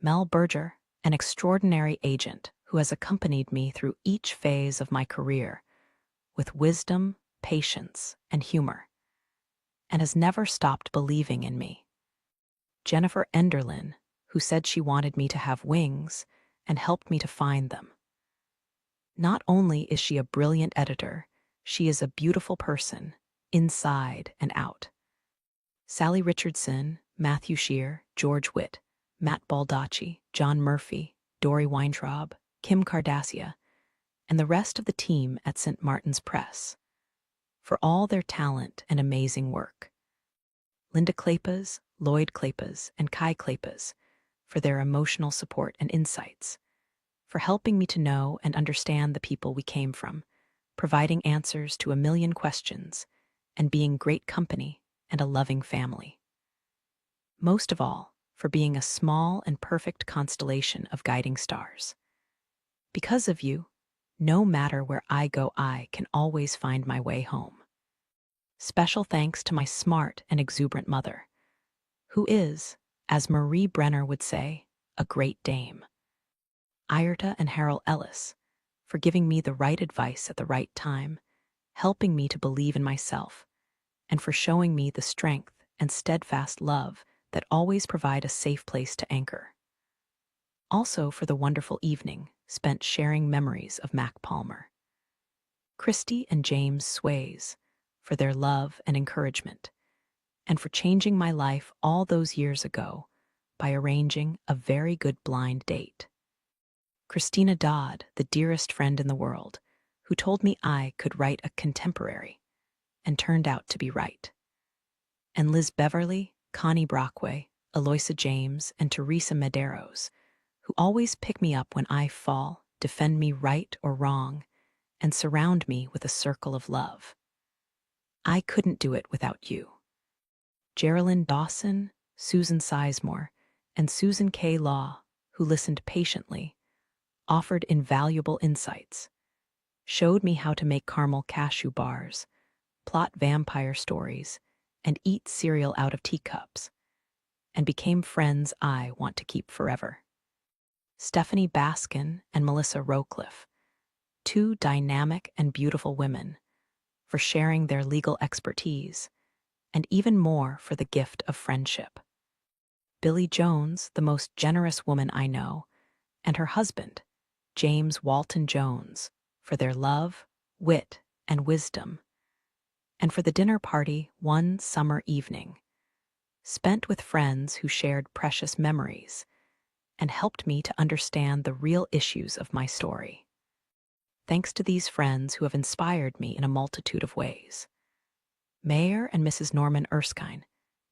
Mel Berger, an extraordinary agent who has accompanied me through each phase of my career with wisdom, patience, and humor, and has never stopped believing in me. Jennifer Enderlin, who said she wanted me to have wings and helped me to find them. Not only is she a brilliant editor, she is a beautiful person, inside and out. Sally Richardson, Matthew Shear, George Witt, Matt Baldacci, John Murphy, Dory Weintraub, Kim Cardassia, and the rest of the team at St. Martin's Press, for all their talent and amazing work. Linda Kleypas, Lloyd Kleypas, and Kai Kleypas, for their emotional support and insights, for helping me to know and understand the people we came from, providing answers to a million questions, and being great company and a loving family. Most of all, for being a small and perfect constellation of guiding stars. Because of you, no matter where I go, I can always find my way home. Special thanks to my smart and exuberant mother, who is, as Marie Brenner would say, a great dame. Ayrta and Harold Ellis, for giving me the right advice at the right time, helping me to believe in myself, and for showing me the strength and steadfast love that always provide a safe place to anchor. Also for the wonderful evening spent sharing memories of Mac Palmer. Christy and James Sways, for their love and encouragement, and for changing my life all those years ago by arranging a very good blind date. Christina Dodd, the dearest friend in the world, who told me I could write a contemporary, and turned out to be right. And Liz Beverly, Connie Brockway, Eloisa James, and Teresa Medeiros, who always pick me up when I fall, defend me right or wrong, and surround me with a circle of love. I couldn't do it without you. Geraldine Dawson, Susan Sizemore, and Susan K. Law, who listened patiently, offered invaluable insights, showed me how to make caramel cashew bars, plot vampire stories, and eat cereal out of teacups, and became friends I want to keep forever. Stephanie Baskin and Melissa Rowcliffe, two dynamic and beautiful women, for sharing their legal expertise, and even more for the gift of friendship. Billy Jones, the most generous woman I know, and her husband, James Walton Jones, for their love, wit, and wisdom, and for the dinner party one summer evening, spent with friends who shared precious memories and helped me to understand the real issues of my story. Thanks to these friends who have inspired me in a multitude of ways. Mayor and Mrs. Norman Erskine,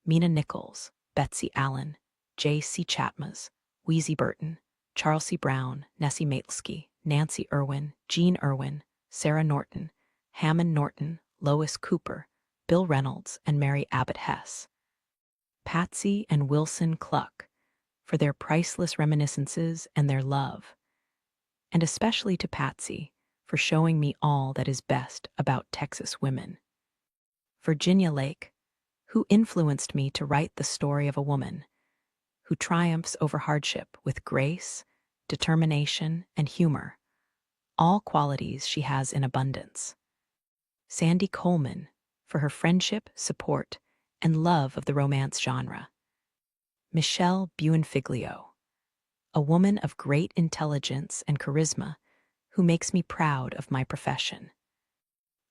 Mina Nichols, Betsy Allen, J.C. Chatmas, Wheezy Burton, Charles C. Brown, Nessie Matelski, Nancy Irwin, Jean Irwin, Sarah Norton, Hammond Norton, Lois Cooper, Bill Reynolds, and Mary Abbott Hess. Patsy and Wilson Cluck, for their priceless reminiscences and their love. And especially to Patsy, for showing me all that is best about Texas women. Virginia Lake, who influenced me to write the story of a woman who triumphs over hardship with grace, determination, and humor, all qualities she has in abundance. Sandy Coleman, for her friendship, support, and love of the romance genre. Michelle Buenfiglio, a woman of great intelligence and charisma who makes me proud of my profession.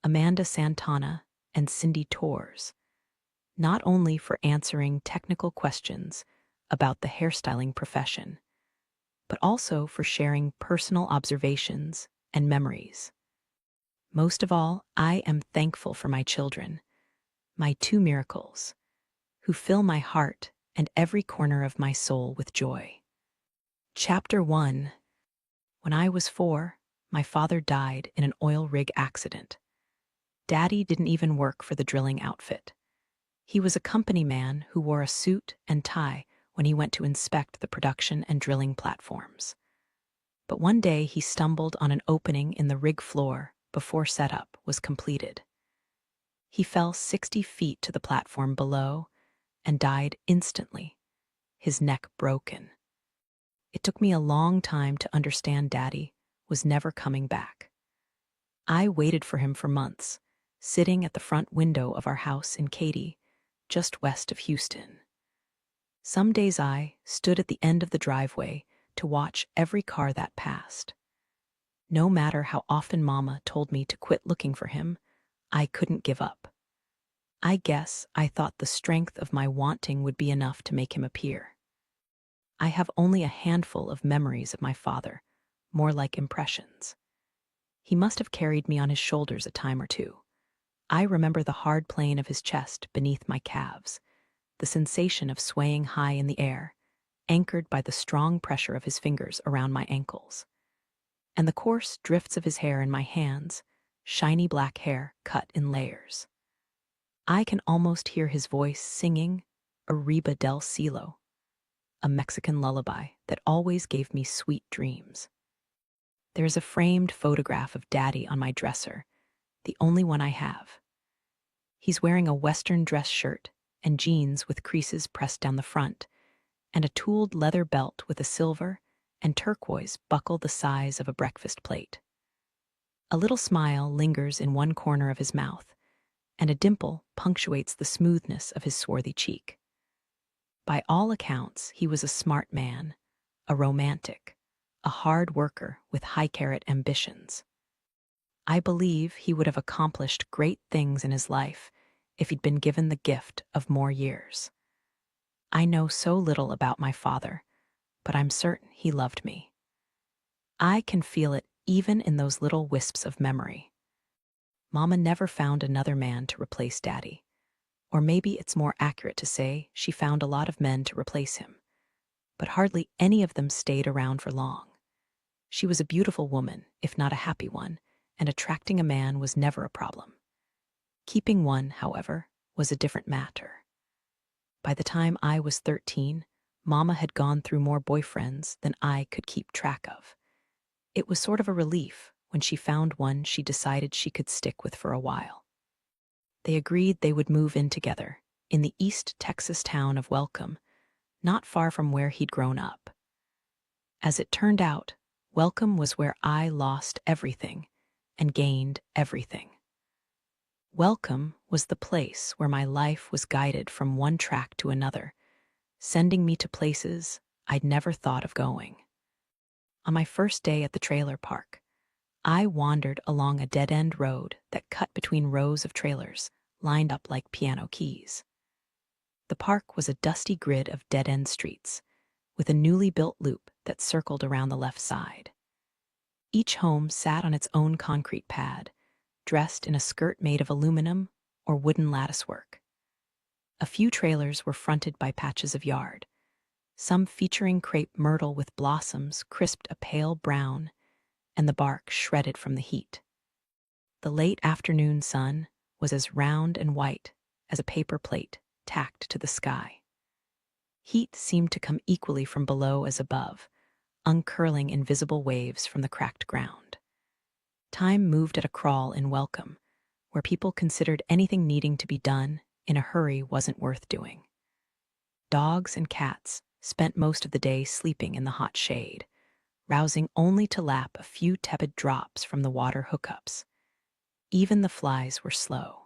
Amanda Santana and Cindy Torres, not only for answering technical questions about the hairstyling profession, but also for sharing personal observations and memories. Most of all, I am thankful for my children, my two miracles, who fill my heart and every corner of my soul with joy. Chapter 1. When I was 4, my father died in an oil rig accident. Daddy didn't even work for the drilling outfit. He was a company man who wore a suit and tie when he went to inspect the production and drilling platforms. But one day he stumbled on an opening in the rig floor before setup was completed. He fell 60 feet to the platform below and died instantly, his neck broken. It took me a long time to understand Daddy was never coming back. I waited for him for months, sitting at the front window of our house in Katy, just west of Houston. Some days I stood at the end of the driveway to watch every car that passed. No matter how often Mama told me to quit looking for him, I couldn't give up. I guess I thought the strength of my wanting would be enough to make him appear. I have only a handful of memories of my father, more like impressions. He must have carried me on his shoulders a time or two. I remember the hard plane of his chest beneath my calves, the sensation of swaying high in the air, anchored by the strong pressure of his fingers around my ankles, and the coarse drifts of his hair in my hands, shiny black hair cut in layers. I can almost hear his voice singing Arriba del Cielo, a Mexican lullaby that always gave me sweet dreams. There's a framed photograph of Daddy on my dresser, the only one I have. He's wearing a Western dress shirt and jeans with creases pressed down the front, and a tooled leather belt with a silver and turquoise buckle the size of a breakfast plate. A little smile lingers in one corner of his mouth, and a dimple punctuates the smoothness of his swarthy cheek. By all accounts, he was a smart man, a romantic, a hard worker with high-carat ambitions. I believe he would have accomplished great things in his life if he'd been given the gift of more years. I know so little about my father, but I'm certain he loved me. I can feel it even in those little wisps of memory. Mama never found another man to replace Daddy. Or maybe it's more accurate to say she found a lot of men to replace him, but hardly any of them stayed around for long. She was a beautiful woman, if not a happy one, and attracting a man was never a problem. Keeping one, however, was a different matter. By the time I was 13, Mama had gone through more boyfriends than I could keep track of. It was sort of a relief when she found one she decided she could stick with for a while. They agreed they would move in together, in the East Texas town of Welcome, not far from where he'd grown up. As it turned out, Welcome was where I lost everything and gained everything. Welcome was the place where my life was guided from one track to another, sending me to places I'd never thought of going. On my first day at the trailer park, I wandered along a dead-end road that cut between rows of trailers lined up like piano keys. The park was a dusty grid of dead-end streets, with a newly built loop that circled around the left side. Each home sat on its own concrete pad, dressed in a skirt made of aluminum or wooden latticework. A few trailers were fronted by patches of yard, some featuring crepe myrtle with blossoms crisped a pale brown and the bark shredded from the heat. The late afternoon sun was as round and white as a paper plate tacked to the sky. Heat seemed to come equally from below as above, uncurling invisible waves from the cracked ground. Time moved at a crawl in Welcome, where people considered anything needing to be done in a hurry wasn't worth doing. Dogs and cats spent most of the day sleeping in the hot shade, rousing only to lap a few tepid drops from the water hookups. Even the flies were slow.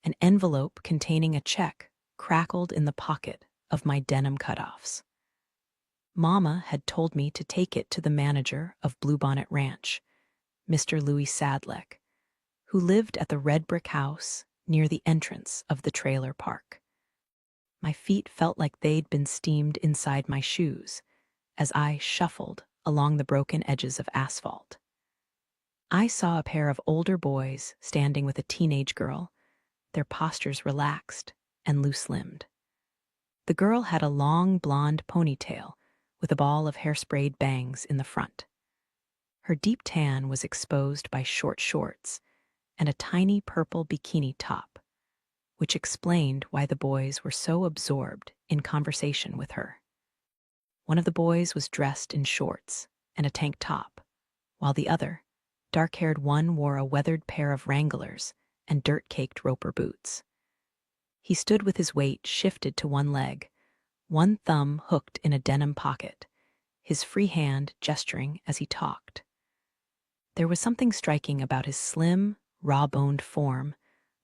An envelope containing a check crackled in the pocket of my denim cutoffs. Mama had told me to take it to the manager of Bluebonnet Ranch, Mr. Louis Sadleck, who lived at the red brick house near the entrance of the trailer park. My feet felt like they'd been steamed inside my shoes as I shuffled along the broken edges of asphalt. I saw a pair of older boys standing with a teenage girl, their postures relaxed and loose-limbed. The girl had a long blonde ponytail with a ball of hairsprayed bangs in the front. Her deep tan was exposed by short shorts and a tiny purple bikini top, which explained why the boys were so absorbed in conversation with her. One of the boys was dressed in shorts and a tank top, while the other, dark-haired one, wore a weathered pair of Wranglers and dirt-caked Roper boots. He stood with his weight shifted to one leg, one thumb hooked in a denim pocket, his free hand gesturing as he talked. There was something striking about his slim, raw-boned form,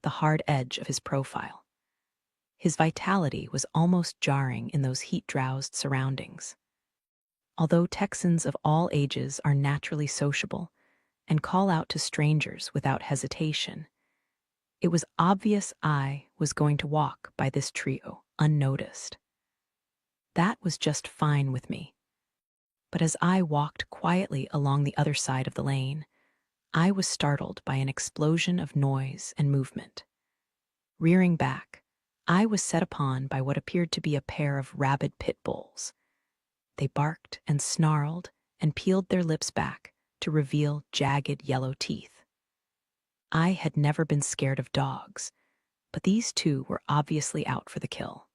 the hard edge of his profile. His vitality was almost jarring in those heat-drowsed surroundings. Although Texans of all ages are naturally sociable and call out to strangers without hesitation, it was obvious I was going to walk by this trio unnoticed. That was just fine with me. But as I walked quietly along the other side of the lane, I was startled by an explosion of noise and movement. Rearing back, I was set upon by what appeared to be a pair of rabid pit bulls. They barked and snarled and peeled their lips back to reveal jagged yellow teeth. I had never been scared of dogs, but these two were obviously out for the kill.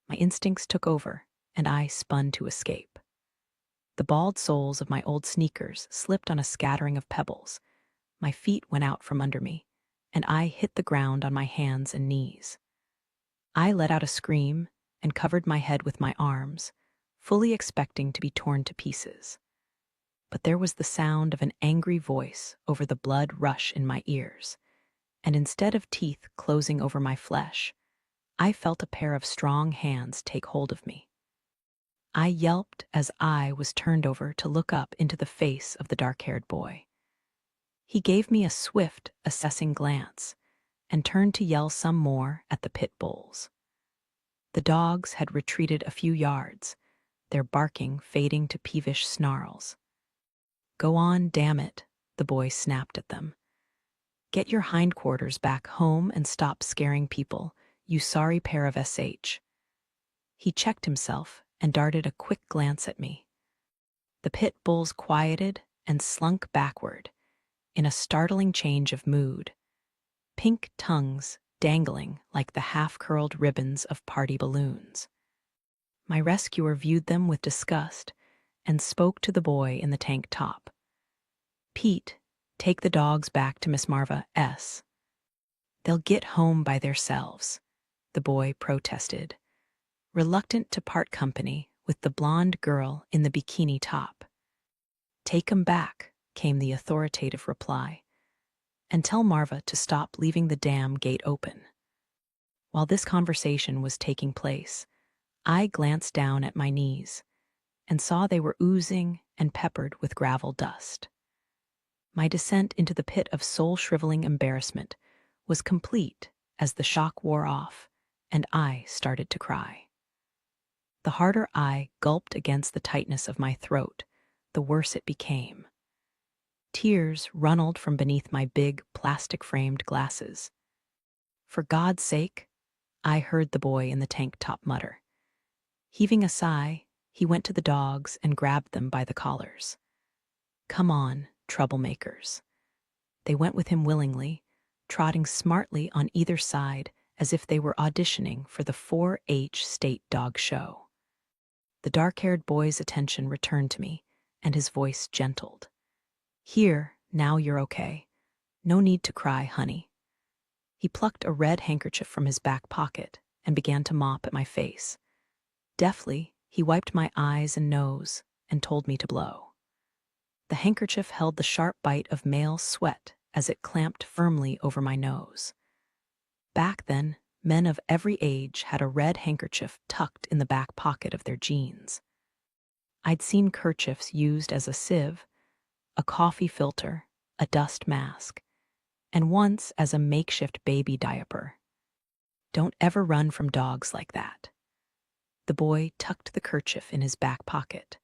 My instincts took over, and I spun to escape. The bald soles of my old sneakers slipped on a scattering of pebbles. My feet went out from under me, and I hit the ground on my hands and knees. I let out a scream and covered my head with my arms, fully expecting to be torn to pieces. But there was the sound of an angry voice over the blood rush in my ears, and instead of teeth closing over my flesh, I felt a pair of strong hands take hold of me. I yelped as I was turned over to look up into the face of the dark-haired boy. He gave me a swift, assessing glance and turned to yell some more at the pit bulls. The dogs had retreated a few yards, their barking fading to peevish snarls. "Go on, damn it," the boy snapped at them. "Get your hindquarters back home and stop scaring people, you sorry pair of SH. He checked himself and darted a quick glance at me. The pit bulls quieted and slunk backward in a startling change of mood, pink tongues dangling like the half-curled ribbons of party balloons. My rescuer viewed them with disgust and spoke to the boy in the tank top. "Pete, take the dogs back to Miss Marva S. They'll get home by theirselves," the boy protested, reluctant to part company with the blonde girl in the bikini top. "Take 'em back," came the authoritative reply, "and tell Marva to stop leaving the damn gate open." While this conversation was taking place, I glanced down at my knees and saw they were oozing and peppered with gravel dust. My descent into the pit of soul-shriveling embarrassment was complete as the shock wore off and I started to cry. The harder I gulped against the tightness of my throat, the worse it became. Tears runneled from beneath my big, plastic-framed glasses. "For God's sake," I heard the boy in the tank top mutter. Heaving a sigh, he went to the dogs and grabbed them by the collars. "Come on, troublemakers." They went with him willingly, trotting smartly on either side as if they were auditioning for the 4-H state dog show. The dark-haired boy's attention returned to me, and his voice gentled. "Here, now you're okay. No need to cry, honey." He plucked a red handkerchief from his back pocket and began to mop at my face. Deftly, he wiped my eyes and nose and told me to blow. The handkerchief held the sharp bite of male sweat as it clamped firmly over my nose. Back then, men of every age had a red handkerchief tucked in the back pocket of their jeans. I'd seen kerchiefs used as a sieve, a coffee filter, a dust mask, and once as a makeshift baby diaper. Don't ever run from dogs like that. The boy tucked the kerchief in his back pocket.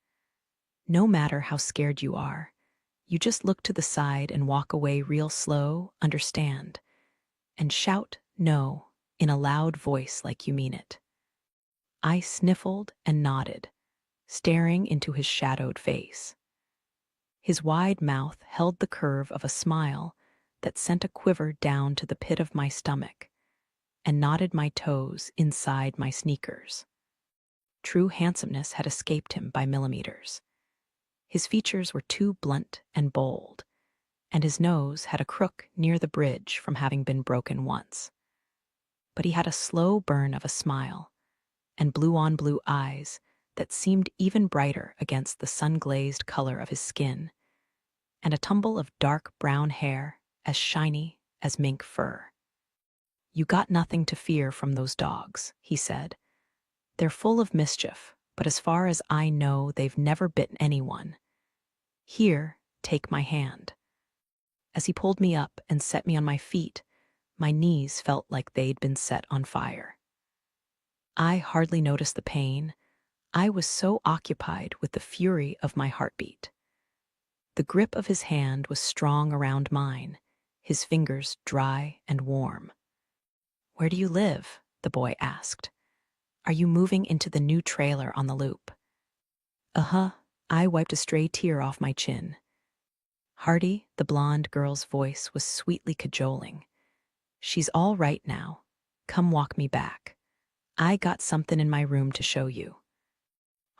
No matter how scared you are, you just look to the side and walk away real slow, understand, and shout no in a loud voice like you mean it. I sniffled and nodded, staring into his shadowed face. His wide mouth held the curve of a smile that sent a quiver down to the pit of my stomach and knotted my toes inside my sneakers. True handsomeness had escaped him by millimeters. His features were too blunt and bold, and his nose had a crook near the bridge from having been broken once. But he had a slow burn of a smile and blue-on-blue eyes that seemed even brighter against the sun-glazed color of his skin, and a tumble of dark brown hair as shiny as mink fur. "You got nothing to fear from those dogs," he said. "They're full of mischief, but as far as I know, they've never bitten anyone. Here, take my hand." As he pulled me up and set me on my feet, my knees felt like they'd been set on fire. I hardly noticed the pain. I was so occupied with the fury of my heartbeat. The grip of his hand was strong around mine, his fingers dry and warm. "Where do you live?" the boy asked. "Are you moving into the new trailer on the loop?" "Uh-huh." I wiped a stray tear off my chin. Hardy, the blonde girl's voice was sweetly cajoling. "She's all right now. Come walk me back. I got something in my room to show you."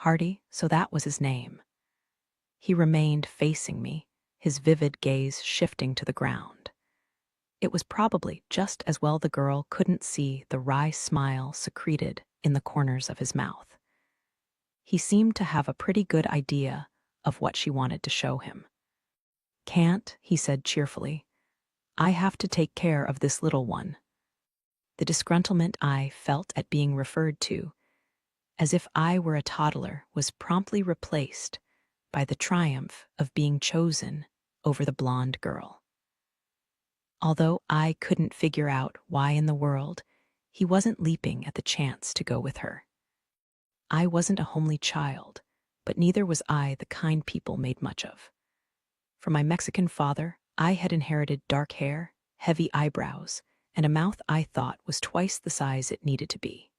Hardy, so that was his name. He remained facing me, his vivid gaze shifting to the ground. It was probably just as well the girl couldn't see the wry smile secreted in the corners of his mouth. He seemed to have a pretty good idea of what she wanted to show him. "Can't," he said cheerfully. "I have to take care of this little one." The disgruntlement I felt at being referred to, as if I were a toddler, was promptly replaced by the triumph of being chosen over the blonde girl. Although I couldn't figure out why in the world he wasn't leaping at the chance to go with her. I wasn't a homely child, but neither was I the kind people made much of. From my Mexican father, I had inherited dark hair, heavy eyebrows, and a mouth I thought was twice the size it needed to be.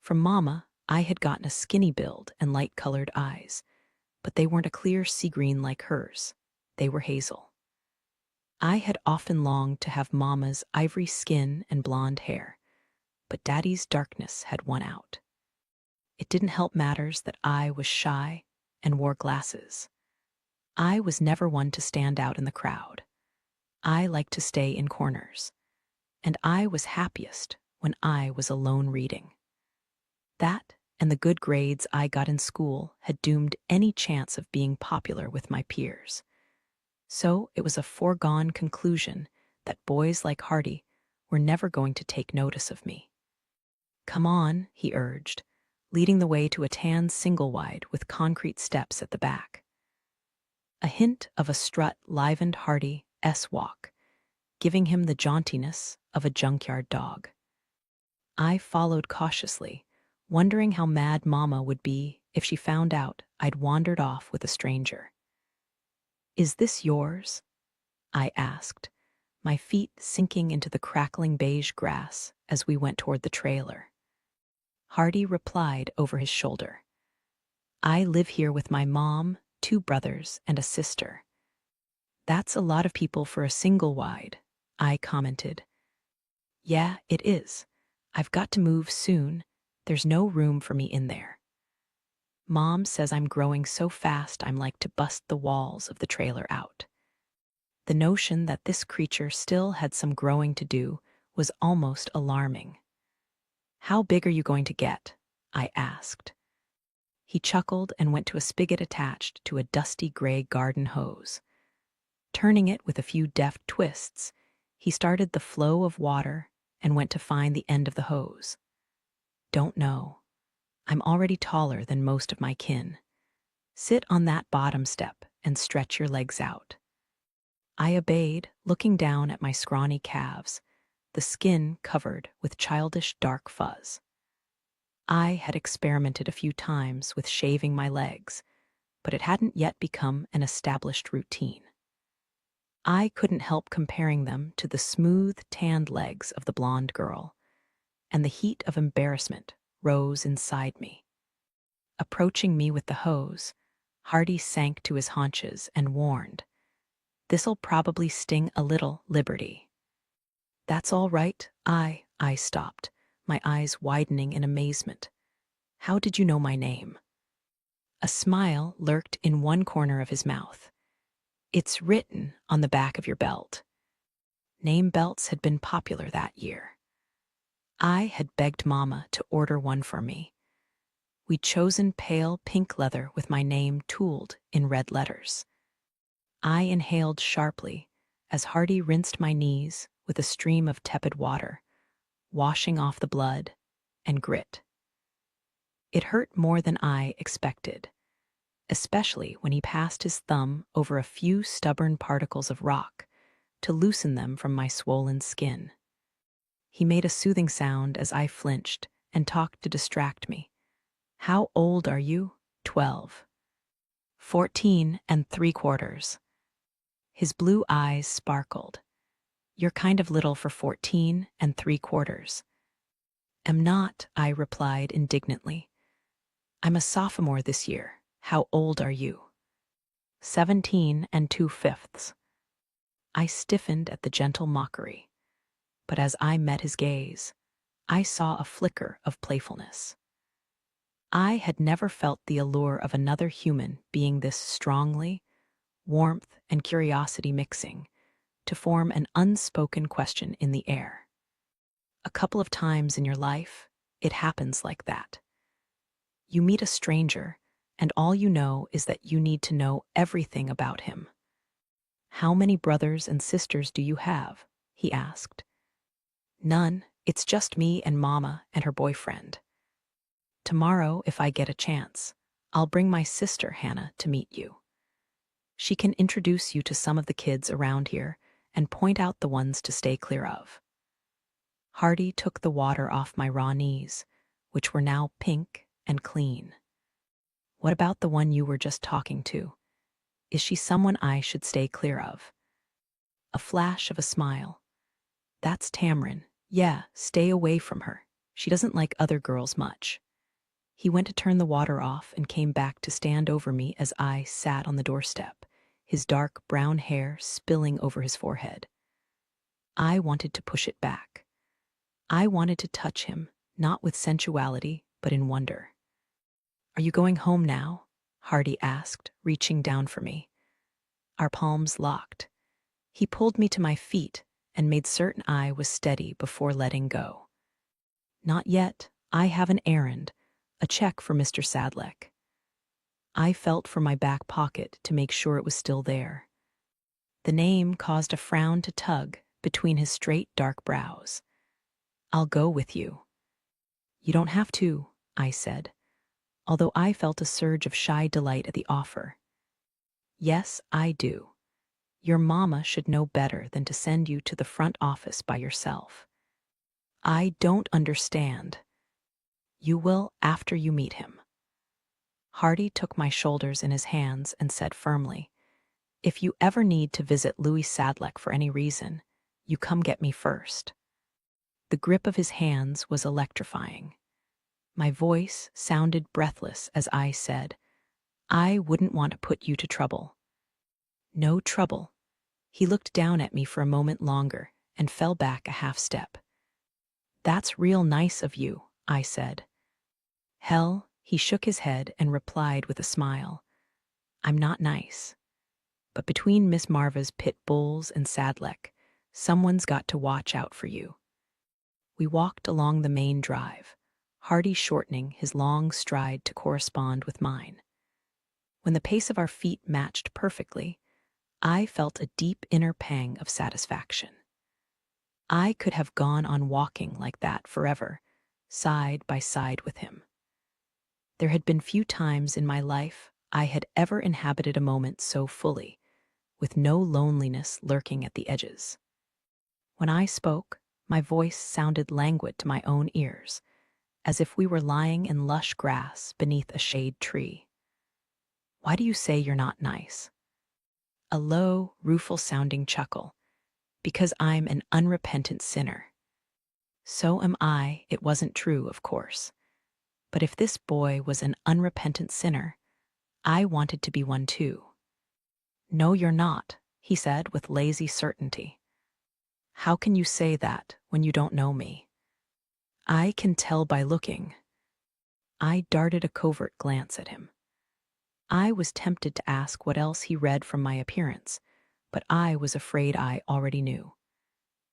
From Mama, I had gotten a skinny build and light-colored eyes, but they weren't a clear sea green like hers. They were hazel. I had often longed to have Mama's ivory skin and blonde hair, but Daddy's darkness had won out. It didn't help matters that I was shy and wore glasses. I was never one to stand out in the crowd. I liked to stay in corners, and I was happiest when I was alone reading. That and the good grades I got in school had doomed any chance of being popular with my peers. So it was a foregone conclusion that boys like Hardy were never going to take notice of me. "Come on," he urged, leading the way to a tan single-wide with concrete steps at the back. A hint of a strut livened Hardy's walk, giving him the jauntiness of a junkyard dog. I followed cautiously, wondering how mad Mama would be if she found out I'd wandered off with a stranger. "Is this yours?" I asked, my feet sinking into the crackling beige grass as we went toward the trailer. Hardy replied over his shoulder. "I live here with my mom, 2 brothers, and a sister." "That's a lot of people for a single wide," I commented. "Yeah, it is. I've got to move soon. There's no room for me in there." Mom says I'm growing so fast I'm like to bust the walls of the trailer out. The notion that this creature still had some growing to do was almost alarming. "How big are you going to get?" I asked. He chuckled and went to a spigot attached to a dusty gray garden hose. Turning it with a few deft twists, he started the flow of water and went to find the end of the hose. "Don't know. I'm already taller than most of my kin. Sit on that bottom step and stretch your legs out." I obeyed, looking down at my scrawny calves, the skin covered with childish dark fuzz. I had experimented a few times with shaving my legs, but it hadn't yet become an established routine. I couldn't help comparing them to the smooth, tanned legs of the blonde girl, and the heat of embarrassment rose inside me. Approaching me with the hose, Hardy sank to his haunches and warned, "This'll probably sting a little, Liberty." "That's all right." I stopped, my eyes widening in amazement. "How did you know my name?" A smile lurked in one corner of his mouth. "It's written on the back of your belt." Name belts had been popular that year. I had begged Mama to order one for me. We'd chosen pale pink leather with my name tooled in red letters. I inhaled sharply as Hardy rinsed my knees with a stream of tepid water, washing off the blood and grit. It hurt more than I expected, especially when he passed his thumb over a few stubborn particles of rock to loosen them from my swollen skin. He made a soothing sound as I flinched and talked to distract me. "How old are you?" 12. 14 and 3/4. His blue eyes sparkled. "You're kind of little for 14 and 3/4. "Am not," I replied indignantly. "I'm a sophomore this year. How old are you?" 17 and 2/5. I stiffened at the gentle mockery, but as I met his gaze, I saw a flicker of playfulness. I had never felt the allure of another human being this strongly, warmth and curiosity mixing, to form an unspoken question in the air. A couple of times in your life, it happens like that. You meet a stranger, and all you know is that you need to know everything about him. "How many brothers and sisters do you have?" he asked. "None. It's just me and Mama and her boyfriend. Tomorrow, if I get a chance, I'll bring my sister Hannah to meet you. She can introduce you to some of the kids around here and point out the ones to stay clear of." Hardy took the water off my raw knees, which were now pink and clean. "What about the one you were just talking to? Is she someone I should stay clear of?" A flash of a smile. "That's Tamrin. Yeah, stay away from her. She doesn't like other girls much." He went to turn the water off and came back to stand over me as I sat on the doorstep, his dark brown hair spilling over his forehead. I wanted to push it back. I wanted to touch him, not with sensuality, but in wonder. "Are you going home now?" Hardy asked, reaching down for me. Our palms locked. He pulled me to my feet and made certain I was steady before letting go. "Not yet. I have an errand, a check for Mr. Sadleck." I felt for my back pocket to make sure it was still there. The name caused a frown to tug between his straight dark brows. "I'll go with you." "You don't have to," I said, although I felt a surge of shy delight at the offer. "Yes, I do. Your mama should know better than to send you to the front office by yourself." "I don't understand." "You will after you meet him." Hardy took my shoulders in his hands and said firmly, "If you ever need to visit Louis Sadleck for any reason, you come get me first." The grip of his hands was electrifying. My voice sounded breathless as I said, "I wouldn't want to put you to trouble." "No trouble." He looked down at me for a moment longer and fell back a half step. "That's real nice of you," I said. "Hell," he shook his head and replied with a smile, "I'm not nice. But between Miss Marva's pit bulls and Sadleck, someone's got to watch out for you." We walked along the main drive, Hardy shortening his long stride to correspond with mine. When the pace of our feet matched perfectly, I felt a deep inner pang of satisfaction. I could have gone on walking like that forever, side by side with him. There had been few times in my life I had ever inhabited a moment so fully, with no loneliness lurking at the edges. When I spoke, my voice sounded languid to my own ears, as if we were lying in lush grass beneath a shade tree. "Why do you say you're not nice?" A low, rueful-sounding chuckle. "Because I'm an unrepentant sinner." "So am I." It wasn't true, of course. But if this boy was an unrepentant sinner, I wanted to be one too. "No, you're not," he said with lazy certainty. "How can you say that when you don't know me?" "I can tell by looking." I darted a covert glance at him. I was tempted to ask what else he read from my appearance, but I was afraid I already knew.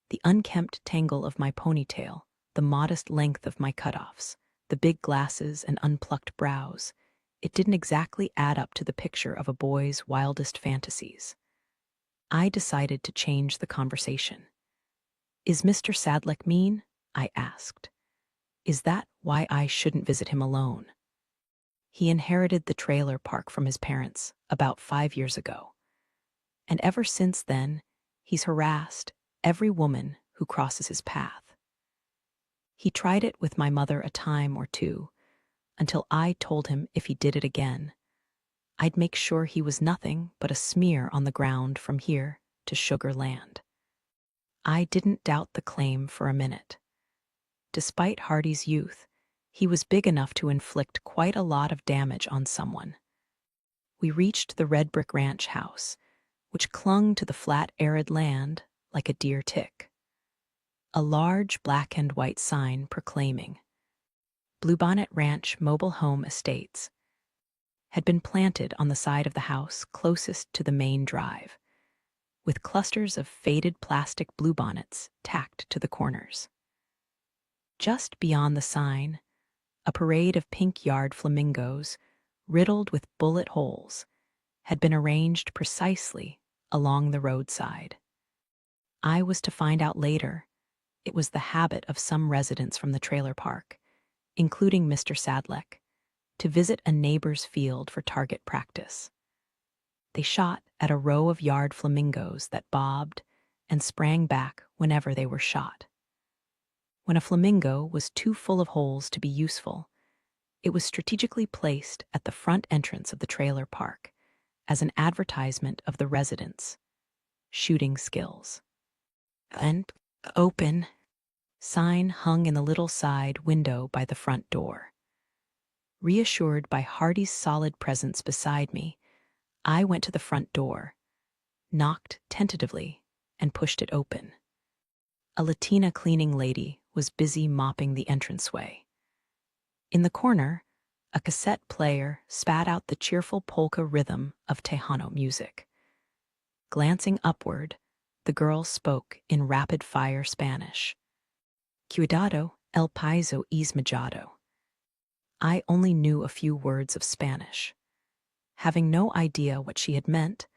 The unkempt tangle of my ponytail, the modest length of my cutoffs, the big glasses and unplucked brows, it didn't exactly add up to the picture of a boy's wildest fantasies. I decided to change the conversation. "Is Mr. Sadleck mean?" I asked. "Is that why I shouldn't visit him alone?" He inherited the trailer park from his parents about 5 years ago. And ever since then, he's harassed every woman who crosses his path. He tried it with my mother a time or two, until I told him if he did it again, I'd make sure he was nothing but a smear on the ground from here to Sugar Land. I didn't doubt the claim for a minute. Despite Hardy's youth, he was big enough to inflict quite a lot of damage on someone. We reached the red brick ranch house, which clung to the flat, arid land like a deer tick. A large black and white sign proclaiming Bluebonnet Ranch Mobile Home Estates had been planted on the side of the house closest to the main drive, with clusters of faded plastic bluebonnets tacked to the corners. Just beyond the sign, a parade of pink-yard flamingos, riddled with bullet holes, had been arranged precisely along the roadside. I was to find out later it was the habit of some residents from the trailer park, including Mr. Sadleck, to visit a neighbor's field for target practice. They shot at a row of yard flamingos that bobbed and sprang back whenever they were shot. When a flamingo was too full of holes to be useful, it was strategically placed at the front entrance of the trailer park as an advertisement of the residents' shooting skills. And open sign hung in the little side window by the front door. Reassured by Hardy's solid presence beside me, I went to the front door, knocked tentatively, and pushed it open. A Latina cleaning lady was busy mopping the entranceway. In the corner, a cassette player spat out the cheerful polka rhythm of Tejano music. Glancing upward, the girl spoke in rapid-fire Spanish. Cuidado, el paiso es majado. I only knew a few words of Spanish. Having no idea what she had meant,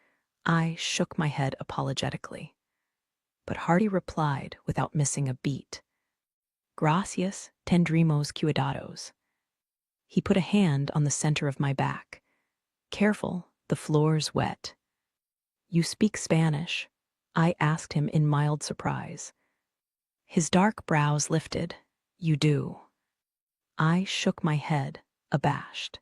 I shook my head apologetically. But Hardy replied without missing a beat. Gracias, tendrimos cuidados. He put a hand on the center of my back. Careful, the floor's wet. You speak Spanish? I asked him in mild surprise. His dark brows lifted. You do. I shook my head, abashed.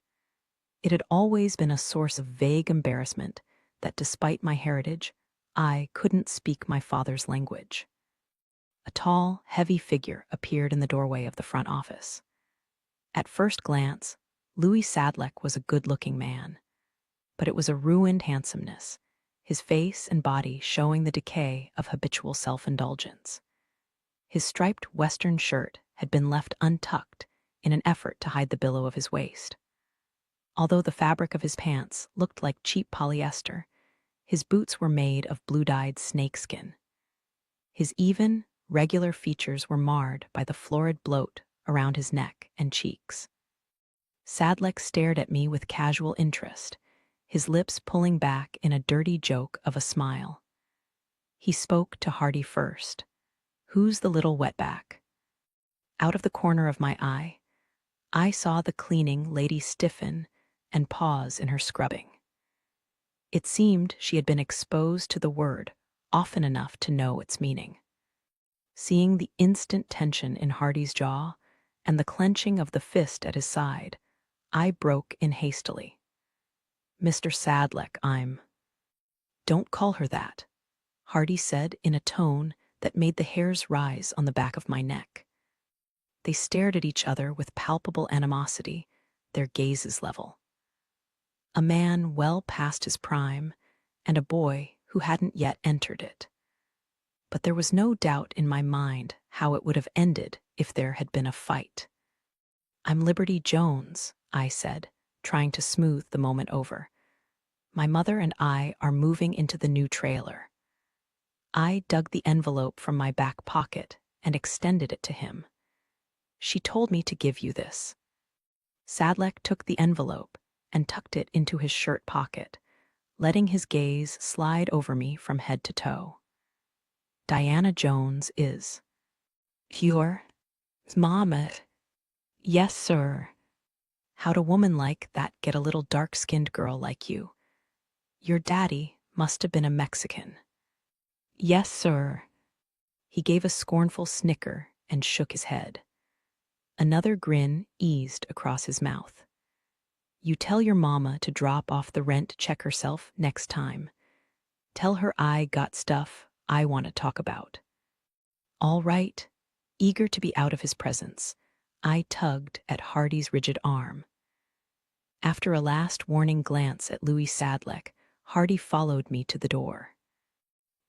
It had always been a source of vague embarrassment that despite my heritage, I couldn't speak my father's language. A tall, heavy figure appeared in the doorway of the front office. At first glance, Louis Sadleck was a good-looking man, but it was a ruined handsomeness, his face and body showing the decay of habitual self-indulgence. His striped western shirt had been left untucked in an effort to hide the billow of his waist. Although the fabric of his pants looked like cheap polyester, his boots were made of blue-dyed snakeskin. His even, regular features were marred by the florid bloat around his neck and cheeks. Sadleck stared at me with casual interest, his lips pulling back in a dirty joke of a smile. He spoke to Hardy first. Who's the little wetback? Out of the corner of my eye, I saw the cleaning lady stiffen and pause in her scrubbing. It seemed she had been exposed to the word often enough to know its meaning. Seeing the instant tension in Hardy's jaw and the clenching of the fist at his side, I broke in hastily. Mr. Sadleck, Don't call her that, Hardy said in a tone that made the hairs rise on the back of my neck. They stared at each other with palpable animosity, their gazes level. A man well past his prime, and a boy who hadn't yet entered it. But there was no doubt in my mind how it would have ended if there had been a fight. I'm Liberty Jones, I said, trying to smooth the moment over. My mother and I are moving into the new trailer. I dug the envelope from my back pocket and extended it to him. She told me to give you this. Sadlek took the envelope and tucked it into his shirt pocket, letting his gaze slide over me from head to toe. Diana Jones is your mama. Yes, sir. How'd a woman like that get a little dark-skinned girl like you? Your daddy must have been a Mexican. Yes, sir. He gave a scornful snicker and shook his head. Another grin eased across his mouth. You tell your mama to drop off the rent check herself next time. Tell her I got stuff I want to talk about. All right. Eager to be out of his presence, I tugged at Hardy's rigid arm. After a last warning glance at Louis Sadlek, Hardy followed me to the door.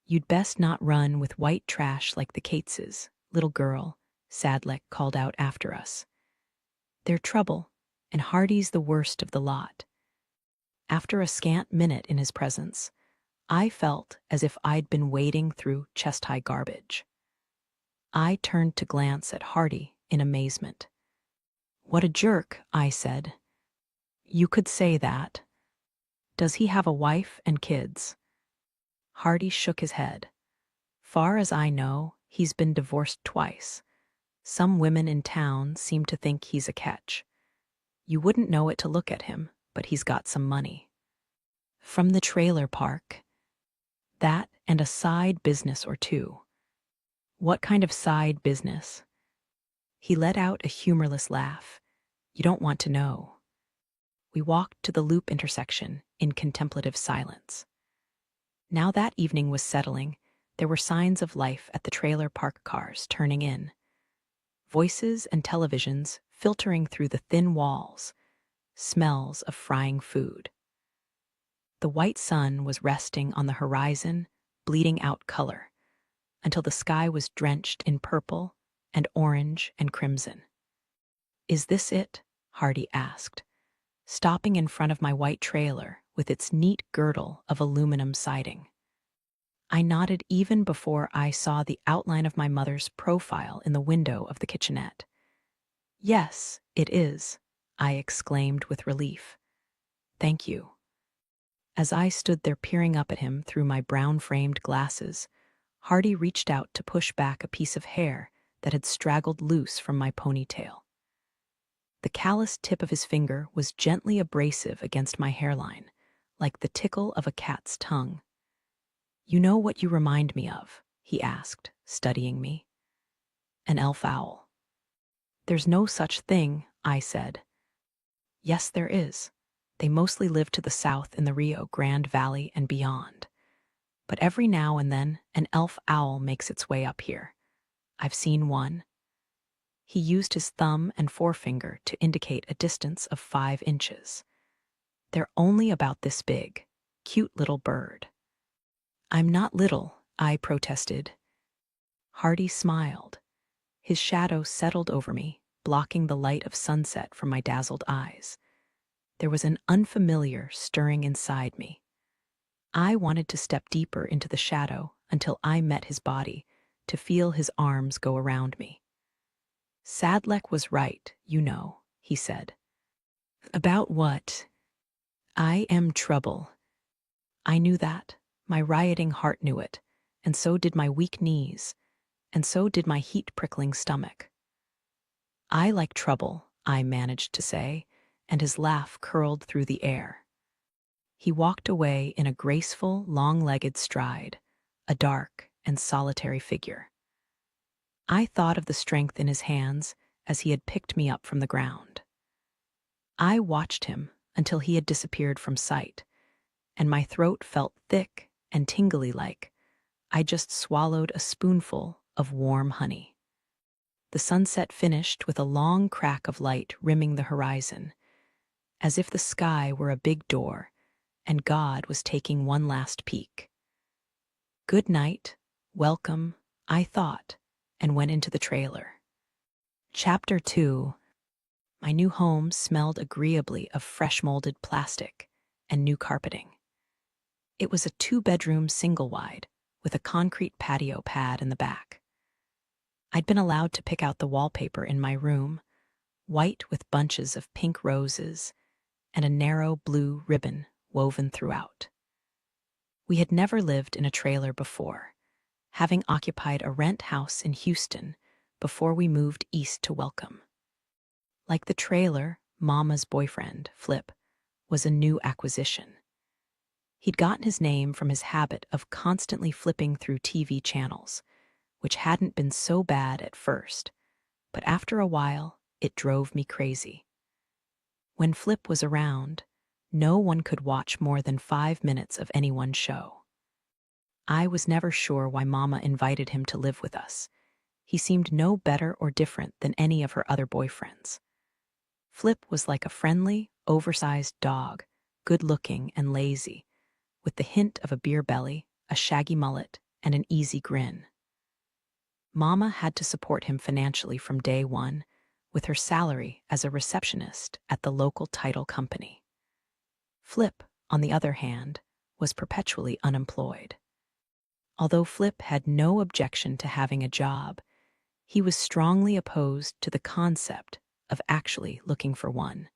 You'd best not run with white trash like the Cateses, little girl, Sadlek called out after us. They're trouble, and Hardy's the worst of the lot. After a scant minute in his presence, I felt as if I'd been wading through chest-high garbage. I turned to glance at Hardy in amazement. What a jerk, I said. You could say that. Does he have a wife and kids? Hardy shook his head. Far as I know, he's been divorced twice. Some women in town seem to think he's a catch. You wouldn't know it to look at him, but he's got some money. From the trailer park. That and a side business or two. What kind of side business? He let out a humorless laugh. You don't want to know. We walked to the loop intersection in contemplative silence. Now that evening was settling, there were signs of life at the trailer park cars turning in. Voices and televisions filtering through the thin walls, smells of frying food. The white sun was resting on the horizon, bleeding out color, until the sky was drenched in purple and orange and crimson. Is this it? Hardy asked, stopping in front of my white trailer with its neat girdle of aluminum siding. I nodded even before I saw the outline of my mother's profile in the window of the kitchenette. Yes, it is, I exclaimed with relief. Thank you. As I stood there peering up at him through my brown-framed glasses, Hardy reached out to push back a piece of hair that had straggled loose from my ponytail. The calloused tip of his finger was gently abrasive against my hairline, like the tickle of a cat's tongue. You know what you remind me of? He asked, studying me. An elf owl. There's no such thing, I said. Yes, there is. They mostly live to the south in the Rio Grande Valley and beyond. But every now and then, an elf owl makes its way up here. I've seen one. He used his thumb and forefinger to indicate a distance of 5 inches. They're only about this big. Cute little bird. I'm not little, I protested. Hardy smiled. His shadow settled over me, blocking the light of sunset from my dazzled eyes. There was an unfamiliar stirring inside me. I wanted to step deeper into the shadow until I met his body, to feel his arms go around me. Sadlek was right, you know, he said. About what? I am trouble. I knew that. My rioting heart knew it, and so did my weak knees, and so did my heat-prickling stomach. I like trouble, I managed to say, and his laugh curled through the air. He walked away in a graceful, long-legged stride, a dark and solitary figure. I thought of the strength in his hands as he had picked me up from the ground. I watched him until he had disappeared from sight, and my throat felt thick and tingly like I just swallowed a spoonful of warm honey. The sunset finished with a long crack of light rimming the horizon, as if the sky were a big door and God was taking one last peek. Good night, welcome, I thought, and went into the trailer. Chapter 2. My new home smelled agreeably of fresh-molded plastic and new carpeting. It was a 2-bedroom single-wide with a concrete patio pad in the back. I'd been allowed to pick out the wallpaper in my room, white with bunches of pink roses and a narrow blue ribbon woven throughout. We had never lived in a trailer before, having occupied a rent house in Houston before we moved east to Welcome. Like the trailer, Mama's boyfriend, Flip, was a new acquisition. He'd gotten his name from his habit of constantly flipping through TV channels, which hadn't been so bad at first, but after a while, it drove me crazy. When Flip was around, no one could watch more than 5 minutes of any one show. I was never sure why Mama invited him to live with us. He seemed no better or different than any of her other boyfriends. Flip was like a friendly, oversized dog, good-looking and lazy, with the hint of a beer belly, a shaggy mullet, and an easy grin. Mama had to support him financially from day one, with her salary as a receptionist at the local title company. Flip, on the other hand, was perpetually unemployed. Although Flip had no objection to having a job, he was strongly opposed to the concept of actually looking for one.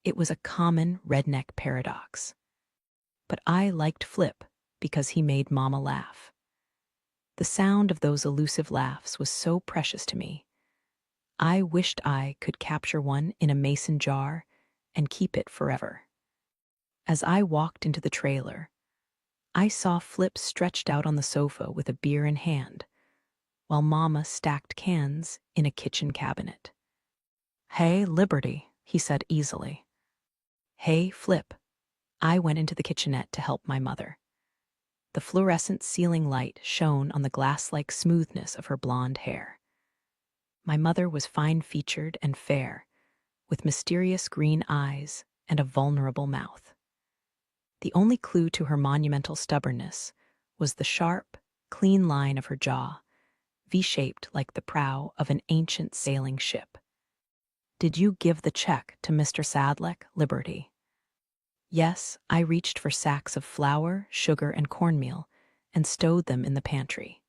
It was a common redneck paradox. But I liked Flip because he made Mama laugh. The sound of those elusive laughs was so precious to me. I wished I could capture one in a mason jar and keep it forever. As I walked into the trailer, I saw Flip stretched out on the sofa with a beer in hand, while Mama stacked cans in a kitchen cabinet. "Hey, Liberty," he said easily. "Hey, Flip." I went into the kitchenette to help my mother. The fluorescent ceiling light shone on the glass-like smoothness of her blonde hair. My mother was fine-featured and fair, with mysterious green eyes and a vulnerable mouth. The only clue to her monumental stubbornness was the sharp, clean line of her jaw, V-shaped like the prow of an ancient sailing ship. "Did you give the check to Mr. Sadleck, Liberty?" "Yes, I reached for sacks of flour, sugar, and cornmeal and stowed them in the pantry."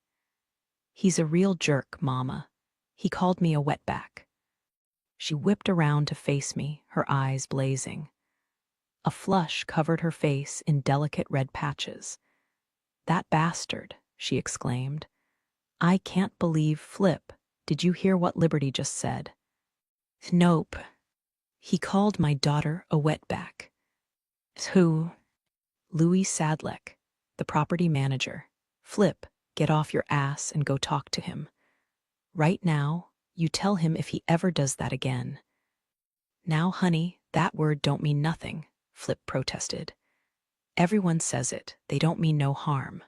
"He's a real jerk, Mama. He called me a wetback." She whipped around to face me, her eyes blazing. A flush covered her face in delicate red patches. "That bastard," she exclaimed. "I can't believe Flip. Did you hear what Liberty just said?" "Nope. He called my daughter a wetback." "Who?" "Louis Sadleck, the property manager. Flip, get off your ass and go talk to him. Right now, you tell him if he ever does that again." "Now, honey, that word don't mean nothing," Flip protested. "Everyone says it. They don't mean no harm.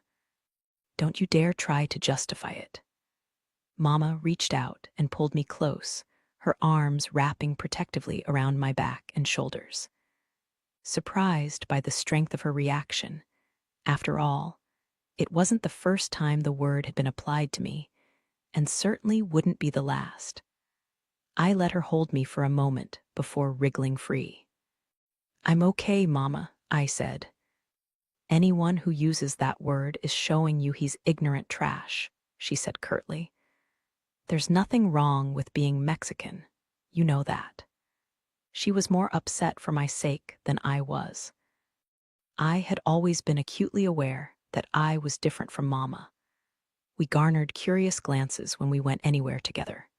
Don't you dare try to justify it." Mama reached out and pulled me close, her arms wrapping protectively around my back and shoulders. Surprised by the strength of her reaction, after all, it wasn't the first time the word had been applied to me, and certainly wouldn't be the last. I let her hold me for a moment before wriggling free. "I'm okay, Mama," I said. "Anyone who uses that word is showing you he's ignorant trash," she said curtly. "There's nothing wrong with being Mexican. You know that." She was more upset for my sake than I was. I had always been acutely aware that I was different from Mama. We garnered curious glances when we went anywhere together.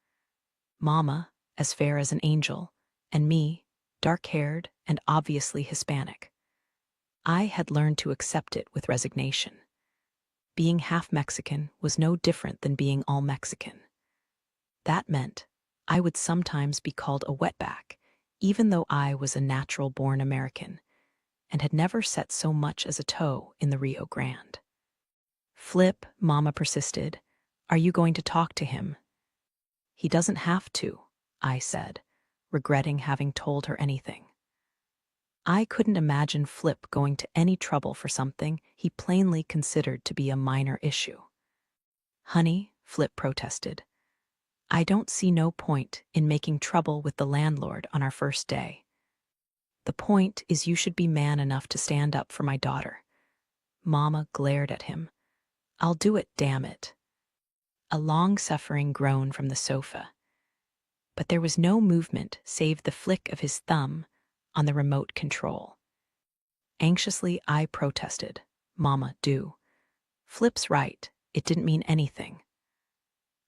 Mama, as fair as an angel, and me, dark-haired and obviously Hispanic. I had learned to accept it with resignation. Being half Mexican was no different than being all Mexican. That meant I would sometimes be called a wetback, even though I was a natural-born American and had never set so much as a toe in the Rio Grande. "Flip," Mama persisted, "are you going to talk to him?" "He doesn't have to," I said, regretting having told her anything. I couldn't imagine Flip going to any trouble for something he plainly considered to be a minor issue. "Honey," Flip protested, "I don't see no point in making trouble with the landlord on our first day. The point is you should be man enough to stand up for my daughter." Mama glared at him. "I'll do it, damn it." A long-suffering groan from the sofa. but there was no movement save the flick of his thumb on the remote control. Anxiously, I protested. "Mama, do. Flip's right. It didn't mean anything."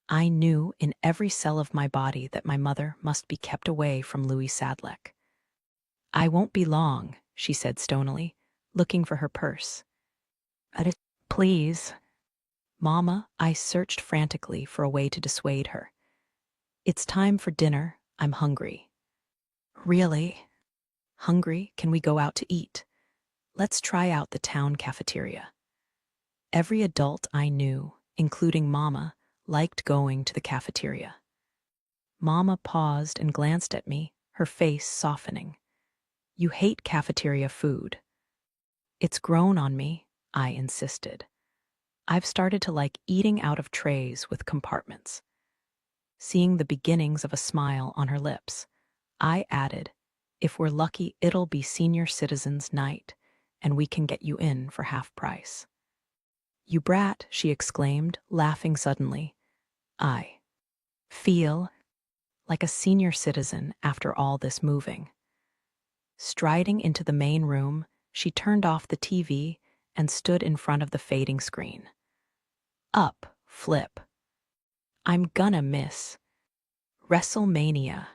I knew in every cell of my body that my mother must be kept away from Louis Sadleck. "I won't be long," she said stonily, looking for her purse. "Please." "Mama," I searched frantically for a way to dissuade her. "It's time for dinner. I'm hungry." "Really? Hungry? Can we go out to eat? Let's try out the town cafeteria." Every adult I knew, including Mama, liked going to the cafeteria. Mama paused and glanced at me, her face softening. "You hate cafeteria food." "It's grown on me," I insisted. "I've started to like eating out of trays with compartments." Seeing the beginnings of a smile on her lips, I added, "If we're lucky, it'll be senior citizens' night, and we can get you in for half price." "You brat," she exclaimed, laughing suddenly. I feel like a senior citizen after all this moving. Striding into the main room, she turned off the TV and stood in front of the fading screen. "Up, Flip. I'm gonna miss WrestleMania,"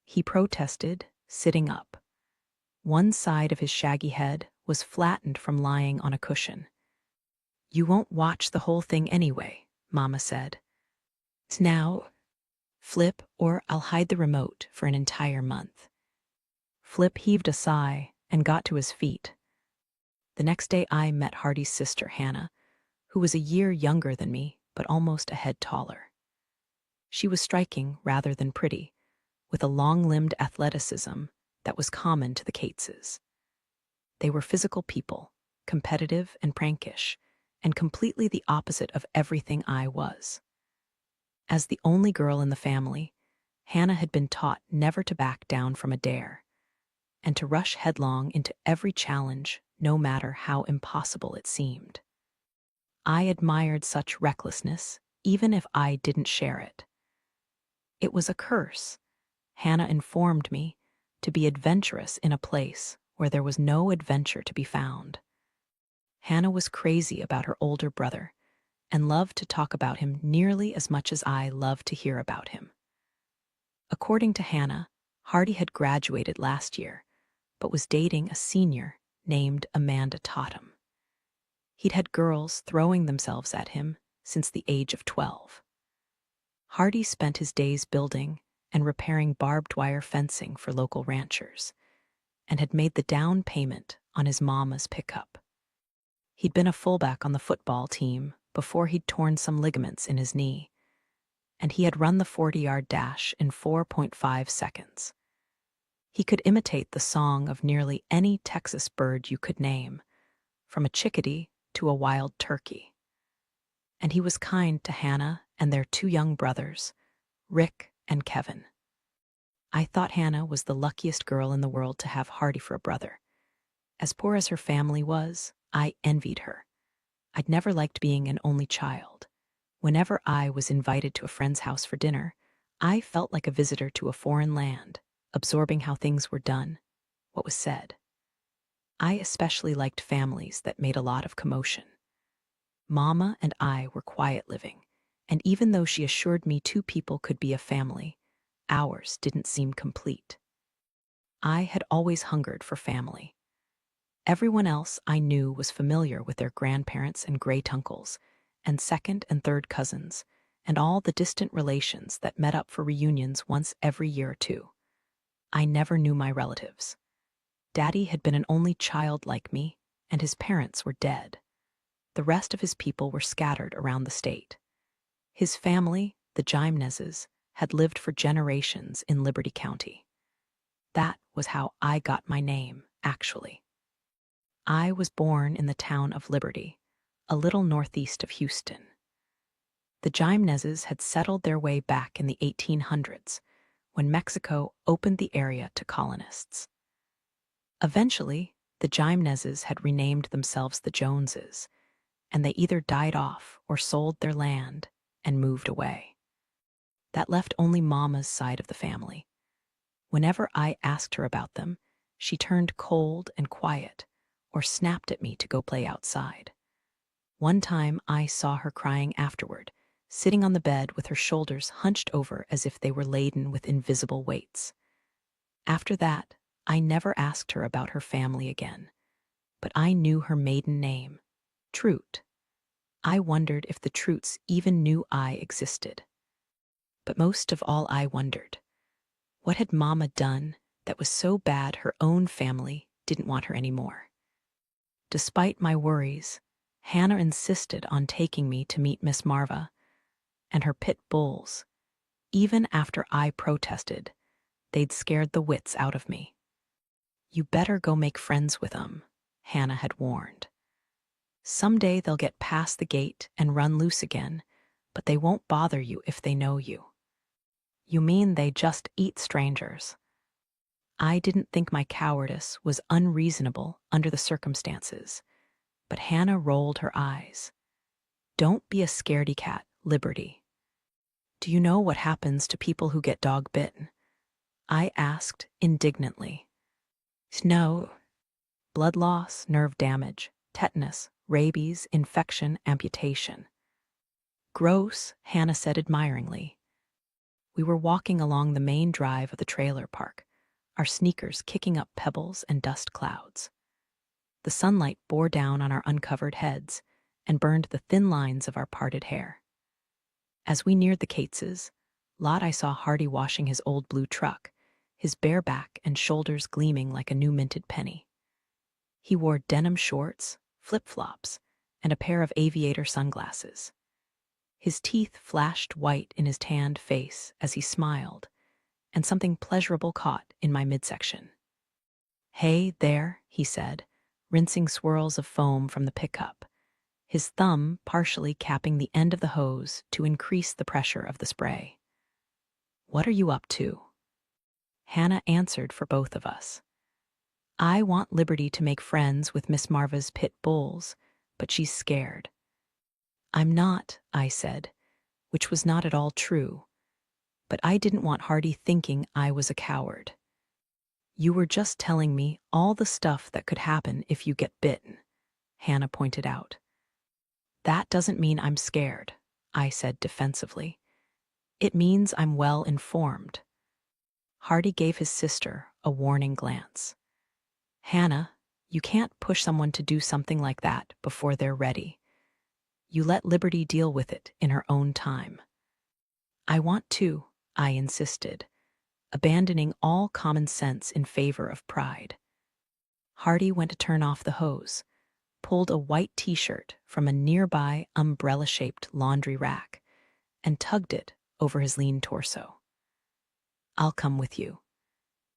he protested, sitting up. One side of his shaggy head was flattened from lying on a cushion. "You won't watch the whole thing anyway," Mama said. "Now, Flip, or I'll hide the remote for an entire month." Flip heaved a sigh and got to his feet. The next day I met Hardy's sister, Hannah, who was a year younger than me, but almost a head taller. She was striking rather than pretty, with a long-limbed athleticism that was common to the Cateses. They were physical people, competitive and prankish, and completely the opposite of everything I was. As the only girl in the family, Hannah had been taught never to back down from a dare, and to rush headlong into every challenge, no matter how impossible it seemed. I admired such recklessness, even if I didn't share it. It was a curse, Hannah informed me, to be adventurous in a place where there was no adventure to be found. Hannah was crazy about her older brother and loved to talk about him nearly as much as I loved to hear about him. According to Hannah, Hardy had graduated last year, but was dating a senior named Amanda Totham. He'd had girls throwing themselves at him since the age of 12. Hardy spent his days building and repairing barbed wire fencing for local ranchers, and had made the down payment on his mama's pickup. He'd been a fullback on the football team before he'd torn some ligaments in his knee, and he had run the 40-yard dash in 4.5 seconds. He could imitate the song of nearly any Texas bird you could name, from a chickadee to a wild turkey. And he was kind to Hannah and their two young brothers, Rick and Kevin. I thought Hannah was the luckiest girl in the world to have Hardy for a brother. As poor as her family was, I envied her. I'd never liked being an only child. Whenever I was invited to a friend's house for dinner, I felt like a visitor to a foreign land, absorbing how things were done, what was said. I especially liked families that made a lot of commotion. Mama and I were quiet living, and even though she assured me two people could be a family, ours didn't seem complete. I had always hungered for family. Everyone else I knew was familiar with their grandparents and great-uncles, and second and third cousins, and all the distant relations that met up for reunions once every year or two. I never knew my relatives. Daddy had been an only child like me, and his parents were dead. The rest of his people were scattered around the state. His family, the Jimenezes, had lived for generations in Liberty County. That was how I got my name, actually. I was born in the town of Liberty, a little northeast of Houston. The Jimenezes had settled their way back in the 1800s, when Mexico opened the area to colonists. Eventually, the Jimenezes had renamed themselves the Joneses, and they either died off or sold their land and moved away. That left only Mama's side of the family. Whenever I asked her about them, she turned cold and quiet, or snapped at me to go play outside. One time I saw her crying afterward, sitting on the bed with her shoulders hunched over as if they were laden with invisible weights. After that, I never asked her about her family again, but I knew her maiden name, Troot. I wondered if the Troots even knew I existed. But most of all I wondered, what had Mama done that was so bad her own family didn't want her anymore? Despite my worries, Hannah insisted on taking me to meet Miss Marva and her pit bulls. Even after I protested, they'd scared the wits out of me. You better go make friends with them, Hannah had warned. Someday they'll get past the gate and run loose again, but they won't bother you if they know you. You mean they just eat strangers? I didn't think my cowardice was unreasonable under the circumstances, but Hannah rolled her eyes. Don't be a scaredy cat, Liberty. Do you know what happens to people who get dog bitten? I asked indignantly. No. Blood loss, nerve damage, tetanus, rabies, infection, amputation. Gross, Hannah said admiringly. We were walking along the main drive of the trailer park, our sneakers kicking up pebbles and dust clouds. The sunlight bore down on our uncovered heads and burned the thin lines of our parted hair. As we neared the Cateses, lot I saw Hardy washing his old blue truck, his bare back and shoulders gleaming like a new minted penny. He wore denim shorts, flip-flops, and a pair of aviator sunglasses. His teeth flashed white in his tanned face as he smiled, and something pleasurable caught in my midsection. Hey, there, he said, rinsing swirls of foam from the pickup, his thumb partially capping the end of the hose to increase the pressure of the spray. What are you up to? Hannah answered for both of us. I want Liberty to make friends with Miss Marva's pit bulls, but she's scared. I'm not, I said, which was not at all true, but I didn't want Hardy thinking I was a coward. You were just telling me all the stuff that could happen if you get bitten, Hannah pointed out. That doesn't mean I'm scared, I said defensively. It means I'm well informed. Hardy gave his sister a warning glance. Hannah, you can't push someone to do something like that before they're ready. You let Liberty deal with it in her own time. I want to, I insisted, abandoning all common sense in favor of pride. Hardy went to turn off the hose, pulled a white t-shirt from a nearby umbrella-shaped laundry rack, and tugged it over his lean torso. I'll come with you.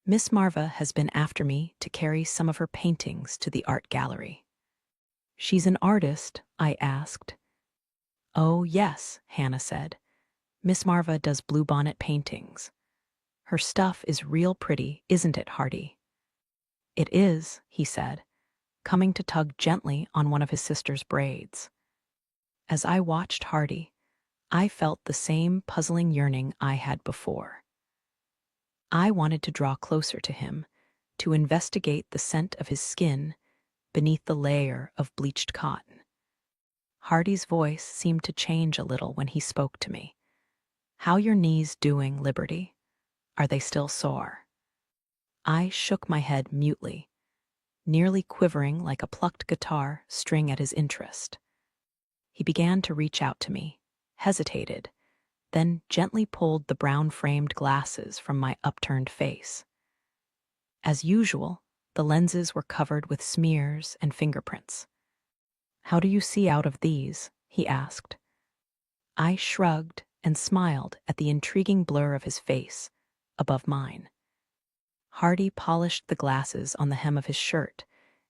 Miss Marva has been after me to carry some of her paintings to the art gallery. She's an artist, I asked. Oh, yes, Hannah said. Miss Marva does bluebonnet paintings. Her stuff is real pretty, isn't it, Hardy? It is, he said, coming to tug gently on one of his sister's braids. As I watched Hardy, I felt the same puzzling yearning I had before. I wanted to draw closer to him, to investigate the scent of his skin beneath the layer of bleached cotton. Hardy's voice seemed to change a little when he spoke to me. How your knees doing, Liberty? Are they still sore? I shook my head mutely, nearly quivering like a plucked guitar string at his interest. He began to reach out to me, hesitated, then gently pulled the brown-framed glasses from my upturned face. As usual, the lenses were covered with smears and fingerprints. How do you see out of these? He asked. I shrugged and smiled at the intriguing blur of his face above mine. Hardy polished the glasses on the hem of his shirt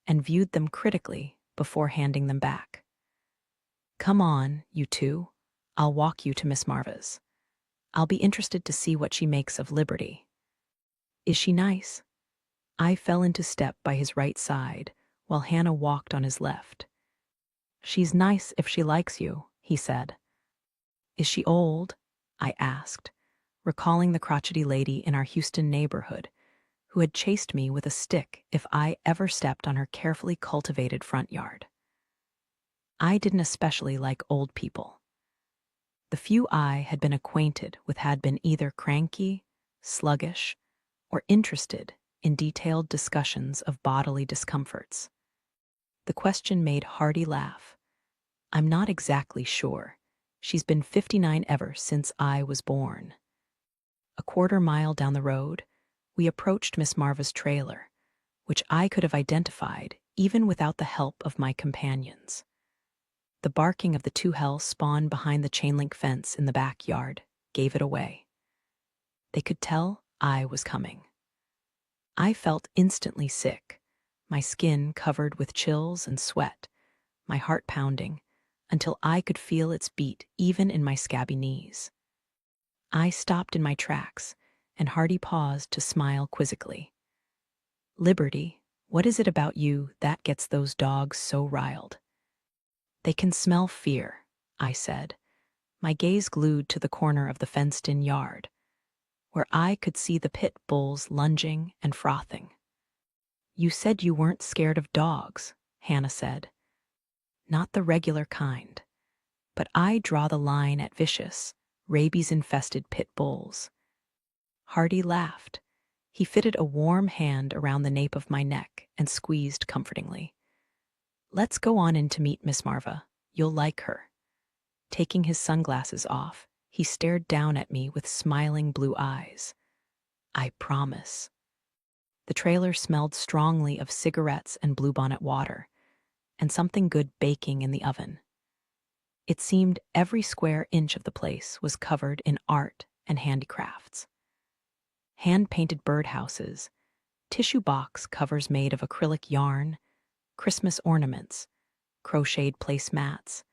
and viewed them critically before handing them back. Come on, you two. I'll walk you to Miss Marva's. I'll be interested to see what she makes of Liberty. Is she nice? I fell into step by his right side while Hannah walked on his left. She's nice if she likes you, he said. Is she old? I asked, recalling the crotchety lady in our Houston neighborhood who had chased me with a stick if I ever stepped on her carefully cultivated front yard. I didn't especially like old people. The few I had been acquainted with had been either cranky, sluggish, or interested in detailed discussions of bodily discomforts. The question made Hardy laugh. I'm not exactly sure. She's been 59 ever since I was born. A quarter-mile down the road, we approached Miss Marva's trailer, which I could have identified even without the help of my companions. The barking of the two hells spawned behind the chain-link fence in the backyard gave it away. They could tell I was coming. I felt instantly sick, my skin covered with chills and sweat, my heart pounding, until I could feel its beat even in my scabby knees. I stopped in my tracks, and Hardy paused to smile quizzically. Liberty, what is it about you that gets those dogs so riled? They can smell fear, I said, my gaze glued to the corner of the fenced-in yard, where I could see the pit bulls lunging and frothing. You said you weren't scared of dogs, Hannah said. Not the regular kind, but I draw the line at vicious, rabies-infested pit bulls. Hardy laughed. He fitted a warm hand around the nape of my neck and squeezed comfortingly. Let's go on in to meet Miss Marva. You'll like her. Taking his sunglasses off, he stared down at me with smiling blue eyes. I promise. The trailer smelled strongly of cigarettes and bluebonnet water, and something good baking in the oven. It seemed every square inch of the place was covered in art and handicrafts. Hand-painted birdhouses, tissue box covers made of acrylic yarn, Christmas ornaments, crocheted placemats,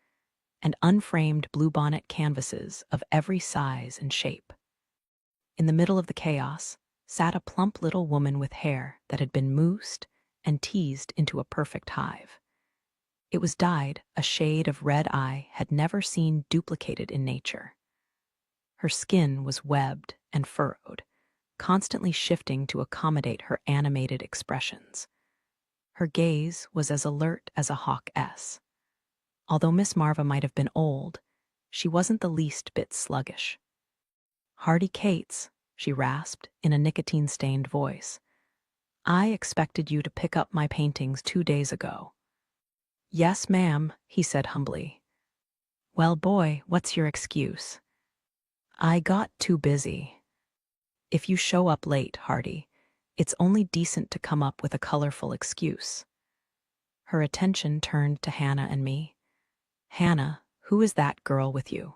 and unframed bluebonnet canvases of every size and shape. In the middle of the chaos sat a plump little woman with hair that had been moussed and teased into a perfect hive. It was dyed a shade of red I had never seen duplicated in nature. Her skin was webbed and furrowed, constantly shifting to accommodate her animated expressions. Her gaze was as alert as a hawk's. Although Miss Marva might have been old, she wasn't the least bit sluggish. Hardy Cates, she rasped in a nicotine-stained voice. I expected you to pick up my paintings 2 days ago. Yes, ma'am, he said humbly. Well, boy, what's your excuse? I got too busy. If you show up late, Hardy, it's only decent to come up with a colorful excuse. Her attention turned to Hannah and me. Hannah, who is that girl with you?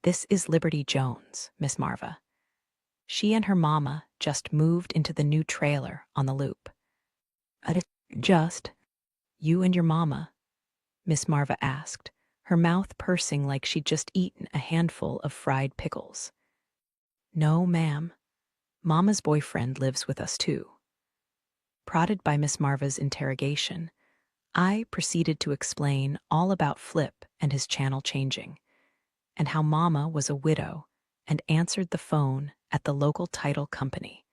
This is Liberty Jones, Miss Marva. She and her mama just moved into the new trailer on the loop. Just? You and your mama? Miss Marva asked, her mouth pursing like she'd just eaten a handful of fried pickles. No, ma'am. Mama's boyfriend lives with us too. Prodded by Miss Marva's interrogation, I proceeded to explain all about Flip and his channel changing, and how Mama was a widow and answered the phone at the local title company,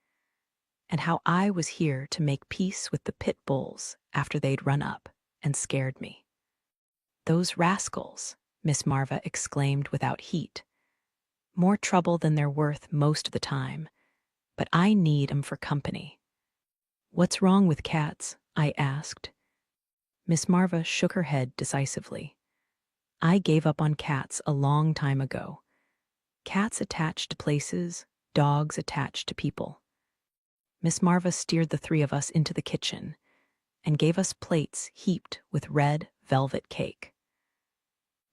and how I was here to make peace with the pit bulls after they'd run up and scared me. Those rascals, Miss Marva exclaimed without heat. More trouble than they're worth most of the time, but I need 'em for company. What's wrong with cats? I asked. Miss Marva shook her head decisively. I gave up on cats a long time ago. Cats attached to places, dogs attached to people. Miss Marva steered the three of us into the kitchen and gave us plates heaped with red velvet cake.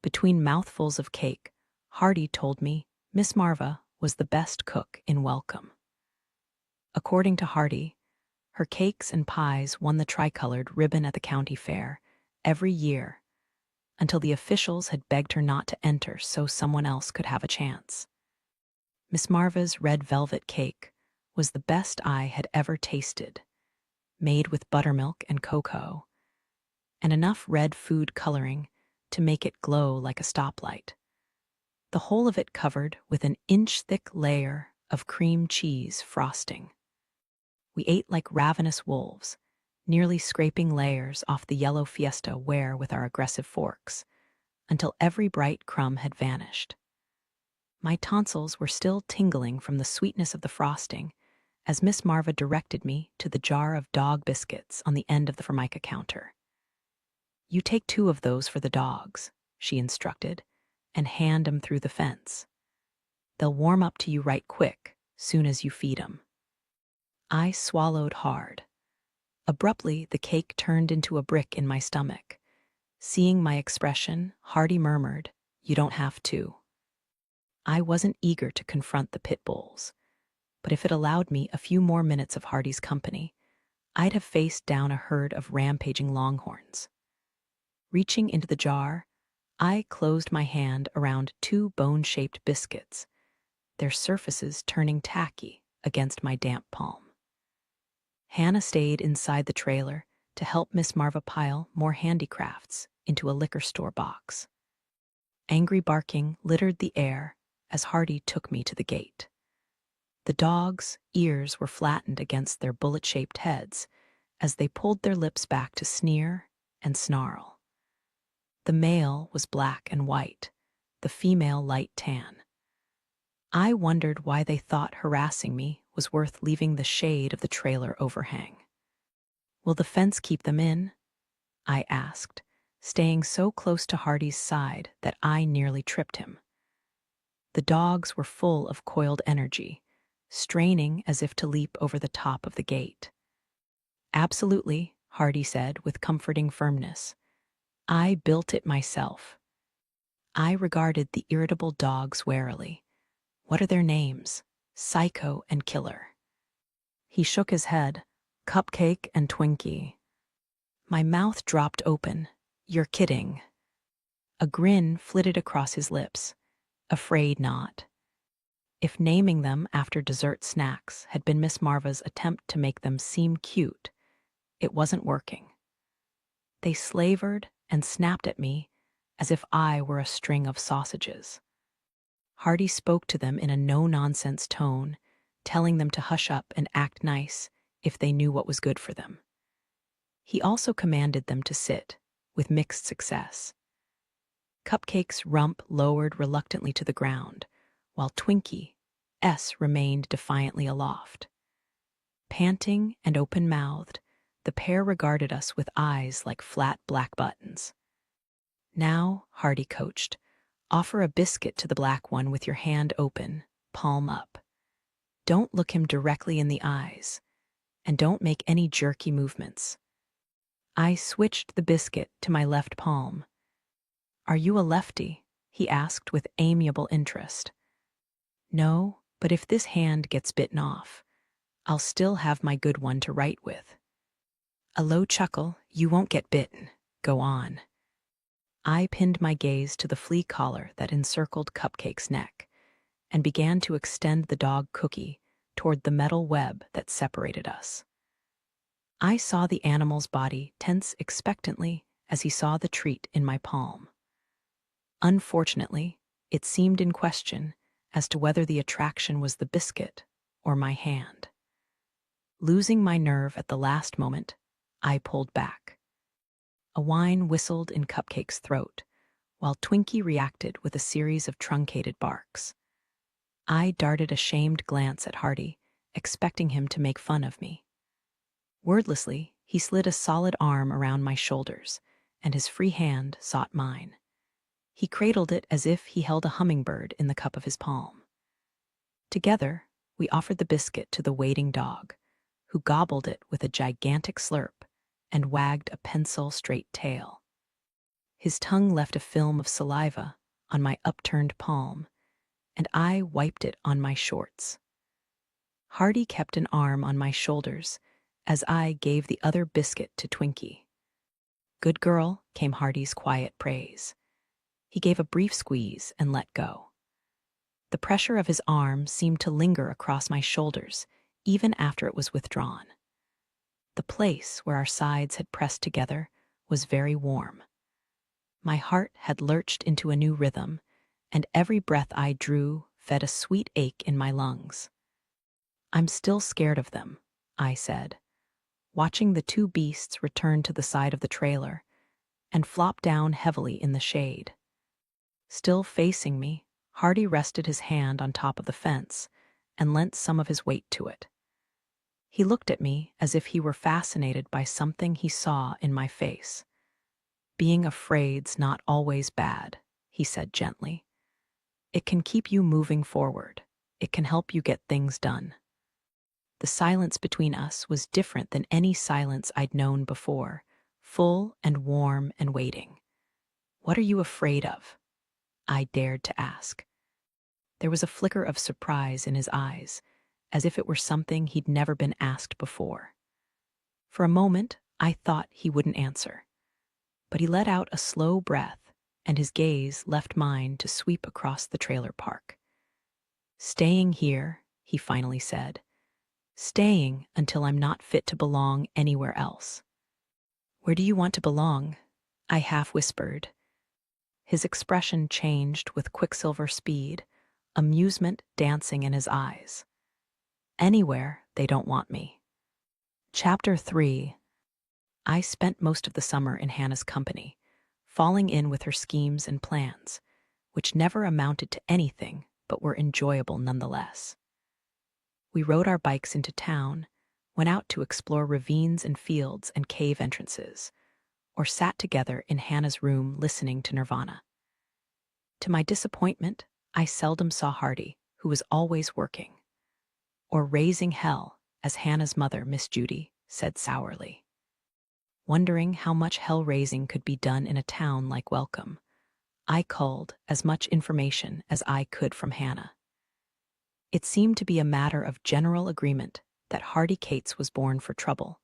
Between mouthfuls of cake, Hardy told me Miss Marva was the best cook in Welcome. According to Hardy, her cakes and pies won the tricolored ribbon at the county fair every year until the officials had begged her not to enter so someone else could have a chance. Miss Marva's red velvet cake was the best I had ever tasted, made with buttermilk and cocoa, and enough red food coloring to make it glow like a stoplight. the whole of it covered with an inch-thick layer of cream cheese frosting. We ate like ravenous wolves, nearly scraping layers off the yellow fiesta ware with our aggressive forks, until every bright crumb had vanished. My tonsils were still tingling from the sweetness of the frosting as Miss Marva directed me to the jar of dog biscuits on the end of the Formica counter. "You take 2 of those for the dogs," she instructed, "and hand 'em through the fence. They'll warm up to you right quick, soon as you feed 'em." I swallowed hard. Abruptly, the cake turned into a brick in my stomach. Seeing my expression, Hardy murmured, "You don't have to." I wasn't eager to confront the pit bulls, but if it allowed me a few more minutes of Hardy's company, I'd have faced down a herd of rampaging longhorns. Reaching into the jar, I closed my hand around 2 bone-shaped biscuits, their surfaces turning tacky against my damp palm. Hannah stayed inside the trailer to help Miss Marva pile more handicrafts into a liquor store box. Angry barking littered the air as Hardy took me to the gate. The dogs' ears were flattened against their bullet-shaped heads as they pulled their lips back to sneer and snarl. The male was black and white, the female light tan. I wondered why they thought harassing me was worth leaving the shade of the trailer overhang. "Will the fence keep them in?" I asked, staying so close to Hardy's side that I nearly tripped him. The dogs were full of coiled energy, straining as if to leap over the top of the gate. "Absolutely," Hardy said with comforting firmness. "I built it myself." I regarded the irritable dogs warily. "What are their names?" "Psycho and Killer." He shook his head. "Cupcake and Twinkie." My mouth dropped open. "You're kidding." A grin flitted across his lips. "Afraid not." If naming them after dessert snacks had been Miss Marva's attempt to make them seem cute, it wasn't working. They slavered and snapped at me as if I were a string of sausages. Hardy spoke to them in a no-nonsense tone, telling them to hush up and act nice if they knew what was good for them. He also commanded them to sit, with mixed success. Cupcake's rump lowered reluctantly to the ground, while Twinkie remained defiantly aloft. Panting and open-mouthed, the pair regarded us with eyes like flat black buttons. "Now," Hardy coached, "offer a biscuit to the black one with your hand open, palm up. Don't look him directly in the eyes, and don't make any jerky movements." I switched the biscuit to my left palm. "Are you a lefty?" he asked with amiable interest. "No, but if this hand gets bitten off, I'll still have my good one to write with." A low chuckle. "You won't get bitten. Go on." I pinned my gaze to the flea collar that encircled Cupcake's neck and began to extend the dog Cookie toward the metal web that separated us. I saw the animal's body tense expectantly as he saw the treat in my palm. Unfortunately, it seemed in question as to whether the attraction was the biscuit or my hand. Losing my nerve at the last moment, I pulled back. A whine whistled in Cupcake's throat, while Twinkie reacted with a series of truncated barks. I darted a shamed glance at Hardy, expecting him to make fun of me. Wordlessly, he slid a solid arm around my shoulders, and his free hand sought mine. He cradled it as if he held a hummingbird in the cup of his palm. Together, we offered the biscuit to the waiting dog, who gobbled it with a gigantic slurp and wagged a pencil-straight tail. His tongue left a film of saliva on my upturned palm, and I wiped it on my shorts. Hardy kept an arm on my shoulders as I gave the other biscuit to Twinkie. "Good girl," came Hardy's quiet praise. He gave a brief squeeze and let go. The pressure of his arm seemed to linger across my shoulders even after it was withdrawn. The place where our sides had pressed together was very warm. My heart had lurched into a new rhythm and every breath I drew fed a sweet ache in my lungs. "I'm still scared of them," I said, watching the two beasts return to the side of the trailer and flop down heavily in the shade. Still facing me, Hardy rested his hand on top of the fence and lent some of his weight to it. He looked at me as if he were fascinated by something he saw in my face. "Being afraid's not always bad," he said gently. "It can keep you moving forward. It can help you get things done." The silence between us was different than any silence I'd known before, full and warm and waiting. "What are you afraid of?" I dared to ask. There was a flicker of surprise in his eyes, as if it were something he'd never been asked before. For a moment, I thought he wouldn't answer, but he let out a slow breath, and his gaze left mine to sweep across the trailer park. "Staying here," he finally said. "Staying until I'm not fit to belong anywhere else." "Where do you want to belong?" I half whispered. His expression changed with quicksilver speed, amusement dancing in his eyes. "Anywhere they don't want me." Chapter 3. I spent most of the summer in Hannah's company, falling in with her schemes and plans, which never amounted to anything but were enjoyable nonetheless. We rode our bikes into town, went out to explore ravines and fields and cave entrances, or sat together in Hannah's room listening to Nirvana. To my disappointment, I seldom saw Hardy, who was always working. Or raising hell, as Hannah's mother, Miss Judy, said sourly. Wondering how much hell-raising could be done in a town like Welcome, I culled as much information as I could from Hannah. It seemed to be a matter of general agreement that Hardy Cates was born for trouble,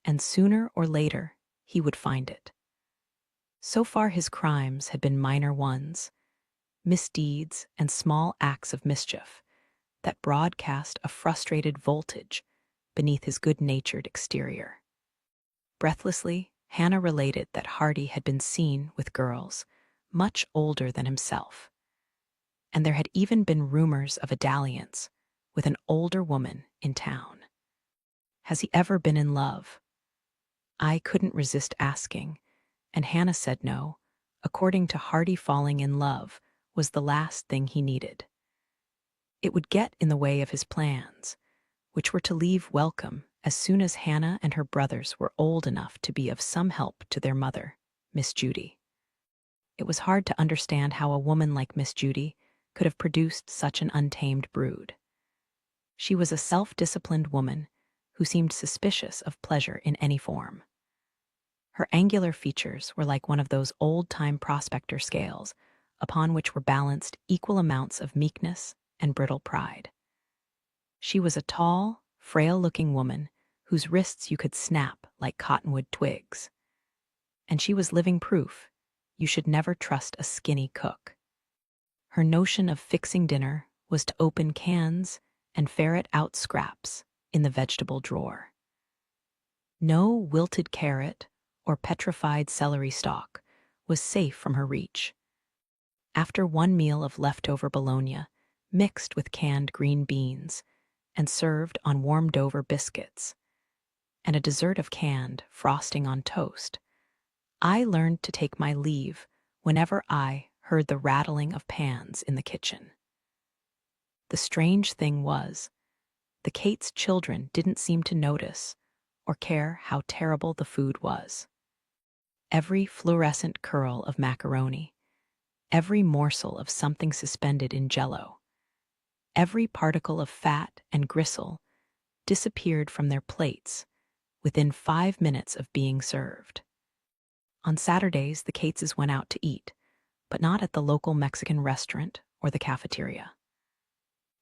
and sooner or later he would find it. So far his crimes had been minor ones, misdeeds and small acts of mischief that broadcast a frustrated voltage beneath his good-natured exterior. Breathlessly, Hannah related that Hardy had been seen with girls much older than himself, and there had even been rumors of a dalliance with an older woman in town. "Has he ever been in love?" I couldn't resist asking, and Hannah said no. According to Hardy, falling in love was the last thing he needed. It would get in the way of his plans, which were to leave Welcome as soon as Hannah and her brothers were old enough to be of some help to their mother, Miss Judy. It was hard to understand how a woman like Miss Judy could have produced such an untamed brood. She was a self-disciplined woman who seemed suspicious of pleasure in any form. Her angular features were like one of those old-time prospector scales upon which were balanced equal amounts of meekness and brittle pride. She was a tall, frail-looking woman whose wrists you could snap like cottonwood twigs. And she was living proof you should never trust a skinny cook. Her notion of fixing dinner was to open cans and ferret out scraps in the vegetable drawer. No wilted carrot or petrified celery stalk was safe from her reach. After one meal of leftover bologna, mixed with canned green beans, and served on warm Dover biscuits, and a dessert of canned frosting on toast, I learned to take my leave whenever I heard the rattling of pans in the kitchen. The strange thing was, the Cates children didn't seem to notice or care how terrible the food was. Every fluorescent curl of macaroni, every morsel of something suspended in jello, every particle of fat and gristle disappeared from their plates within 5 minutes of being served. On Saturdays, the Cateses went out to eat, but not at the local Mexican restaurant or the cafeteria.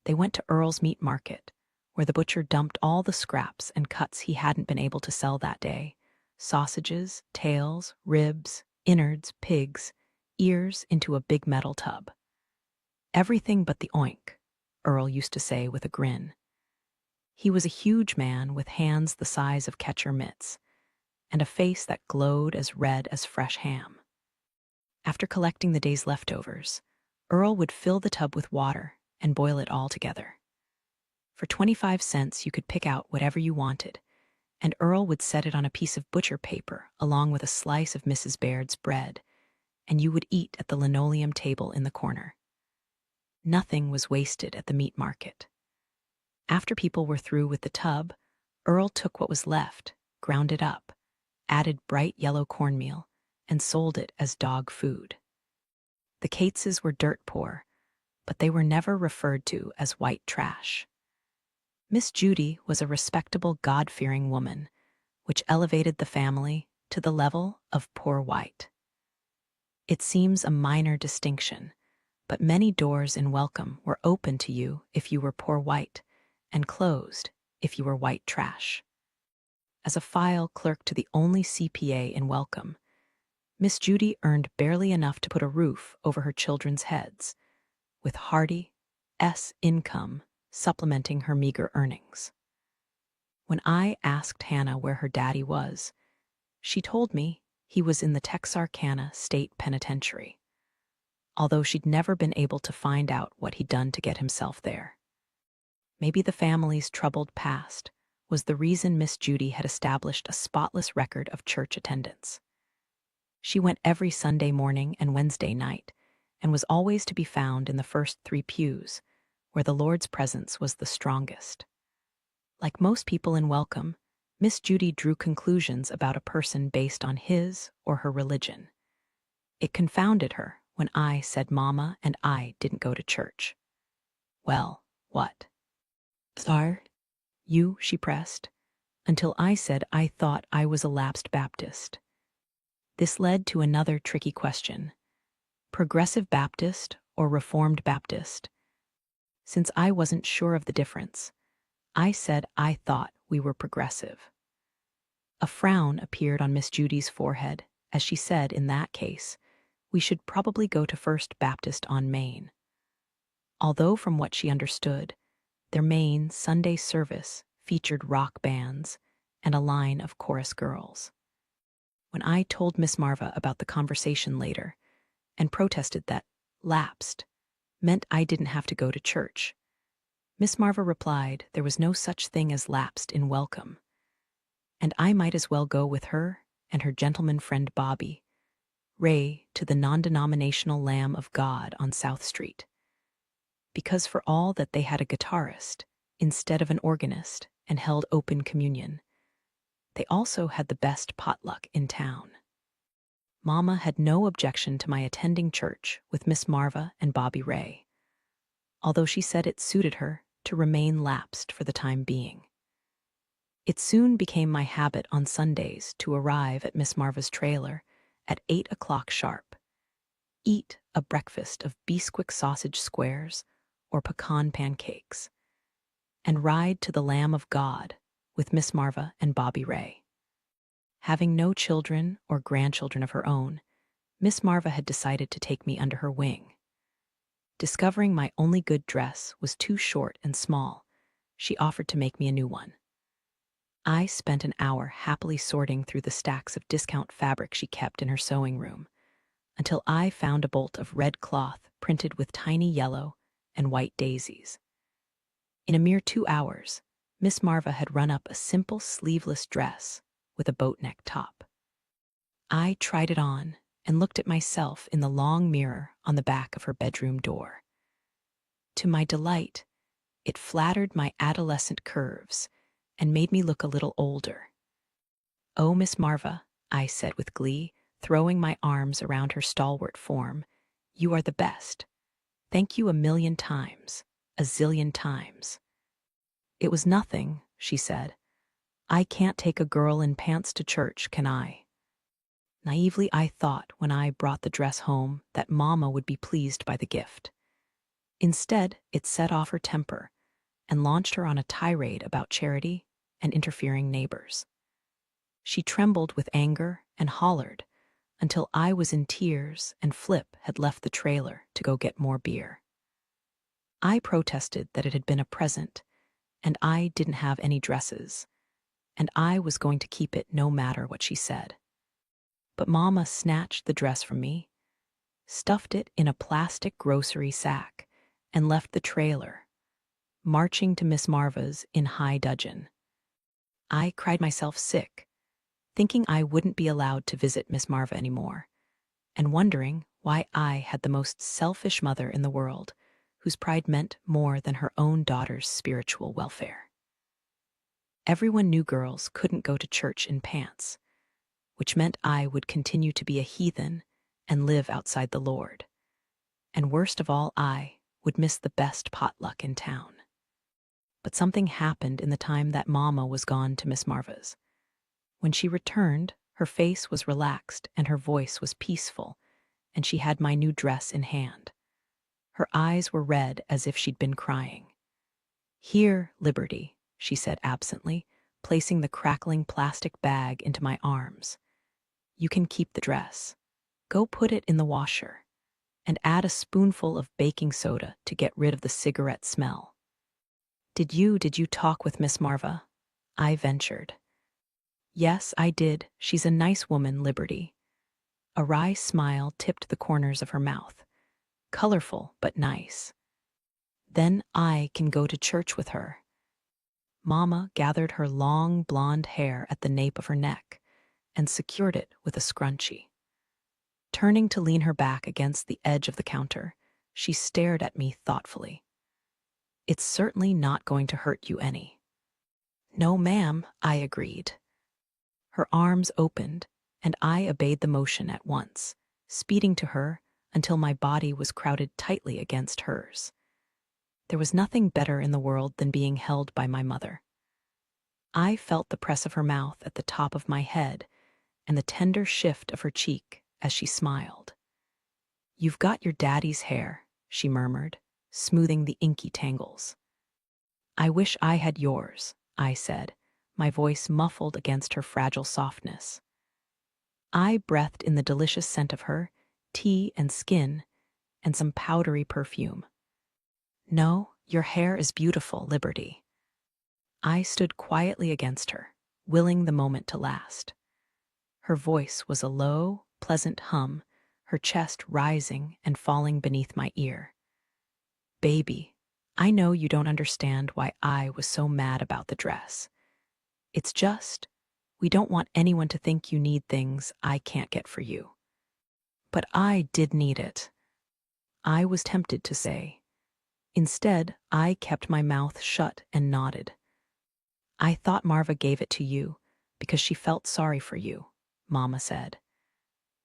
They went to Earl's Meat Market, where the butcher dumped all the scraps and cuts he hadn't been able to sell that day: sausages, tails, ribs, innards, pigs, ears into a big metal tub. "Everything but the oink," Earl used to say with a grin. He was a huge man with hands the size of catcher mitts, and a face that glowed as red as fresh ham. After collecting the day's leftovers, Earl would fill the tub with water and boil it all together. For 25 cents, you could pick out whatever you wanted, and Earl would set it on a piece of butcher paper along with a slice of Mrs. Baird's bread, and you would eat at the linoleum table in the corner. Nothing was wasted at the meat market. After people were through with the tub, Earl took what was left, ground it up, added bright yellow cornmeal, and sold it as dog food. The Cateses were dirt poor, but they were never referred to as white trash. Miss Judy was a respectable, God-fearing woman, which elevated the family to the level of poor white. It seems a minor distinction, but many doors in Welcome were open to you if you were poor white, and closed if you were white trash. As a file clerk to the only CPA in Welcome, Miss Judy earned barely enough to put a roof over her children's heads, with hearty income supplementing her meager earnings. When I asked Hannah where her daddy was, she told me he was in the Texarkana State Penitentiary, although she'd never been able to find out what he'd done to get himself there. Maybe the family's troubled past was the reason Miss Judy had established a spotless record of church attendance. She went every Sunday morning and Wednesday night, and was always to be found in the first 3 pews, where the Lord's presence was the strongest. Like most people in Welcome, Miss Judy drew conclusions about a person based on his or her religion. It confounded her when I said Mama and I didn't go to church. Well, what? Are you, she pressed, until I said I thought I was a lapsed Baptist. This led to another tricky question. Progressive Baptist or Reformed Baptist? Since I wasn't sure of the difference, I said I thought we were progressive. A frown appeared on Miss Judy's forehead as she said, in that case, we should probably go to First Baptist on Main. Although from what she understood, their main Sunday service featured rock bands and a line of chorus girls. When I told Miss Marva about the conversation later and protested that lapsed meant I didn't have to go to church, Miss Marva replied there was no such thing as lapsed in Welcome, and I might as well go with her and her gentleman friend Bobby Ray to the non-denominational Lamb of God on South Street, because for all that they had a guitarist instead of an organist and held open communion, they also had the best potluck in town. Mama had no objection to my attending church with Miss Marva and Bobby Ray, although she said it suited her to remain lapsed for the time being. It soon became my habit on Sundays to arrive at Miss Marva's trailer at 8 o'clock sharp, eat a breakfast of Bisquick sausage squares or pecan pancakes, and ride to the Lamb of God with Miss Marva and Bobby Ray. Having no children or grandchildren of her own, Miss Marva had decided to take me under her wing. Discovering my only good dress was too short and small, she offered to make me a new one. I spent an hour happily sorting through the stacks of discount fabric she kept in her sewing room, until I found a bolt of red cloth printed with tiny yellow and white daisies. In a mere 2 hours, Miss Marva had run up a simple sleeveless dress with a boat neck top. I tried it on and looked at myself in the long mirror on the back of her bedroom door. To my delight, it flattered my adolescent curves and made me look a little older. "Oh, Miss Marva," I said with glee, throwing my arms around her stalwart form, "you are the best. Thank you a million times, a zillion times." "It was nothing," she said. "I can't take a girl in pants to church, can I?" Naively, I thought when I brought the dress home that Mama would be pleased by the gift. Instead, it set off her temper and launched her on a tirade about charity and interfering neighbors. She trembled with anger and hollered until I was in tears and Flip had left the trailer to go get more beer. I protested that it had been a present and I didn't have any dresses, and I was going to keep it no matter what she said. But Mama snatched the dress from me, stuffed it in a plastic grocery sack, and left the trailer, marching to Miss Marva's in high dudgeon. I cried myself sick, thinking I wouldn't be allowed to visit Miss Marva anymore, and wondering why I had the most selfish mother in the world, whose pride meant more than her own daughter's spiritual welfare. Everyone knew girls couldn't go to church in pants, which meant I would continue to be a heathen and live outside the Lord. And worst of all, I would miss the best potluck in town. But something happened in the time that Mama was gone to Miss Marva's. When she returned, her face was relaxed and her voice was peaceful, and she had my new dress in hand. Her eyes were red as if she'd been crying. "Here, Liberty," she said absently, placing the crackling plastic bag into my arms. "You can keep the dress. Go put it in the washer, and add a spoonful of baking soda to get rid of the cigarette smell." Did you talk with Miss Marva?" I ventured. "Yes, I did. She's a nice woman, Liberty." A wry smile tipped the corners of her mouth. Colorful, but nice. "Then I can go to church with her." Mama gathered her long blonde hair at the nape of her neck and secured it with a scrunchie. Turning to lean her back against the edge of the counter, she stared at me thoughtfully. "It's certainly not going to hurt you any." "No, ma'am," I agreed. Her arms opened, and I obeyed the motion at once, speeding to her until my body was crowded tightly against hers. There was nothing better in the world than being held by my mother. I felt the press of her mouth at the top of my head and the tender shift of her cheek as she smiled. "You've got your daddy's hair," she murmured, smoothing the inky tangles. "I wish I had yours," I said, my voice muffled against her fragile softness. I breathed in the delicious scent of her, tea and skin, and some powdery perfume. "No, your hair is beautiful, Liberty." I stood quietly against her, willing the moment to last. Her voice was a low, pleasant hum, her chest rising and falling beneath my ear. "Baby, I know you don't understand why I was so mad about the dress. It's just, we don't want anyone to think you need things I can't get for you." But I did need it, I was tempted to say. Instead, I kept my mouth shut and nodded. "I thought Marva gave it to you because she felt sorry for you," Mama said.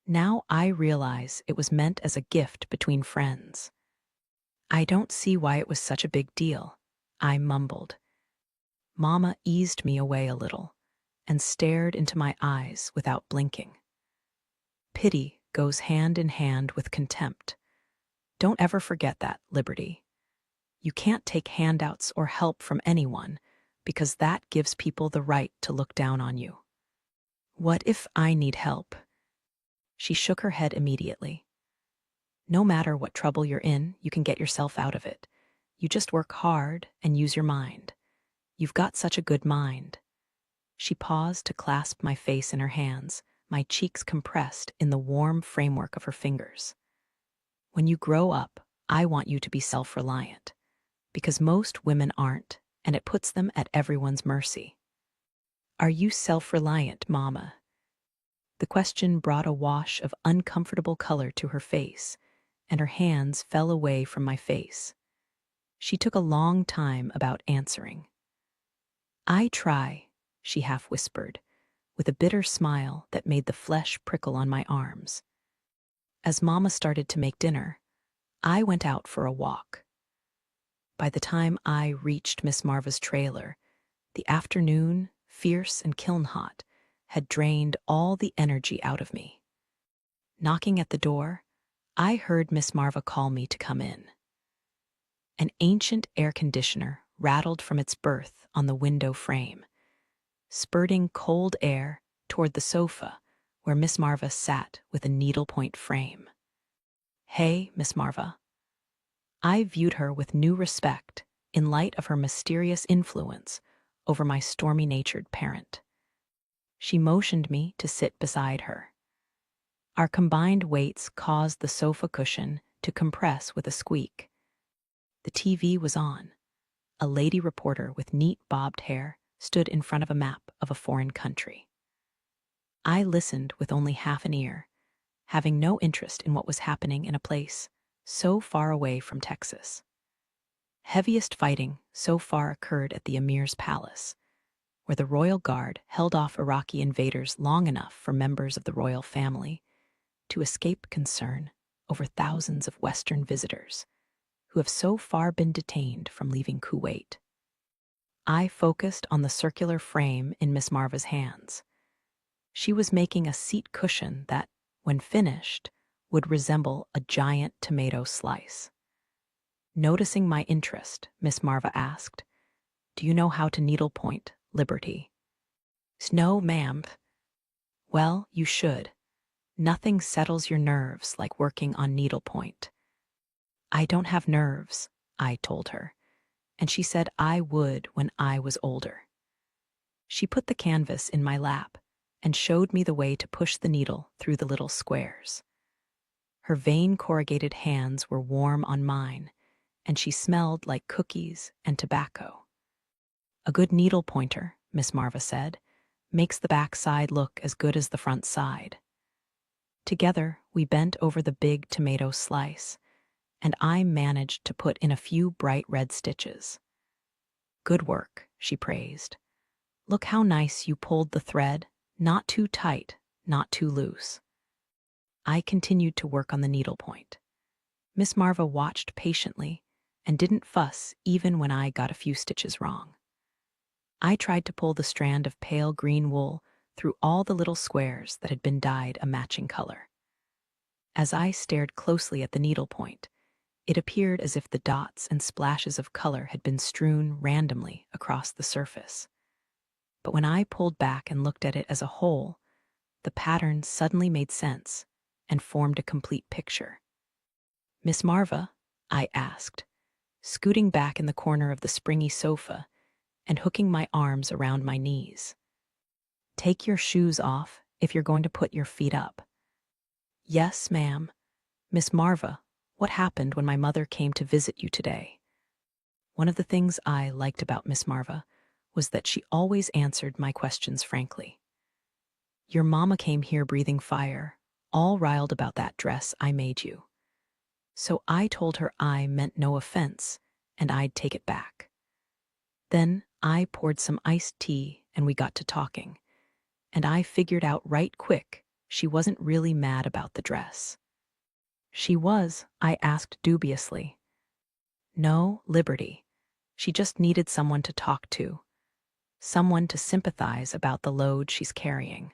"Now I realize it was meant as a gift between friends." "I don't see why it was such a big deal," I mumbled. Mama eased me away a little and stared into my eyes without blinking. "Pity goes hand in hand with contempt. Don't ever forget that, Liberty. You can't take handouts or help from anyone because that gives people the right to look down on you." "What if I need help?" She shook her head immediately. "No matter what trouble you're in, you can get yourself out of it. You just work hard and use your mind. You've got such a good mind." She paused to clasp my face in her hands, my cheeks compressed in the warm framework of her fingers. "When you grow up, I want you to be self-reliant, because most women aren't, and it puts them at everyone's mercy." "Are you self-reliant, Mama?" The question brought a wash of uncomfortable color to her face, and her hands fell away from my face. She took a long time about answering. "I try," she half whispered, with a bitter smile that made the flesh prickle on my arms. As Mama started to make dinner, I went out for a walk. By the time I reached Miss Marva's trailer, the afternoon, fierce and kiln hot, had drained all the energy out of me. Knocking at the door, I heard Miss Marva call me to come in. An ancient air conditioner rattled from its berth on the window frame, spurting cold air toward the sofa where Miss Marva sat with a needlepoint frame. "Hey, Miss Marva." I viewed her with new respect in light of her mysterious influence over my stormy-natured parent. She motioned me to sit beside her. Our combined weights caused the sofa cushion to compress with a squeak. The TV was on. A lady reporter with neat bobbed hair stood in front of a map of a foreign country. I listened with only half an ear, having no interest in what was happening in a place so far away from Texas. Heaviest fighting so far occurred at the Emir's palace, where the royal guard held off Iraqi invaders long enough for members of the royal family to escape concern over thousands of Western visitors who have so far been detained from leaving Kuwait. I focused on the circular frame in Miss Marva's hands. She was making a seat cushion that, when finished, would resemble a giant tomato slice. Noticing my interest, Miss Marva asked, "Do you know how to needlepoint, Liberty?" "No, ma'am." "Well, you should. Nothing settles your nerves like working on needlepoint." "I don't have nerves," I told her, and she said I would when I was older. She put the canvas in my lap and showed me the way to push the needle through the little squares. Her vein corrugated hands were warm on mine, and she smelled like cookies and tobacco. "A good needle pointer," Miss Marva said, "makes the back side look as good as the front side." Together, we bent over the big tomato slice, and I managed to put in a few bright red stitches. "Good work," she praised. "Look how nice you pulled the thread, not too tight, not too loose." I continued to work on the needlepoint. Miss Marva watched patiently and didn't fuss even when I got a few stitches wrong. I tried to pull the strand of pale green wool through all the little squares that had been dyed a matching color. As I stared closely at the needlepoint, it appeared as if the dots and splashes of color had been strewn randomly across the surface. But when I pulled back and looked at it as a whole, the pattern suddenly made sense and formed a complete picture. "Miss Marva?" I asked, scooting back in the corner of the springy sofa and hooking my arms around my knees. "Take your shoes off if you're going to put your feet up." "Yes, ma'am." "Miss Marva, what happened when my mother came to visit you today?" One of the things I liked about Miss Marva was that she always answered my questions frankly. "Your mama came here breathing fire, all riled about that dress I made you." So I told her I meant no offense and I'd take it back. Then I poured some iced tea and we got to talking, and I figured out right quick she wasn't really mad about the dress. "She was?" I asked dubiously. "No, Liberty. She just needed someone to talk to, someone to sympathize about the load she's carrying."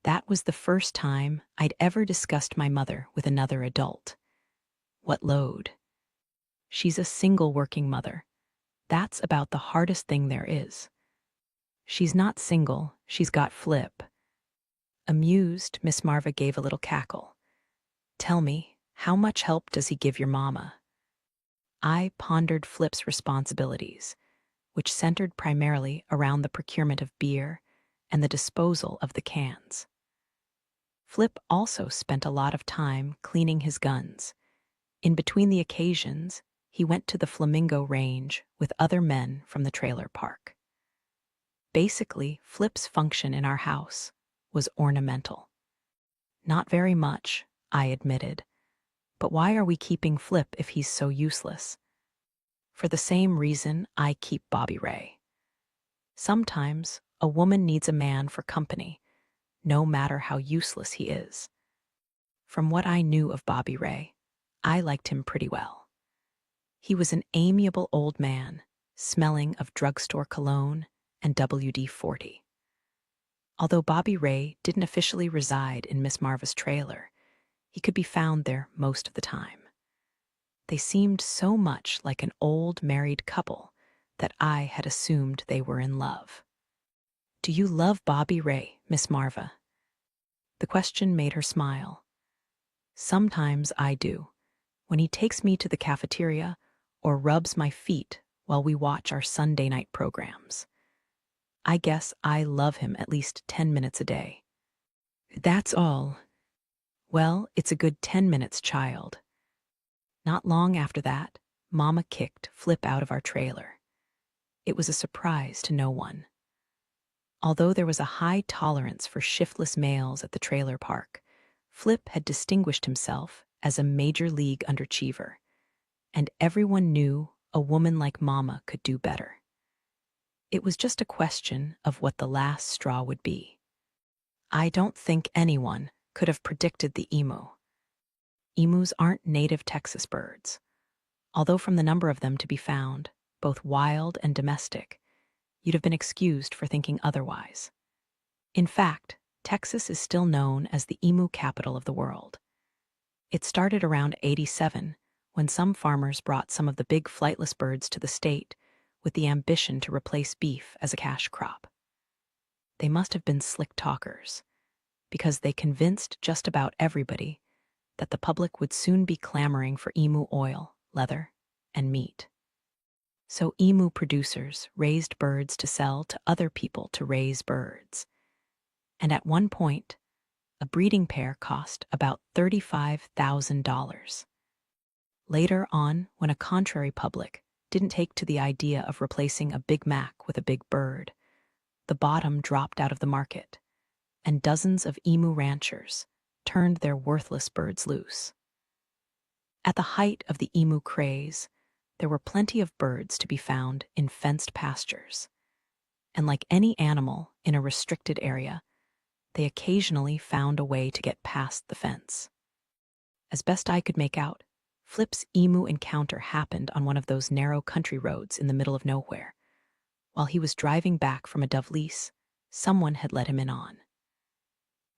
That was the first time I'd ever discussed my mother with another adult. What load? "She's a single working mother. That's about the hardest thing there is." "She's not single, she's got Flip." Amused, Miss Marva gave a little cackle. "Tell me, how much help does he give your mama?" I pondered Flip's responsibilities, which centered primarily around the procurement of beer and the disposal of the cans. Flip also spent a lot of time cleaning his guns. In between the occasions, he went to the flamingo range with other men from the trailer park. Basically, Flip's function in our house was ornamental. "Not very much," I admitted. "But why are we keeping Flip if he's so useless?" "For the same reason I keep Bobby Ray. Sometimes a woman needs a man for company, no matter how useless he is." From what I knew of Bobby Ray, I liked him pretty well. He was an amiable old man, smelling of drugstore cologne and WD-40. Although Bobby Ray didn't officially reside in Miss Marva's trailer, he could be found there most of the time. They seemed so much like an old married couple that I had assumed they were in love. "Do you love Bobby Ray, Miss Marva?" The question made her smile. "Sometimes I do, when he takes me to the cafeteria or rubs my feet while we watch our Sunday night programs. I guess I love him at least 10 minutes a day." "That's all." Well, it's a good 10 minutes, child. Not long after that, Mama kicked Flip out of our trailer. It was a surprise to no one. Although there was a high tolerance for shiftless males at the trailer park, Flip had distinguished himself as a major league underachiever, and everyone knew a woman like Mama could do better. It was just a question of what the last straw would be. I don't think anyone could have predicted the emu. Emus aren't native Texas birds, although from the number of them to be found, both wild and domestic, you'd have been excused for thinking otherwise. In fact, Texas is still known as the emu capital of the world. It started around 87 when some farmers brought some of the big flightless birds to the state with the ambition to replace beef as a cash crop. They must have been slick talkers, because they convinced just about everybody that the public would soon be clamoring for emu oil, leather, and meat. So emu producers raised birds to sell to other people to raise birds. And at one point, a breeding pair cost about $35,000. Later on, when a contrary public didn't take to the idea of replacing a Big Mac with a big bird, the bottom dropped out of the market, and dozens of emu ranchers turned their worthless birds loose. At the height of the emu craze, there were plenty of birds to be found in fenced pastures, and like any animal in a restricted area, they occasionally found a way to get past the fence. As best I could make out, Flip's emu encounter happened on one of those narrow country roads in the middle of nowhere. While he was driving back from a dove lease, someone had let him in on.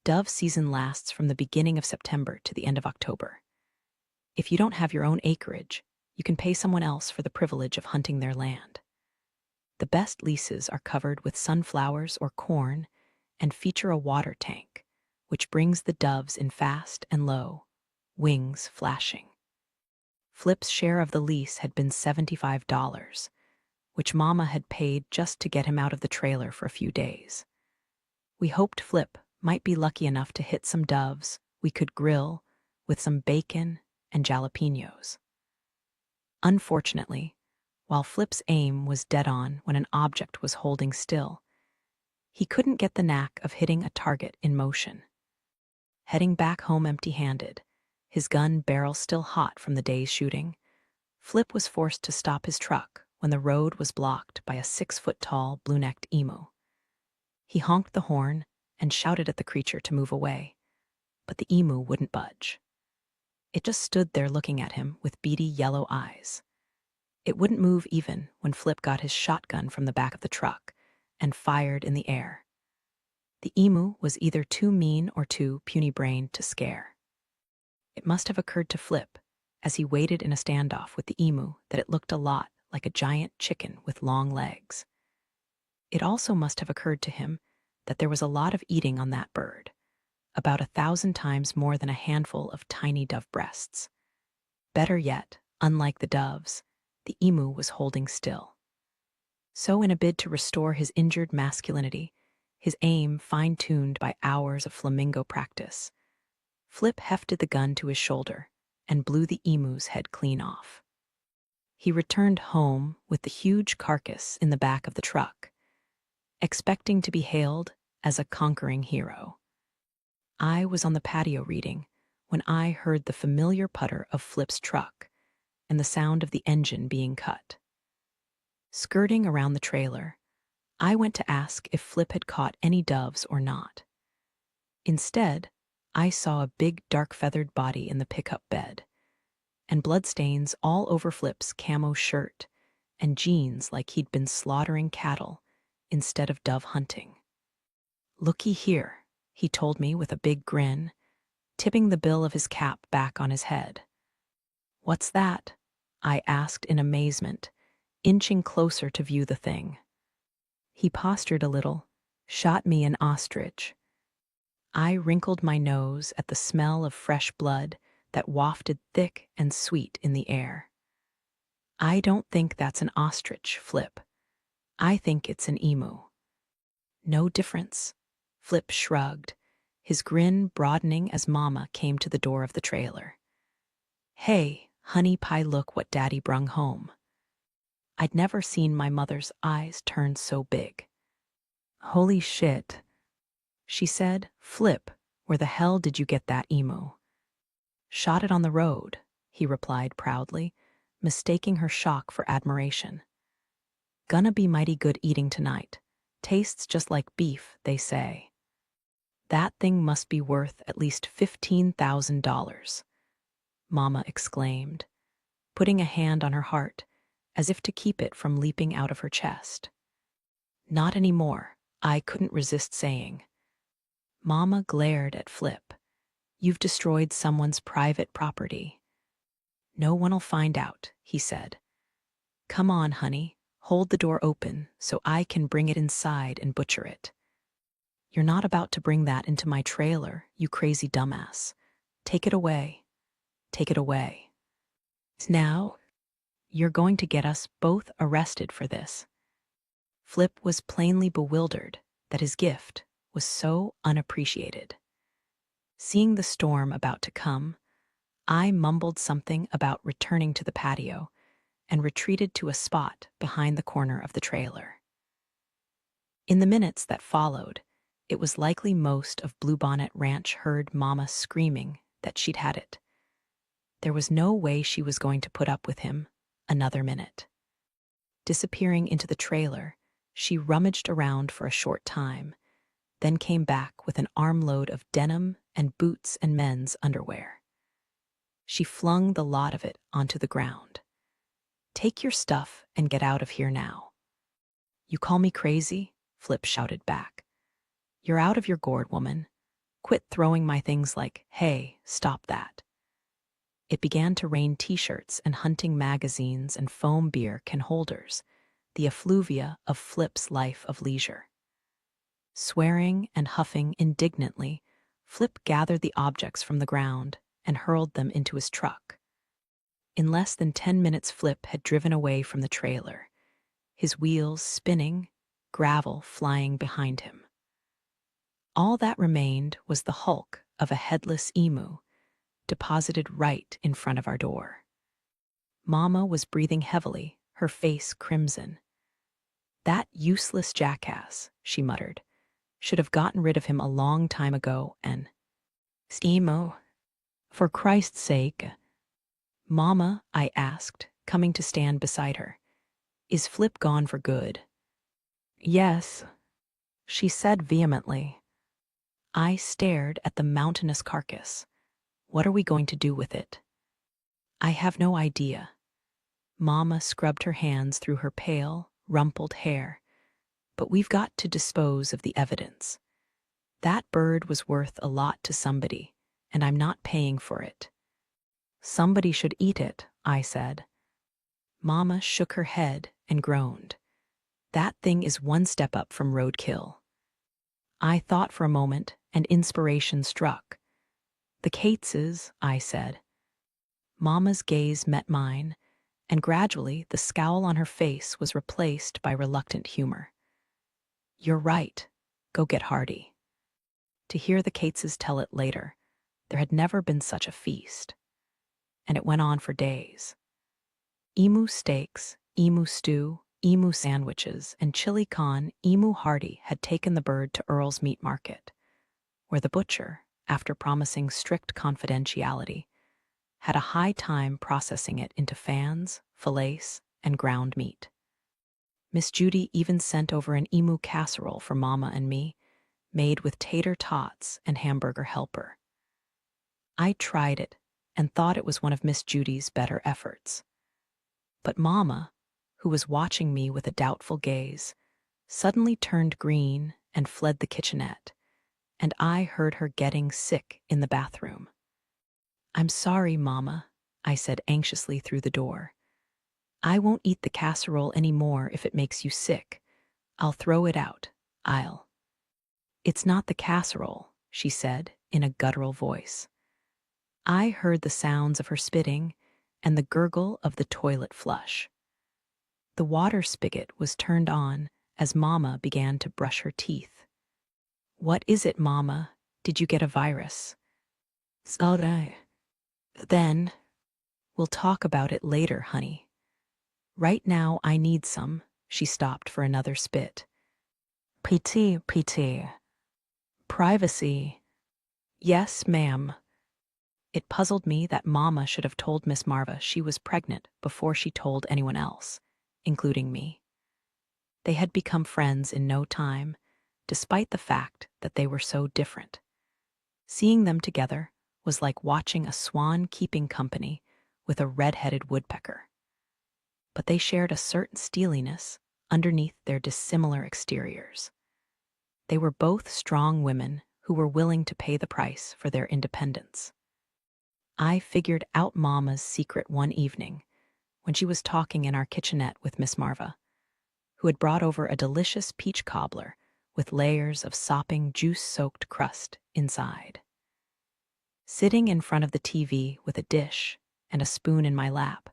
Dove season lasts from the beginning of September to the end of October. If you don't have your own acreage, you can pay someone else for the privilege of hunting their land. The best leases are covered with sunflowers or corn and feature a water tank, which brings the doves in fast and low, wings flashing. Flip's share of the lease had been $75, which Mama had paid just to get him out of the trailer for a few days. We hoped Flip might be lucky enough to hit some doves we could grill with some bacon and jalapenos. Unfortunately, while Flip's aim was dead on when an object was holding still, he couldn't get the knack of hitting a target in motion. Heading back home empty-handed, his gun barrel still hot from the day's shooting, Flip was forced to stop his truck when the road was blocked by a 6-foot-tall blue-necked emu. He honked the horn and shouted at the creature to move away, but the emu wouldn't budge. It just stood there looking at him with beady yellow eyes. It wouldn't move even when Flip got his shotgun from the back of the truck and fired in the air. The emu was either too mean or too puny-brained to scare. It must have occurred to Flip, as he waited in a standoff with the emu, that it looked a lot like a giant chicken with long legs. It also must have occurred to him that there was a lot of eating on that bird, about 1,000 times more than a handful of tiny dove breasts. Better yet, unlike the doves, the emu was holding still. So in a bid to restore his injured masculinity, his aim fine-tuned by hours of flamingo practice, Flip hefted the gun to his shoulder and blew the emu's head clean off. He returned home with the huge carcass in the back of the truck, expecting to be hailed as a conquering hero. I was on the patio reading when I heard the familiar putter of Flip's truck and the sound of the engine being cut. Skirting around the trailer, I went to ask if Flip had caught any doves or not. Instead, I saw a big dark-feathered body in the pickup bed, and bloodstains all over Flip's camo shirt and jeans like he'd been slaughtering cattle instead of dove hunting. "Looky here," he told me with a big grin, tipping the bill of his cap back on his head. "What's that?" I asked in amazement, inching closer to view the thing. He postured a little, shot me an ostrich. I wrinkled my nose at the smell of fresh blood that wafted thick and sweet in the air. "I don't think that's an ostrich, Flip. I think it's an emu." "No difference," Flip shrugged, his grin broadening as Mama came to the door of the trailer. "Hey, honey pie, look what Daddy brung home." I'd never seen my mother's eyes turn so big. "Holy shit," she said. "Flip, where the hell did you get that emu?" "Shot it on the road," he replied proudly, mistaking her shock for admiration. "Gonna be mighty good eating tonight. Tastes just like beef, they say." "That thing must be worth at least $15,000, Mama exclaimed, putting a hand on her heart as if to keep it from leaping out of her chest. "Not anymore," I couldn't resist saying. Mama glared at Flip. "You've destroyed someone's private property." "No one'll find out," he said. "Come on, honey, hold the door open so I can bring it inside and butcher it." "You're not about to bring that into my trailer, you crazy dumbass. Take it away. Take it away. Now, you're going to get us both arrested for this." Flip was plainly bewildered that his gift was so unappreciated. Seeing the storm about to come, I mumbled something about returning to the patio and retreated to a spot behind the corner of the trailer. In the minutes that followed, it was likely most of Bluebonnet Ranch heard Mama screaming that she'd had it. There was no way she was going to put up with him another minute. Disappearing into the trailer, she rummaged around for a short time, then came back with an armload of denim and boots and men's underwear. She flung the lot of it onto the ground. "Take your stuff and get out of here now." "You call me crazy?" Flip shouted back. "You're out of your gourd, woman. Quit throwing my things like, hey, stop that." It began to rain t-shirts and hunting magazines and foam beer can holders, the effluvia of Flip's life of leisure. Swearing and huffing indignantly, Flip gathered the objects from the ground and hurled them into his truck. In less than 10 minutes, Flip had driven away from the trailer, his wheels spinning, gravel flying behind him. All that remained was the hulk of a headless emu, deposited right in front of our door. Mama was breathing heavily, her face crimson. "That useless jackass," she muttered, "should have gotten rid of him a long time ago and—" "Emu, for Christ's sake." "Mama," I asked, coming to stand beside her, "is Flip gone for good?" "Yes," she said vehemently. I stared at the mountainous carcass. "What are we going to do with it?" "I have no idea." Mama scrubbed her hands through her pale, rumpled hair. "But we've got to dispose of the evidence. That bird was worth a lot to somebody, and I'm not paying for it." "Somebody should eat it," I said. Mama shook her head and groaned. "That thing is one step up from roadkill." I thought for a moment, and inspiration struck. "The Cateses," I said. Mama's gaze met mine, and gradually the scowl on her face was replaced by reluctant humor. "You're right. Go get Hardy." To hear the Cateses tell it later, there had never been such a feast. And it went on for days. Emu steaks, emu stew, emu sandwiches, and chili con Emu Hardy had taken the bird to Earl's Meat Market, where the butcher, after promising strict confidentiality, had a high time processing it into fans, fillets, and ground meat. Miss Judy even sent over an emu casserole for Mama and me, made with tater tots and hamburger helper. I tried it and thought it was one of Miss Judy's better efforts. But Mama, who was watching me with a doubtful gaze, suddenly turned green and fled the kitchenette, and I heard her getting sick in the bathroom. "I'm sorry, Mama," I said anxiously through the door. "I won't eat the casserole anymore if it makes you sick. I'll throw it out. I'll—" "It's not the casserole," she said in a guttural voice. I heard the sounds of her spitting and the gurgle of the toilet flush. The water spigot was turned on as Mama began to brush her teeth. "What is it, Mama? Did you get a virus? So then, we'll talk about it later, honey. Right now, I need some. She stopped for another spit. PT. Privacy. Yes, ma'am. It puzzled me that Mama should have told Miss Marva she was pregnant before she told anyone else, including me. They had become friends in no time, despite the fact that they were so different. Seeing them together was like watching a swan keeping company with a red-headed woodpecker. But they shared a certain steeliness underneath their dissimilar exteriors. They were both strong women who were willing to pay the price for their independence. I figured out Mama's secret one evening when she was talking in our kitchenette with Miss Marva, who had brought over a delicious peach cobbler with layers of sopping, juice-soaked crust inside. Sitting in front of the TV with a dish and a spoon in my lap,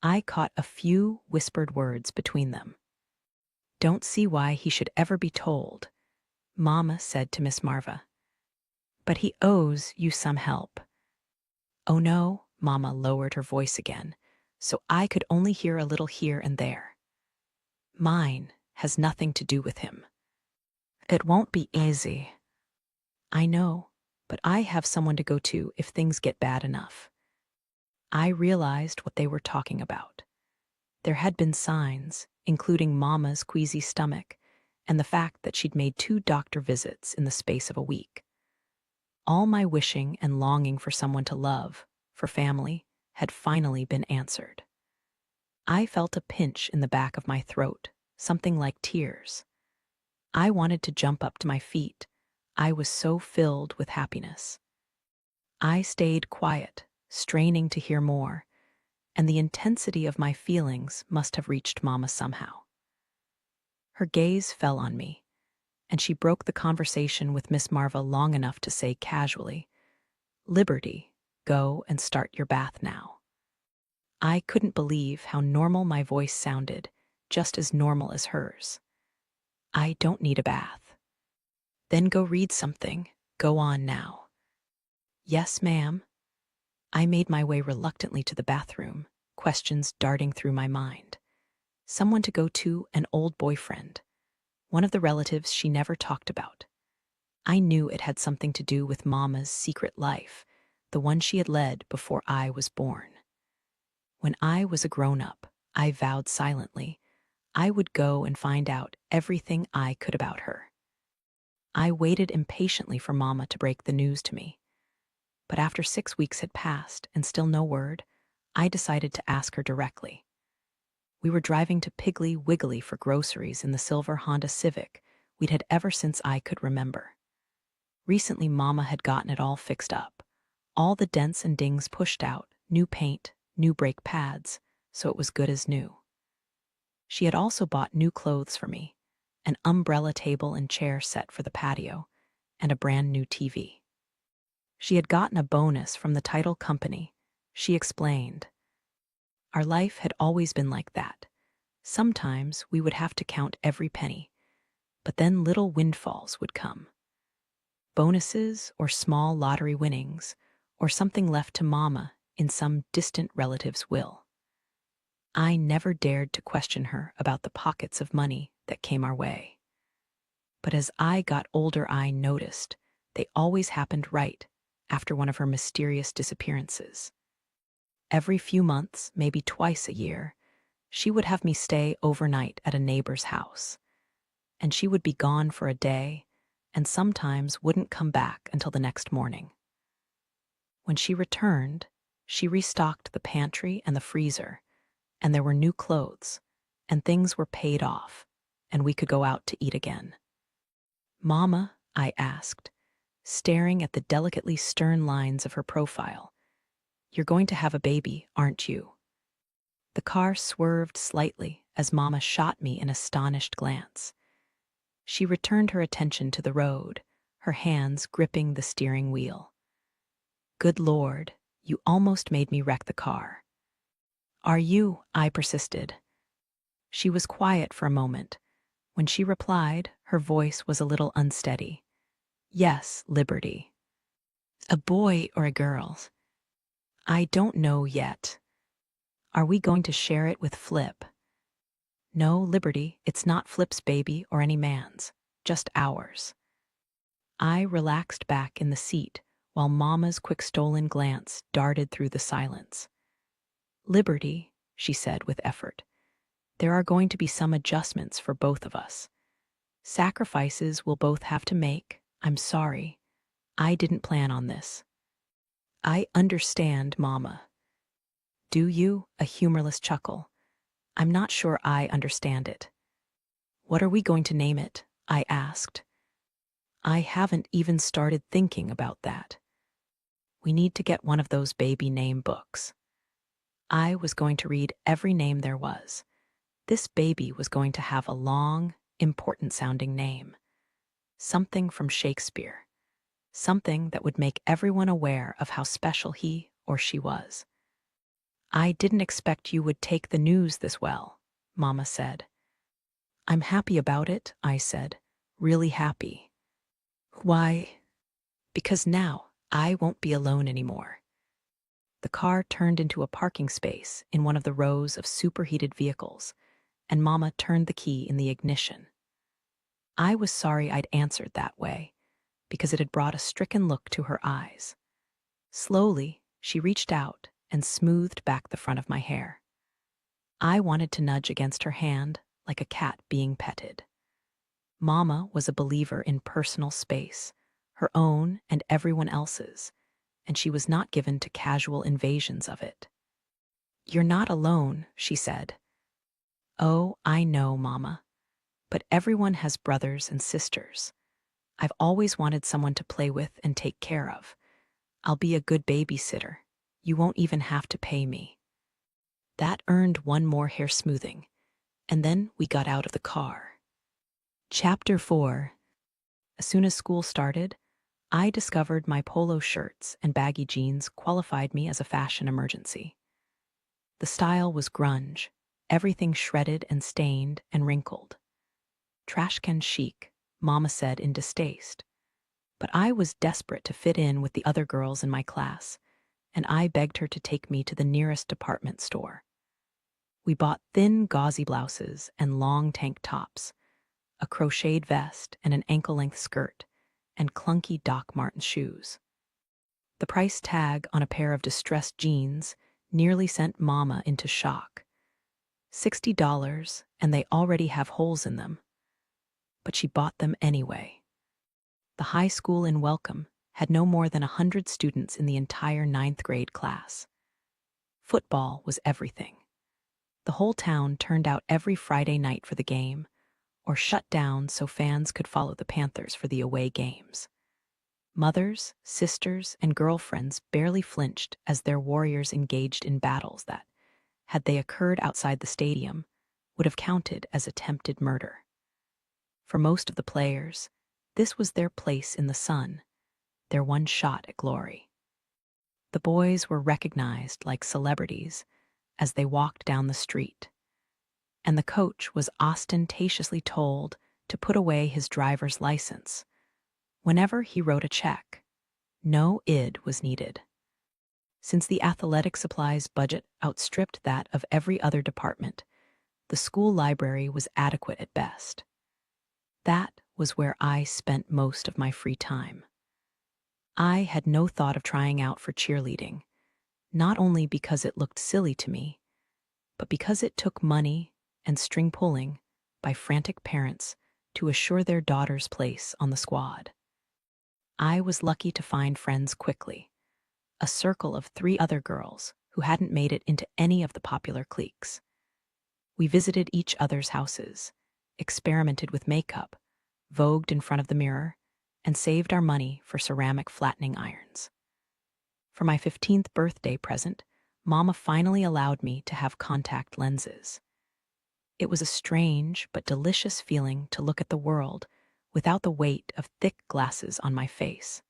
I caught a few whispered words between them. "Don't see why he should ever be told," Mama said to Miss Marva. "But he owes you some help." "Oh no," Mama lowered her voice again, so I could only hear a little here and there. "Mine has nothing to do with him. It won't be easy." "I know, but I have someone to go to if things get bad enough." I realized what they were talking about. There had been signs, including Mama's queasy stomach and the fact that she'd made 2 doctor visits in the space of a week. All my wishing and longing for someone to love, for family, had finally been answered. I felt a pinch in the back of my throat, something like tears. I wanted to jump up to my feet. I was so filled with happiness. I stayed quiet, straining to hear more, and the intensity of my feelings must have reached Mama somehow. Her gaze fell on me, and she broke the conversation with Miss Marva long enough to say casually, "Liberty, go and start your bath now." I couldn't believe how normal my voice sounded, just as normal as hers. "I don't need a bath." "Then go read something. Go on now." "Yes, ma'am." I made my way reluctantly to the bathroom, questions darting through my mind. Someone to go to, an old boyfriend, one of the relatives she never talked about. I knew it had something to do with Mama's secret life, the one she had led before I was born. When I was a grown-up, I vowed silently I would go and find out everything I could about her. I waited impatiently for Mama to break the news to me. But after 6 weeks had passed and still no word, I decided to ask her directly. We were driving to Piggly Wiggly for groceries in the silver Honda Civic we'd had ever since I could remember. Recently, Mama had gotten it all fixed up. All the dents and dings pushed out, new paint, new brake pads, so it was good as new. She had also bought new clothes for me, an umbrella table and chair set for the patio, and a brand new TV. She had gotten a bonus from the title company. She explained, "Our life had always been like that. Sometimes we would have to count every penny, but then little windfalls would come. Bonuses or small lottery winnings, or something left to Mama in some distant relative's will." I never dared to question her about the pockets of money that came our way. But as I got older, I noticed they always happened right after one of her mysterious disappearances. Every few months, maybe twice a year, she would have me stay overnight at a neighbor's house, and she would be gone for a day and sometimes wouldn't come back until the next morning. When she returned, she restocked the pantry and the freezer, and there were new clothes, and things were paid off, and we could go out to eat again. "Mama," I asked, staring at the delicately stern lines of her profile, "you're going to have a baby, aren't you?" The car swerved slightly as Mama shot me an astonished glance. She returned her attention to the road, her hands gripping the steering wheel. "Good Lord, you almost made me wreck the car." "Are you?" I persisted. She was quiet for a moment. When she replied, her voice was a little unsteady. Yes, Liberty. A boy or a girl? I don't know yet. Are we going to share it with Flip? No, Liberty, it's not Flip's baby or any man's, just ours. I relaxed back in the seat while Mama's quick stolen glance darted through the silence. Liberty, she said with effort, there are going to be some adjustments for both of us. Sacrifices we'll both have to make. I'm sorry. I didn't plan on this. I understand, Mama. Do you? A humorless chuckle. I'm not sure I understand it. What are we going to name it? I asked. I haven't even started thinking about that. We need to get one of those baby name books. I was going to read every name there was. This baby was going to have a long, important-sounding name. Something from Shakespeare. Something that would make everyone aware of how special he or she was. I didn't expect you would take the news this well, Mama said. I'm happy about it, I said, really happy. Why? Because now I won't be alone anymore. The car turned into a parking space in one of the rows of superheated vehicles, and Mama turned the key in the ignition. I was sorry I'd answered that way, because it had brought a stricken look to her eyes. Slowly, she reached out and smoothed back the front of my hair. I wanted to nudge against her hand like a cat being petted. Mama was a believer in personal space, her own and everyone else's, and she was not given to casual invasions of it. You're not alone, she said. Oh, I know, Mama. But everyone has brothers and sisters. I've always wanted someone to play with and take care of. I'll be a good babysitter. You won't even have to pay me. That earned one more hair smoothing, and then we got out of the car. Chapter 4. As soon as school started, I discovered my polo shirts and baggy jeans qualified me as a fashion emergency. The style was grunge, everything shredded and stained and wrinkled. Trash can chic, Mama said in distaste. But I was desperate to fit in with the other girls in my class, and I begged her to take me to the nearest department store. We bought thin, gauzy blouses and long tank tops, a crocheted vest and an ankle-length skirt, and clunky Doc Martens shoes. The price tag on a pair of distressed jeans nearly sent Mama into shock. $60, and they already have holes in them. But she bought them anyway. The high school in Welcome had no more than 100 students in the entire 9th grade class. Football was everything. The whole town turned out every Friday night for the game, or shut down so fans could follow the Panthers for the away games. Mothers, sisters, and girlfriends barely flinched as their warriors engaged in battles that, had they occurred outside the stadium, would have counted as attempted murder. For most of the players, this was their place in the sun, their one shot at glory. The boys were recognized like celebrities as they walked down the street, and the coach was ostentatiously told to put away his driver's license whenever he wrote a check. No id was needed. Since the athletic supplies budget outstripped that of every other department, the school library was adequate at best. That was where I spent most of my free time. I had no thought of trying out for cheerleading, not only because it looked silly to me, but because it took money and string pulling by frantic parents to assure their daughter's place on the squad. I was lucky to find friends quickly, a circle of 3 other girls who hadn't made it into any of the popular cliques. We visited each other's houses, experimented with makeup, vogued in front of the mirror, and saved our money for ceramic flattening irons. For my 15th birthday present, Mama finally allowed me to have contact lenses. It was a strange but delicious feeling to look at the world without the weight of thick glasses on my face.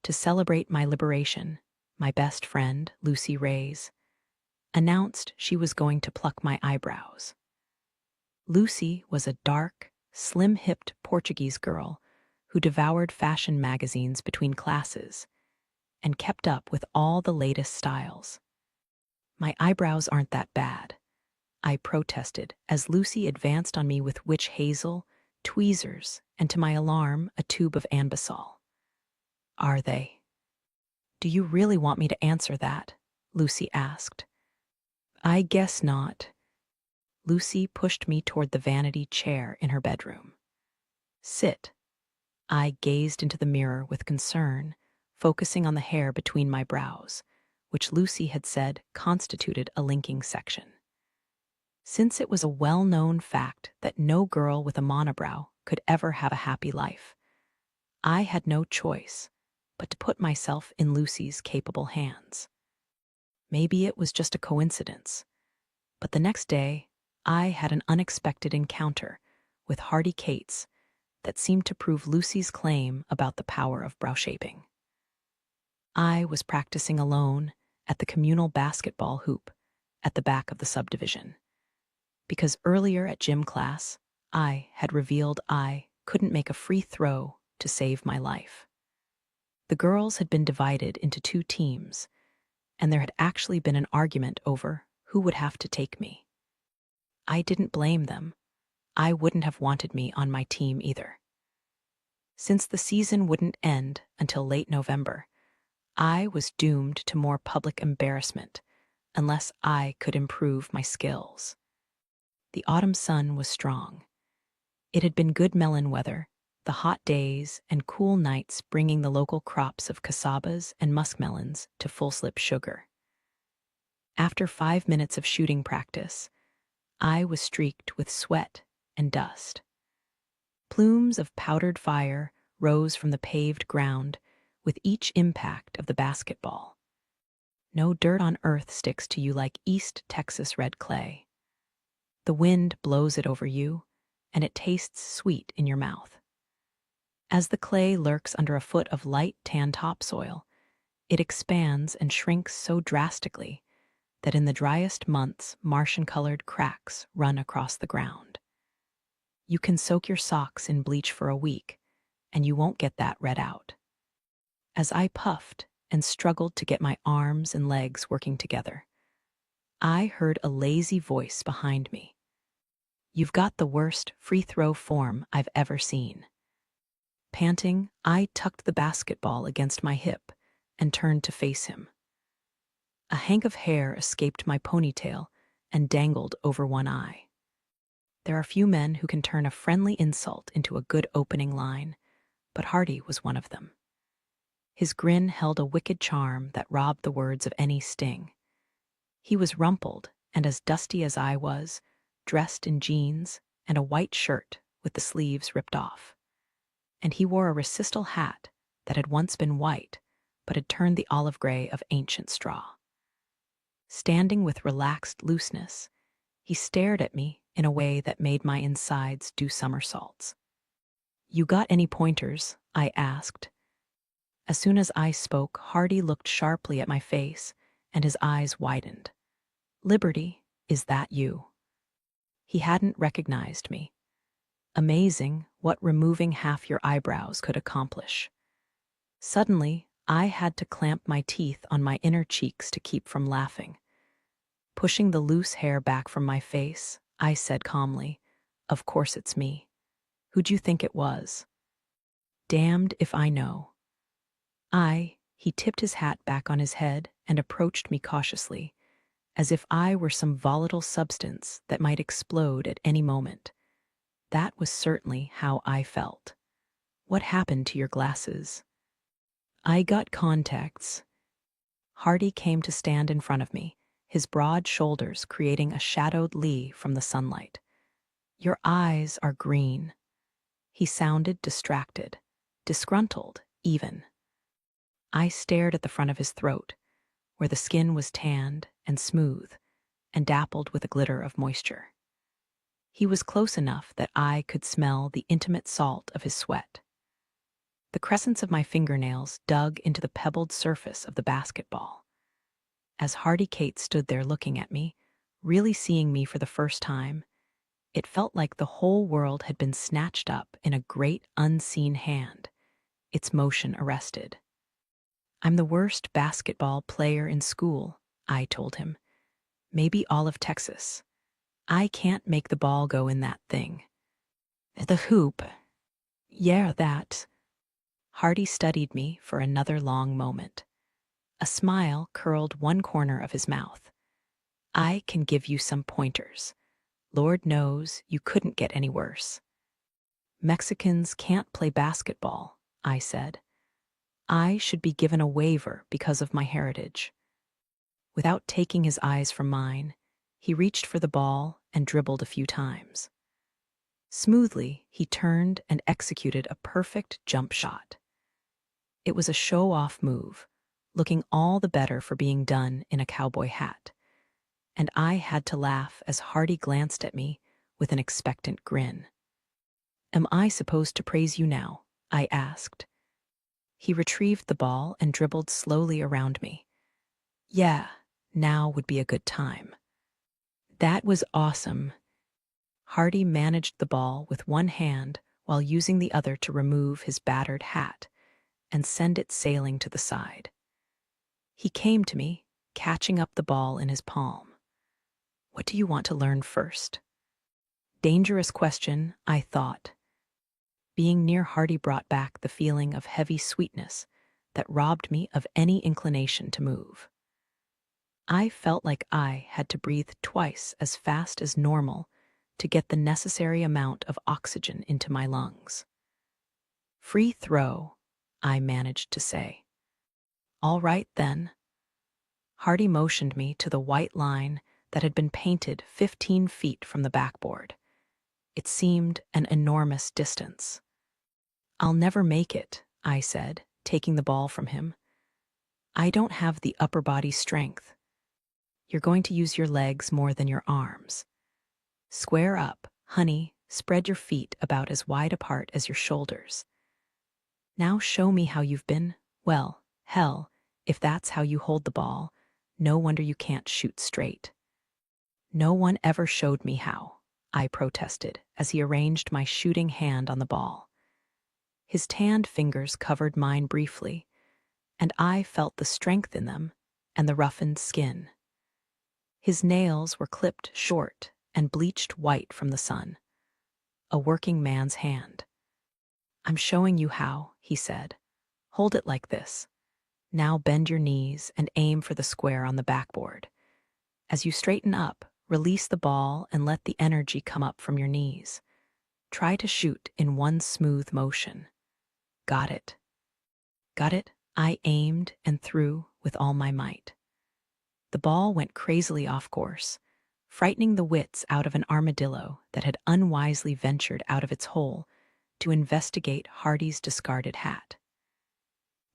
To celebrate my liberation, my best friend, Lucy Reyes, announced she was going to pluck my eyebrows. Lucy was a dark, slim-hipped Portuguese girl who devoured fashion magazines between classes and kept up with all the latest styles. My eyebrows aren't that bad, I protested as Lucy advanced on me with witch hazel, tweezers, and to my alarm, a tube of Anbesol. Are they? Do you really want me to answer that? Lucy asked. I guess not. Lucy pushed me toward the vanity chair in her bedroom. Sit. I gazed into the mirror with concern, focusing on the hair between my brows, which Lucy had said constituted a linking section. Since it was a well-known fact that no girl with a monobrow could ever have a happy life, I had no choice but to put myself in Lucy's capable hands. Maybe it was just a coincidence, but the next day I had an unexpected encounter with Hardy Cates that seemed to prove Lucy's claim about the power of brow shaping. I was practicing alone at the communal basketball hoop at the back of the subdivision, because earlier at gym class, I had revealed I couldn't make a free throw to save my life. The girls had been divided into 2 teams, and there had actually been an argument over who would have to take me. I didn't blame them. I wouldn't have wanted me on my team either. Since the season wouldn't end until late November, I was doomed to more public embarrassment unless I could improve my skills. The autumn sun was strong. It had been good melon weather, the hot days and cool nights bringing the local crops of casabas and muskmelons to full-slip sugar. After 5 minutes of shooting practice, I was streaked with sweat and dust. Plumes of powdered fire rose from the paved ground with each impact of the basketball. No dirt on earth sticks to you like East Texas red clay. The wind blows it over you, and it tastes sweet in your mouth. As the clay lurks under a foot of light tan topsoil, it expands and shrinks so drastically that in the driest months, Martian-colored cracks run across the ground. You can soak your socks in bleach for a week, and you won't get that red out. As I puffed and struggled to get my arms and legs working together, I heard a lazy voice behind me. You've got the worst free throw form I've ever seen. Panting, I tucked the basketball against my hip and turned to face him. A hank of hair escaped my ponytail and dangled over one eye. There are few men who can turn a friendly insult into a good opening line, but Hardy was one of them. His grin held a wicked charm that robbed the words of any sting. He was rumpled and as dusty as I was, dressed in jeans and a white shirt with the sleeves ripped off. And he wore a racistal hat that had once been white, but had turned the olive gray of ancient straw. Standing with relaxed looseness, he stared at me in a way that made my insides do somersaults. You got any pointers? I asked. As soon as I spoke, Hardy looked sharply at my face, and his eyes widened. Liberty, is that you? He hadn't recognized me. Amazing what removing half your eyebrows could accomplish. Suddenly, I had to clamp my teeth on my inner cheeks to keep from laughing. Pushing the loose hair back from my face, I said calmly, Of course it's me. Who'd you think it was? Damned if I know. He tipped his hat back on his head and approached me cautiously, as if I were some volatile substance that might explode at any moment. That was certainly how I felt. What happened to your glasses? I got contacts. Hardy came to stand in front of me, his broad shoulders creating a shadowed lee from the sunlight. Your eyes are green. He sounded distracted, disgruntled even. I stared at the front of his throat, where the skin was tanned and smooth and dappled with a glitter of moisture. He was close enough that I could smell the intimate salt of his sweat. The crescents of my fingernails dug into the pebbled surface of the basketball. As Hardy Kate stood there looking at me, really seeing me for the first time, It felt like the whole world had been snatched up in a great unseen hand, its motion arrested. I'm the worst basketball player in school, I told him. Maybe all of Texas. I can't make the ball go in that thing. The hoop. Yeah, that. Hardy studied me for another long moment. A smile curled one corner of his mouth. I can give you some pointers. Lord knows you couldn't get any worse. Mexicans can't play basketball, I said. I should be given a waiver because of my heritage. Without taking his eyes from mine, he reached for the ball and dribbled a few times. Smoothly, he turned and executed a perfect jump shot. It was a show-off move, looking all the better for being done in a cowboy hat. And I had to laugh as Hardy glanced at me with an expectant grin. Am I supposed to praise you now? I asked. He retrieved the ball and dribbled slowly around me. Yeah, now would be a good time. That was awesome. Hardy managed the ball with one hand while using the other to remove his battered hat and send it sailing to the side. He came to me, catching up the ball in his palm. What do you want to learn first? Dangerous question, I thought. Being near Hardy brought back the feeling of heavy sweetness that robbed me of any inclination to move. I felt like I had to breathe twice as fast as normal to get the necessary amount of oxygen into my lungs. Free throw, I managed to say. All right, then. Hardy motioned me to the white line that had been painted 15 feet from the backboard. It seemed an enormous distance. I'll never make it, I said, taking the ball from him. I don't have the upper body strength. You're going to use your legs more than your arms. Square up, honey, spread your feet about as wide apart as your shoulders. Now show me how you've been. Well, hell, if that's how you hold the ball, no wonder you can't shoot straight. No one ever showed me how, I protested as he arranged my shooting hand on the ball. His tanned fingers covered mine briefly, and I felt the strength in them and the roughened skin. His nails were clipped short and bleached white from the sun. A working man's hand. I'm showing you how, he said. Hold it like this. Now bend your knees and aim for the square on the backboard. As you straighten up, release the ball and let the energy come up from your knees. Try to shoot in one smooth motion. Got it. Got it? I aimed and threw with all my might. The ball went crazily off course, frightening the wits out of an armadillo that had unwisely ventured out of its hole to investigate Hardy's discarded hat.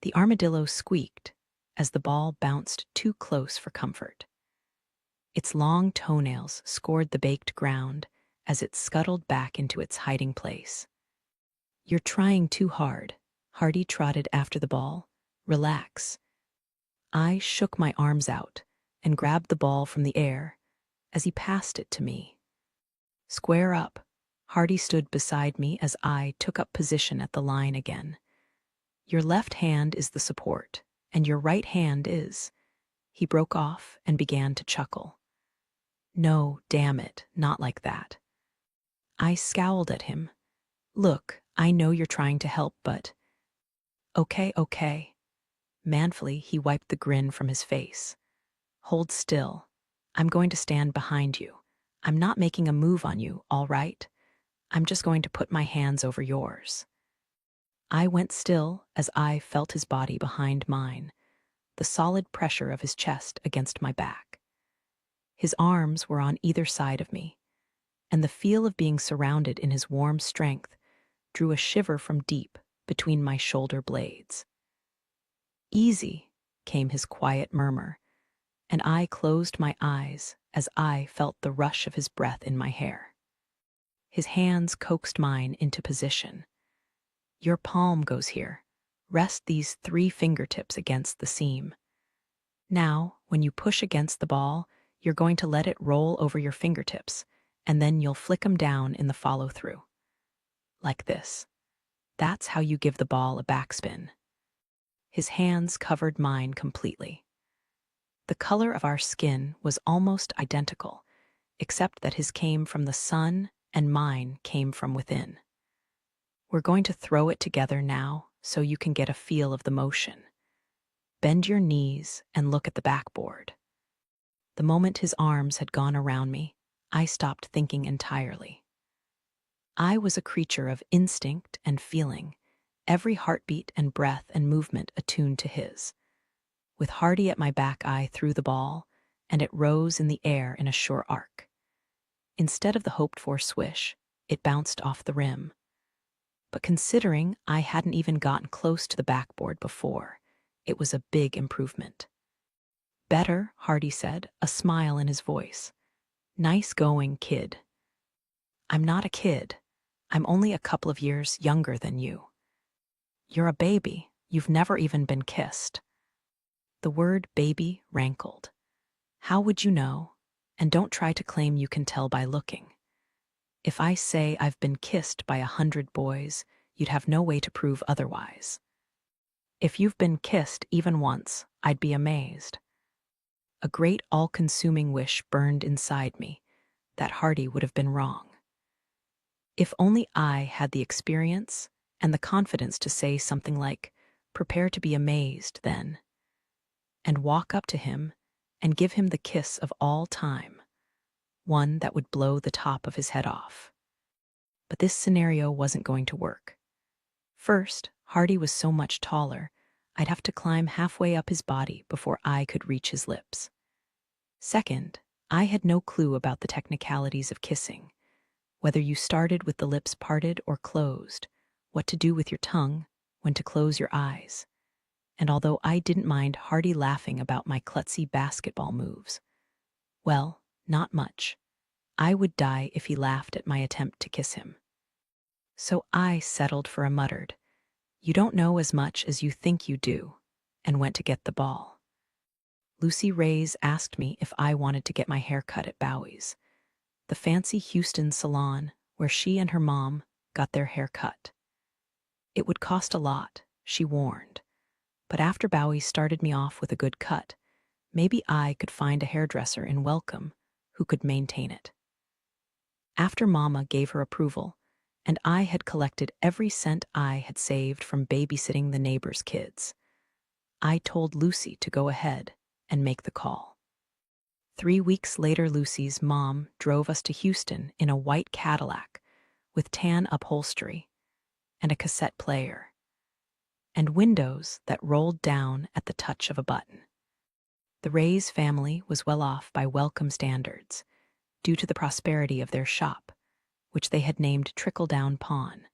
The armadillo squeaked as the ball bounced too close for comfort. Its long toenails scored the baked ground as it scuttled back into its hiding place. You're trying too hard, Hardy trotted after the ball. Relax. I shook my arms out and grabbed the ball from the air as he passed it to me. Square up. Hardy stood beside me as I took up position at the line again. Your left hand is the support, and your right hand is. He broke off and began to chuckle. No, damn it, not like that. I scowled at him. Look, I know you're trying to help, but... Okay. Manfully, he wiped the grin from his face. Hold still. I'm going to stand behind you. I'm not making a move on you, all right? I'm just going to put my hands over yours. I went still as I felt his body behind mine, the solid pressure of his chest against my back. His arms were on either side of me, and the feel of being surrounded in his warm strength drew a shiver from deep between my shoulder blades. Easy, came his quiet murmur, and I closed my eyes as I felt the rush of his breath in my hair. His hands coaxed mine into position. Your palm goes here. Rest these 3 fingertips against the seam. Now, when you push against the ball, you're going to let it roll over your fingertips, and then you'll flick 'em down in the follow-through. Like this. That's how you give the ball a backspin. His hands covered mine completely. The color of our skin was almost identical, except that his came from the sun and mine came from within. We're going to throw it together now so you can get a feel of the motion. Bend your knees and look at the backboard. The moment his arms had gone around me, I stopped thinking entirely. I was a creature of instinct and feeling, every heartbeat and breath and movement attuned to his. With Hardy at my back, I threw the ball, and it rose in the air in a sure arc. Instead of the hoped-for swish, it bounced off the rim. But considering I hadn't even gotten close to the backboard before, it was a big improvement. Better, Hardy said, a smile in his voice. Nice going, kid. I'm not a kid. I'm only a couple of years younger than you. You're a baby. You've never even been kissed. The word baby rankled. How would you know? And don't try to claim you can tell by looking. If I say I've been kissed by 100 boys, you'd have no way to prove otherwise. If you've been kissed even once, I'd be amazed. A great all-consuming wish burned inside me that Hardy would have been wrong. If only I had the experience and the confidence to say something like, "Prepare to be amazed, then," and walk up to him and give him the kiss of all time, one that would blow the top of his head off. But this scenario wasn't going to work. First, Hardy was so much taller, I'd have to climb halfway up his body before I could reach his lips. Second, I had no clue about the technicalities of kissing, whether you started with the lips parted or closed, what to do with your tongue, when to close your eyes. And although I didn't mind Hardy laughing about my klutzy basketball moves, well, not much. I would die if he laughed at my attempt to kiss him. So I settled for a muttered, "You don't know as much as you think you do," and went to get the ball. Lucy Reyes asked me if I wanted to get my hair cut at Bowie's, the fancy Houston salon where she and her mom got their hair cut. It would cost a lot, she warned, but after Bowie started me off with a good cut, maybe I could find a hairdresser in Welcome who could maintain it. After Mama gave her approval, and I had collected every cent I had saved from babysitting the neighbors' kids, I told Lucy to go ahead and make the call. 3 weeks later, Lucy's mom drove us to Houston in a white Cadillac with tan upholstery and a cassette player, and windows that rolled down at the touch of a button. The Reyes family was well off by Welcome standards, due to the prosperity of their shop, which they had named Trickle Down Pawn.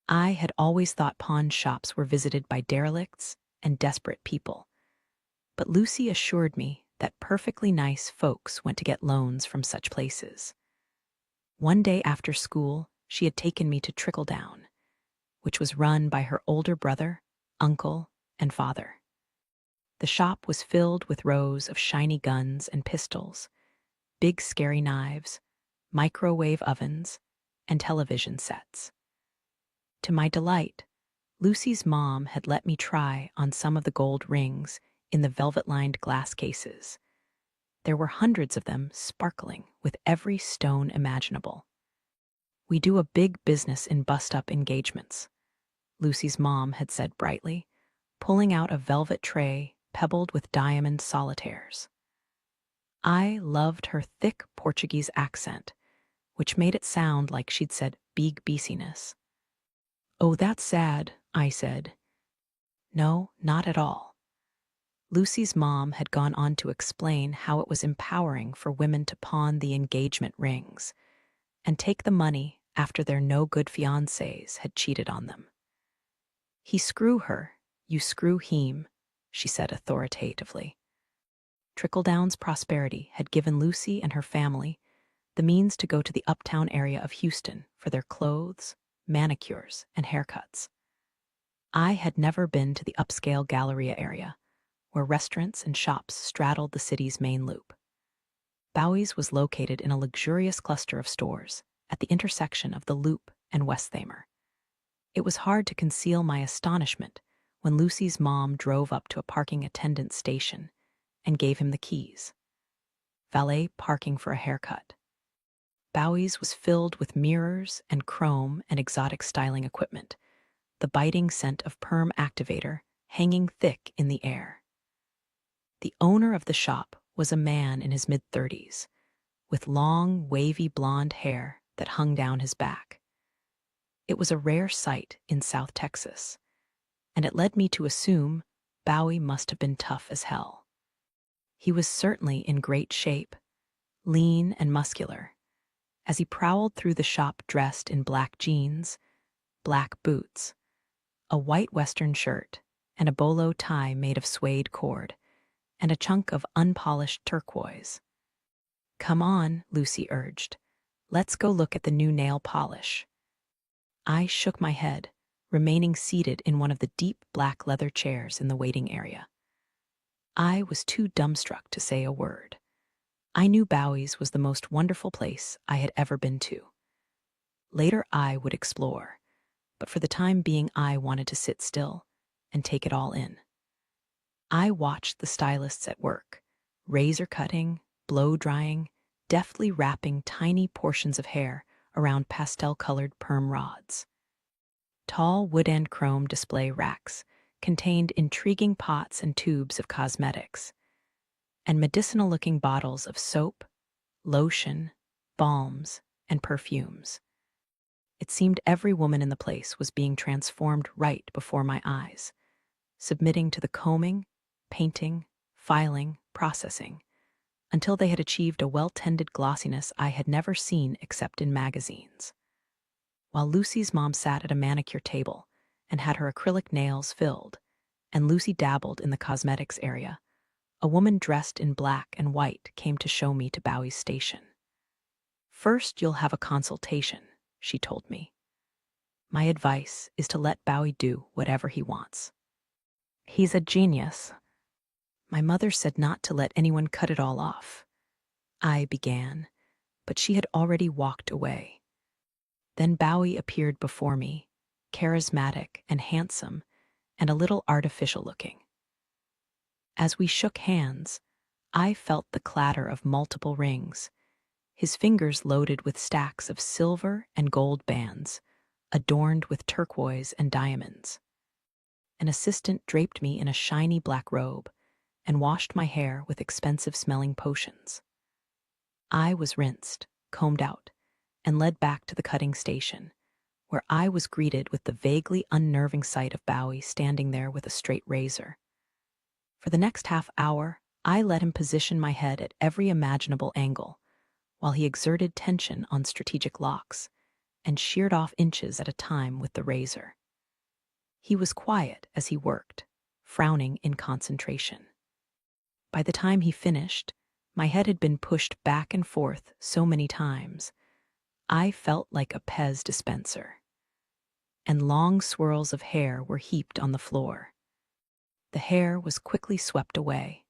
I had always thought pawn shops were visited by derelicts and desperate people, but Lucy assured me that perfectly nice folks went to get loans from such places. One day after school, she had taken me to Trickle Down, which was run by her older brother, uncle, and father. The shop was filled with rows of shiny guns and pistols, big scary knives, microwave ovens, and television sets. To my delight, Lucy's mom had let me try on some of the gold rings in the velvet-lined glass cases. There were hundreds of them sparkling with every stone imaginable. "We do a big business in bust-up engagements," Lucy's mom had said brightly, pulling out a velvet tray pebbled with diamond solitaires. I loved her thick Portuguese accent, which made it sound like she'd said big beasiness. "Oh, that's sad," I said. "No, not at all." Lucy's mom had gone on to explain how it was empowering for women to pawn the engagement rings and take the money after their no-good fiancés had cheated on them. "He screw her, you screw him," she said authoritatively. Trickle-Down's prosperity had given Lucy and her family the means to go to the uptown area of Houston for their clothes, manicures, and haircuts. I had never been to the upscale Galleria area, where restaurants and shops straddled the city's main loop. Bowie's was located in a luxurious cluster of stores at the intersection of the Loop and Westthamer. It was hard to conceal my astonishment when Lucy's mom drove up to a parking attendant's station and gave him the keys. Valet parking for a haircut. Bowie's was filled with mirrors and chrome and exotic styling equipment, the biting scent of perm activator hanging thick in the air. The owner of the shop was a man in his mid-30s, with long, wavy blonde hair that hung down his back. It was a rare sight in South Texas, and it led me to assume Bowie must have been tough as hell. He was certainly in great shape, lean and muscular, as he prowled through the shop dressed in black jeans, black boots, a white western shirt, and a bolo tie made of suede cord, and a chunk of unpolished turquoise. "Come on," Lucy urged. "Let's go look at the new nail polish." I shook my head, remaining seated in one of the deep black leather chairs in the waiting area. I was too dumbstruck to say a word. I knew Bowie's was the most wonderful place I had ever been to. Later I would explore, but for the time being I wanted to sit still and take it all in. I watched the stylists at work, razor cutting, blow drying, deftly wrapping tiny portions of hair around pastel-colored perm rods. Tall wood and chrome display racks contained intriguing pots and tubes of cosmetics, and medicinal-looking bottles of soap, lotion, balms, and perfumes. It seemed every woman in the place was being transformed right before my eyes, submitting to the combing, painting, filing, processing, until they had achieved a well-tended glossiness I had never seen except in magazines. While Lucy's mom sat at a manicure table and had her acrylic nails filled, and Lucy dabbled in the cosmetics area, a woman dressed in black and white came to show me to Bowie's station. "First, you'll have a consultation," she told me. "My advice is to let Bowie do whatever he wants. He's a genius." "My mother said not to let anyone cut it all off," I began, but she had already walked away. Then Bowie appeared before me, charismatic and handsome, and a little artificial looking. As we shook hands, I felt the clatter of multiple rings, his fingers loaded with stacks of silver and gold bands, adorned with turquoise and diamonds. An assistant draped me in a shiny black robe and washed my hair with expensive-smelling potions. I was rinsed, combed out, and led back to the cutting station, where I was greeted with the vaguely unnerving sight of Bowie standing there with a straight razor. For the next half hour, I let him position my head at every imaginable angle, while he exerted tension on strategic locks and sheared off inches at a time with the razor. He was quiet as he worked, frowning in concentration. By the time he finished, my head had been pushed back and forth so many times, I felt like a Pez dispenser. And long swirls of hair were heaped on the floor. The hair was quickly swept away,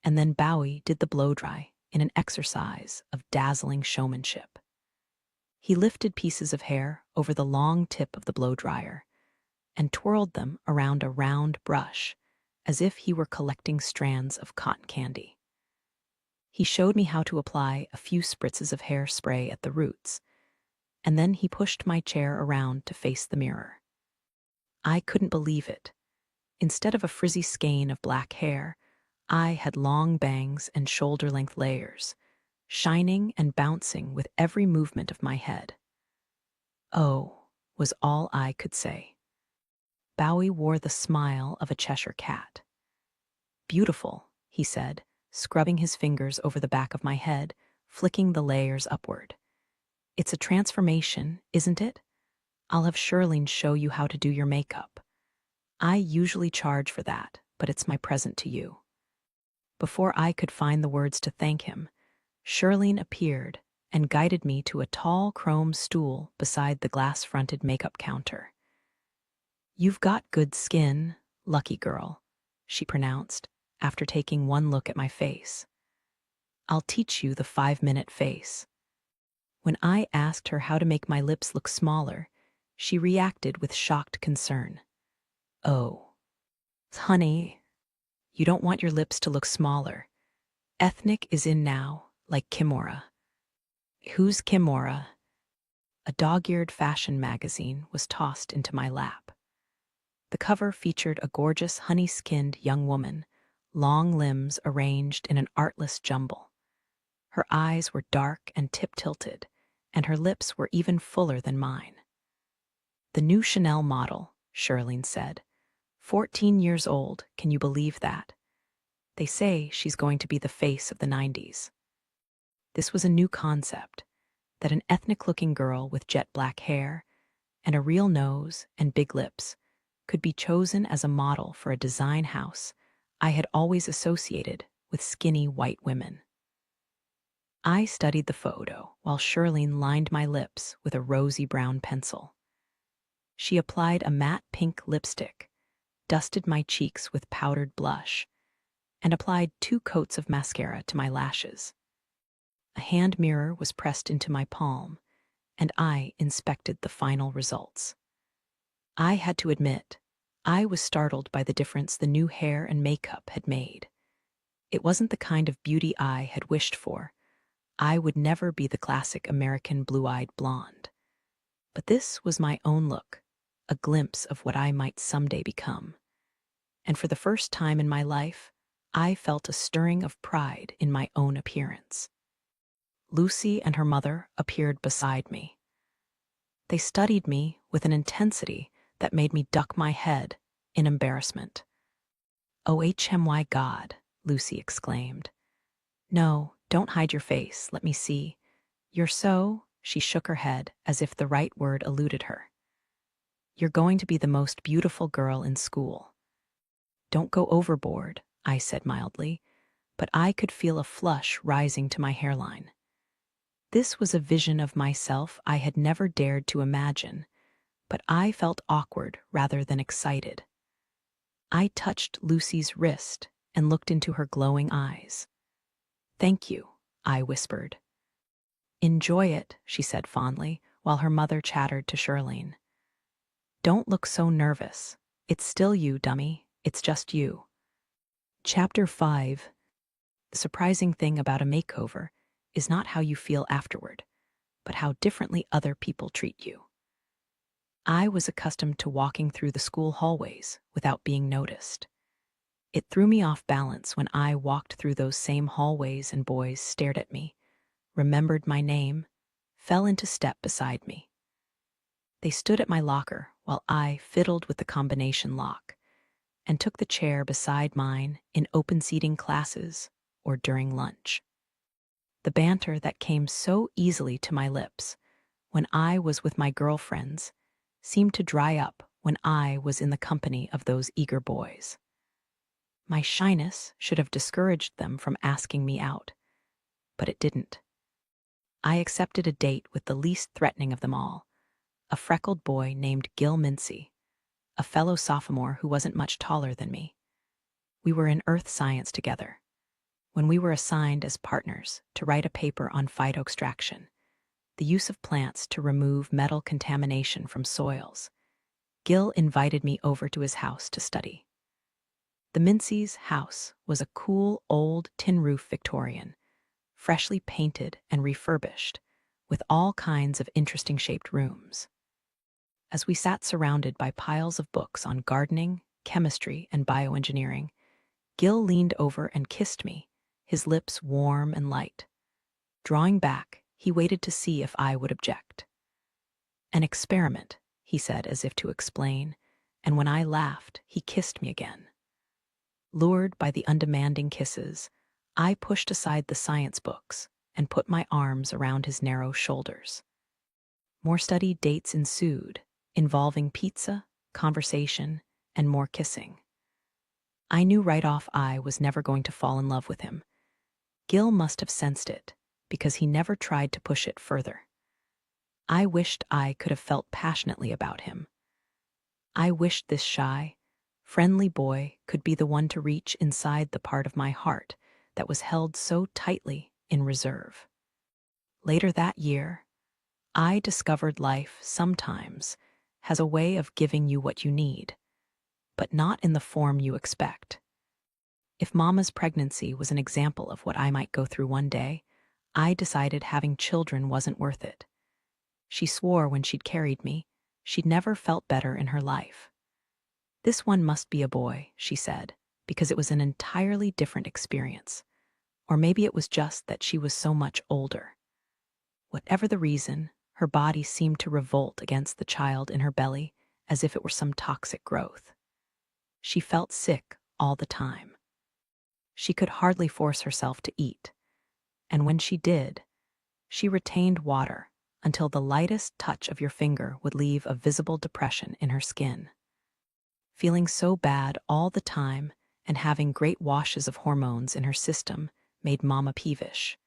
and then Bowie did the blow-dry in an exercise of dazzling showmanship. He lifted pieces of hair over the long tip of the blow-dryer and twirled them around a round brush as if he were collecting strands of cotton candy. He showed me how to apply a few spritzes of hairspray at the roots, and then he pushed my chair around to face the mirror. I couldn't believe it. Instead of a frizzy skein of black hair, I had long bangs and shoulder-length layers, shining and bouncing with every movement of my head. "Oh," was all I could say. Bowie wore the smile of a Cheshire cat. "Beautiful," he said, scrubbing his fingers over the back of my head, flicking the layers upward. "It's a transformation, isn't it? I'll have Shirlene show you how to do your makeup. I usually charge for that, but it's my present to you." Before I could find the words to thank him, Shirlene appeared and guided me to a tall chrome stool beside the glass-fronted makeup counter. "You've got good skin, lucky girl," she pronounced, after taking one look at my face. I'll teach you the 5-minute face. When I asked her how to make my lips look smaller, she reacted with shocked concern. Oh, honey, you don't want your lips to look smaller. Ethnic is in now, like Kimura. Who's Kimura? A dog-eared fashion magazine was tossed into my lap. The cover featured a gorgeous, honey-skinned young woman, long limbs arranged in an artless jumble. Her eyes were dark and tip-tilted, and her lips were even fuller than mine. The new Chanel model, Shirlene said. 14 years old, can you believe that? They say she's going to be the face of the 90s. This was a new concept, that an ethnic-looking girl with jet black hair and a real nose and big lips could be chosen as a model for a design house I had always associated with skinny white women. I studied the photo while Shirlene lined my lips with a rosy brown pencil. She applied a matte pink lipstick, dusted my cheeks with powdered blush, and applied 2 coats of mascara to my lashes. A hand mirror was pressed into my palm, and I inspected the final results. I had to admit, I was startled by the difference the new hair and makeup had made. It wasn't the kind of beauty I had wished for. I would never be the classic American blue-eyed blonde. But this was my own look, a glimpse of what I might someday become. And for the first time in my life, I felt a stirring of pride in my own appearance. Lucy and her mother appeared beside me. They studied me with an intensity that made me duck my head in embarrassment. "Oh, my God," Lucy exclaimed. "No, don't hide your face, let me see. You're so—" she shook her head as if the right word eluded her. "You're going to be the most beautiful girl in school." "Don't go overboard," I said mildly, but I could feel a flush rising to my hairline. This was a vision of myself I had never dared to imagine, but I felt awkward rather than excited. I touched Lucy's wrist and looked into her glowing eyes. "Thank you," I whispered. "Enjoy it," she said fondly, while her mother chattered to Shirlene. "Don't look so nervous. It's still you, dummy. It's just you." Chapter 5. The surprising thing about a makeover is not how you feel afterward, but how differently other people treat you. I was accustomed to walking through the school hallways without being noticed. It threw me off balance when I walked through those same hallways and boys stared at me, remembered my name, fell into step beside me. They stood at my locker while I fiddled with the combination lock and took the chair beside mine in open seating classes or during lunch. The banter that came so easily to my lips when I was with my girlfriends seemed to dry up when I was in the company of those eager boys. My shyness should have discouraged them from asking me out, but it didn't. I accepted a date with the least threatening of them all, a freckled boy named Gil Mincy, a fellow sophomore who wasn't much taller than me. We were in earth science together. When we were assigned as partners to write a paper on phytoextraction, the use of plants to remove metal contamination from soils, Gil invited me over to his house to study. The Mincy's house was a cool, old, tin-roof Victorian, freshly painted and refurbished, with all kinds of interesting-shaped rooms. As we sat surrounded by piles of books on gardening, chemistry, and bioengineering, Gil leaned over and kissed me, his lips warm and light. Drawing back, he waited to see if I would object. "An experiment," he said as if to explain, and when I laughed, he kissed me again. Lured by the undemanding kisses, I pushed aside the science books and put my arms around his narrow shoulders. More study dates ensued, involving pizza, conversation, and more kissing. I knew right off I was never going to fall in love with him. Gil must have sensed it, because he never tried to push it further. I wished I could have felt passionately about him. I wished this shy, friendly boy could be the one to reach inside the part of my heart that was held so tightly in reserve. Later that year, I discovered life sometimes has a way of giving you what you need, but not in the form you expect. If Mama's pregnancy was an example of what I might go through one day, I decided having children wasn't worth it. She swore when she'd carried me, she'd never felt better in her life. This one must be a boy, she said, because it was an entirely different experience. Or maybe it was just that she was so much older. Whatever the reason, her body seemed to revolt against the child in her belly as if it were some toxic growth. She felt sick all the time. She could hardly force herself to eat, and when she did, she retained water until the lightest touch of your finger would leave a visible depression in her skin. Feeling so bad all the time and having great washes of hormones in her system made Mama peevish.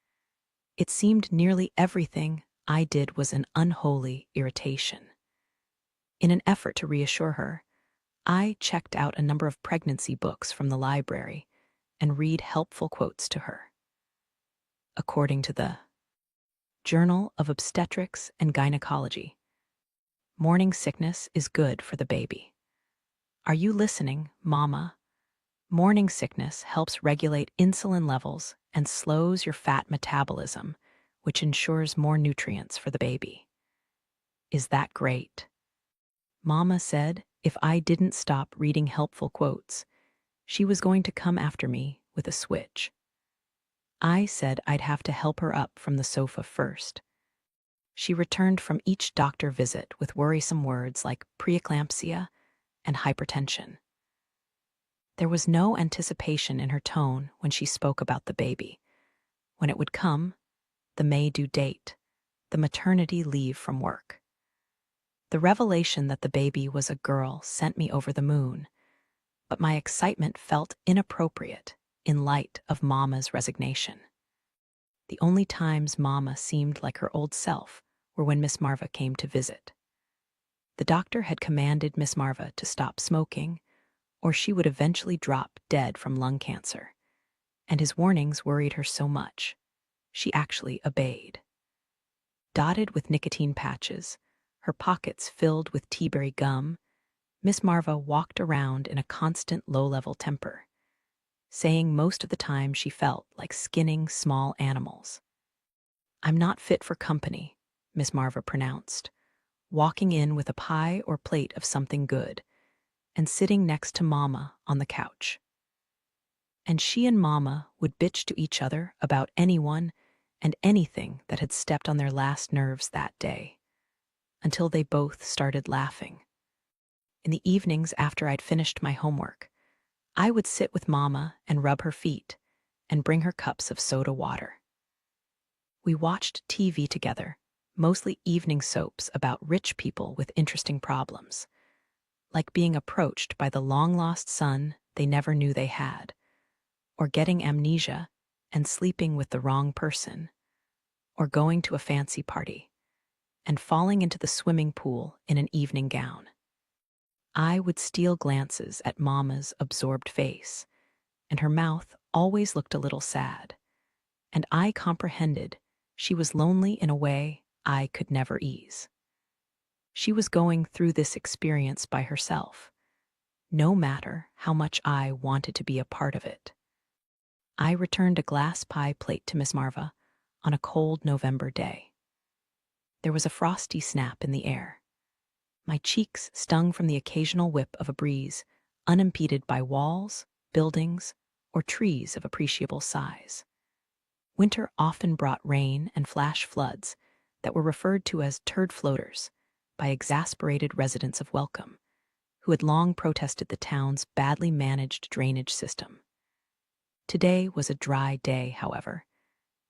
It seemed nearly everything I did was an unholy irritation. In an effort to reassure her, I checked out a number of pregnancy books from the library and read helpful quotes to her. According to the Journal of Obstetrics and Gynecology, morning sickness is good for the baby. Are you listening, Mama? Morning sickness helps regulate insulin levels and slows your fat metabolism, which ensures more nutrients for the baby. Is that great? Mama said if I didn't stop reading helpful quotes, she was going to come after me with a switch. I said I'd have to help her up from the sofa first. She returned from each doctor visit with worrisome words like preeclampsia and hypertension. There was no anticipation in her tone when she spoke about the baby. When it would come, the May due date, the maternity leave from work. The revelation that the baby was a girl sent me over the moon, but my excitement felt inappropriate in light of Mama's resignation. The only times Mama seemed like her old self were when Miss Marva came to visit. The doctor had commanded Miss Marva to stop smoking, or she would eventually drop dead from lung cancer, and his warnings worried her so much, she actually obeyed. Dotted with nicotine patches, her pockets filled with tea-berry gum, Miss Marva walked around in a constant low-level temper, saying most of the time she felt like skinning small animals. "I'm not fit for company," Miss Marva pronounced, walking in with a pie or plate of something good, and sitting next to Mama on the couch. And she and Mama would bitch to each other about anyone and anything that had stepped on their last nerves that day, until they both started laughing. In the evenings after I'd finished my homework, I would sit with Mama and rub her feet and bring her cups of soda water. We watched TV together, mostly evening soaps about rich people with interesting problems, like being approached by the long-lost son they never knew they had, or getting amnesia and sleeping with the wrong person, or going to a fancy party and falling into the swimming pool in an evening gown. I would steal glances at Mama's absorbed face, and her mouth always looked a little sad, and I comprehended she was lonely in a way I could never ease. She was going through this experience by herself, no matter how much I wanted to be a part of it. I returned a glass pie plate to Miss Marva on a cold November day. There was a frosty snap in the air. My cheeks stung from the occasional whip of a breeze, unimpeded by walls, buildings, or trees of appreciable size. Winter often brought rain and flash floods that were referred to as turd floaters by exasperated residents of Welcome, who had long protested the town's badly managed drainage system. Today was a dry day, however,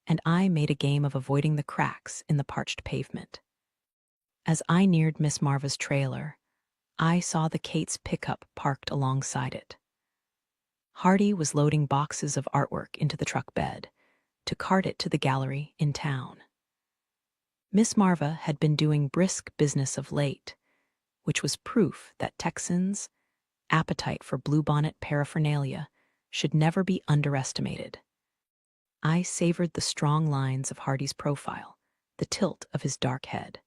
and I made a game of avoiding the cracks in the parched pavement. As I neared Miss Marva's trailer, I saw the Kate's pickup parked alongside it. Hardy was loading boxes of artwork into the truck bed to cart it to the gallery in town. Miss Marva had been doing brisk business of late, which was proof that Texans' appetite for bluebonnet paraphernalia should never be underestimated. I savored the strong lines of Hardy's profile, the tilt of his dark head.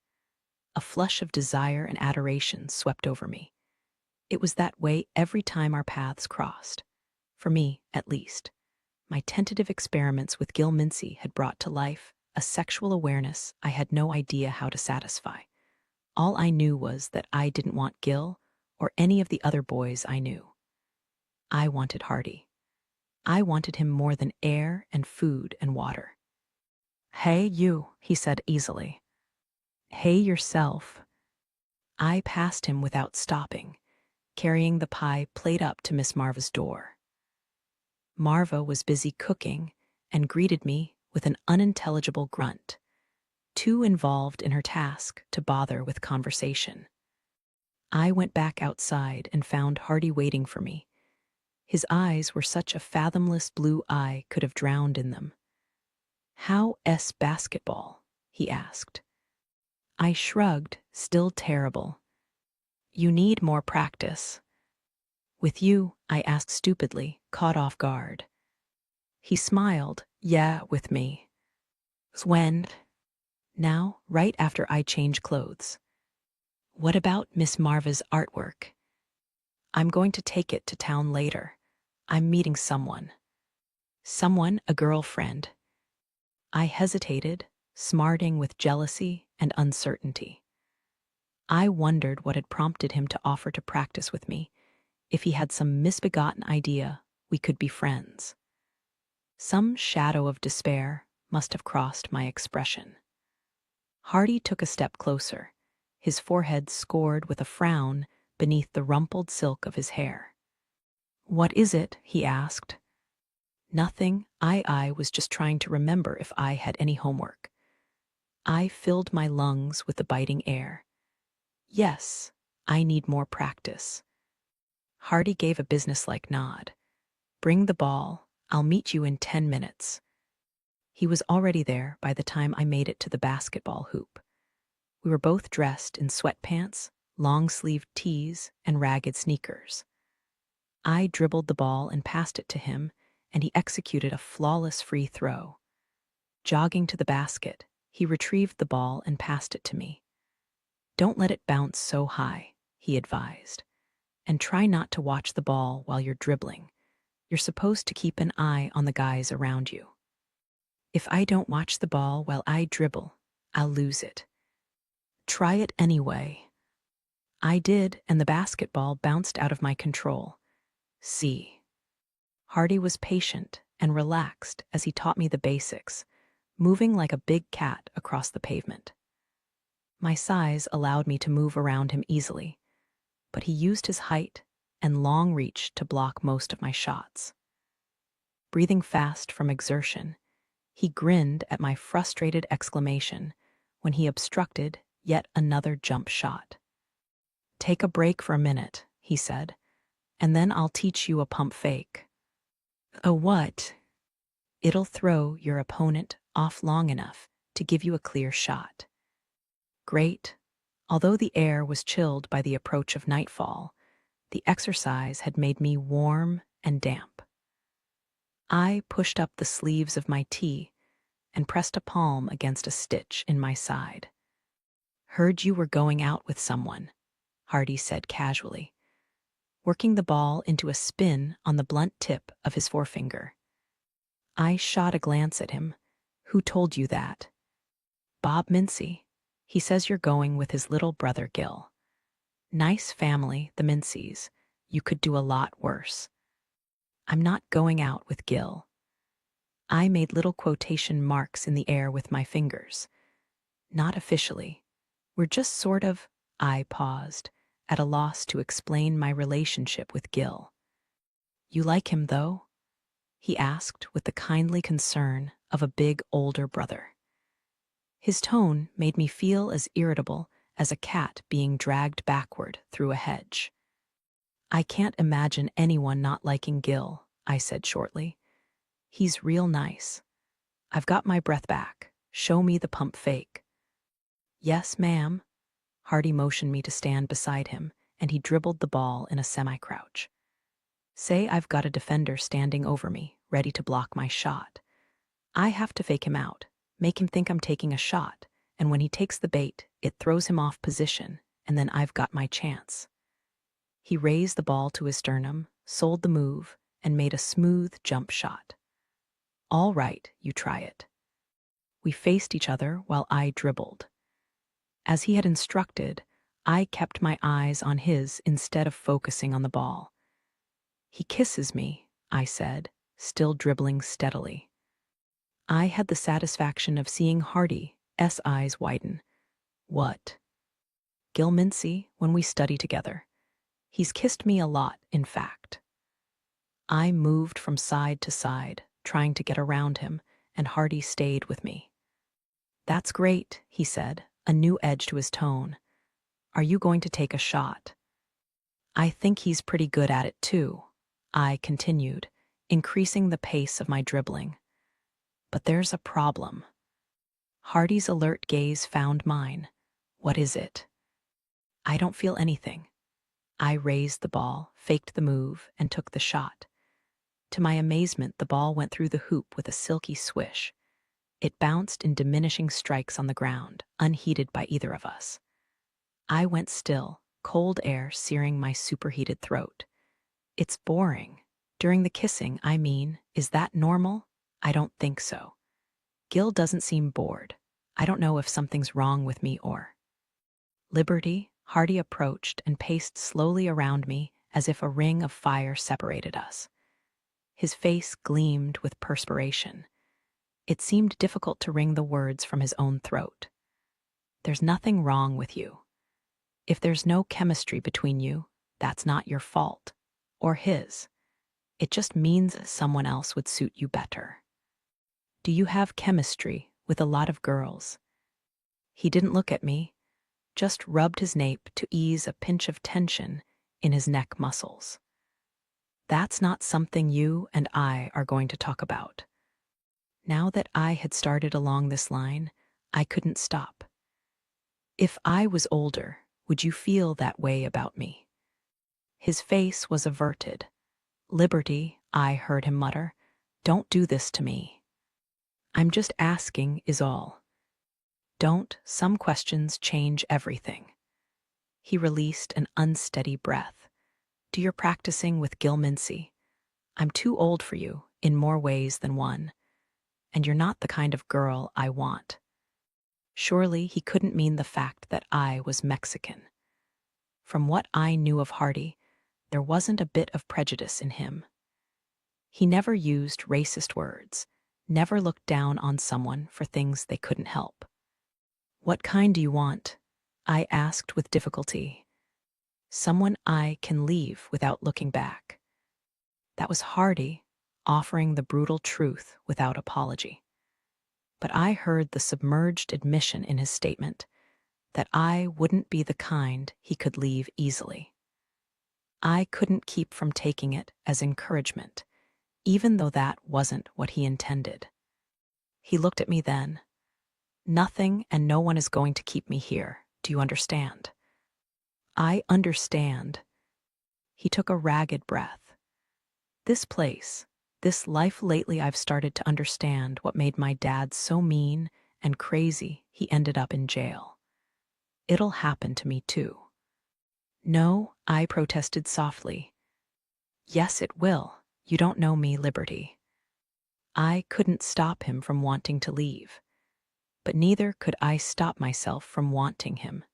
A flush of desire and adoration swept over me. It was that way every time our paths crossed. For me, at least. My tentative experiments with Gil Mincy had brought to life a sexual awareness I had no idea how to satisfy. All I knew was that I didn't want Gil or any of the other boys I knew. I wanted Hardy. I wanted him more than air and food and water. "Hey, you," he said easily. "Hey yourself." I passed him without stopping, carrying the pie plate up to Miss Marva's door. Marva was busy cooking and greeted me with an unintelligible grunt, too involved in her task to bother with conversation. I went back outside and found Hardy waiting for me. His eyes were such a fathomless blue I could have drowned in them. "How's basketball?" he asked. I shrugged, still terrible. "You need more practice." "With you?" I asked stupidly, caught off guard. He smiled. "Yeah, with me." "When?" "Now, right after I change clothes." "What about Miss Marva's artwork?" "I'm going to take it to town later. I'm meeting someone." "Someone, a girlfriend?" I hesitated, smarting with jealousy and uncertainty. I wondered what had prompted him to offer to practice with me, if he had some misbegotten idea we could be friends. Some shadow of despair must have crossed my expression. Hardy took a step closer, his forehead scored with a frown beneath the rumpled silk of his hair. "What is it?" he asked. "Nothing. I was just trying to remember if I had any homework." I filled my lungs with the biting air. "Yes, I need more practice." Hardy gave a businesslike nod. "Bring the ball. I'll meet you in 10 minutes." He was already there by the time I made it to the basketball hoop. We were both dressed in sweatpants, long-sleeved tees, and ragged sneakers. I dribbled the ball and passed it to him, and he executed a flawless free throw. Jogging to the basket, he retrieved the ball and passed it to me. "Don't let it bounce so high," he advised. "And try not to watch the ball while you're dribbling. You're supposed to keep an eye on the guys around you." "If I don't watch the ball while I dribble, I'll lose it." "Try it anyway." I did, and the basketball bounced out of my control. See. Hardy was patient and relaxed as he taught me the basics, moving like a big cat across the pavement. My size allowed me to move around him easily, but he used his height and long reach to block most of my shots. Breathing fast from exertion, he grinned at my frustrated exclamation when he obstructed yet another jump shot. "Take a break for a minute," he said, "and then I'll teach you a pump fake." "A what?" "It'll throw your opponent off long enough to give you a clear shot." Great. Although the air was chilled by the approach of nightfall, the exercise had made me warm and damp. I pushed up the sleeves of my tee and pressed a palm against a stitch in my side. "Heard you were going out with someone," Hardy said casually, working the ball into a spin on the blunt tip of his forefinger. I shot a glance at him. "Who told you that?" "Bob Mincy. He says you're going with his little brother Gil." "Nice family, the Mincys. You could do a lot worse." "I'm not going out with Gil." I made little quotation marks in the air with my fingers. "Not officially. We're just sort of—" I paused, at a loss to explain my relationship with Gil. "You like him, though?" he asked with the kindly concern of a big older brother. His tone made me feel as irritable as a cat being dragged backward through a hedge. "I can't imagine anyone not liking Gil," I said shortly. "He's real nice. I've got my breath back. Show me the pump fake." "Yes, ma'am." Hardy motioned me to stand beside him, and he dribbled the ball in a semi-crouch. "Say I've got a defender standing over me, ready to block my shot." I have to fake him out, make him think I'm taking a shot, and when he takes the bait, it throws him off position, and then I've got my chance. He raised the ball to his sternum, sold the move, and made a smooth jump shot. All right, you try it. We faced each other while I dribbled. As he had instructed, I kept my eyes on his instead of focusing on the ball. He kisses me, I said, still dribbling steadily. I had the satisfaction of seeing Hardy's eyes widen. What? Gilmincy, when we study together. He's kissed me a lot, in fact. I moved from side to side, trying to get around him, and Hardy stayed with me. That's great, he said, a new edge to his tone. Are you going to take a shot? I think he's pretty good at it too, I continued, increasing the pace of my dribbling. But there's a problem. Hardy's alert gaze found mine. What is it? I don't feel anything. I raised the ball, faked the move, and took the shot. To my amazement, the ball went through the hoop with a silky swish. It bounced in diminishing strikes on the ground, unheeded by either of us. I went still, cold air searing my superheated throat. It's boring. During the kissing, I mean, is that normal? I don't think so. Gil doesn't seem bored. I don't know if something's wrong with me or... Liberty, Hardy approached and paced slowly around me as if a ring of fire separated us. His face gleamed with perspiration. It seemed difficult to wring the words from his own throat. There's nothing wrong with you. If there's no chemistry between you, that's not your fault. Or his. It just means someone else would suit you better. Do you have chemistry with a lot of girls? He didn't look at me, just rubbed his nape to ease a pinch of tension in his neck muscles. That's not something you and I are going to talk about. Now that I had started along this line, I couldn't stop. If I was older, would you feel that way about me? His face was averted. Liberty, I heard him mutter, don't do this to me. I'm just asking is all. Don't, some questions change everything. He released an unsteady breath. Do your practicing with Gilmincy. I'm too old for you, in more ways than one. And you're not the kind of girl I want. Surely he couldn't mean the fact that I was Mexican. From what I knew of Hardy, there wasn't a bit of prejudice in him. He never used racist words, never looked down on someone for things they couldn't help. What kind do you want? I asked with difficulty. Someone I can leave without looking back. That was Hardy, offering the brutal truth without apology. But I heard the submerged admission in his statement that I wouldn't be the kind he could leave easily. I couldn't keep from taking it as encouragement, even though that wasn't what he intended. He looked at me then. Nothing and no one is going to keep me here. Do you understand? I understand. He took a ragged breath. This place, this life lately, I've started to understand what made my dad so mean and crazy he ended up in jail. It'll happen to me too. No, I protested softly. Yes, it will. You don't know me, Liberty. I couldn't stop him from wanting to leave, but neither could I stop myself from wanting him.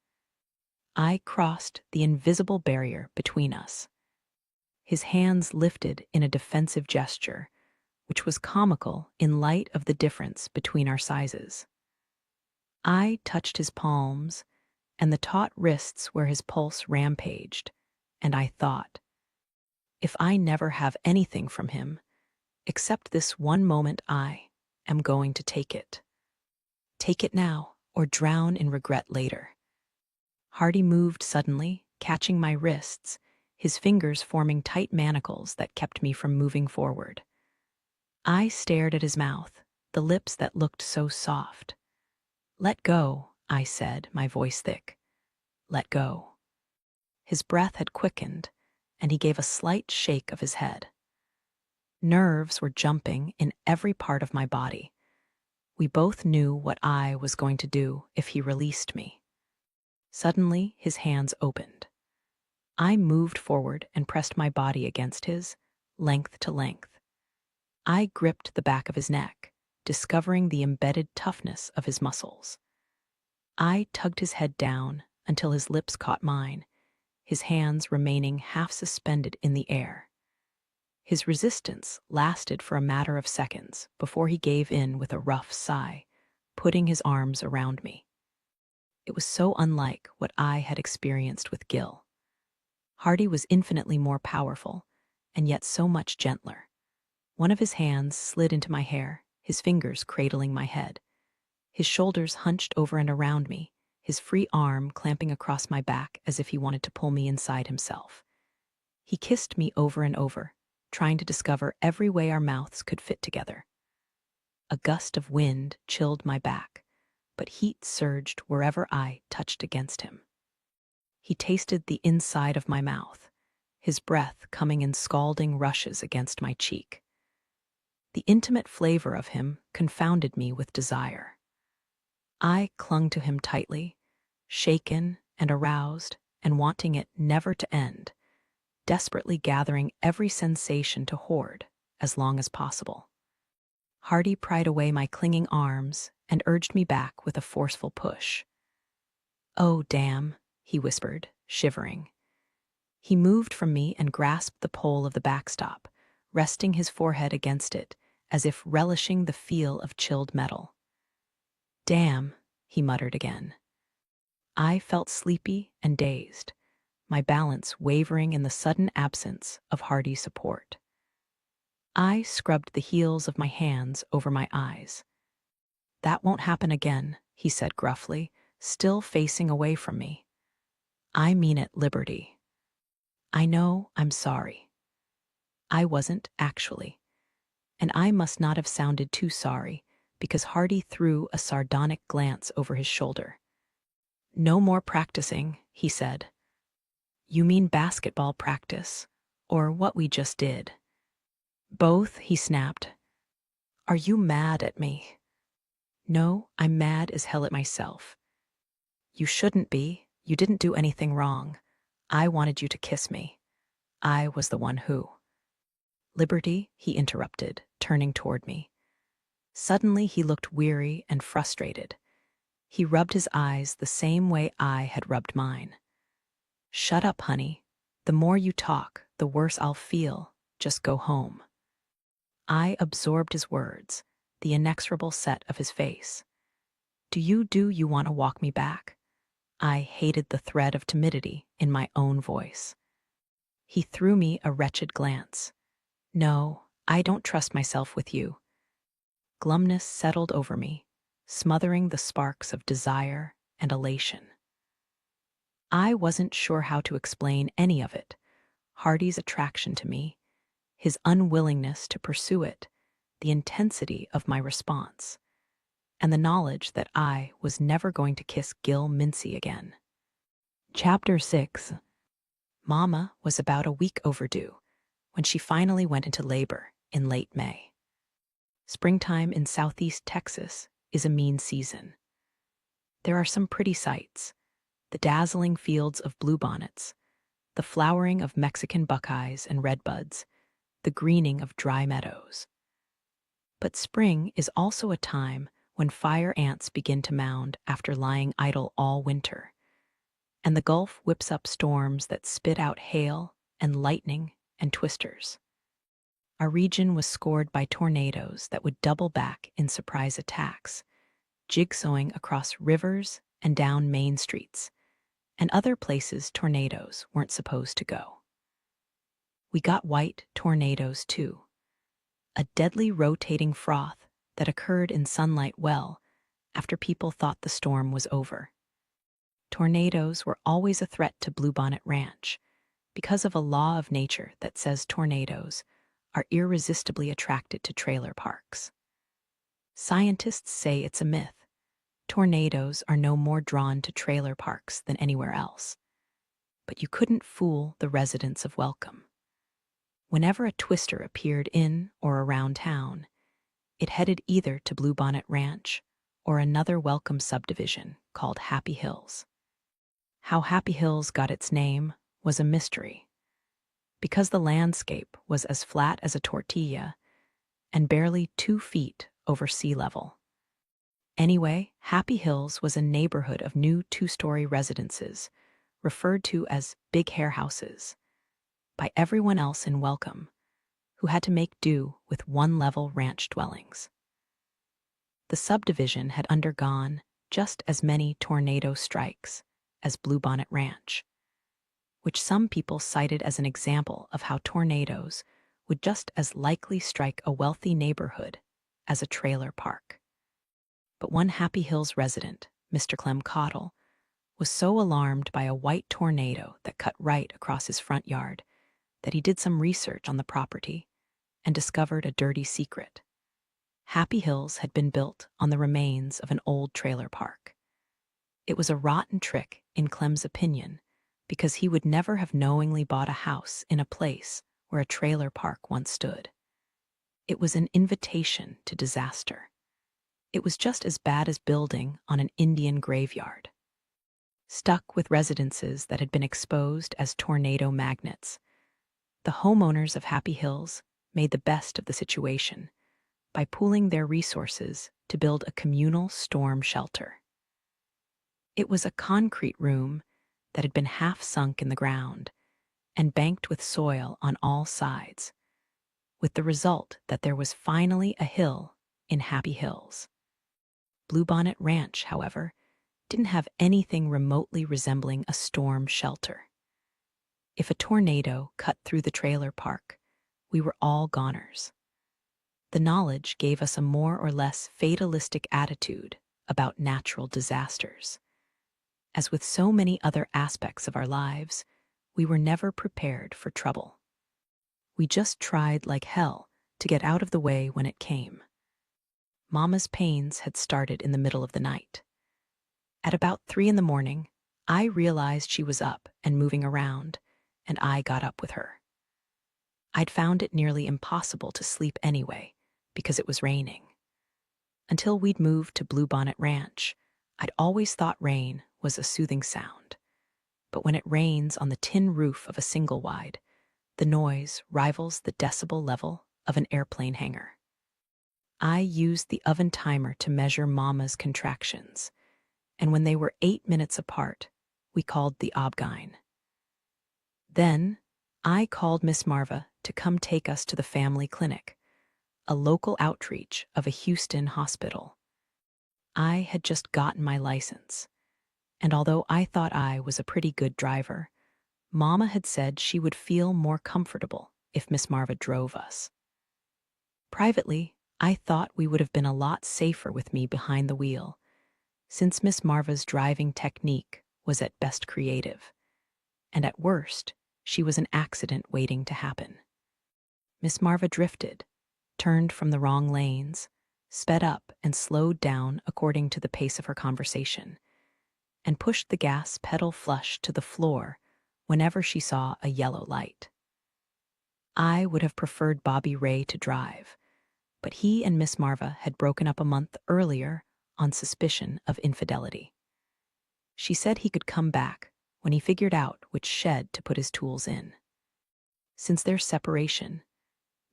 I crossed the invisible barrier between us. His hands lifted in a defensive gesture, which was comical in light of the difference between our sizes. I touched his palms and the taut wrists where his pulse rampaged, and I thought, if I never have anything from him, except this one moment, I am going to take it. Take it now, or drown in regret later. Hardy moved suddenly, catching my wrists, his fingers forming tight manacles that kept me from moving forward. I stared at his mouth, the lips that looked so soft. Let go, I said, my voice thick. Let go. His breath had quickened, and he gave a slight shake of his head. Nerves were jumping in every part of my body. we both knew what I was going to do if he released me. Suddenly, his hands opened. I moved forward and pressed my body against his, length to length. I gripped the back of his neck, discovering the embedded toughness of his muscles. I tugged his head down until his lips caught mine, his hands remaining half suspended in the air. His resistance lasted for a matter of seconds before he gave in with a rough sigh, putting his arms around me. It was so unlike what I had experienced with Gil. Hardy was infinitely more powerful, and yet so much gentler. One of his hands slid into my hair, his fingers cradling my head. His shoulders hunched over and around me, his free arm clamping across my back as if he wanted to pull me inside himself. He kissed me over and over, trying to discover every way our mouths could fit together. A gust of wind chilled my back, but heat surged wherever I touched against him. He tasted the inside of my mouth, his breath coming in scalding rushes against my cheek. The intimate flavor of him confounded me with desire. I clung to him tightly, shaken and aroused and wanting it never to end, desperately gathering every sensation to hoard as long as possible. Hardy pried away my clinging arms and urged me back with a forceful push. "Oh, damn," he whispered, shivering. He moved from me and grasped the pole of the backstop, resting his forehead against it, as if relishing the feel of chilled metal. "Damn," he muttered again. I felt sleepy and dazed, my balance wavering in the sudden absence of Hardy's support. I scrubbed the heels of my hands over my eyes. "That won't happen again," he said gruffly, still facing away from me. "I mean it, Liberty." "I know, I'm sorry." I wasn't, actually. And I must not have sounded too sorry, because Hardy threw a sardonic glance over his shoulder. "No more practicing," he said. "You mean basketball practice, or what we just did?" "Both," he snapped. "Are you mad at me?" "No, I'm mad as hell at myself." "You shouldn't be. You didn't do anything wrong. I wanted you to kiss me. I was the one who—" "Liberty," he interrupted, turning toward me. Suddenly he looked weary and frustrated. He rubbed his eyes the same way I had rubbed mine. "Shut up, honey. The more you talk, the worse I'll feel. Just go home." I absorbed his words, the inexorable set of his face. Do you want to walk me back?" I hated the thread of timidity in my own voice. He threw me a wretched glance. "No, I don't trust myself with you." Glumness settled over me, smothering the sparks of desire and elation. I wasn't sure how to explain any of it. Hardy's attraction to me, his unwillingness to pursue it, the intensity of my response, and the knowledge that I was never going to kiss Gil Mincy again. Chapter 6. Mama was about a week overdue when she finally went into labor in late May. Springtime in southeast Texas is a mean season. There are some pretty sights: the dazzling fields of bluebonnets, the flowering of Mexican buckeyes and redbuds, the greening of dry meadows. But spring is also a time when fire ants begin to mound after lying idle all winter, and the Gulf whips up storms that spit out hail and lightning and twisters. Our region was scored by tornadoes that would double back in surprise attacks, jigsawing across rivers and down main streets, and other places tornadoes weren't supposed to go. We got white tornadoes too, a deadly rotating froth that occurred in sunlight well after people thought the storm was over. Tornadoes were always a threat to Bluebonnet Ranch because of a law of nature that says tornadoes are irresistibly attracted to trailer parks. Scientists say it's a myth. Tornadoes are no more drawn to trailer parks than anywhere else. But you couldn't fool the residents of Welcome. Whenever a twister appeared in or around town, It headed either to Bluebonnet Ranch or another welcome subdivision called Happy Hills. How Happy Hills got its name was a mystery, because the landscape was as flat as a tortilla and barely 2 feet over sea level. Anyway, Happy Hills was a neighborhood of new 2-story residences, referred to as big hair houses, by everyone else in Welcome, who had to make do with 1-level ranch dwellings. The subdivision had undergone just as many tornado strikes as Bluebonnet Ranch, which some people cited as an example of how tornadoes would just as likely strike a wealthy neighborhood as a trailer park. But one Happy Hills resident, Mr. Clem Cottle, was so alarmed by a white tornado that cut right across his front yard that he did some research on the property and discovered a dirty secret. Happy Hills had been built on the remains of an old trailer park. It was a rotten trick, in Clem's opinion, because he would never have knowingly bought a house in a place where a trailer park once stood. It was an invitation to disaster. It was just as bad as building on an Indian graveyard. Stuck with residences that had been exposed as tornado magnets, the homeowners of Happy Hills made the best of the situation by pooling their resources to build a communal storm shelter. It was a concrete room that had been half sunk in the ground and banked with soil on all sides, with the result that there was finally a hill in Happy Hills. Bluebonnet Ranch, however, didn't have anything remotely resembling a storm shelter. If a tornado cut through the trailer park, we were all goners. The knowledge gave us a more or less fatalistic attitude about natural disasters. As with so many other aspects of our lives, we were never prepared for trouble. We just tried like hell to get out of the way when it came. Mama's pains had started in the middle of the night. At about 3 in the morning, I realized she was up and moving around, and I got up with her. I'd found it nearly impossible to sleep anyway, because it was raining. Until we'd moved to Bluebonnet Ranch, I'd always thought rain was a soothing sound. But when it rains on the tin roof of a single-wide, the noise rivals the decibel level of an airplane hangar. I used the oven timer to measure Mama's contractions, and when they were 8 minutes apart, we called the Obgyn. Then, I called Miss Marva to come take us to the family clinic, a local outreach of a Houston hospital. I had just gotten my license, and although I thought I was a pretty good driver, Mama had said she would feel more comfortable if Miss Marva drove us. Privately, I thought we would have been a lot safer with me behind the wheel, since Miss Marva's driving technique was at best creative, and at worst, she was an accident waiting to happen. Miss Marva drifted, turned from the wrong lanes, sped up and slowed down according to the pace of her conversation, and pushed the gas pedal flush to the floor whenever she saw a yellow light. I would have preferred Bobby Ray to drive, but he and Miss Marva had broken up a month earlier on suspicion of infidelity. She said he could come back when he figured out which shed to put his tools in. Since their separation,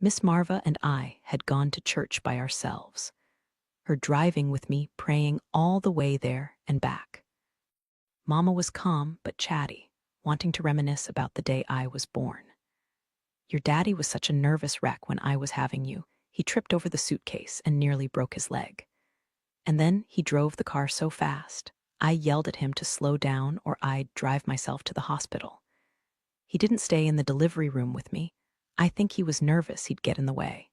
Miss Marva and I had gone to church by ourselves, her driving with me praying all the way there and back. Mama was calm but chatty, wanting to reminisce about the day I was born. Your daddy was such a nervous wreck when I was having you. He tripped over the suitcase and nearly broke his leg. And then he drove the car so fast, I yelled at him to slow down or I'd drive myself to the hospital. He didn't stay in the delivery room with me. I think he was nervous he'd get in the way.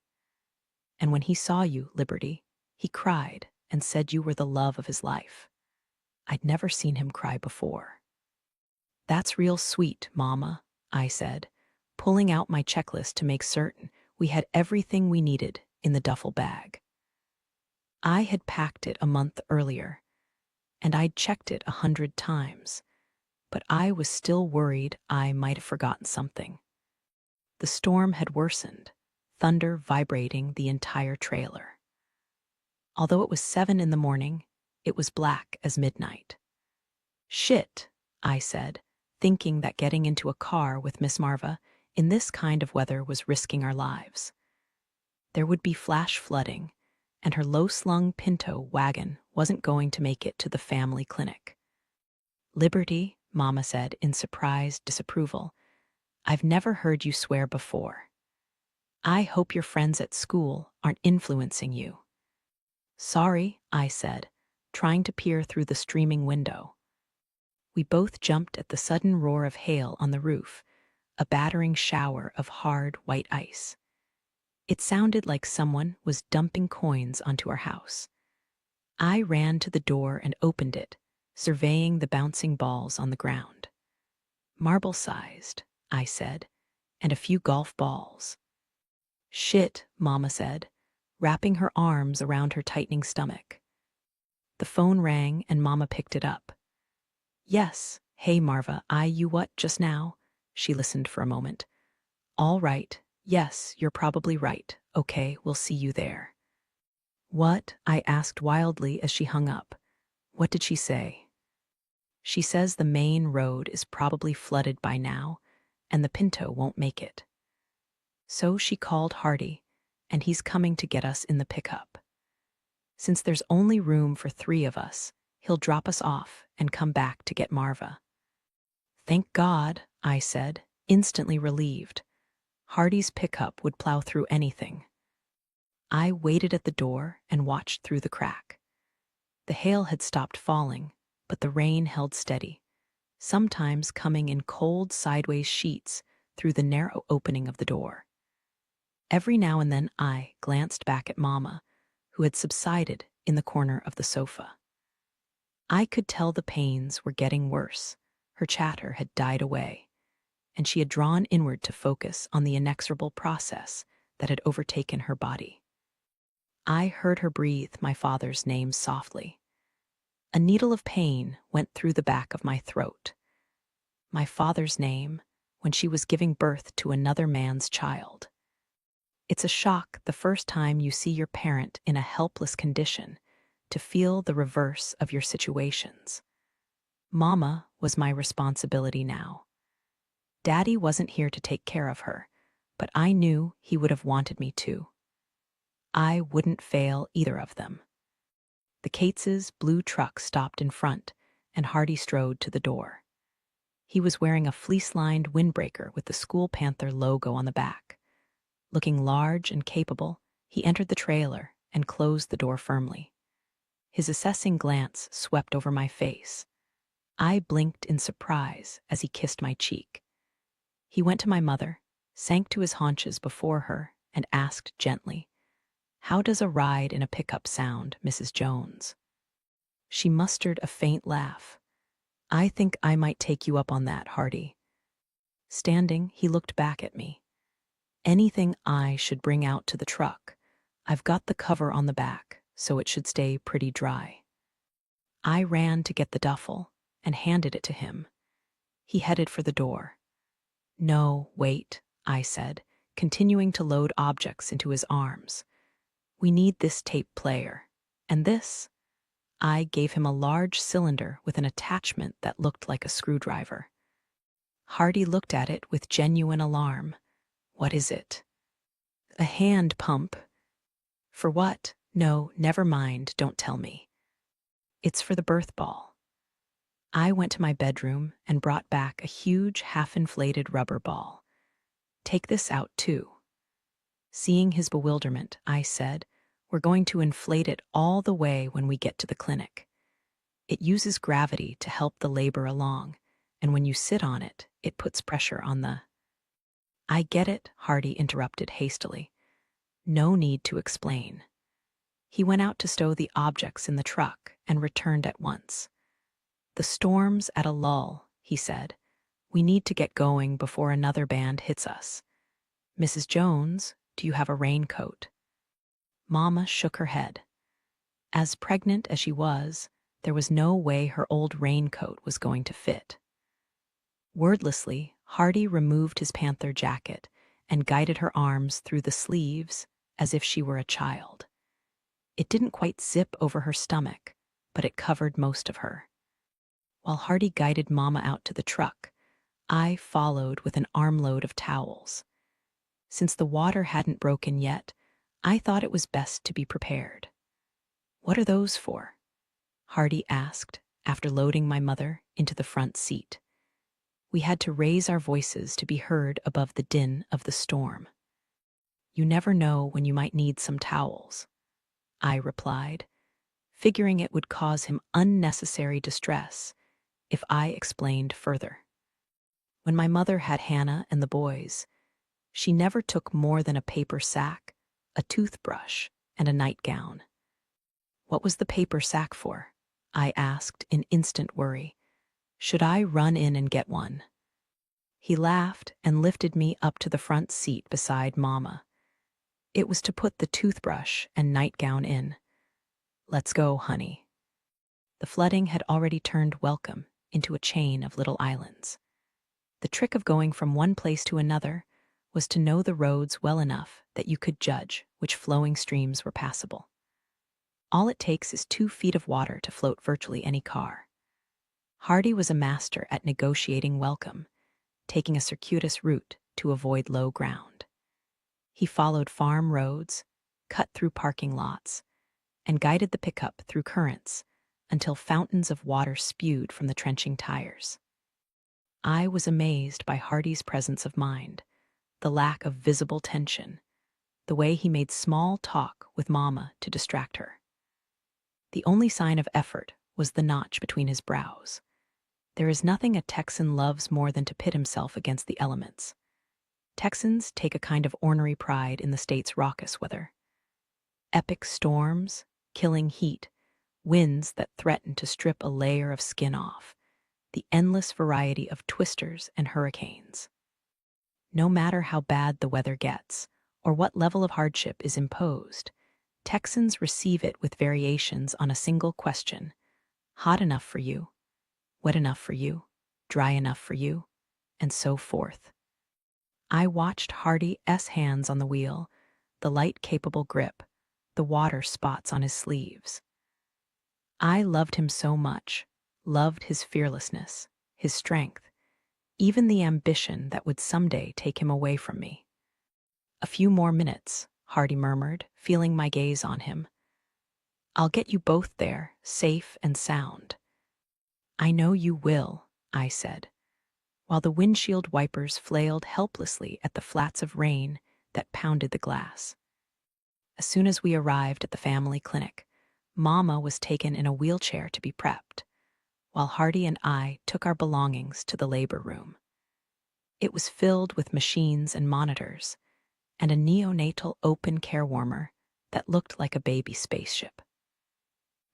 And when he saw you, Liberty, he cried and said you were the love of his life. I'd never seen him cry before. That's real sweet, Mama, I said, pulling out my checklist to make certain we had everything we needed in the duffel bag. I had packed it a month earlier, and I'd checked it 100 times, but I was still worried I might have forgotten something. The storm had worsened, thunder vibrating the entire trailer. Although it was 7 in the morning, it was black as midnight. "Shit," I said, thinking that getting into a car with Miss Marva in this kind of weather was risking our lives. There would be flash flooding, and her low-slung Pinto wagon wasn't going to make it to the family clinic. "Liberty," Mama said in surprised disapproval. "I've never heard you swear before. I hope your friends at school aren't influencing you." "Sorry," I said, trying to peer through the streaming window. We both jumped at the sudden roar of hail on the roof, a battering shower of hard white ice. It sounded like someone was dumping coins onto our house. I ran to the door and opened it, surveying the bouncing balls on the ground. "Marble-sized," I said, "and a few golf balls." "Shit," Mama said, wrapping her arms around her tightening stomach. The phone rang and Mama picked it up. "Yes, hey Marva, you what just now?" She listened for a moment. "All right, yes, you're probably right. Okay, we'll see you there." "What?" I asked wildly as she hung up. "What did she say?" "She says the main road is probably flooded by now, and the Pinto won't make it. So she called Hardy, and he's coming to get us in the pickup. Since there's only room for 3 of us, he'll drop us off and come back to get Marva." "Thank God," I said, instantly relieved. Hardy's pickup would plow through anything. I waited at the door and watched through the crack. The hail had stopped falling, but the rain held steady, sometimes coming in cold sideways sheets through the narrow opening of the door. Every now and then I glanced back at Mama, who had subsided in the corner of the sofa. I could tell the pains were getting worse. Her chatter had died away, and she had drawn inward to focus on the inexorable process that had overtaken her body. I heard her breathe my father's name softly. A needle of pain went through the back of my throat. My father's name when she was giving birth to another man's child. It's a shock the first time you see your parent in a helpless condition, to feel the reverse of your situations. Mama was my responsibility now. Daddy wasn't here to take care of her, but I knew he would have wanted me to. I wouldn't fail either of them. The Cates' blue truck stopped in front, and Hardy strode to the door. He was wearing a fleece-lined windbreaker with the School Panther logo on the back. Looking large and capable, he entered the trailer and closed the door firmly. His assessing glance swept over my face. I blinked in surprise as he kissed my cheek. He went to my mother, sank to his haunches before her, and asked gently, "How does a ride in a pickup sound, Mrs. Jones?" She mustered a faint laugh. "I think I might take you up on that, Hardy." Standing, he looked back at me. "Anything I should bring out to the truck, I've got the cover on the back, so it should stay pretty dry." I ran to get the duffel and handed it to him. He headed for the door. "No, wait," I said, continuing to load objects into his arms. "We need this tape player. And this?" I gave him a large cylinder with an attachment that looked like a screwdriver. Hardy looked at it with genuine alarm. "What is it?" "A hand pump." "For what?" "No, never mind, don't tell me." "It's for the birth ball." I went to my bedroom and brought back a huge half-inflated rubber ball. "Take this out too." Seeing his bewilderment, I said, "We're going to inflate it all the way when we get to the clinic. It uses gravity to help the labor along, and when you sit on it, it puts pressure on the—" "I get it," Hardy interrupted hastily. "No need to explain." He went out to stow the objects in the truck and returned at once. "The storm's at a lull," he said. "We need to get going before another band hits us. Mrs. Jones, do you have a raincoat?" Mama shook her head. As pregnant as she was, there was no way her old raincoat was going to fit. Wordlessly, Hardy removed his panther jacket and guided her arms through the sleeves as if she were a child. It didn't quite zip over her stomach, but it covered most of her. While Hardy guided Mama out to the truck, I followed with an armload of towels. Since the water hadn't broken yet, I thought it was best to be prepared. "What are those for?" Hardy asked after loading my mother into the front seat. We had to raise our voices to be heard above the din of the storm. "You never know when you might need some towels," I replied, figuring it would cause him unnecessary distress if I explained further. When my mother had Hannah and the boys, she never took more than a paper sack, a toothbrush, and a nightgown. "What was the paper sack for?" I asked in instant worry. "Should I run in and get one?" He laughed and lifted me up to the front seat beside Mama. It was to put the toothbrush and nightgown in. "Let's go, honey." The flooding had already turned Welcome into a chain of little islands. The trick of going from one place to another was to know the roads well enough that you could judge which flowing streams were passable. All it takes is 2 feet of water to float virtually any car. Hardy was a master at negotiating Welcome, taking a circuitous route to avoid low ground. He followed farm roads, cut through parking lots, and guided the pickup through currents until fountains of water spewed from the trenching tires. I was amazed by Hardy's presence of mind, the lack of visible tension, the way he made small talk with Mama to distract her. The only sign of effort was the notch between his brows. There is nothing a Texan loves more than to pit himself against the elements. Texans take a kind of ornery pride in the state's raucous weather. Epic storms, killing heat, winds that threaten to strip a layer of skin off, the endless variety of twisters and hurricanes. No matter how bad the weather gets, or what level of hardship is imposed, Texans receive it with variations on a single question: hot enough for you, wet enough for you, dry enough for you, and so forth. I watched Hardy's hands on the wheel, the light capable grip, the water spots on his sleeves. I loved him so much, loved his fearlessness, his strength, even the ambition that would someday take him away from me. "A few more minutes," Hardy murmured, feeling my gaze on him. "I'll get you both there, safe and sound." "I know you will," I said, while the windshield wipers flailed helplessly at the flats of rain that pounded the glass. As soon as we arrived at the family clinic, Mama was taken in a wheelchair to be prepped, while Hardy and I took our belongings to the labor room. It was filled with machines and monitors, and a neonatal open care warmer that looked like a baby spaceship.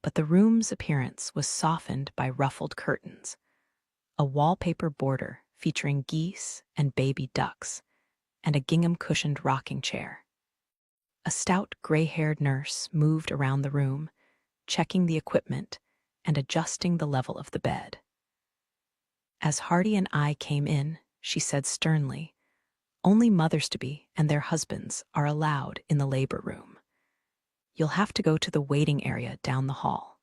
But the room's appearance was softened by ruffled curtains, a wallpaper border featuring geese and baby ducks, and a gingham-cushioned rocking chair. A stout, gray-haired nurse moved around the room, checking the equipment and adjusting the level of the bed. As Hardy and I came in, she said sternly, "Only mothers-to-be and their husbands are allowed in the labor room. You'll have to go to the waiting area down the hall."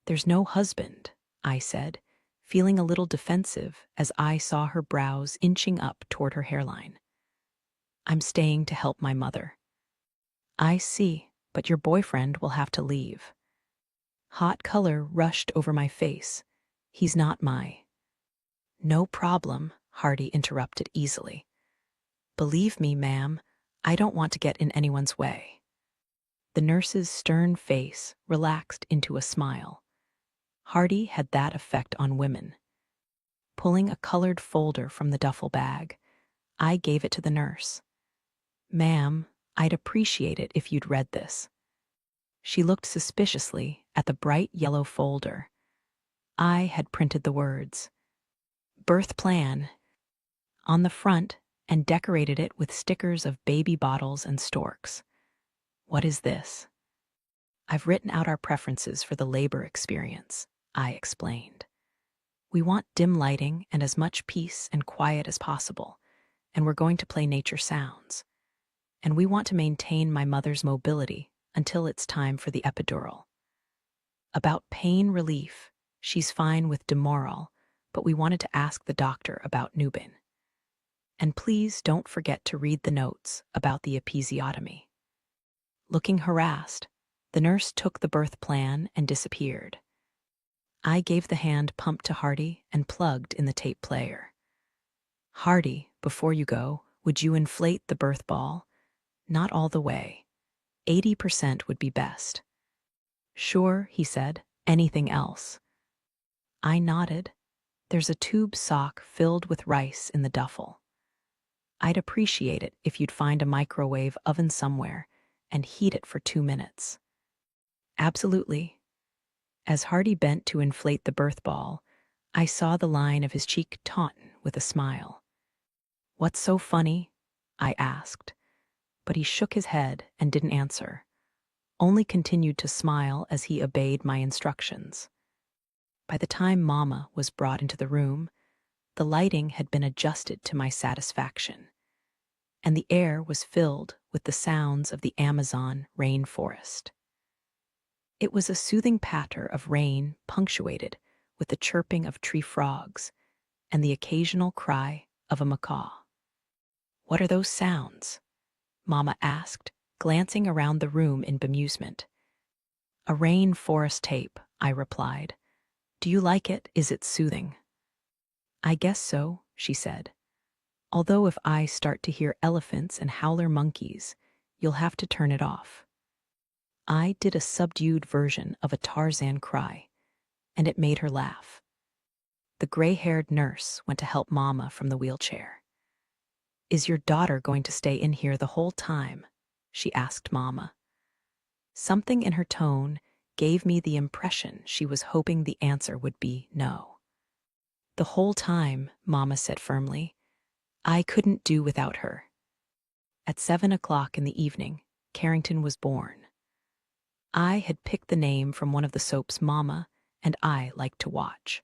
"There's no husband," I said, feeling a little defensive as I saw her brows inching up toward her hairline. "I'm staying to help my mother." "I see, but your boyfriend will have to leave." Hot color rushed over my face. "He's not my—" "No problem," Hardy interrupted easily. "Believe me, ma'am, I don't want to get in anyone's way." The nurse's stern face relaxed into a smile. Hardy had that effect on women. Pulling a colored folder from the duffel bag, I gave it to the nurse. "Ma'am, I'd appreciate it if you'd read this." She looked suspiciously at the bright yellow folder. I had printed the words, "Birth Plan," on the front and decorated it with stickers of baby bottles and storks. "What is this?" "I've written out our preferences for the labor experience," I explained. "We want dim lighting and as much peace and quiet as possible, and we're going to play nature sounds. And we want to maintain my mother's mobility until it's time for the epidural. About pain relief, she's fine with Demoral, but we wanted to ask the doctor about Nubin. And please don't forget to read the notes about the episiotomy. Looking harassed, the nurse took the birth plan and disappeared. I gave the hand pump to Hardy and plugged in the tape player. Hardy, before you go, would you inflate the birth ball? Not all the way. 80% would be best. Sure, he said. Anything else? I nodded. There's a tube sock filled with rice in the duffel. I'd appreciate it if you'd find a microwave oven somewhere and heat it for 2 minutes. Absolutely. As Hardy bent to inflate the birth ball, I saw the line of his cheek tauten with a smile. What's so funny? I asked, but he shook his head and didn't answer, only continued to smile as he obeyed my instructions. By the time Mama was brought into the room, the lighting had been adjusted to my satisfaction, and the air was filled with the sounds of the Amazon rainforest. It was a soothing patter of rain punctuated with the chirping of tree frogs and the occasional cry of a macaw. What are those sounds? Mama asked, glancing around the room in bemusement. A rainforest tape, I replied. Do you like it? Is it soothing? I guess so, she said. Although if I start to hear elephants and howler monkeys, you'll have to turn it off. I did a subdued version of a Tarzan cry, and it made her laugh. The gray-haired nurse went to help Mama from the wheelchair. Is your daughter going to stay in here the whole time? She asked Mama. Something in her tone gave me the impression she was hoping the answer would be no. The whole time, Mama said firmly. I couldn't do without her. At 7 o'clock in the evening, Carrington was born. I had picked the name from one of the soaps Mama and I liked to watch.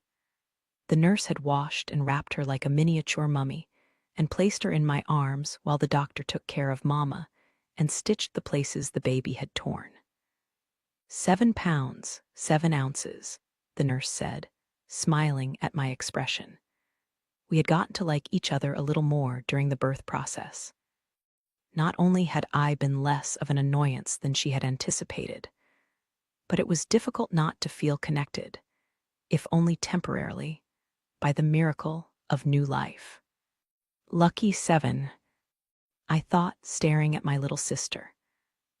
The nurse had washed and wrapped her like a miniature mummy and placed her in my arms while the doctor took care of Mama and stitched the places the baby had torn. 7 pounds, 7 ounces, the nurse said, smiling at my expression. We had gotten to like each other a little more during the birth process. Not only had I been less of an annoyance than she had anticipated, but it was difficult not to feel connected, if only temporarily, by the miracle of new life. Lucky 7, I thought, staring at my little sister.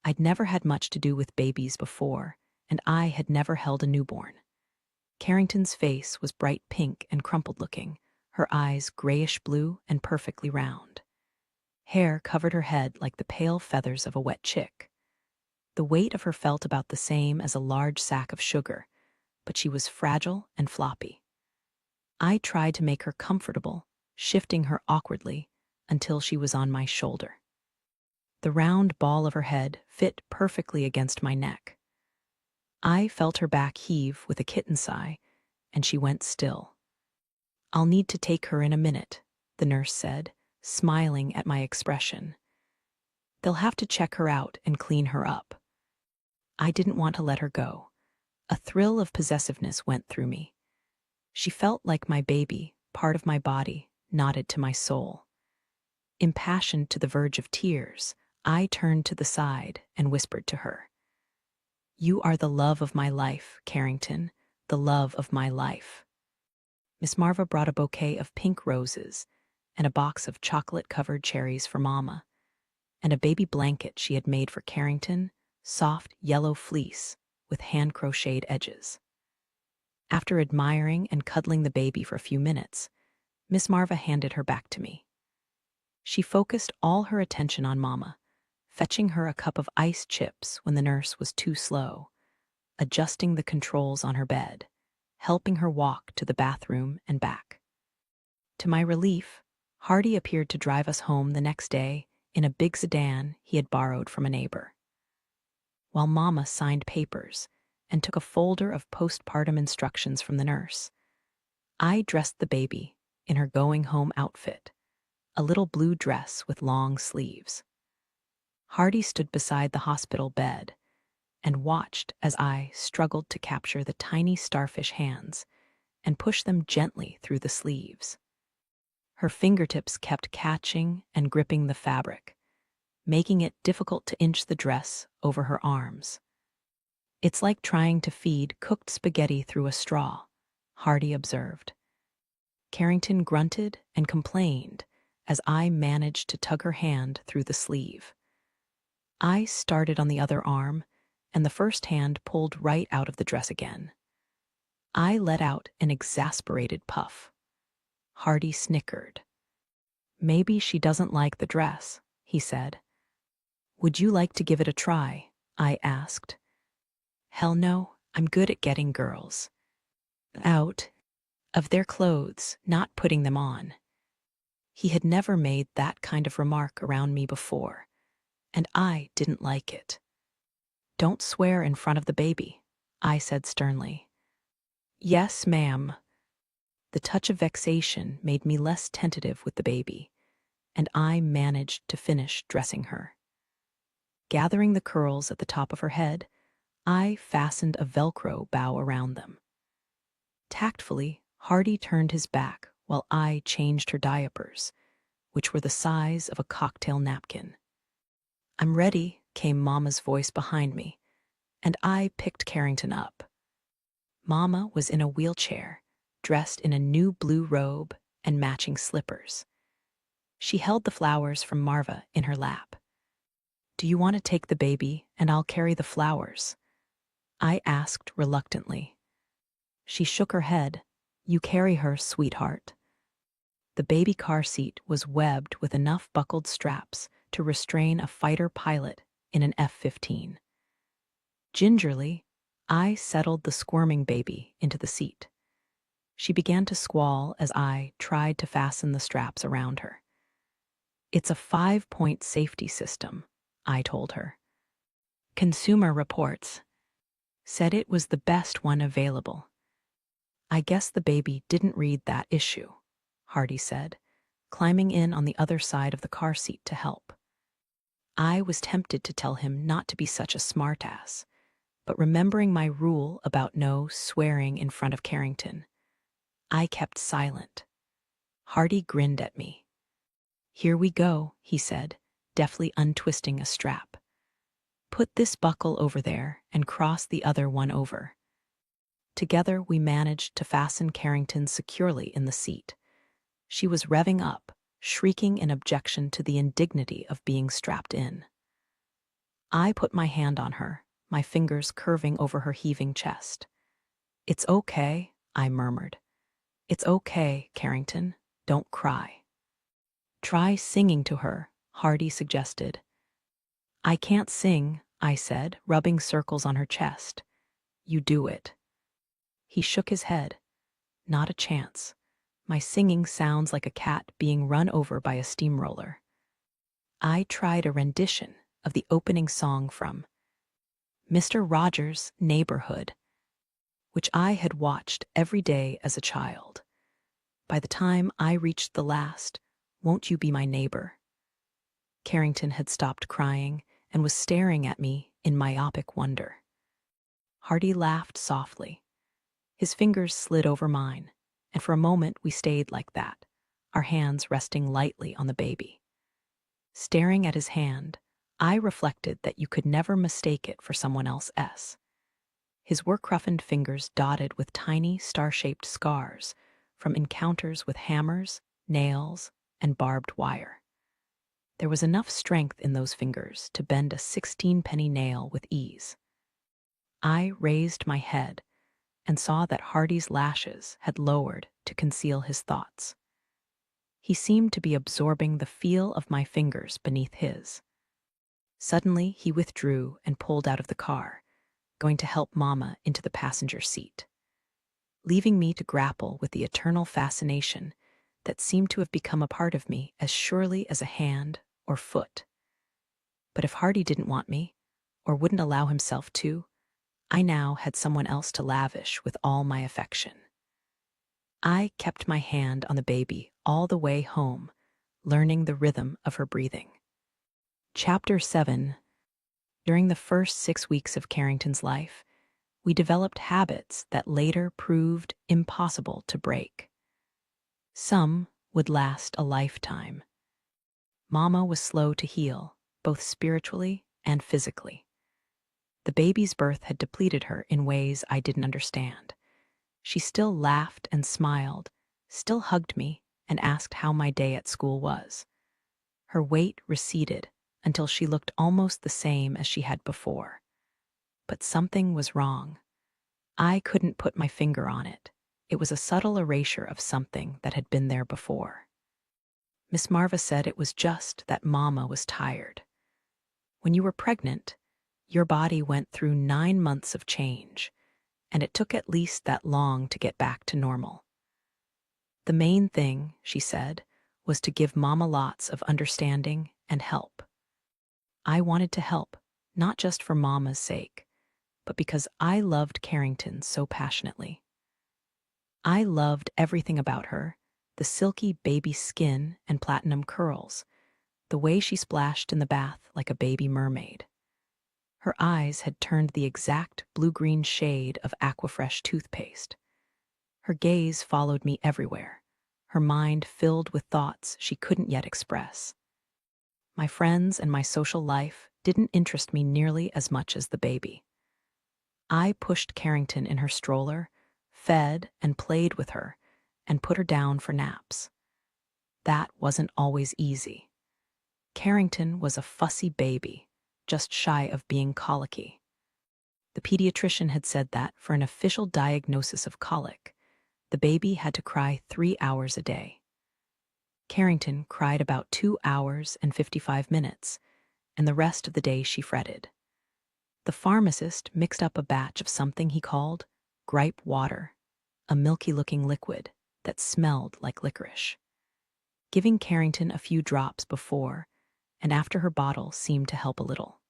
I'd never had much to do with babies before, and I had never held a newborn. Carrington's face was bright pink and crumpled-looking, her eyes grayish-blue and perfectly round. Hair covered her head like the pale feathers of a wet chick. The weight of her felt about the same as a large sack of sugar, but she was fragile and floppy. I tried to make her comfortable, shifting her awkwardly until she was on my shoulder. The round ball of her head fit perfectly against my neck. I felt her back heave with a kitten sigh, and she went still. I'll need to take her in a minute, the nurse said, smiling at my expression. They'll have to check her out and clean her up. I didn't want to let her go. A thrill of possessiveness went through me. She felt like my baby, part of my body, nodded to my soul. Impassioned to the verge of tears, I turned to the side and whispered to her. You are the love of my life, Carrington, the love of my life. Miss Marva brought a bouquet of pink roses and a box of chocolate-covered cherries for Mama, and a baby blanket she had made for Carrington, soft yellow fleece with hand-crocheted edges. After admiring and cuddling the baby for a few minutes, Miss Marva handed her back to me. She focused all her attention on Mama, fetching her a cup of iced chips when the nurse was too slow, adjusting the controls on her bed, helping her walk to the bathroom and back. To my relief, Hardy appeared to drive us home the next day in a big sedan he had borrowed from a neighbor. While Mama signed papers and took a folder of postpartum instructions from the nurse, I dressed the baby in her going-home outfit, a little blue dress with long sleeves. Hardy stood beside the hospital bed, and watched as I struggled to capture the tiny starfish hands and push them gently through the sleeves. Her fingertips kept catching and gripping the fabric, making it difficult to inch the dress over her arms. "It's like trying to feed cooked spaghetti through a straw," Hardy observed. Carrington grunted and complained as I managed to tug her hand through the sleeve. I started on the other arm, and the first hand pulled right out of the dress again. I let out an exasperated puff. Hardy snickered. "Maybe she doesn't like the dress," he said. "Would you like to give it a try?" I asked. "Hell no, I'm good at getting girls out of their clothes, not putting them on." He had never made that kind of remark around me before, and I didn't like it. "Don't swear in front of the baby," I said sternly. "Yes, ma'am." The touch of vexation made me less tentative with the baby, and I managed to finish dressing her. Gathering the curls at the top of her head, I fastened a Velcro bow around them. Tactfully, Hardy turned his back while I changed her diapers, which were the size of a cocktail napkin. "I'm ready," came Mama's voice behind me, and I picked Carrington up. Mama was in a wheelchair, dressed in a new blue robe and matching slippers. She held the flowers from Marva in her lap. "Do you want to take the baby and I'll carry the flowers?" I asked reluctantly. She shook her head. "You carry her, sweetheart." The baby car seat was webbed with enough buckled straps to restrain a fighter pilot in an F-15. Gingerly, I settled the squirming baby into the seat. She began to squall as I tried to fasten the straps around her. "It's a 5-point safety system," I told her. "Consumer Reports said it was the best one available." "I guess the baby didn't read that issue," Hardy said, climbing in on the other side of the car seat to help. I was tempted to tell him not to be such a smartass, but remembering my rule about no swearing in front of Carrington, I kept silent. Hardy grinned at me. "Here we go," he said, deftly untwisting a strap. "Put this buckle over there and cross the other one over." Together we managed to fasten Carrington securely in the seat. She was revving up, shrieking in objection to the indignity of being strapped in. I put my hand on her, my fingers curving over her heaving chest. "It's okay," I murmured. "It's okay, Carrington. Don't cry." "Try singing to her," Hardy suggested. "I can't sing," I said, rubbing circles on her chest. "You do it." He shook his head. "Not a chance. My singing sounds like a cat being run over by a steamroller." I tried a rendition of the opening song from Mr. Rogers' Neighborhood, which I had watched every day as a child. By the time I reached the last, "Won't you be my neighbor?" Carrington had stopped crying and was staring at me in myopic wonder. Hardy laughed softly. His fingers slid over mine, and for a moment we stayed like that, our hands resting lightly on the baby. Staring at his hand, I reflected that you could never mistake it for someone else's. His work-roughened fingers dotted with tiny star-shaped scars from encounters with hammers, nails, and barbed wire. There was enough strength in those fingers to bend a 16-penny nail with ease. I raised my head and saw that Hardy's lashes had lowered to conceal his thoughts. He seemed to be absorbing the feel of my fingers beneath his. Suddenly, he withdrew and pulled out of the car, going to help Mama into the passenger seat, leaving me to grapple with the eternal fascination that seemed to have become a part of me as surely as a hand or foot. But if Hardy didn't want me, or wouldn't allow himself to, I now had someone else to lavish with all my affection. I kept my hand on the baby all the way home, learning the rhythm of her breathing. Chapter 7. During the first 6 weeks of Carrington's life, we developed habits that later proved impossible to break. Some would last a lifetime. Mama was slow to heal, both spiritually and physically. The baby's birth had depleted her in ways I didn't understand. She still laughed and smiled, still hugged me, and asked how my day at school was. Her weight receded until she looked almost the same as she had before. But something was wrong. I couldn't put my finger on it. It was a subtle erasure of something that had been there before. Miss Marva said it was just that Mama was tired. When you were pregnant, your body went through 9 months of change, and it took at least that long to get back to normal. The main thing, she said, was to give Mama lots of understanding and help. I wanted to help, not just for Mama's sake, but because I loved Carrington so passionately. I loved everything about her, the silky baby skin and platinum curls, the way she splashed in the bath like a baby mermaid. Her eyes had turned the exact blue-green shade of Aquafresh toothpaste. Her gaze followed me everywhere, her mind filled with thoughts she couldn't yet express. My friends and my social life didn't interest me nearly as much as the baby. I pushed Carrington in her stroller, fed and played with her, and put her down for naps. That wasn't always easy. Carrington was a fussy baby, just shy of being colicky. The pediatrician had said that for an official diagnosis of colic, the baby had to cry 3 hours a day. Carrington cried about 2 hours and 55 minutes, and the rest of the day she fretted. The pharmacist mixed up a batch of something he called gripe water, a milky-looking liquid that smelled like licorice. Giving Carrington a few drops before and after her bottle seemed to help a little.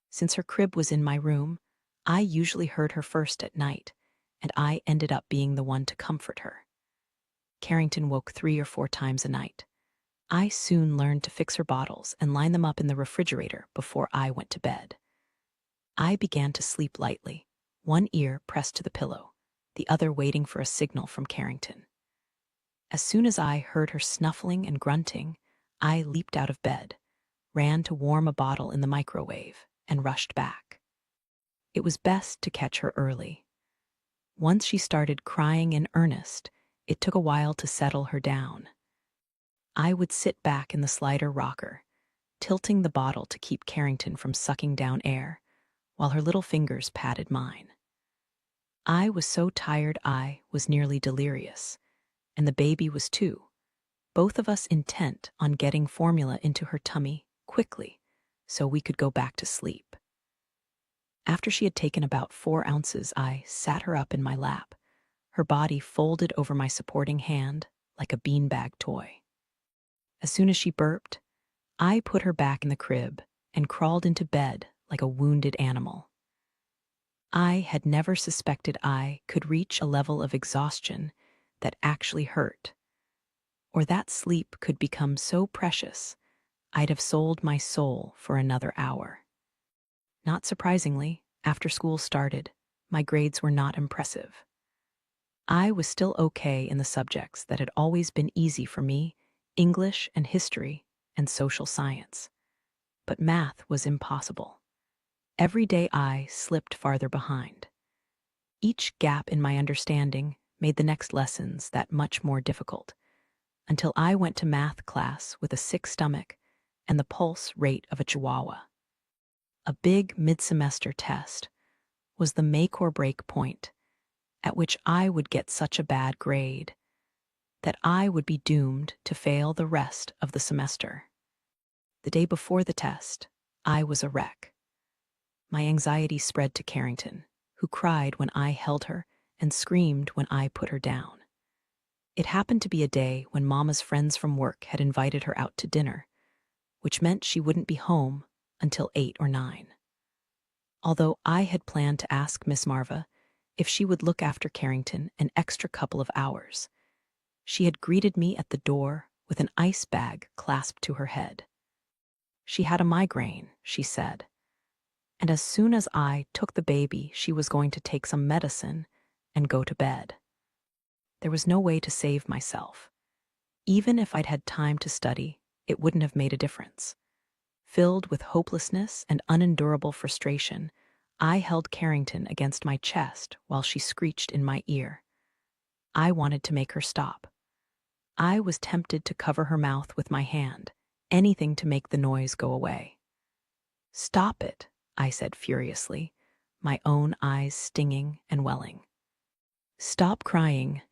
Since her crib was in my room, I usually heard her first at night, and I ended up being the one to comfort her. Carrington woke 3 or 4 times a night. I soon learned to fix her bottles and line them up in the refrigerator before I went to bed. I began to sleep lightly, one ear pressed to the pillow, the other waiting for a signal from Carrington. As soon as I heard her snuffling and grunting, I leaped out of bed, ran to warm a bottle in the microwave, and rushed back. It was best to catch her early. Once she started crying in earnest, it took a while to settle her down. I would sit back in the slider rocker, tilting the bottle to keep Carrington from sucking down air, while her little fingers patted mine. I was so tired I was nearly delirious, and the baby was too, both of us intent on getting formula into her tummy quickly so we could go back to sleep. After she had taken about 4 ounces, I sat her up in my lap, her body folded over my supporting hand like a beanbag toy. As soon as she burped, I put her back in the crib and crawled into bed like a wounded animal. I had never suspected I could reach a level of exhaustion that actually hurt, or that sleep could become so precious I'd have sold my soul for another hour. Not surprisingly, after school started, my grades were not impressive. I was still okay in the subjects that had always been easy for me, English and history and social science. But math was impossible. Every day I slipped farther behind. Each gap in my understanding made the next lessons that much more difficult, until I went to math class with a sick stomach and the pulse rate of a chihuahua. A big mid-semester test was the make or break point at which I would get such a bad grade that I would be doomed to fail the rest of the semester. The day before the test, I was a wreck. My anxiety spread to Carrington, who cried when I held her and screamed when I put her down. It happened to be a day when Mama's friends from work had invited her out to dinner, which meant she wouldn't be home until 8 or 9. Although I had planned to ask Miss Marva if she would look after Carrington an extra couple of hours, she had greeted me at the door with an ice bag clasped to her head. She had a migraine, she said. And as soon as I took the baby, she was going to take some medicine and go to bed. There was no way to save myself. Even if I'd had time to study, it wouldn't have made a difference. Filled with hopelessness and unendurable frustration, I held Carrington against my chest while she screeched in my ear. I wanted to make her stop. I was tempted to cover her mouth with my hand, anything to make the noise go away. "Stop it," I said furiously, my own eyes stinging and welling. "Stop crying.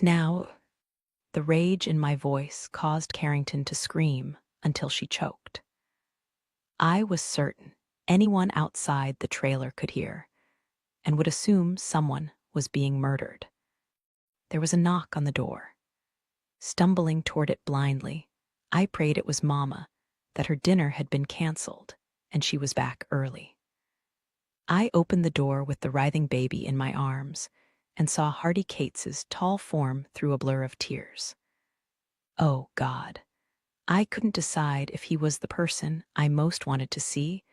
Now." The rage in my voice caused Carrington to scream until she choked. I was certain anyone outside the trailer could hear and would assume someone was being murdered. There was a knock on the door. Stumbling toward it blindly, I prayed it was Mama, that her dinner had been canceled and she was back early. I opened the door with the writhing baby in my arms and saw Hardy Cates's tall form through a blur of tears. Oh, God. I couldn't decide if he was the person I most wanted to see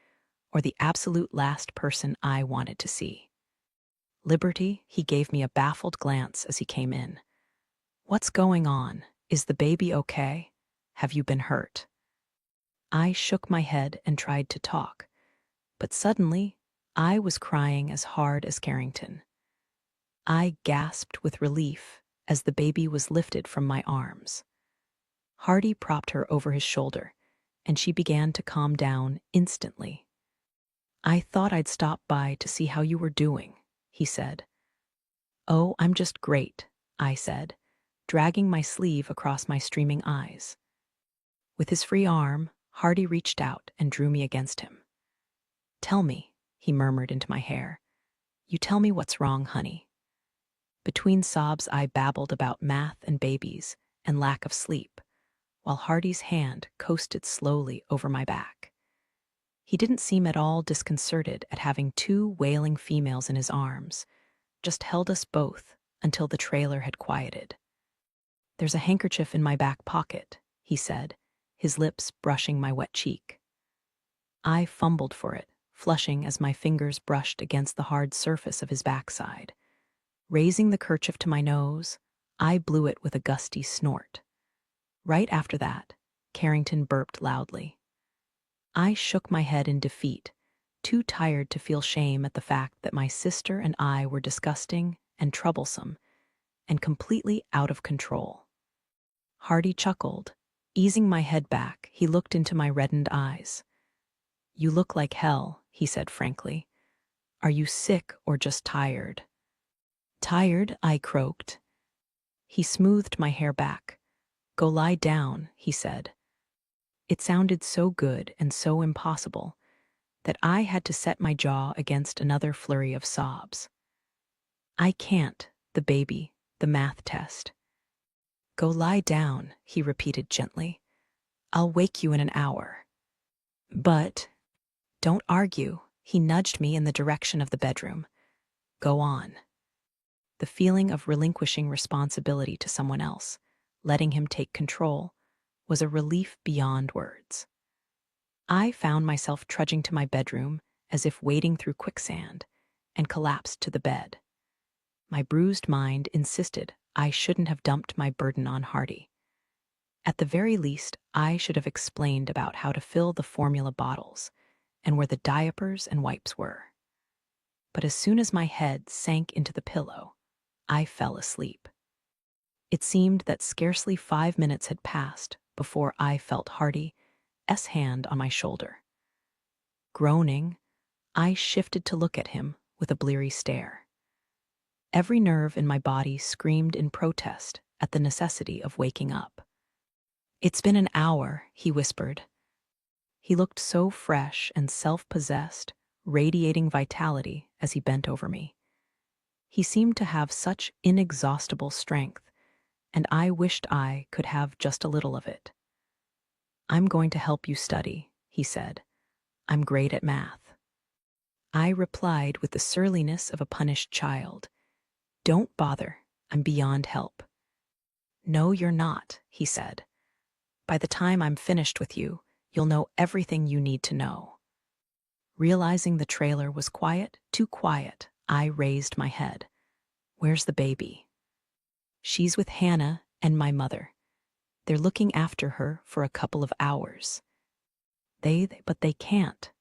or the absolute last person I wanted to see. "Liberty," he gave me a baffled glance as he came in. "What's going on? Is the baby okay? Have you been hurt?" I shook my head and tried to talk, but suddenly I was crying as hard as Carrington. I gasped with relief as the baby was lifted from my arms. Hardy propped her over his shoulder, and she began to calm down instantly. "I thought I'd stop by to see how you were doing," he said. "Oh, I'm just great," I said, dragging my sleeve across my streaming eyes. With his free arm, Hardy reached out and drew me against him. "Tell me," he murmured into my hair. "You tell me what's wrong, honey." Between sobs, I babbled about math and babies and lack of sleep, while Hardy's hand coasted slowly over my back. He didn't seem at all disconcerted at having two wailing females in his arms, just held us both until the trailer had quieted. "There's a handkerchief in my back pocket," he said, his lips brushing my wet cheek. I fumbled for it, flushing as my fingers brushed against the hard surface of his backside. Raising the kerchief to my nose, I blew it with a gusty snort. Right after that, Carrington burped loudly. I shook my head in defeat, too tired to feel shame at the fact that my sister and I were disgusting and troublesome and completely out of control. Hardy chuckled. Easing my head back, he looked into my reddened eyes. "You look like hell," he said frankly. "Are you sick or just tired?" "Tired," I croaked. He smoothed my hair back. "Go lie down," he said. It sounded so good and so impossible that I had to set my jaw against another flurry of sobs. "I can't, the baby, the math test." "Go lie down," he repeated gently. "I'll wake you in an hour." "But—" "Don't argue." He nudged me in the direction of the bedroom. "Go on." The feeling of relinquishing responsibility to someone else, letting him take control, was a relief beyond words. I found myself trudging to my bedroom as if wading through quicksand, and collapsed to the bed. My bruised mind insisted I shouldn't have dumped my burden on Hardy. At the very least, I should have explained about how to fill the formula bottles and where the diapers and wipes were. But as soon as my head sank into the pillow, I fell asleep. It seemed that scarcely 5 minutes had passed before I felt Hardy's hand on my shoulder. Groaning, I shifted to look at him with a bleary stare. Every nerve in my body screamed in protest at the necessity of waking up. "It's been an hour," he whispered. He looked so fresh and self-possessed, radiating vitality as he bent over me. He seemed to have such inexhaustible strength, and I wished I could have just a little of it. "I'm going to help you study," he said. "I'm great at math." I replied with the surliness of a punished child. "Don't bother, I'm beyond help." "No, you're not," he said. "By the time I'm finished with you, you'll know everything you need to know." Realizing the trailer was quiet, too quiet, I raised my head. Where's the baby? She's with Hannah and my mother. They're looking after her for a couple of hours. But they can't.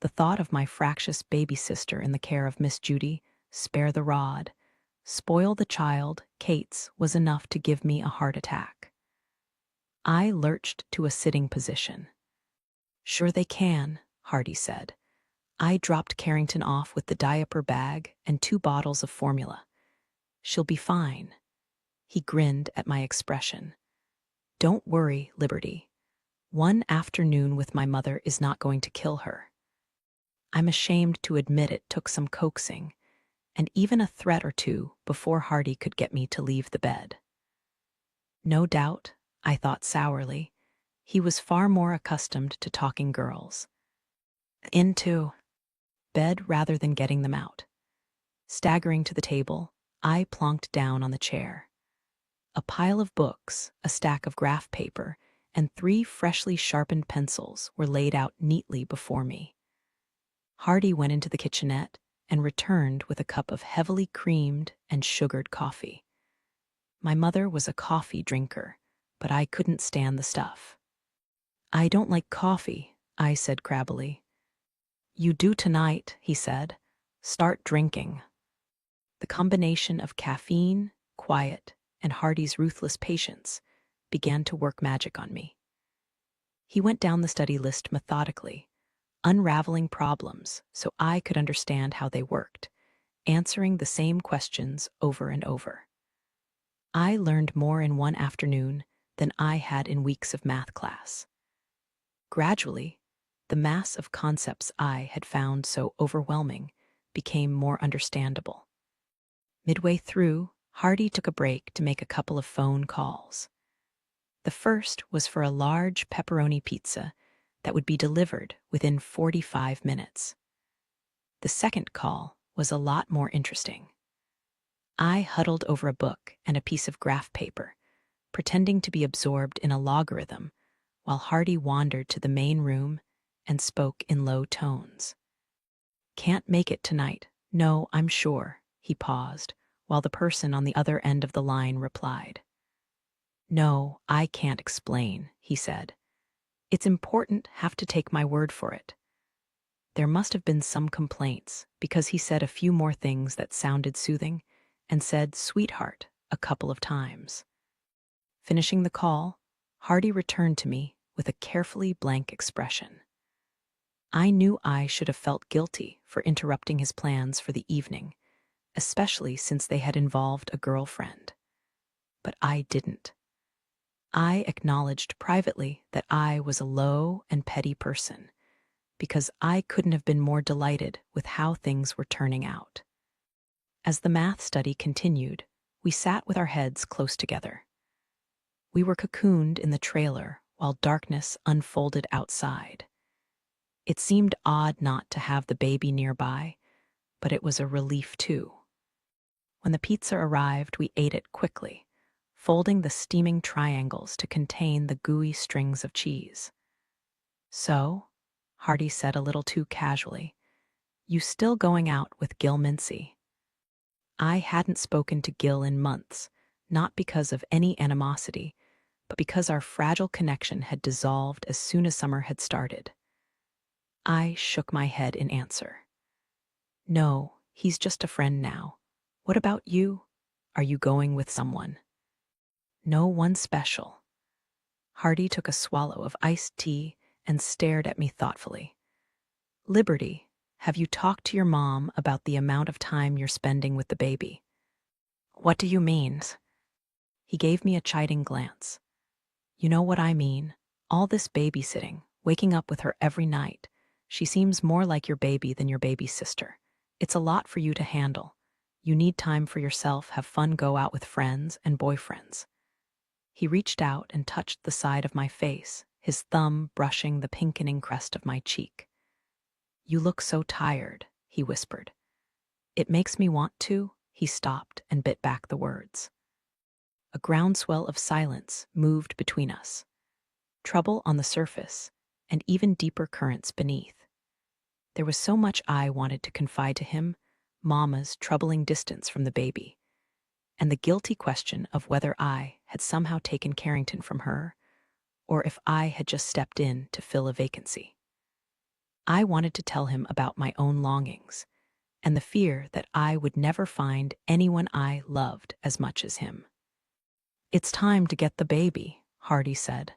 The thought of my fractious baby sister in the care of Miss Judy, spare the rod, spoil the child, Kate's, was enough to give me a heart attack. I lurched to a sitting position. Sure they can, Hardy said. I dropped Carrington off with the diaper bag and 2 bottles of formula. She'll be fine. He grinned at my expression. Don't worry, Liberty. One afternoon with my mother is not going to kill her. I'm ashamed to admit it took some coaxing, and even a threat or two before Hardy could get me to leave the bed. No doubt, I thought sourly, he was far more accustomed to talking girls into bed rather than getting them out. Staggering to the table, I plonked down on the chair. A pile of books, a stack of graph paper, and 3 freshly sharpened pencils were laid out neatly before me. Hardy went into the kitchenette and returned with a cup of heavily creamed and sugared coffee. My mother was a coffee drinker, but I couldn't stand the stuff. I don't like coffee, I said crabbily. You do tonight, he said. Start drinking. The combination of caffeine, quiet, and Hardy's ruthless patience began to work magic on me. He went down the study list methodically, unraveling problems so I could understand how they worked, answering the same questions over and over. I learned more in one afternoon than I had in weeks of math class. Gradually, the mass of concepts I had found so overwhelming became more understandable. Midway through, Hardy took a break to make a couple of phone calls. The first was for a large pepperoni pizza that would be delivered within 45 minutes. The second call was a lot more interesting. I huddled over a book and a piece of graph paper, pretending to be absorbed in a logarithm, while Hardy wandered to the main room and spoke in low tones. Can't make it tonight. No, I'm sure. He paused, while the person on the other end of the line replied. No, I can't explain, he said. It's important, have to take my word for it. There must have been some complaints, because he said a few more things that sounded soothing, and said sweetheart a couple of times. Finishing the call, Hardy returned to me with a carefully blank expression. I knew I should have felt guilty for interrupting his plans for the evening, especially since they had involved a girlfriend. But I didn't. I acknowledged privately that I was a low and petty person, because I couldn't have been more delighted with how things were turning out. As the math study continued, we sat with our heads close together. We were cocooned in the trailer while darkness unfolded outside. It seemed odd not to have the baby nearby, but it was a relief too. When the pizza arrived, we ate it quickly, folding the steaming triangles to contain the gooey strings of cheese. So, Hardy said a little too casually, you still going out with Gil Mincy? I hadn't spoken to Gil in months, not because of any animosity, but because our fragile connection had dissolved as soon as summer had started. I shook my head in answer. No, he's just a friend now. What about you? Are you going with someone? No one special. Hardy took a swallow of iced tea and stared at me thoughtfully. Liberty, have you talked to your mom about the amount of time you're spending with the baby? What do you mean? He gave me a chiding glance. You know what I mean. All this babysitting, waking up with her every night. She seems more like your baby than your baby sister. It's a lot for you to handle. You need time for yourself, have fun, go out with friends and boyfriends. He reached out and touched the side of my face, his thumb brushing the pinkening crest of my cheek. You look so tired, he whispered. It makes me want to. He stopped and bit back the words. A groundswell of silence moved between us. Trouble on the surface, and even deeper currents beneath. There was so much I wanted to confide to him: Mama's troubling distance from the baby, and the guilty question of whether I had somehow taken Carrington from her, or if I had just stepped in to fill a vacancy. I wanted to tell him about my own longings, and the fear that I would never find anyone I loved as much as him. "It's time to get the baby," Hardy said.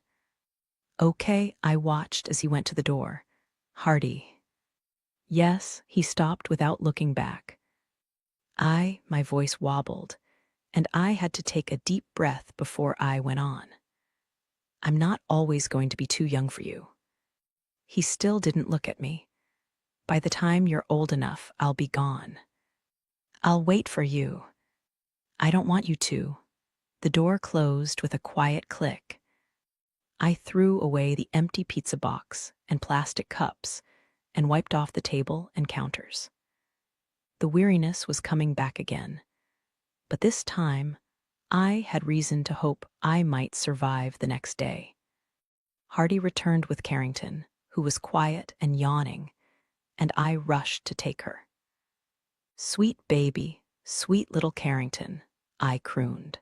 "Okay," I watched as he went to the door. "Hardy." "Yes," he stopped without looking back. My voice wobbled, and I had to take a deep breath before I went on. "I'm not always going to be too young for you." He still didn't look at me. "By the time you're old enough, I'll be gone." "I'll wait for you." "I don't want you to." The door closed with a quiet click. I threw away the empty pizza box and plastic cups and wiped off the table and counters. The weariness was coming back again, but this time I had reason to hope I might survive the next day. Hardy returned with Carrington, who was quiet and yawning, and I rushed to take her. "Sweet baby, sweet little Carrington," I crooned.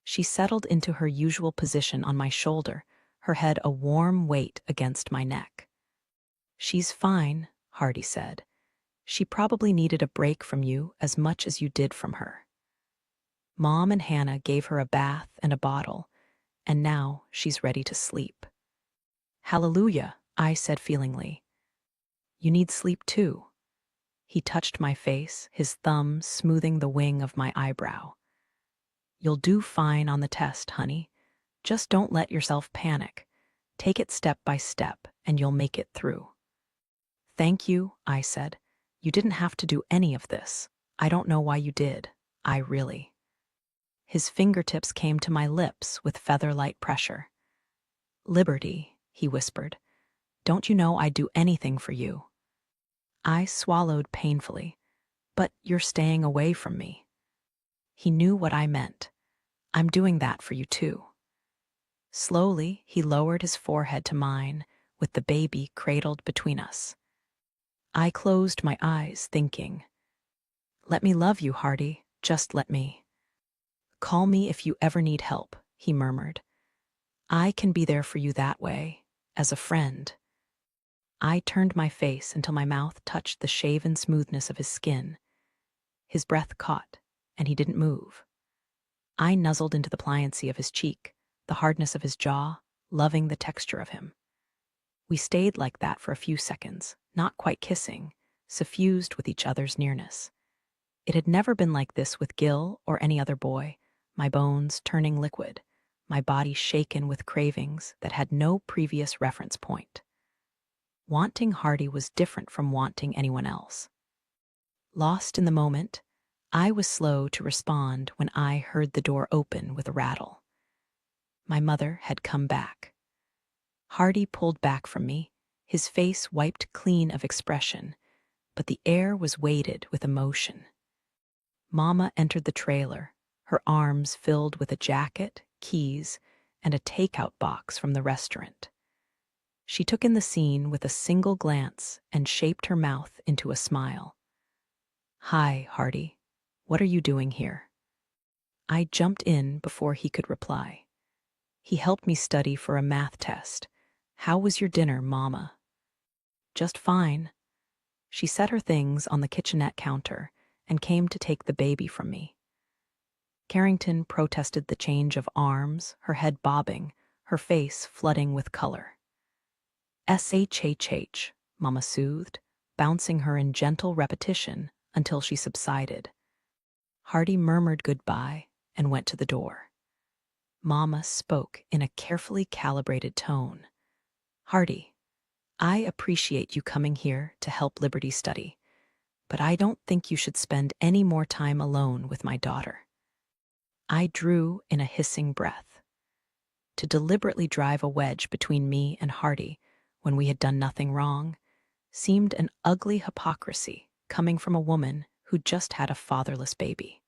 She settled into her usual position on my shoulder, her head a warm weight against my neck. "She's fine," Hardy said. "She probably needed a break from you as much as you did from her. Mom and Hannah gave her a bath and a bottle, and now she's ready to sleep." "Hallelujah," I said feelingly. "You need sleep too." He touched my face, his thumb smoothing the wing of my eyebrow. "You'll do fine on the test, honey. Just don't let yourself panic. Take it step by step, and you'll make it through." "Thank you," I said. "You didn't have to do any of this. I don't know why you did. I really." His fingertips came to my lips with feather-light pressure. "Liberty," he whispered. "Don't you know I'd do anything for you?" I swallowed painfully. "But you're staying away from me." He knew what I meant. "I'm doing that for you too." Slowly, he lowered his forehead to mine, with the baby cradled between us. I closed my eyes, thinking, "Let me love you, Hardy. Just let me." "Call me if you ever need help," he murmured. "I can be there for you that way, as a friend." I turned my face until my mouth touched the shaven smoothness of his skin. His breath caught, and he didn't move. I nuzzled into the pliancy of his cheek, the hardness of his jaw, loving the texture of him. We stayed like that for a few seconds, not quite kissing, suffused with each other's nearness. It had never been like this with Gil or any other boy, my bones turning liquid, my body shaken with cravings that had no previous reference point. Wanting Hardy was different from wanting anyone else. Lost in the moment, I was slow to respond when I heard the door open with a rattle. My mother had come back. Hardy pulled back from me, his face wiped clean of expression, but the air was weighted with emotion. Mama entered the trailer, her arms filled with a jacket, keys, and a takeout box from the restaurant. She took in the scene with a single glance and shaped her mouth into a smile. "Hi, Hardy. What are you doing here?" I jumped in before he could reply. "He helped me study for a math test. How was your dinner, Mama?" "Just fine." She set her things on the kitchenette counter and came to take the baby from me. Carrington protested the change of arms, her head bobbing, her face flooding with color. "SHHH," Mama soothed, bouncing her in gentle repetition until she subsided. Hardy murmured goodbye and went to the door. Mama spoke in a carefully calibrated tone. "Hardy, I appreciate you coming here to help Liberty study, but I don't think you should spend any more time alone with my daughter." I drew in a hissing breath. To deliberately drive a wedge between me and Hardy when we had done nothing wrong seemed an ugly hypocrisy coming from a woman who just had a fatherless baby.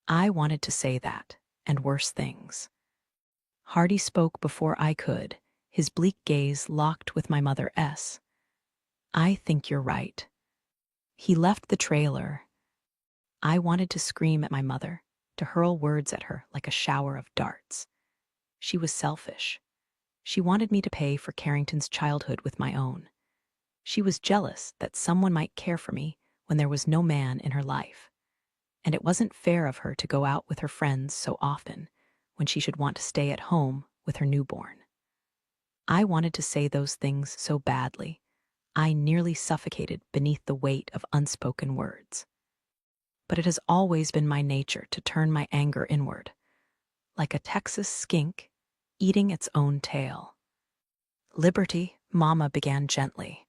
I wanted to say that, and worse things. Hardy spoke before I could, his bleak gaze locked with my mother S. I think you're right. He left the trailer. I wanted to scream at my mother, to hurl words at her like a shower of darts. She was selfish. She wanted me to pay for Carrington's childhood with my own. She was jealous that someone might care for me when there was no man in her life. And it wasn't fair of her to go out with her friends so often when she should want to stay at home with her newborn. I wanted to say those things so badly. I nearly suffocated beneath the weight of unspoken words. But it has always been my nature to turn my anger inward, like a Texas skink eating its own tail. Liberty, Mama began gently.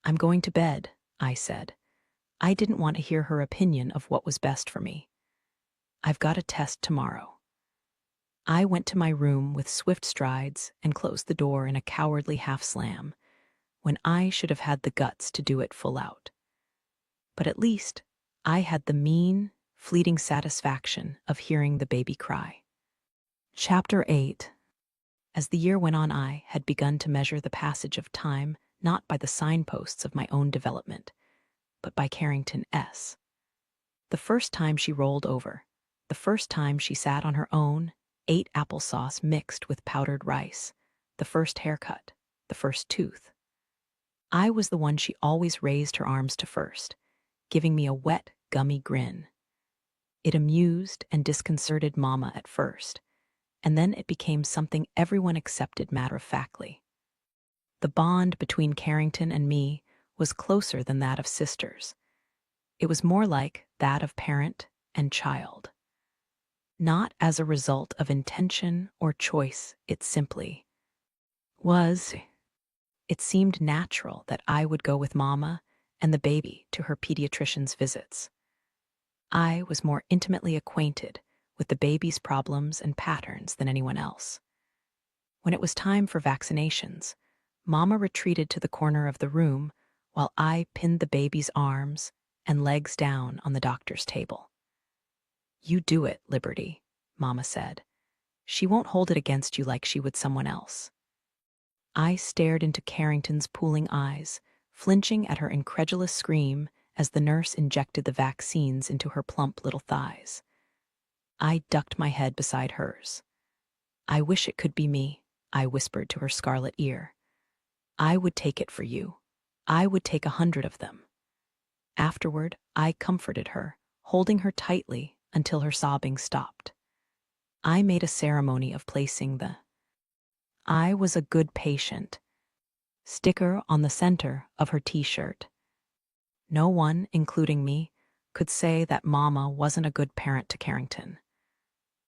I'm going to bed, I said. I didn't want to hear her opinion of what was best for me. I've got a test tomorrow. I went to my room with swift strides and closed the door in a cowardly half-slam, when I should have had the guts to do it full out. But at least I had the mean, fleeting satisfaction of hearing the baby cry. Chapter 8. As the year went on, I had begun to measure the passage of time not by the signposts of my own development, but by Carrington's. The first time she rolled over, the first time she sat on her own, ate applesauce mixed with powdered rice, the first haircut, the first tooth. I was the one she always raised her arms to first, giving me a wet, gummy grin. It amused and disconcerted Mama at first, and then it became something everyone accepted matter-of-factly. The bond between Carrington and me was closer than that of sisters. It was more like that of parent and child. Not as a result of intention or choice, it simply was. It seemed natural that I would go with Mama and the baby to her pediatrician's visits. I was more intimately acquainted with the baby's problems and patterns than anyone else. When it was time for vaccinations, Mama retreated to the corner of the room while I pinned the baby's arms and legs down on the doctor's table. You do it, Liberty, Mama said. She won't hold it against you like she would someone else. I stared into Carrington's pooling eyes, flinching at her incredulous scream as the nurse injected the vaccines into her plump little thighs. I ducked my head beside hers. I wish it could be me, I whispered to her scarlet ear. I would take it for you. I would take 100 of them. Afterward, I comforted her, holding her tightly until her sobbing stopped. I made a ceremony of placing the "I was a good patient" sticker on the center of her t-shirt. No one, including me, could say that Mama wasn't a good parent to Carrington.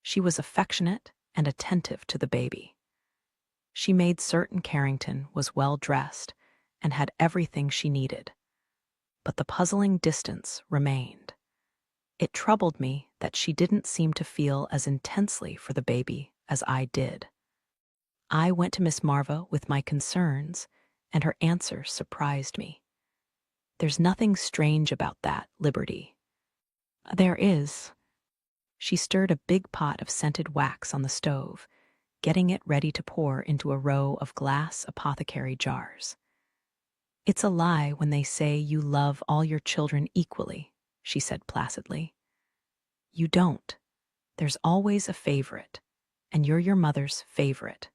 She was affectionate and attentive to the baby. She made certain Carrington was well-dressed and had everything she needed. But the puzzling distance remained. It troubled me that she didn't seem to feel as intensely for the baby as I did. I went to Miss Marva with my concerns, and her answer surprised me. There's nothing strange about that, Liberty. There is. She stirred a big pot of scented wax on the stove, getting it ready to pour into a row of glass apothecary jars. It's a lie when they say you love all your children equally, she said placidly. You don't. There's always a favorite, and you're your mother's favorite.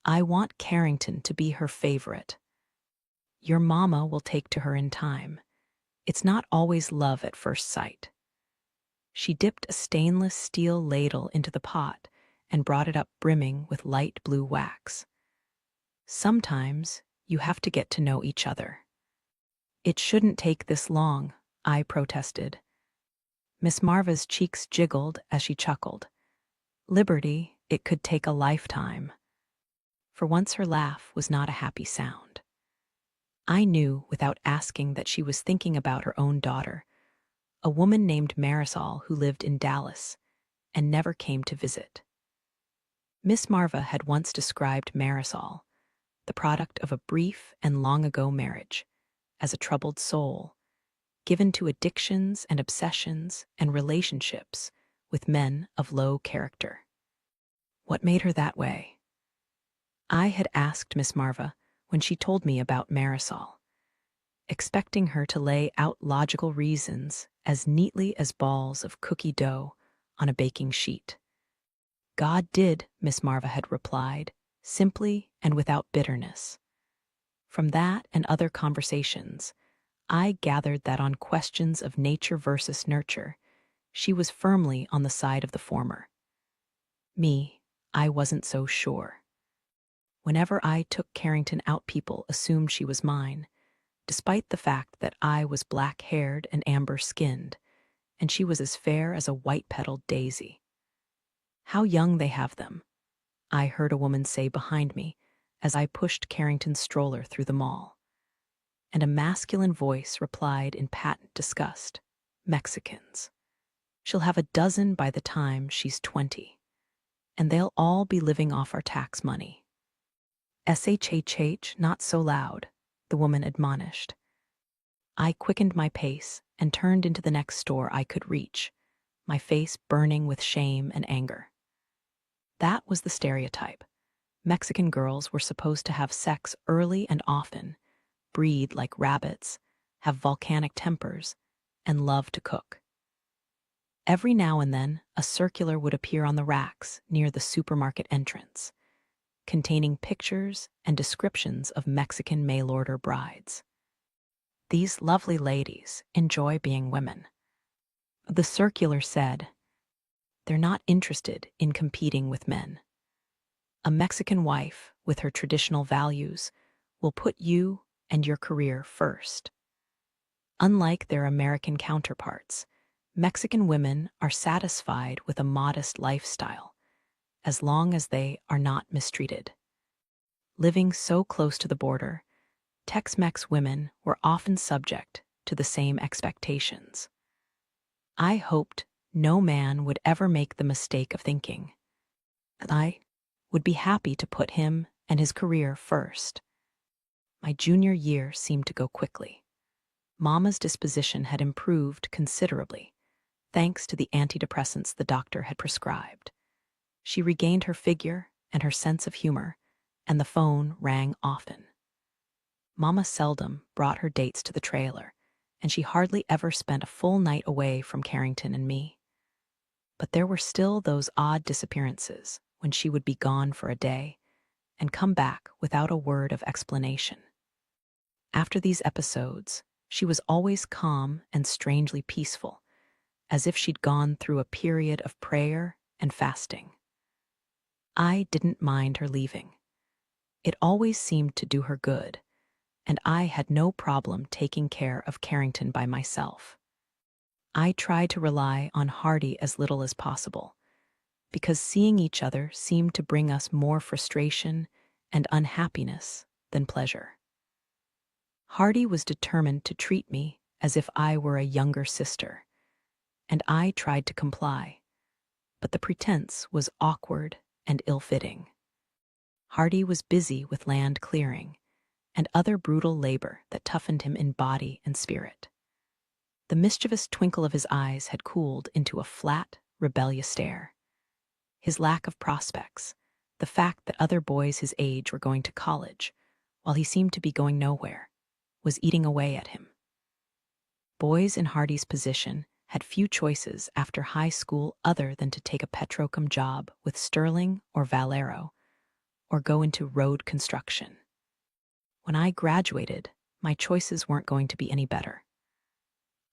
I want Carrington to be her favorite. Your Mama will take to her in time. It's not always love at first sight. She dipped a stainless steel ladle into the pot and brought it up brimming with light blue wax. Sometimes you have to get to know each other. It shouldn't take this long, I protested. Miss Marva's cheeks jiggled as she chuckled. Liberty, it could take a lifetime. For once her laugh was not a happy sound. I knew without asking that she was thinking about her own daughter, a woman named Marisol who lived in Dallas and never came to visit. Miss Marva had once described Marisol, the product of a brief and long-ago marriage, as a troubled soul, given to addictions and obsessions and relationships with men of low character. What made her that way? I had asked Miss Marva when she told me about Marisol, expecting her to lay out logical reasons as neatly as balls of cookie dough on a baking sheet. God did, Miss Marva had replied, simply and without bitterness. From that and other conversations, I gathered that on questions of nature versus nurture, she was firmly on the side of the former. Me, I wasn't so sure. Whenever I took Carrington out, people assumed she was mine, despite the fact that I was black-haired and amber-skinned, and she was as fair as a white-petaled daisy. "How young they have them," I heard a woman say behind me as I pushed Carrington's stroller through the mall. And a masculine voice replied in patent disgust, "Mexicans. She'll have a dozen by the time she's 20, and they'll all be living off our tax money." "SHHH, not so loud," the woman admonished. I quickened my pace and turned into the next store I could reach, my face burning with shame and anger. That was the stereotype. Mexican girls were supposed to have sex early and often, breed like rabbits, have volcanic tempers, and love to cook. Every now and then, a circular would appear on the racks near the supermarket entrance, containing pictures and descriptions of Mexican mail-order brides. "These lovely ladies enjoy being women." The circular said, "They're not interested in competing with men. A Mexican wife, with her traditional values, will put you and your career first." Unlike their American counterparts, Mexican women are satisfied with a modest lifestyle, as long as they are not mistreated. Living so close to the border, Tex-Mex women were often subject to the same expectations. I hoped no man would ever make the mistake of thinking that I would be happy to put him and his career first. My junior year seemed to go quickly. Mama's disposition had improved considerably, thanks to the antidepressants the doctor had prescribed. She regained her figure and her sense of humor, and the phone rang often. Mama seldom brought her dates to the trailer, and she hardly ever spent a full night away from Carrington and me. But there were still those odd disappearances when she would be gone for a day and come back without a word of explanation. After these episodes, she was always calm and strangely peaceful, as if she'd gone through a period of prayer and fasting. I didn't mind her leaving. It always seemed to do her good, and I had no problem taking care of Carrington by myself. I tried to rely on Hardy as little as possible, because seeing each other seemed to bring us more frustration and unhappiness than pleasure. Hardy was determined to treat me as if I were a younger sister, and I tried to comply, but the pretense was awkward and ill-fitting. Hardy was busy with land clearing and other brutal labor that toughened him in body and spirit. The mischievous twinkle of his eyes had cooled into a flat, rebellious stare. His lack of prospects, the fact that other boys his age were going to college, while he seemed to be going nowhere, was eating away at him. Boys in Hardy's position had few choices after high school other than to take a petrochem job with Sterling or Valero, or go into road construction. When I graduated, my choices weren't going to be any better.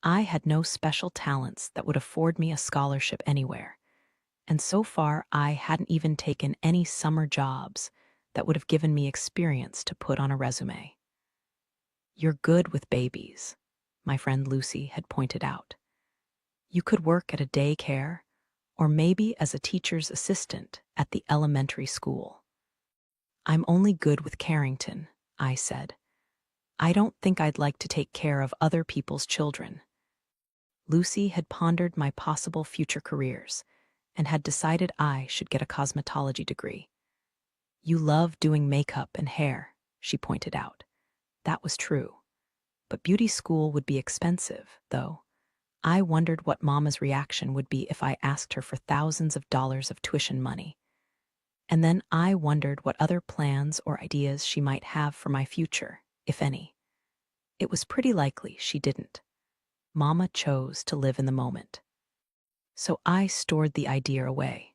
I had no special talents that would afford me a scholarship anywhere, and so far I hadn't even taken any summer jobs that would have given me experience to put on a resume. "You're good with babies," my friend Lucy had pointed out. "You could work at a daycare, or maybe as a teacher's assistant at the elementary school." "I'm only good with Carrington," I said. "I don't think I'd like to take care of other people's children." Lucy had pondered my possible future careers and had decided I should get a cosmetology degree. "You love doing makeup and hair," she pointed out. That was true. But beauty school would be expensive, though. I wondered what Mama's reaction would be if I asked her for thousands of dollars of tuition money. And then I wondered what other plans or ideas she might have for my future, if any. It was pretty likely she didn't. Mama chose to live in the moment. So I stored the idea away,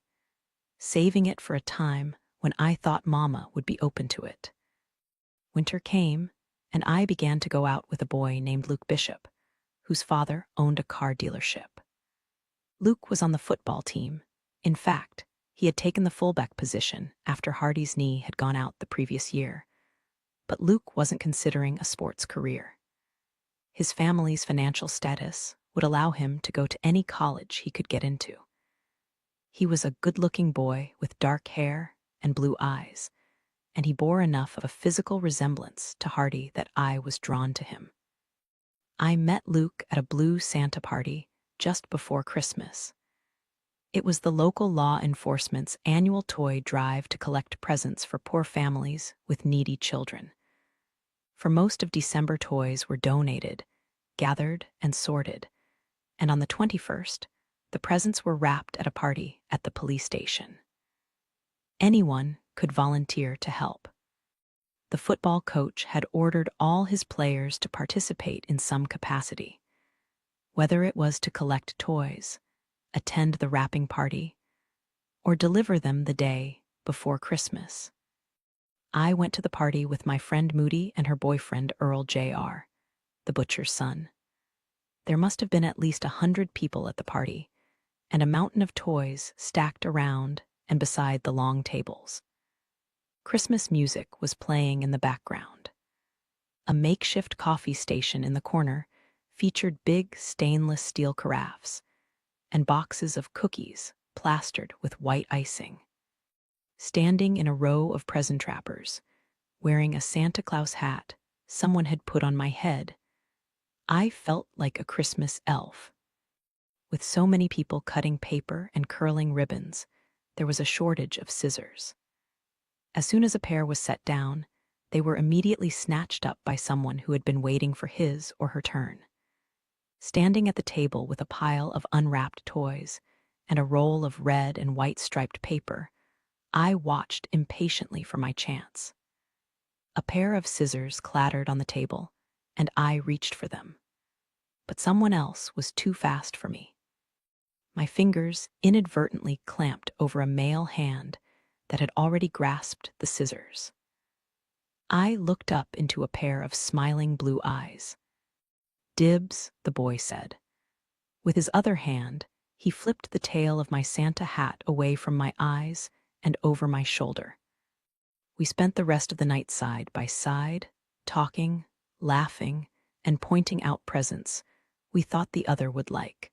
saving it for a time when I thought Mama would be open to it. Winter came, and I began to go out with a boy named Luke Bishop, whose father owned a car dealership. Luke was on the football team. In fact, he had taken the fullback position after Hardy's knee had gone out the previous year. But Luke wasn't considering a sports career. His family's financial status would allow him to go to any college he could get into. He was a good-looking boy with dark hair and blue eyes, and he bore enough of a physical resemblance to Hardy that I was drawn to him. I met Luke at a Blue Santa party just before Christmas. It was the local law enforcement's annual toy drive to collect presents for poor families with needy children. For most of December, toys were donated, gathered, and sorted, and on the 21st, the presents were wrapped at a party at the police station. Anyone could volunteer to help. The football coach had ordered all his players to participate in some capacity, whether it was to collect toys, attend the wrapping party, or deliver them the day before Christmas. I went to the party with my friend Moody and her boyfriend Earl Jr., the butcher's son. There must have been at least 100 people at the party, and a mountain of toys stacked around and beside the long tables. Christmas music was playing in the background. A makeshift coffee station in the corner featured big stainless steel carafes and boxes of cookies plastered with white icing. Standing in a row of present wrappers, wearing a Santa Claus hat someone had put on my head, I felt like a Christmas elf. With so many people cutting paper and curling ribbons, there was a shortage of scissors. As soon as a pair was set down, they were immediately snatched up by someone who had been waiting for his or her turn. Standing at the table with a pile of unwrapped toys and a roll of red and white striped paper, I watched impatiently for my chance. A pair of scissors clattered on the table, and I reached for them. But someone else was too fast for me. My fingers inadvertently clamped over a male hand that had already grasped the scissors. I looked up into a pair of smiling blue eyes. "Dibs," the boy said. With his other hand, he flipped the tail of my Santa hat away from my eyes and over my shoulder. We spent the rest of the night side by side, talking, laughing, and pointing out presents we thought the other would like.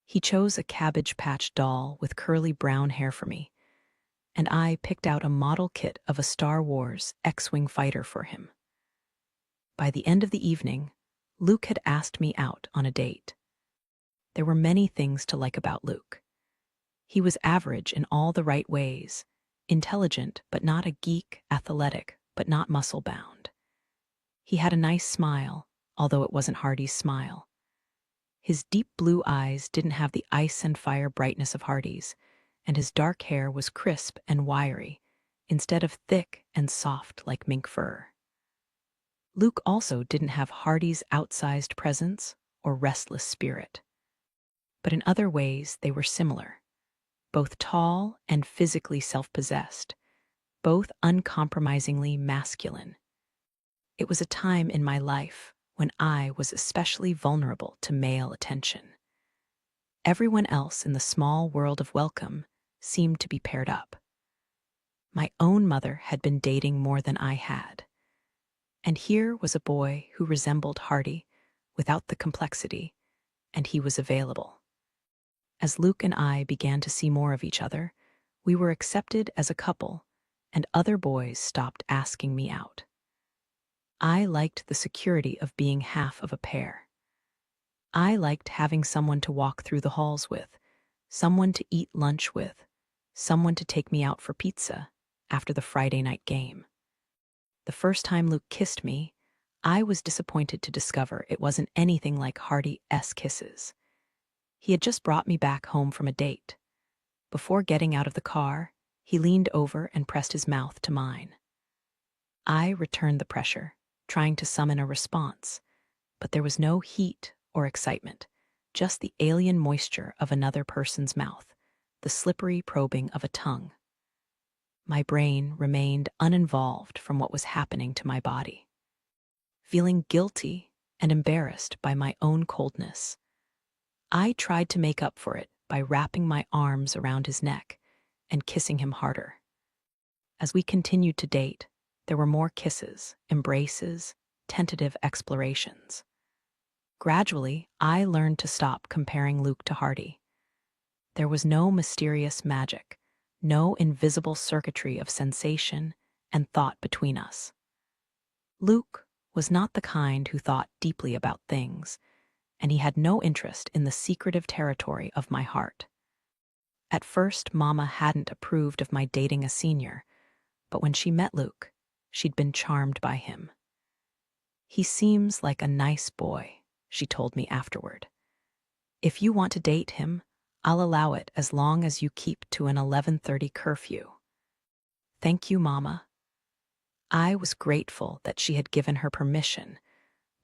He chose a Cabbage Patch doll with curly brown hair for me, and I picked out a model kit of a Star Wars X-Wing fighter for him. By the end of the evening, Luke had asked me out on a date. There were many things to like about Luke. He was average in all the right ways, intelligent but not a geek, athletic but not muscle-bound. He had a nice smile, although it wasn't Hardy's smile. His deep blue eyes didn't have the ice and fire brightness of Hardy's, and his dark hair was crisp and wiry, instead of thick and soft like mink fur. Luke also didn't have Hardy's outsized presence or restless spirit. But in other ways they were similar, both tall and physically self-possessed, both uncompromisingly masculine. It was a time in my life when I was especially vulnerable to male attention. Everyone else in the small world of welcome seemed to be paired up. My own mother had been dating more than I had. And here was a boy who resembled Hardy without the complexity, and he was available. As Luke and I began to see more of each other, we were accepted as a couple, and other boys stopped asking me out. I liked the security of being half of a pair. I liked having someone to walk through the halls with, someone to eat lunch with, someone to take me out for pizza after the Friday night game. The first time Luke kissed me, I was disappointed to discover it wasn't anything like Hardy-esque kisses. He had just brought me back home from a date. Before getting out of the car, he leaned over and pressed his mouth to mine. I returned the pressure, trying to summon a response, but there was no heat or excitement, just the alien moisture of another person's mouth, the slippery probing of a tongue. My brain remained uninvolved from what was happening to my body. Feeling guilty and embarrassed by my own coldness, I tried to make up for it by wrapping my arms around his neck and kissing him harder. As we continued to date, there were more kisses, embraces, tentative explorations. Gradually, I learned to stop comparing Luke to Hardy. There was no mysterious magic, no invisible circuitry of sensation and thought between us. Luke was not the kind who thought deeply about things, and he had no interest in the secretive territory of my heart. At first, Mama hadn't approved of my dating a senior, but when she met Luke, she'd been charmed by him. "He seems like a nice boy," she told me afterward. "If you want to date him, I'll allow it as long as you keep to an 11:30 curfew." Thank you, Mama. I was grateful that she had given her permission,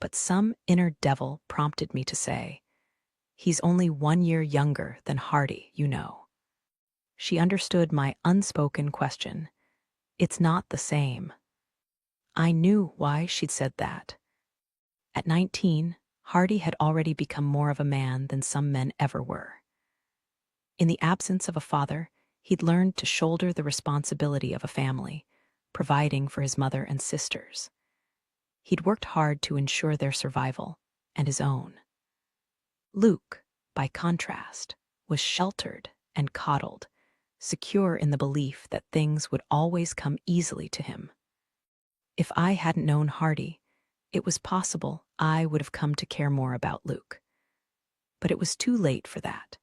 but some inner devil prompted me to say, "He's only 1 year younger than Hardy, you know." She understood my unspoken question. "It's not the same." I knew why she'd said that. At 19, Hardy had already become more of a man than some men ever were. In the absence of a father, he'd learned to shoulder the responsibility of a family, providing for his mother and sisters. He'd worked hard to ensure their survival and his own. Luke, by contrast, was sheltered and coddled, secure in the belief that things would always come easily to him. If I hadn't known Hardy, it was possible I would have come to care more about Luke. But it was too late for that.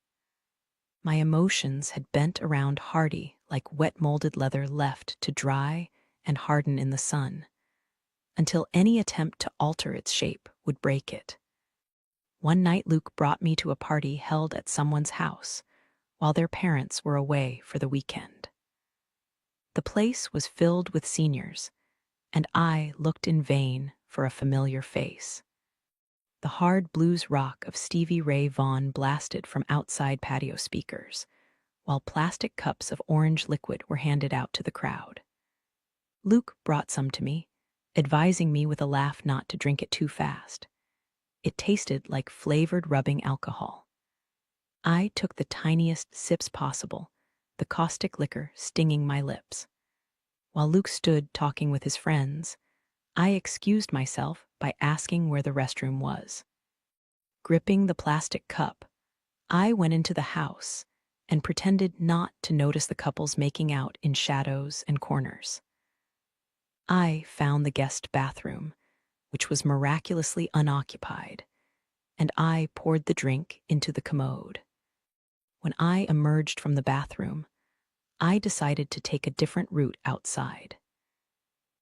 My emotions had bent around Hardy like wet molded leather left to dry and harden in the sun, until any attempt to alter its shape would break it. One night Luke brought me to a party held at someone's house while their parents were away for the weekend. The place was filled with seniors, and I looked in vain for a familiar face. The hard blues rock of Stevie Ray Vaughan blasted from outside patio speakers, while plastic cups of orange liquid were handed out to the crowd. Luke brought some to me, advising me with a laugh not to drink it too fast. It tasted like flavored rubbing alcohol. I took the tiniest sips possible, the caustic liquor stinging my lips. While Luke stood talking with his friends, I excused myself by asking where the restroom was. Gripping the plastic cup, I went into the house and pretended not to notice the couples making out in shadows and corners. I found the guest bathroom, which was miraculously unoccupied, and I poured the drink into the commode. When I emerged from the bathroom, I decided to take a different route outside.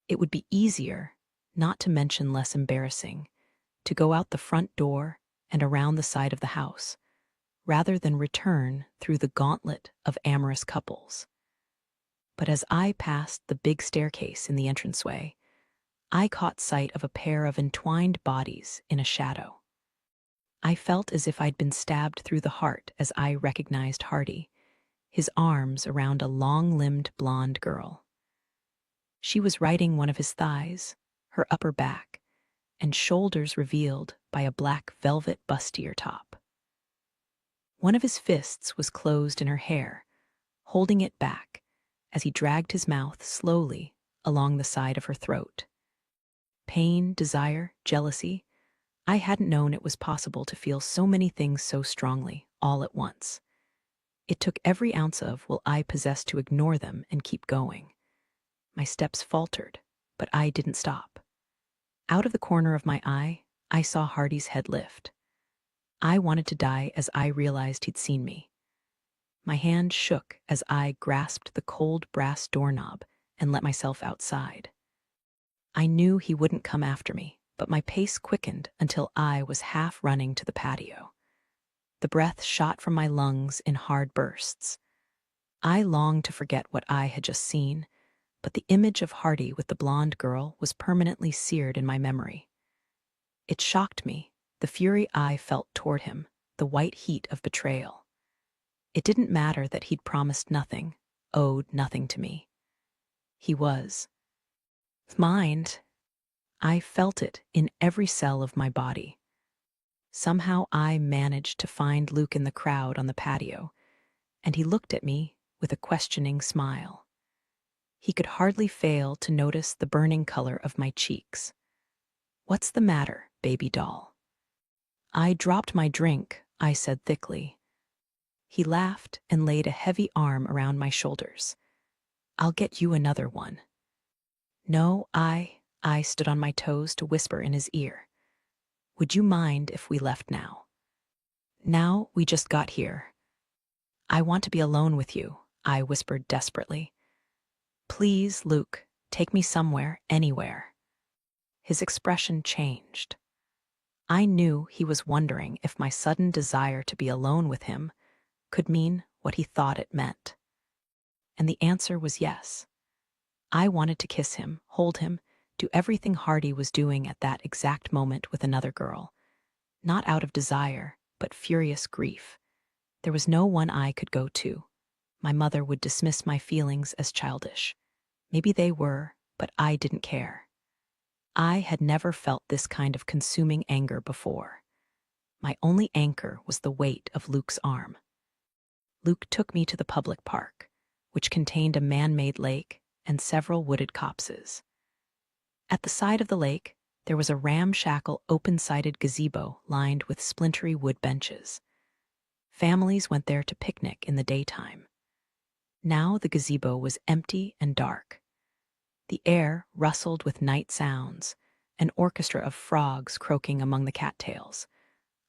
It would be easier, not to mention less embarrassing, to go out the front door and around the side of the house, rather than return through the gauntlet of amorous couples. But as I passed the big staircase in the entranceway, I caught sight of a pair of entwined bodies in a shadow. I felt as if I'd been stabbed through the heart as I recognized Hardy, his arms around a long-limbed blonde girl. She was riding one of his thighs, her upper back, and shoulders revealed by a black velvet bustier top. One of his fists was closed in her hair, holding it back as he dragged his mouth slowly along the side of her throat. Pain, desire, jealousy. I hadn't known it was possible to feel so many things so strongly, all at once. It took every ounce of will I possess to ignore them and keep going. My steps faltered, but I didn't stop. Out of the corner of my eye, I saw Hardy's head lift. I wanted to die as I realized he'd seen me. My hand shook as I grasped the cold brass doorknob and let myself outside. I knew he wouldn't come after me, but my pace quickened until I was half running to the patio. The breath shot from my lungs in hard bursts. I longed to forget what I had just seen, but the image of Hardy with the blonde girl was permanently seared in my memory. It shocked me, the fury I felt toward him, the white heat of betrayal. It didn't matter that he'd promised nothing, owed nothing to me. He was. Mind. I felt it in every cell of my body. Somehow I managed to find Luke in the crowd on the patio, and he looked at me with a questioning smile. He could hardly fail to notice the burning color of my cheeks. "What's the matter, baby doll?" "I dropped my drink," I said thickly. He laughed and laid a heavy arm around my shoulders. "I'll get you another one." "No, I stood on my toes to whisper in his ear. "Would you mind if we left now?" "Now we just got here." "I want to be alone with you," I whispered desperately. "Please, Luke, take me somewhere, anywhere." His expression changed. I knew he was wondering if my sudden desire to be alone with him could mean what he thought it meant. And the answer was yes. I wanted to kiss him, hold him, do everything Hardy was doing at that exact moment with another girl. Not out of desire, but furious grief. There was no one I could go to. My mother would dismiss my feelings as childish. Maybe they were, but I didn't care. I had never felt this kind of consuming anger before. My only anchor was the weight of Luke's arm. Luke took me to the public park, which contained a man-made lake and several wooded copses. At the side of the lake, there was a ramshackle open-sided gazebo lined with splintery wood benches. Families went there to picnic in the daytime. Now the gazebo was empty and dark. The air rustled with night sounds, an orchestra of frogs croaking among the cattails,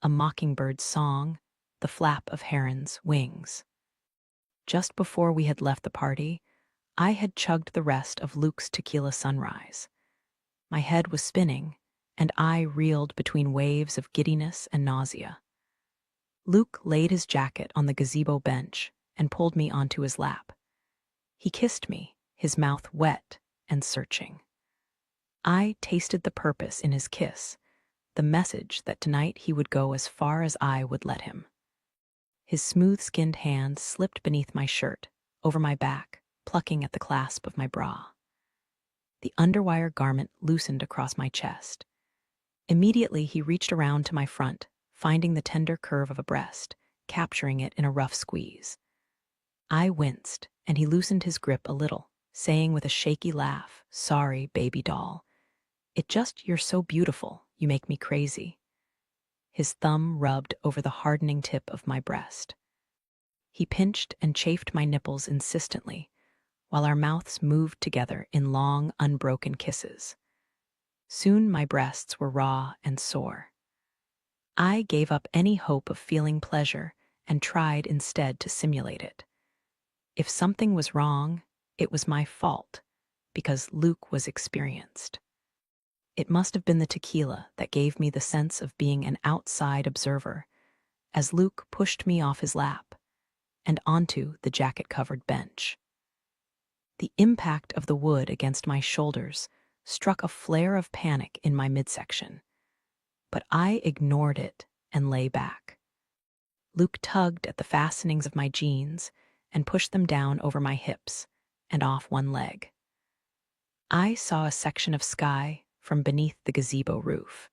a mockingbird's song, the flap of herons' wings. Just before we had left the party, I had chugged the rest of Luke's tequila sunrise. My head was spinning, and I reeled between waves of giddiness and nausea. Luke laid his jacket on the gazebo bench and pulled me onto his lap. He kissed me, his mouth wet and searching. I tasted the purpose in his kiss, the message that tonight he would go as far as I would let him. His smooth-skinned hand slipped beneath my shirt, over my back, plucking at the clasp of my bra. The underwire garment loosened across my chest. Immediately he reached around to my front, finding the tender curve of a breast, capturing it in a rough squeeze. I winced, and he loosened his grip a little, saying with a shaky laugh, "Sorry, baby doll. You're so beautiful, you make me crazy." His thumb rubbed over the hardening tip of my breast. He pinched and chafed my nipples insistently, while our mouths moved together in long, unbroken kisses. Soon my breasts were raw and sore. I gave up any hope of feeling pleasure and tried instead to simulate it. If something was wrong, it was my fault, because Luke was experienced. It must have been the tequila that gave me the sense of being an outside observer, as Luke pushed me off his lap and onto the jacket-covered bench. The impact of the wood against my shoulders struck a flare of panic in my midsection, but I ignored it and lay back. Luke tugged at the fastenings of my jeans and pushed them down over my hips and off one leg. I saw a section of sky from beneath the gazebo roof.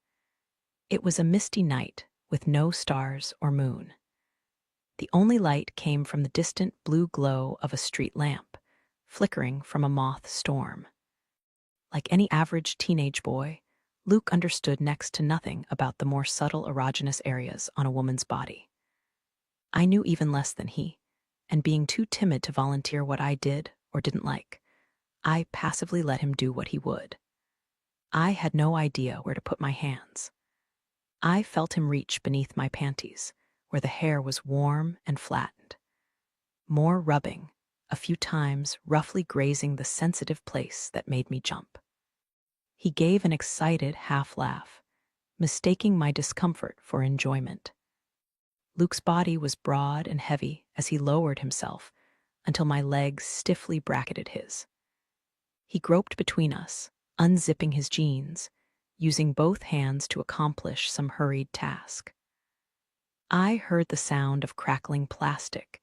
It was a misty night with no stars or moon. The only light came from the distant blue glow of a street lamp, flickering from a moth storm. Like any average teenage boy, Luke understood next to nothing about the more subtle erogenous areas on a woman's body. I knew even less than he, and being too timid to volunteer what I did or didn't like, I passively let him do what he would. I had no idea where to put my hands. I felt him reach beneath my panties, where the hair was warm and flattened. More rubbing, a few times roughly grazing the sensitive place that made me jump. He gave an excited half-laugh, mistaking my discomfort for enjoyment. Luke's body was broad and heavy as he lowered himself until my legs stiffly bracketed his. He groped between us, unzipping his jeans, using both hands to accomplish some hurried task. I heard the sound of crackling plastic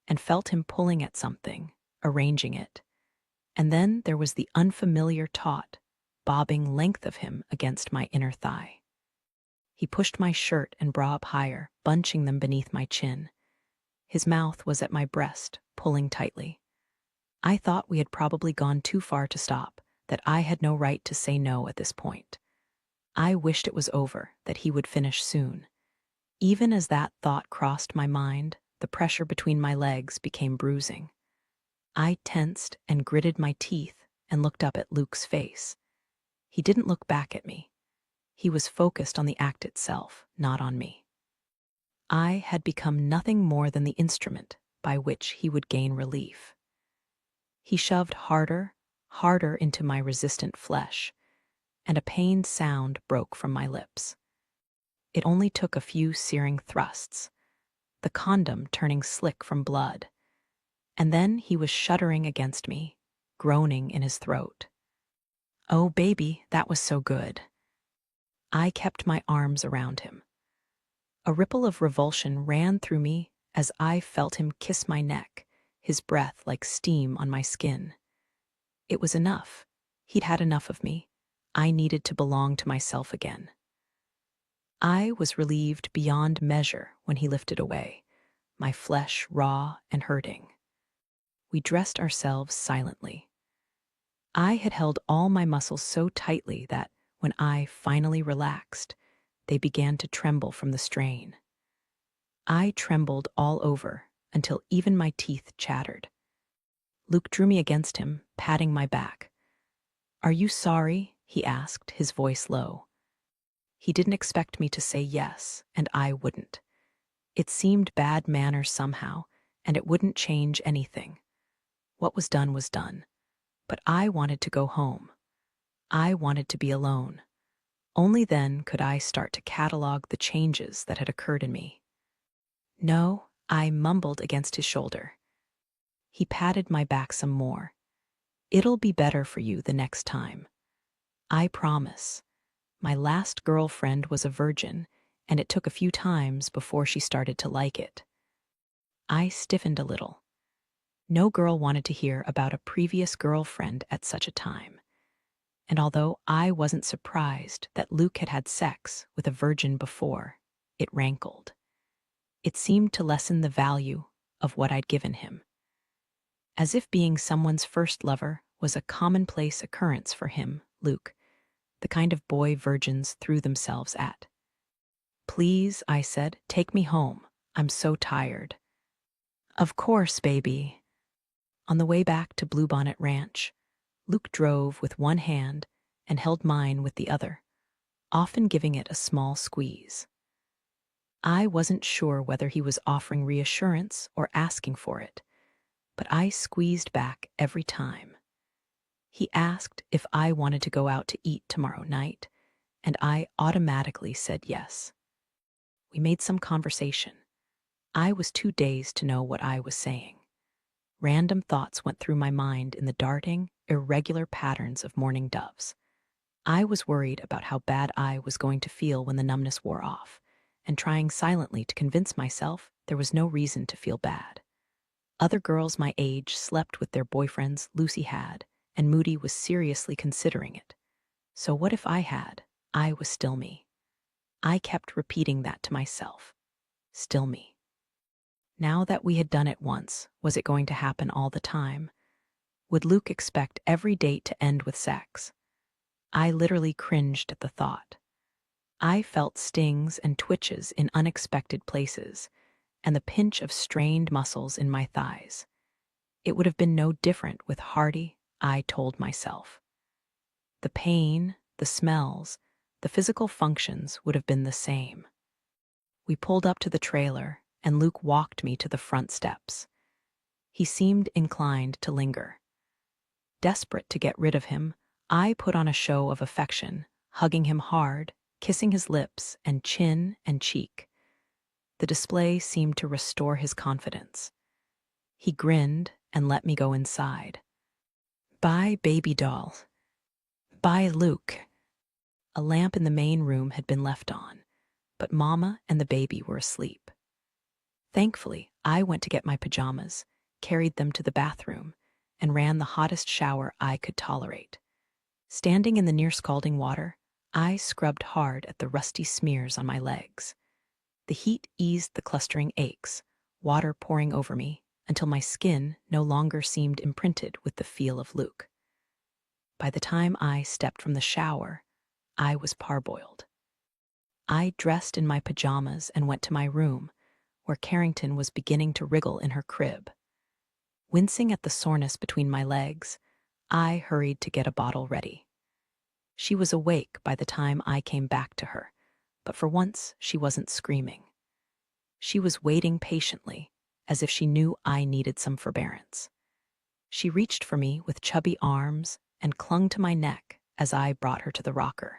and felt him pulling at something, arranging it. And then there was the unfamiliar taut, bobbing length of him against my inner thigh. He pushed my shirt and bra up higher, bunching them beneath my chin. His mouth was at my breast, pulling tightly. I thought we had probably gone too far to stop, that I had no right to say no at this point. I wished it was over, that he would finish soon. Even as that thought crossed my mind, the pressure between my legs became bruising. I tensed and gritted my teeth and looked up at Luke's face. He didn't look back at me. He was focused on the act itself, not on me. I had become nothing more than the instrument by which he would gain relief. He shoved harder, harder into my resistant flesh, and a pained sound broke from my lips. It only took a few searing thrusts, the condom turning slick from blood, and then he was shuddering against me, groaning in his throat. Oh, baby, that was so good. I kept my arms around him. A ripple of revulsion ran through me as I felt him kiss my neck, his breath like steam on my skin. It was enough. He'd had enough of me. I needed to belong to myself again. I was relieved beyond measure when he lifted away, my flesh raw and hurting. We dressed ourselves silently. I had held all my muscles so tightly that, when I finally relaxed, they began to tremble from the strain. I trembled all over until even my teeth chattered. Luke drew me against him, patting my back. "Are you sorry?" he asked, his voice low. He didn't expect me to say yes, and I wouldn't. It seemed bad manners somehow, and it wouldn't change anything. What was done was done. But I wanted to go home. I wanted to be alone. Only then could I start to catalog the changes that had occurred in me. "No," I mumbled against his shoulder. He patted my back some more. "It'll be better for you the next time. I promise. My last girlfriend was a virgin, and it took a few times before she started to like it." I stiffened a little. No girl wanted to hear about a previous girlfriend at such a time. And although I wasn't surprised that Luke had had sex with a virgin before, it rankled. It seemed to lessen the value of what I'd given him. As if being someone's first lover was a commonplace occurrence for him, Luke, the kind of boy virgins threw themselves at. "Please," I said, "take me home. I'm so tired." "Of course, baby." On the way back to Bluebonnet Ranch, Luke drove with one hand and held mine with the other, often giving it a small squeeze. I wasn't sure whether he was offering reassurance or asking for it, but I squeezed back every time. He asked if I wanted to go out to eat tomorrow night, and I automatically said yes. We made some conversation. I was too dazed to know what I was saying. Random thoughts went through my mind in the darting, irregular patterns of mourning doves. I was worried about how bad I was going to feel when the numbness wore off, and trying silently to convince myself there was no reason to feel bad. Other girls my age slept with their boyfriends, Lucy had, and Moody was seriously considering it. So what if I had? I was still me. I kept repeating that to myself. Still me. Now that we had done it once, was it going to happen all the time? Would Luke expect every date to end with sex? I literally cringed at the thought. I felt stings and twitches in unexpected places, and the pinch of strained muscles in my thighs. It would have been no different with Hardy, I told myself. The pain, the smells, the physical functions would have been the same. We pulled up to the trailer, and Luke walked me to the front steps. He seemed inclined to linger. Desperate to get rid of him, I put on a show of affection, hugging him hard, kissing his lips and chin and cheek. The display seemed to restore his confidence. He grinned and let me go inside. Bye, baby doll. Bye, Luke. A lamp in the main room had been left on, but Mama and the baby were asleep. Thankfully, I went to get my pajamas, carried them to the bathroom, and ran the hottest shower I could tolerate. Standing in the near scalding water, I scrubbed hard at the rusty smears on my legs. The heat eased the clustering aches, water pouring over me, until my skin no longer seemed imprinted with the feel of Luke. By the time I stepped from the shower, I was parboiled. I dressed in my pajamas and went to my room, where Carrington was beginning to wriggle in her crib. Wincing at the soreness between my legs, I hurried to get a bottle ready. She was awake by the time I came back to her, but for once she wasn't screaming. She was waiting patiently, as if she knew I needed some forbearance. She reached for me with chubby arms and clung to my neck as I brought her to the rocker.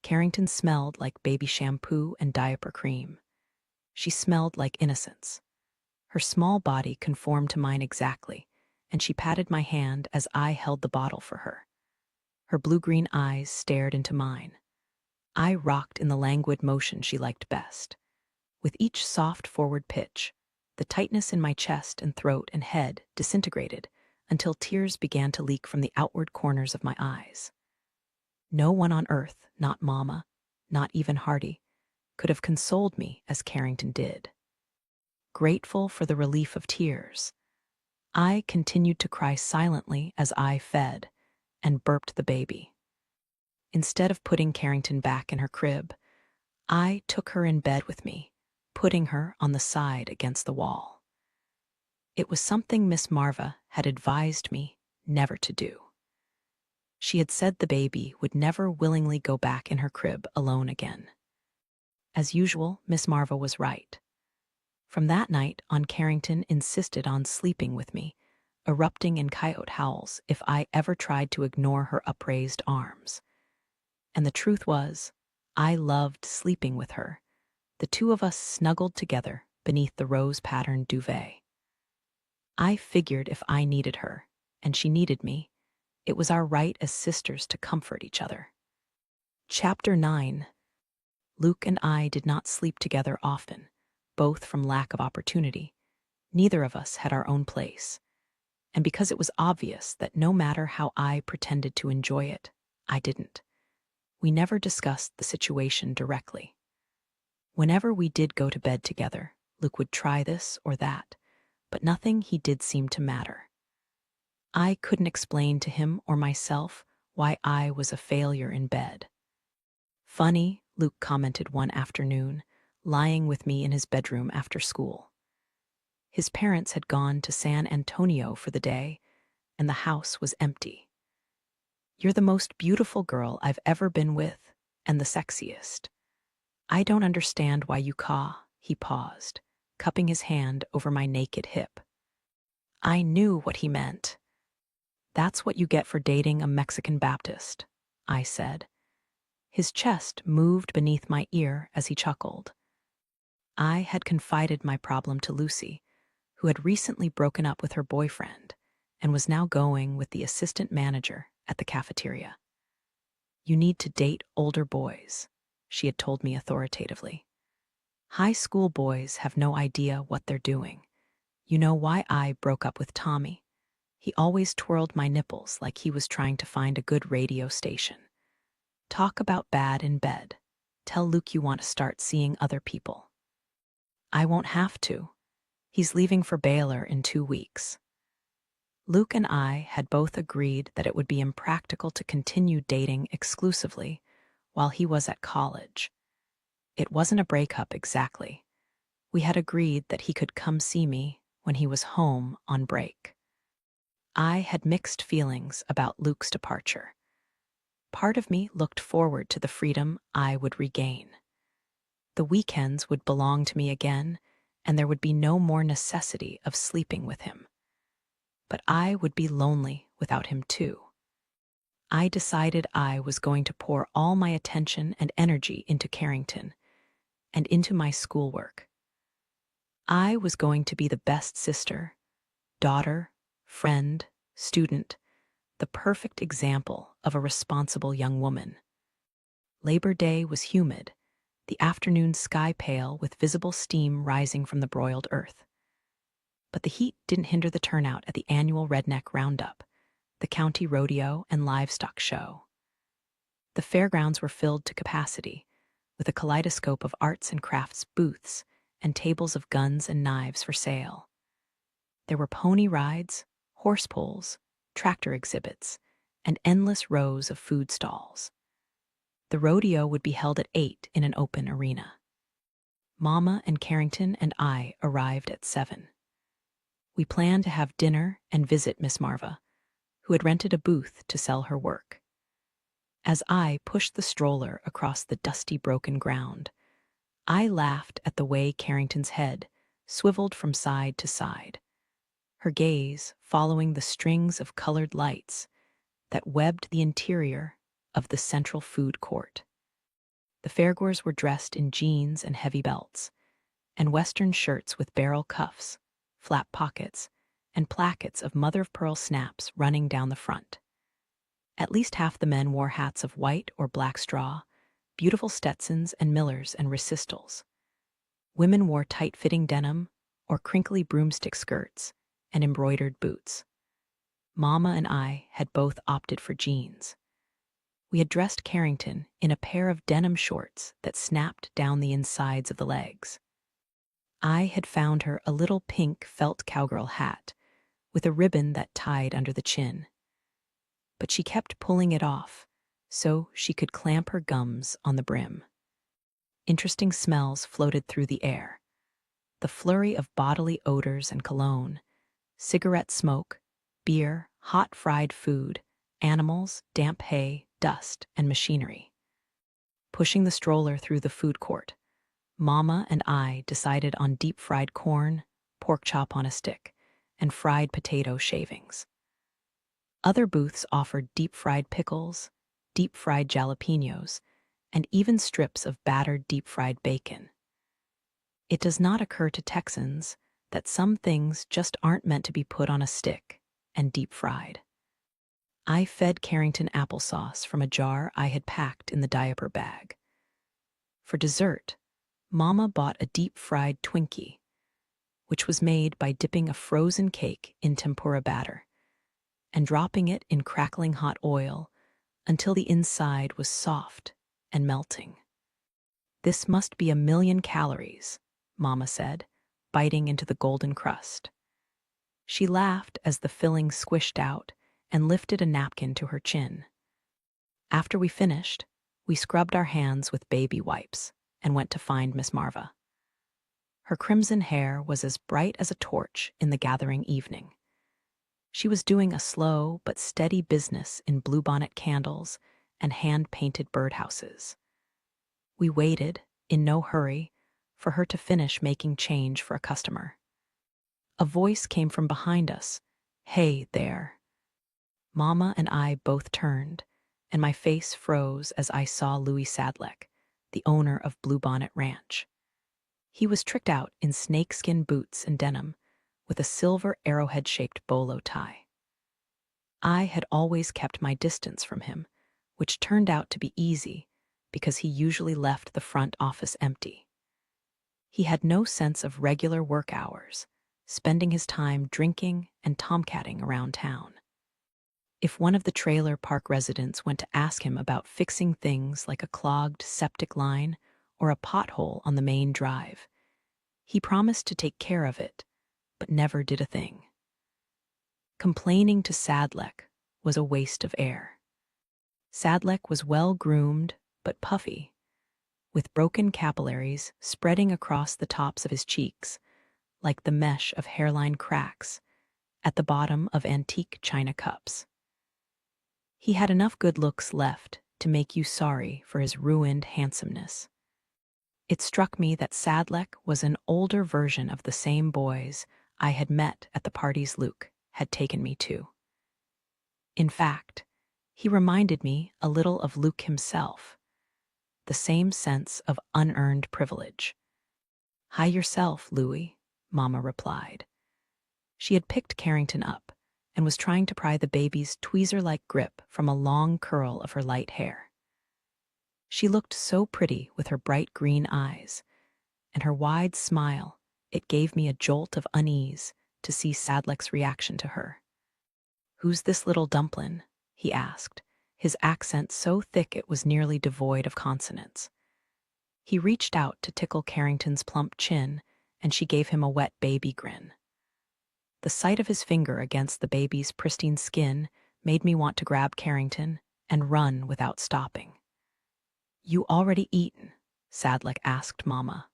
Carrington smelled like baby shampoo and diaper cream. She smelled like innocence. Her small body conformed to mine exactly, and she patted my hand as I held the bottle for her. Her blue-green eyes stared into mine. I rocked in the languid motion she liked best. With each soft forward pitch, the tightness in my chest and throat and head disintegrated until tears began to leak from the outward corners of my eyes. No one on earth, not Mama, not even Hardy, could have consoled me as Carrington did. Grateful for the relief of tears, I continued to cry silently as I fed and burped the baby. Instead of putting Carrington back in her crib, I took her in bed with me, putting her on the side against the wall. It was something Miss Marva had advised me never to do. She had said the baby would never willingly go back in her crib alone again. As usual, Miss Marva was right. From that night on, Carrington insisted on sleeping with me, erupting in coyote howls if I ever tried to ignore her upraised arms. And the truth was, I loved sleeping with her. The two of us snuggled together beneath the rose-patterned duvet. I figured if I needed her, and she needed me, it was our right as sisters to comfort each other. Chapter 9. Luke and I did not sleep together often, both from lack of opportunity. Neither of us had our own place. And because it was obvious that no matter how I pretended to enjoy it, I didn't. We never discussed the situation directly. Whenever we did go to bed together, Luke would try this or that, but nothing he did seemed to matter. I couldn't explain to him or myself why I was a failure in bed. Funny, Luke commented one afternoon, lying with me in his bedroom after school. His parents had gone to San Antonio for the day, and the house was empty. "You're the most beautiful girl I've ever been with, and the sexiest. I don't understand why you caw," he paused, cupping his hand over my naked hip. I knew what he meant. "That's what you get for dating a Mexican Baptist," I said. His chest moved beneath my ear as he chuckled. I had confided my problem to Lucy, who had recently broken up with her boyfriend and was now going with the assistant manager at the cafeteria. "You need to date older boys," she had told me authoritatively. "High school boys have no idea what they're doing. You know why I broke up with Tommy? He always twirled my nipples like he was trying to find a good radio station. Talk about bad in bed. Tell Luke you want to start seeing other people." "I won't have to. He's leaving for Baylor in 2 weeks." Luke and I had both agreed that it would be impractical to continue dating exclusively while he was at college. It wasn't a breakup exactly. We had agreed that he could come see me when he was home on break. I had mixed feelings about Luke's departure. Part of me looked forward to the freedom I would regain. The weekends would belong to me again, and there would be no more necessity of sleeping with him. But I would be lonely without him too. I decided I was going to pour all my attention and energy into Carrington and into my schoolwork. I was going to be the best sister, daughter, friend, student, the perfect example of a responsible young woman. Labor Day was humid, the afternoon sky pale with visible steam rising from the broiled earth. But the heat didn't hinder the turnout at the annual Redneck Roundup, the county rodeo and livestock show. The fairgrounds were filled to capacity, with a kaleidoscope of arts and crafts booths and tables of guns and knives for sale. There were pony rides, horse pulls, tractor exhibits, and endless rows of food stalls. The rodeo would be held at 8 in an open arena. Mama and Carrington and I arrived at 7. We planned to have dinner and visit Miss Marva, who had rented a booth to sell her work. As I pushed the stroller across the dusty, broken ground, I laughed at the way Carrington's head swiveled from side to side, her gaze following the strings of colored lights that webbed the interior of the central food court. The fairgoers were dressed in jeans and heavy belts, and Western shirts with barrel cuffs, flap pockets, and plackets of mother-of-pearl snaps running down the front. At least half the men wore hats of white or black straw, beautiful Stetsons and Millers and resistals. Women wore tight-fitting denim or crinkly broomstick skirts and embroidered boots. Mama and I had both opted for jeans. We had dressed Carrington in a pair of denim shorts that snapped down the insides of the legs. I had found her a little pink felt cowgirl hat with a ribbon that tied under the chin. But she kept pulling it off so she could clamp her gums on the brim. Interesting smells floated through the air. The flurry of bodily odors and cologne, cigarette smoke, beer, hot fried food, animals, damp hay, dust, and machinery. Pushing the stroller through the food court, Mama and I decided on deep-fried corn, pork chop on a stick, and fried potato shavings. Other booths offered deep-fried pickles, deep-fried jalapenos, and even strips of battered deep-fried bacon. It does not occur to Texans that some things just aren't meant to be put on a stick and deep-fried. I fed Carrington applesauce from a jar I had packed in the diaper bag. For dessert, Mama bought a deep-fried Twinkie, which was made by dipping a frozen cake in tempura batter and dropping it in crackling hot oil until the inside was soft and melting. "This must be 1,000,000 calories," Mama said, biting into the golden crust. She laughed as the filling squished out and lifted a napkin to her chin. After we finished, we scrubbed our hands with baby wipes and went to find Miss Marva. Her crimson hair was as bright as a torch in the gathering evening. She was doing a slow but steady business in bluebonnet candles and hand-painted birdhouses. We waited, in no hurry, for her to finish making change for a customer. A voice came from behind us. "Hey, there." Mama and I both turned, and my face froze as I saw Louis Sadleck, the owner of Bluebonnet Ranch. He was tricked out in snakeskin boots and denim, with a silver arrowhead-shaped bolo tie. I had always kept my distance from him, which turned out to be easy because he usually left the front office empty. He had no sense of regular work hours, spending his time drinking and tomcatting around town. If one of the trailer park residents went to ask him about fixing things like a clogged septic line or a pothole on the main drive, he promised to take care of it, but never did a thing. Complaining to Sadleck was a waste of air. Sadleck was well-groomed but puffy, with broken capillaries spreading across the tops of his cheeks like the mesh of hairline cracks at the bottom of antique china cups. He had enough good looks left to make you sorry for his ruined handsomeness. It struck me that Sadleck was an older version of the same boys I had met at the parties Luke had taken me to. In fact, he reminded me a little of Luke himself, the same sense of unearned privilege. "Hi yourself, Louis," Mama replied. She had picked Carrington up and was trying to pry the baby's tweezer-like grip from a long curl of her light hair. She looked so pretty with her bright green eyes, and her wide smile. It gave me a jolt of unease to see Sadlik's reaction to her. "Who's this little dumplin'?" he asked, his accent so thick it was nearly devoid of consonants. He reached out to tickle Carrington's plump chin, and she gave him a wet baby grin. The sight of his finger against the baby's pristine skin made me want to grab Carrington and run without stopping. "You already eaten?" Sadlik asked Mama.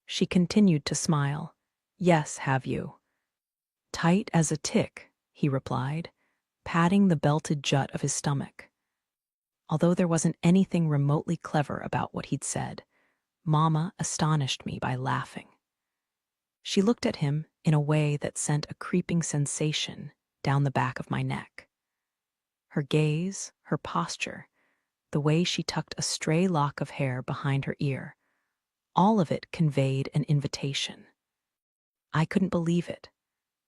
She continued to smile. "Yes, have you?" "Tight as a tick," he replied, patting the belted jut of his stomach. Although there wasn't anything remotely clever about what he'd said, Mama astonished me by laughing. She looked at him in a way that sent a creeping sensation down the back of my neck. Her gaze, her posture, the way she tucked a stray lock of hair behind her ear, all of it conveyed an invitation. I couldn't believe it.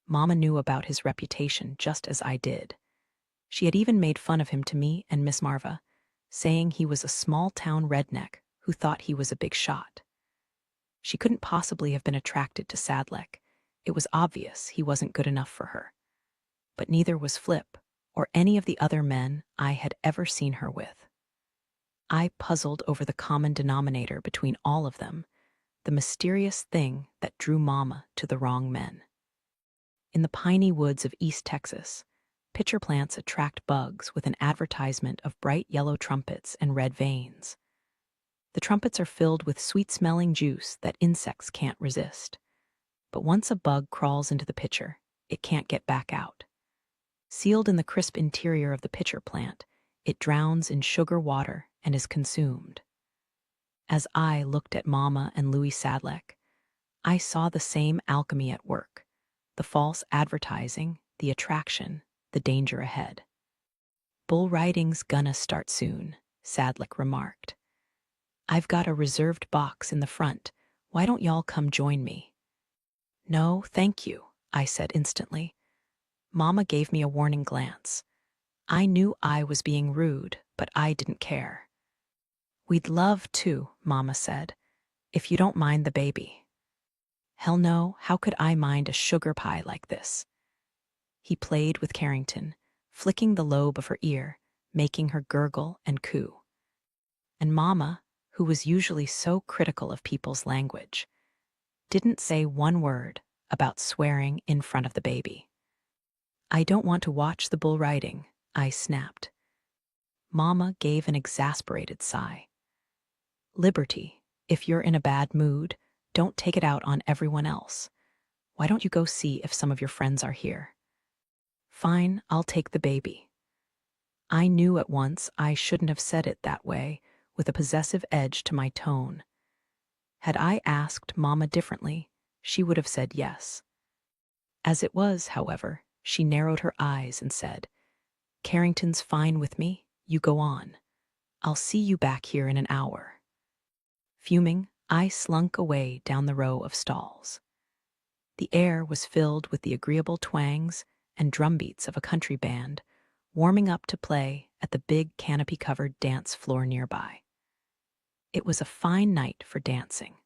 Mama knew about his reputation just as I did. She had even made fun of him to me and Miss Marva, saying he was a small-town redneck who thought he was a big shot. She couldn't possibly have been attracted to Sadlik. It was obvious he wasn't good enough for her. But neither was Flip or any of the other men I had ever seen her with. I puzzled over the common denominator between all of them, the mysterious thing that drew Mama to the wrong men. In the piney woods of East Texas, pitcher plants attract bugs with an advertisement of bright yellow trumpets and red veins. The trumpets are filled with sweet-smelling juice that insects can't resist. But once a bug crawls into the pitcher, it can't get back out. Sealed in the crisp interior of the pitcher plant, it drowns in sugar water and is consumed. As I looked at Mama and Louis Sadlik, I saw the same alchemy at work, the false advertising, the attraction, the danger ahead. "Bull riding's gonna start soon," Sadlik remarked. "I've got a reserved box in the front. Why don't y'all come join me?" "No, thank you," I said instantly. Mama gave me a warning glance. I knew I was being rude, but I didn't care. "We'd love to," Mama said, "if you don't mind the baby." "Hell no, how could I mind a sugar pie like this?" He played with Carrington, flicking the lobe of her ear, making her gurgle and coo. And Mama, who was usually so critical of people's language, didn't say one word about swearing in front of the baby. "I don't want to watch the bull riding," I snapped. Mama gave an exasperated sigh. "Liberty, if you're in a bad mood, don't take it out on everyone else. Why don't you go see if some of your friends are here?" "Fine, I'll take the baby." I knew at once I shouldn't have said it that way, with a possessive edge to my tone. Had I asked Mama differently, she would have said yes. As it was, however, she narrowed her eyes and said, "Carrington's fine with me, you go on. I'll see you back here in an hour." Fuming, I slunk away down the row of stalls. The air was filled with the agreeable twangs and drumbeats of a country band, warming up to play at the big canopy-covered dance floor nearby. It was a fine night for dancing.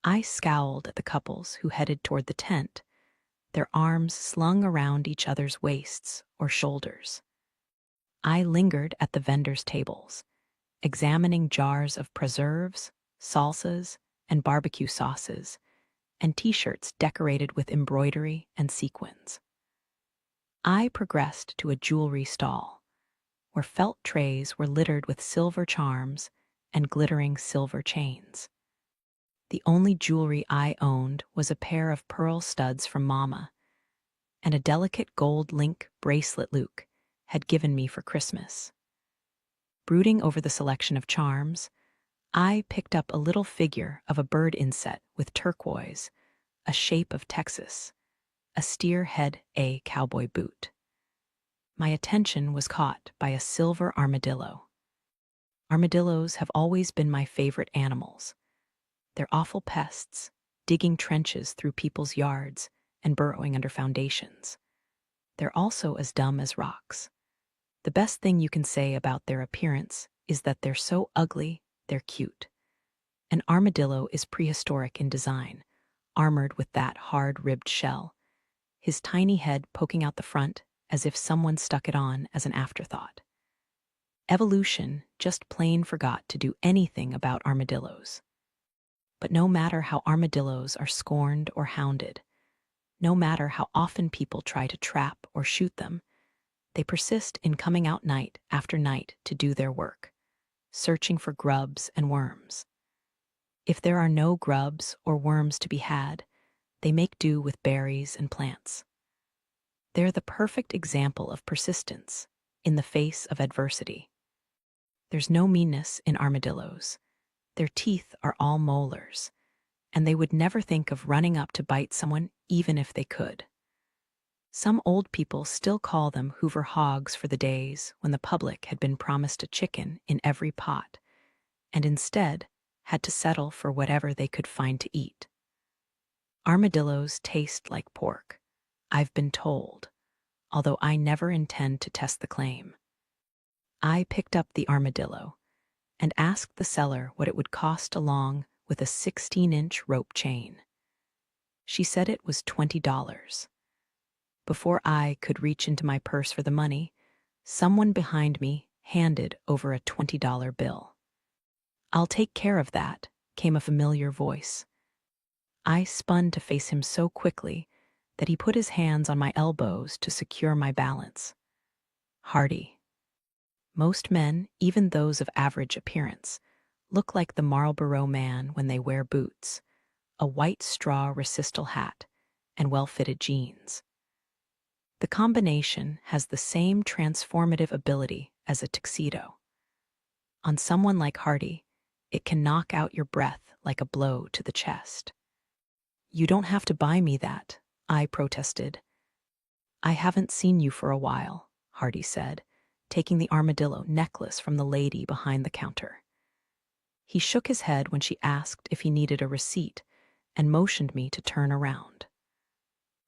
I scowled at the couples who headed toward the tent, their arms slung around each other's waists or shoulders. I lingered at the vendors' tables, examining jars of preserves, salsas, and barbecue sauces, and t-shirts decorated with embroidery and sequins. I progressed to a jewelry stall, where felt trays were littered with silver charms and glittering silver chains. The only jewelry I owned was a pair of pearl studs from Mama, and a delicate gold link bracelet Luke had given me for Christmas. Brooding over the selection of charms, I picked up a little figure of a bird inset with turquoise, a shape of Texas, a steer head, a cowboy boot. My attention was caught by a silver armadillo. Armadillos have always been my favorite animals. They're awful pests, digging trenches through people's yards and burrowing under foundations. They're also as dumb as rocks. The best thing you can say about their appearance is that they're so ugly, they're cute. An armadillo is prehistoric in design, armored with that hard-ribbed shell, his tiny head poking out the front as if someone stuck it on as an afterthought. Evolution just plain forgot to do anything about armadillos. But no matter how armadillos are scorned or hounded, no matter how often people try to trap or shoot them, they persist in coming out night after night to do their work, searching for grubs and worms. If there are no grubs or worms to be had, they make do with berries and plants. They're the perfect example of persistence in the face of adversity. There's no meanness in armadillos. Their teeth are all molars, and they would never think of running up to bite someone even if they could. Some old people still call them Hoover hogs for the days when the public had been promised a chicken in every pot, and instead had to settle for whatever they could find to eat. Armadillos taste like pork, I've been told, although I never intend to test the claim. I picked up the armadillo and asked the seller what it would cost along with a 16-inch rope chain. She said it was $20. Before I could reach into my purse for the money, someone behind me handed over a $20 bill. "I'll take care of that," came a familiar voice. I spun to face him so quickly that he put his hands on my elbows to secure my balance. Hardy. Most men, even those of average appearance, look like the Marlboro Man when they wear boots, a white straw resistal hat, and well-fitted jeans. The combination has the same transformative ability as a tuxedo. On someone like Hardy, it can knock out your breath like a blow to the chest. "You don't have to buy me that," I protested. "I haven't seen you for a while," Hardy said, taking the armadillo necklace from the lady behind the counter. He shook his head when she asked if he needed a receipt and motioned me to turn around.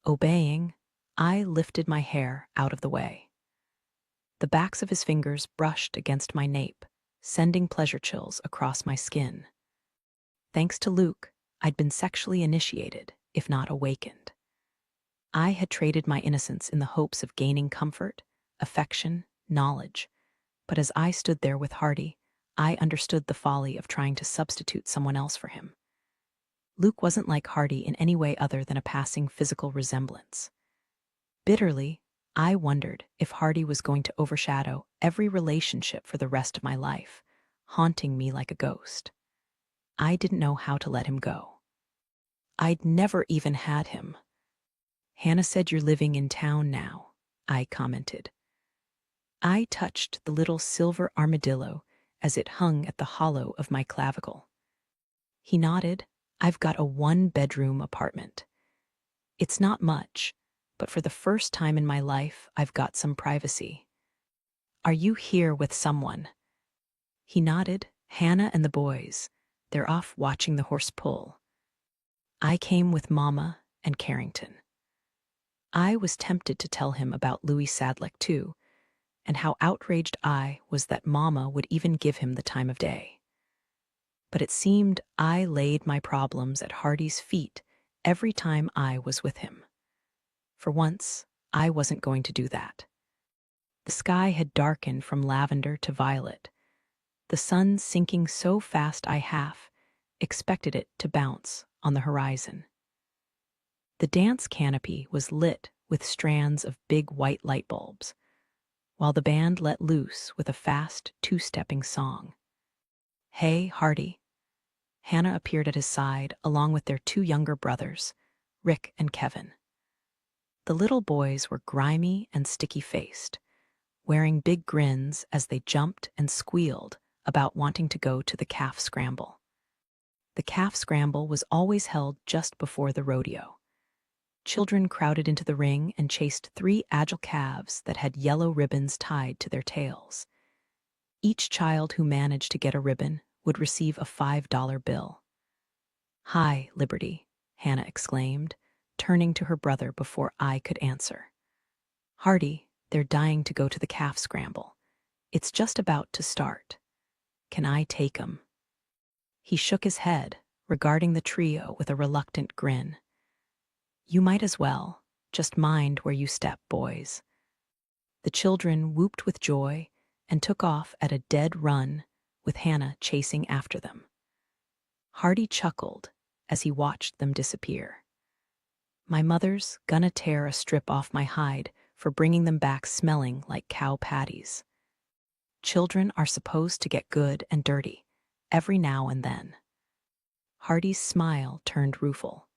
Obeying, I lifted my hair out of the way. The backs of his fingers brushed against my nape, sending pleasure chills across my skin. Thanks to Luke, I'd been sexually initiated, if not awakened. I had traded my innocence in the hopes of gaining comfort, affection, knowledge, but as I stood there with Hardy, I understood the folly of trying to substitute someone else for him. Luke wasn't like Hardy in any way other than a passing physical resemblance. Bitterly, I wondered if Hardy was going to overshadow every relationship for the rest of my life, haunting me like a ghost. I didn't know how to let him go. I'd never even had him. "Hannah said you're living in town now," I commented. I touched the little silver armadillo as it hung at the hollow of my clavicle. He nodded. "I've got a one-bedroom apartment. It's not much, but for the first time in my life, I've got some privacy." "Are you here with someone?" He nodded. "Hannah and the boys. They're off watching the horse pull." "I came with Mama and Carrington." I was tempted to tell him about Louis Sadlick, too, and how outraged I was that Mama would even give him the time of day. But it seemed I laid my problems at Hardy's feet every time I was with him. For once, I wasn't going to do that. The sky had darkened from lavender to violet, the sun sinking so fast I half expected it to bounce on the horizon. The dance canopy was lit with strands of big white light bulbs, while the band let loose with a fast two-stepping song. "Hey, Hardy." Hannah appeared at his side along with their two younger brothers, Rick and Kevin. The little boys were grimy and sticky-faced, wearing big grins as they jumped and squealed about wanting to go to the calf scramble. The calf scramble was always held just before the rodeo. Children crowded into the ring and chased 3 agile calves that had yellow ribbons tied to their tails. Each child who managed to get a ribbon would receive a $5 bill. "Hi, Liberty," Hannah exclaimed, turning to her brother before I could answer. Hardy, they're dying to go to the calf scramble. It's just about to start. Can I take 'em?" He shook his head, regarding the trio with a reluctant grin. "You might as well. Just mind where you step, boys." The children whooped with joy and took off at a dead run, with Hannah chasing after them. Hardy chuckled as he watched them disappear. "My mother's gonna tear a strip off my hide for bringing them back smelling like cow patties." Children are supposed to get good and dirty, every now and then. Hardy's smile turned rueful.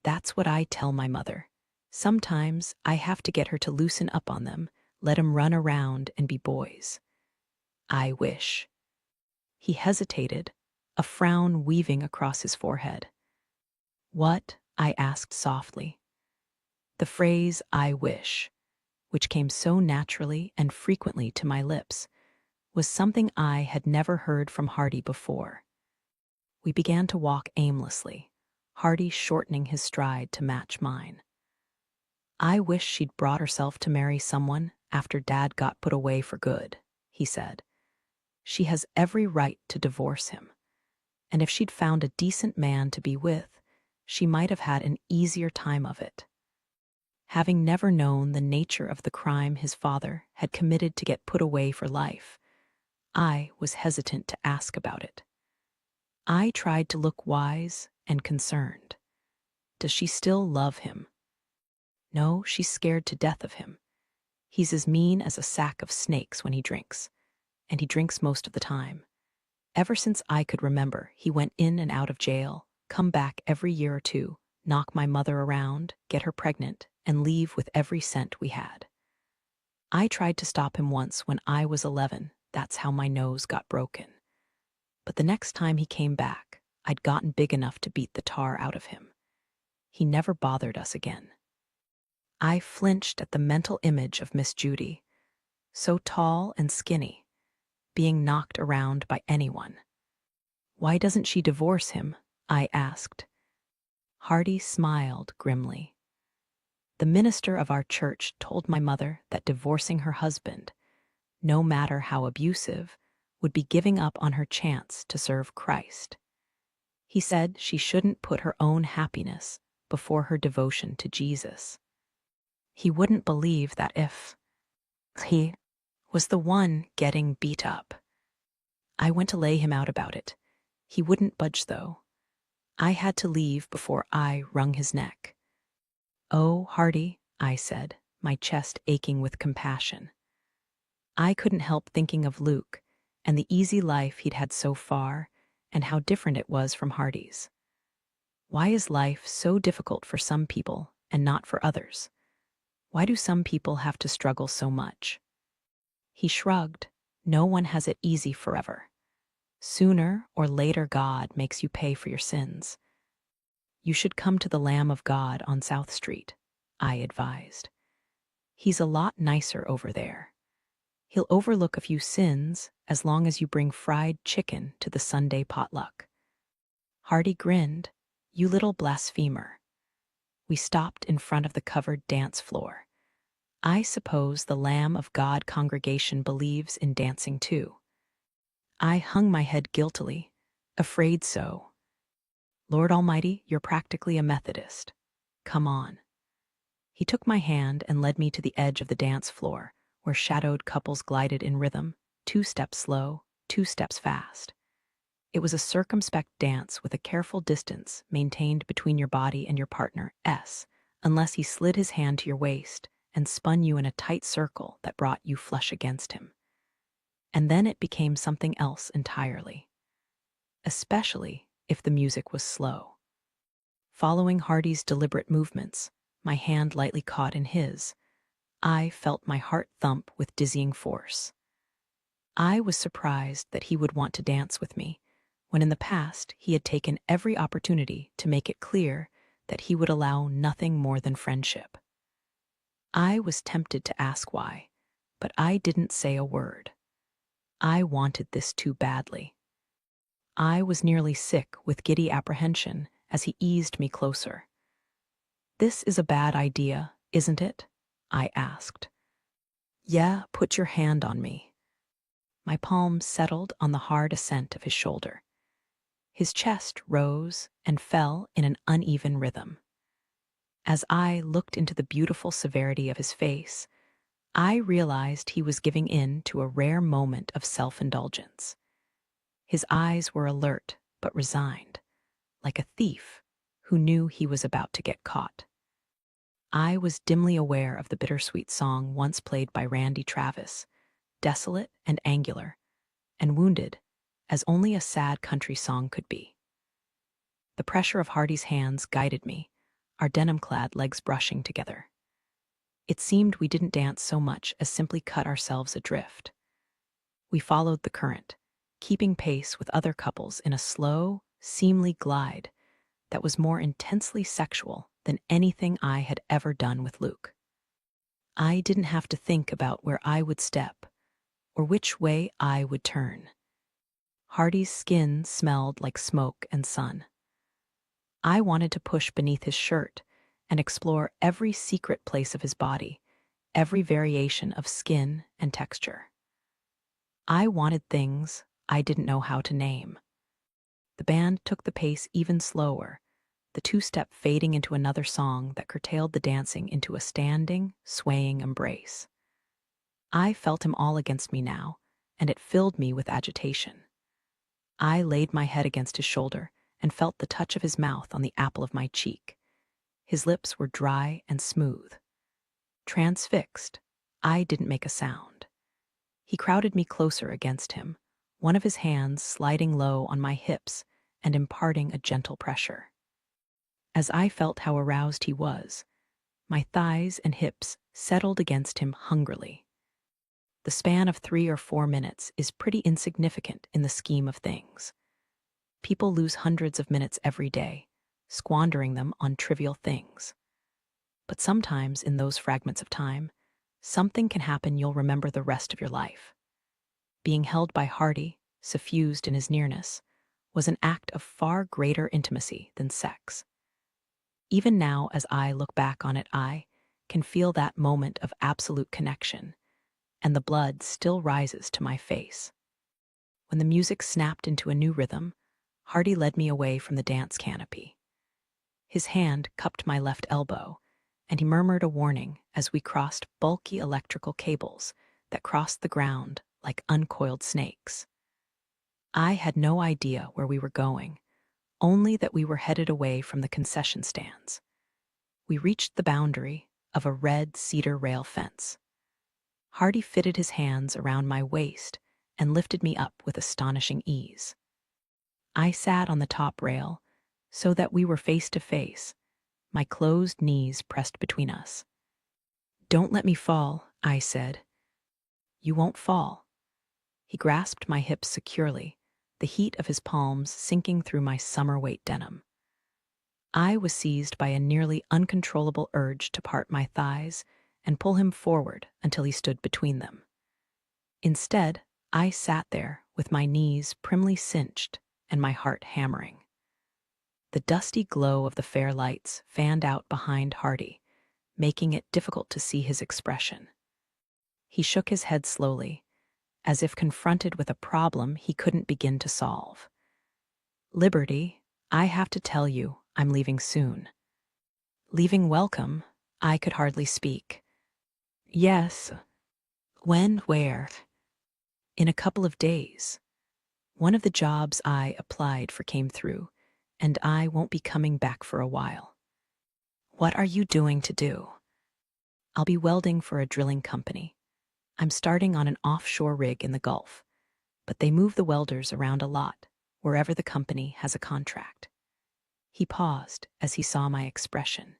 "That's what I tell my mother. Sometimes I have to get her to loosen up on them, let 'em run around and be boys. I wish." He hesitated, a frown weaving across his forehead. "What?" I asked softly. The phrase "I wish," which came so naturally and frequently to my lips, was something I had never heard from Hardy before. We began to walk aimlessly, Hardy shortening his stride to match mine. "I wish she'd brought herself to marry someone after Dad got put away for good," he said. "She has every right to divorce him. And if she'd found a decent man to be with, she might have had an easier time of it." Having never known the nature of the crime his father had committed to get put away for life, I was hesitant to ask about it. I tried to look wise and concerned. "Does she still love him?" "No, she's scared to death of him. He's as mean as a sack of snakes when he drinks, and he drinks most of the time. Ever since I could remember, he went in and out of jail, come back every year or two, knock my mother around, get her pregnant, and leave with every cent we had. I tried to stop him once when I was 11, that's how my nose got broken. But the next time he came back, I'd gotten big enough to beat the tar out of him. He never bothered us again." I flinched at the mental image of Miss Judy, so tall and skinny, being knocked around by anyone. "Why doesn't she divorce him?" I asked. Hardy smiled grimly. "The minister of our church told my mother that divorcing her husband, no matter how abusive, would be giving up on her chance to serve Christ. He said she shouldn't put her own happiness before her devotion to Jesus. He wouldn't believe that if he was the one getting beat up. I went to lay him out about it. He wouldn't budge, though. I had to leave before I wrung his neck." "Oh, Hardy," I said, my chest aching with compassion. I couldn't help thinking of Luke and the easy life he'd had so far, and how different it was from Hardy's. Why is life so difficult for some people and not for others? Why do some people have to struggle so much? He shrugged. "No one has it easy forever. Sooner or later God makes you pay for your sins. You should come to the Lamb of God on South Street," I advised. "He's a lot nicer over there. He'll overlook a few sins as long as you bring fried chicken to the Sunday potluck." Hardy grinned. "You little blasphemer." We stopped in front of the covered dance floor. I suppose the Lamb of God congregation believes in dancing too. I hung my head guiltily, afraid so. "Lord Almighty, you're practically a Methodist. Come on." He took my hand and led me to the edge of the dance floor, where shadowed couples glided in rhythm, 2 steps slow, 2 steps fast. It was a circumspect dance with a careful distance maintained between your body and your partner, unless he slid his hand to your waist and spun you in a tight circle that brought you flush against him. And then it became something else entirely, especially if the music was slow. Following Hardy's deliberate movements, my hand lightly caught in his. I felt my heart thump with dizzying force. I was surprised that he would want to dance with me, when in the past he had taken every opportunity to make it clear that he would allow nothing more than friendship. I was tempted to ask why, but I didn't say a word. I wanted this too badly. I was nearly sick with giddy apprehension as he eased me closer. "This is a bad idea, isn't it?" I asked. Yeah, put your hand on me. My palm settled on the hard ascent of his shoulder. His chest rose and fell in an uneven rhythm. As I looked into the beautiful severity of his face, I realized he was giving in to a rare moment of self-indulgence. His eyes were alert but resigned, like a thief who knew he was about to get caught. I was dimly aware of the bittersweet song once played by Randy Travis, desolate and angular, and wounded as only a sad country song could be. The pressure of Hardy's hands guided me, our denim-clad legs brushing together. It seemed we didn't dance so much as simply cut ourselves adrift. We followed the current, keeping pace with other couples in a slow, seemly glide that was more intensely sexual than anything I had ever done with Luke. I didn't have to think about where I would step or which way I would turn. Hardy's skin smelled like smoke and sun. I wanted to push beneath his shirt and explore every secret place of his body, every variation of skin and texture. I wanted things I didn't know how to name. The band took the pace even slower, the two-step fading into another song that curtailed the dancing into a standing, swaying embrace. I felt him all against me now, and it filled me with agitation. I laid my head against his shoulder and felt the touch of his mouth on the apple of my cheek. His lips were dry and smooth. Transfixed, I didn't make a sound. He crowded me closer against him, one of his hands sliding low on my hips and imparting a gentle pressure. As I felt how aroused he was, my thighs and hips settled against him hungrily. The span of 3 or 4 minutes is pretty insignificant in the scheme of things. People lose hundreds of minutes every day, squandering them on trivial things. But sometimes in those fragments of time, something can happen you'll remember the rest of your life. Being held by Hardy, suffused in his nearness, was an act of far greater intimacy than sex. Even now, as I look back on it, I can feel that moment of absolute connection, and the blood still rises to my face. When the music snapped into a new rhythm, Hardy led me away from the dance canopy. His hand cupped my left elbow, and he murmured a warning as we crossed bulky electrical cables that crossed the ground like uncoiled snakes. I had no idea where we were going, only that we were headed away from the concession stands. We reached the boundary of a red cedar rail fence. Hardy fitted his hands around my waist and lifted me up with astonishing ease. I sat on the top rail so that we were face to face, my closed knees pressed between us. "Don't let me fall," I said. "You won't fall." He grasped my hips securely, the heat of his palms sinking through my summer-weight denim. I was seized by a nearly uncontrollable urge to part my thighs and pull him forward until he stood between them. Instead, I sat there with my knees primly cinched and my heart hammering. The dusty glow of the fair lights fanned out behind Hardy, making it difficult to see his expression. He shook his head slowly, as if confronted with a problem he couldn't begin to solve. "Liberty, I have to tell you, I'm leaving soon." "Leaving welcome?" I could hardly speak. "Yes." "When? Where?" "In a couple of days. One of the jobs I applied for came through, and I won't be coming back for a while." "What are you doing to do?" "I'll be welding for a drilling company. I'm starting on an offshore rig in the Gulf, but they move the welders around a lot, wherever the company has a contract." He paused as he saw my expression.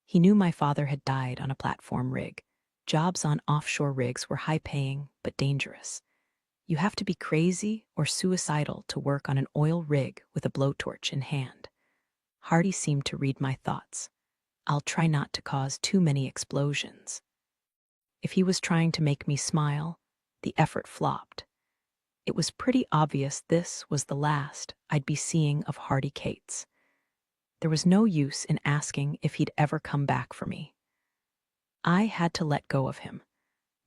He knew my father had died on a platform rig. Jobs on offshore rigs were high-paying but dangerous. You have to be crazy or suicidal to work on an oil rig with a blowtorch in hand. Hardy seemed to read my thoughts. "I'll try not to cause too many explosions." If he was trying to make me smile, the effort flopped. It was pretty obvious this was the last I'd be seeing of Hardy Cates. There was no use in asking if he'd ever come back for me. I had to let go of him,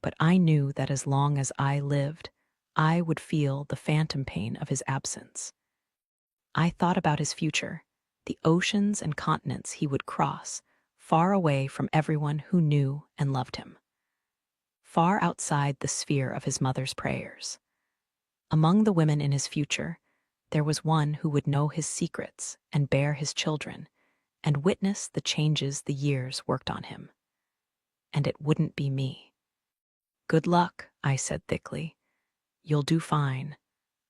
but I knew that as long as I lived, I would feel the phantom pain of his absence. I thought about his future, the oceans and continents he would cross, far away from everyone who knew and loved him, far outside the sphere of his mother's prayers. Among the women in his future, there was one who would know his secrets and bear his children and witness the changes the years worked on him. And it wouldn't be me. "Good luck," I said thickly. "You'll do fine.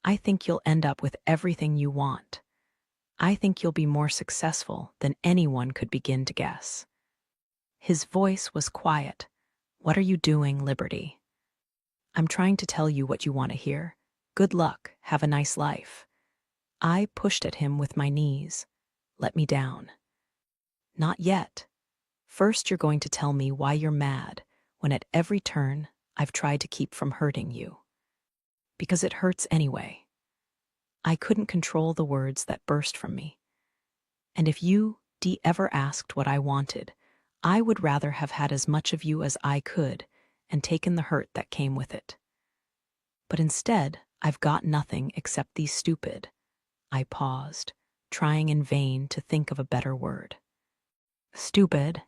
I think you'll end up with everything you want. I think you'll be more successful than anyone could begin to guess." His voice was quiet. "What are you doing, Liberty?" "I'm trying to tell you what you want to hear. Good luck, have a nice life." I pushed at him with my knees. "Let me down." "Not yet. First, you're going to tell me why you're mad when at every turn I've tried to keep from hurting you. Because it hurts anyway." I couldn't control the words that burst from me. "And if you, ever asked what I wanted, I would rather have had as much of you as I could and taken the hurt that came with it. But instead, I've got nothing except these stupid—" I paused, trying in vain to think of a better word. "Stupid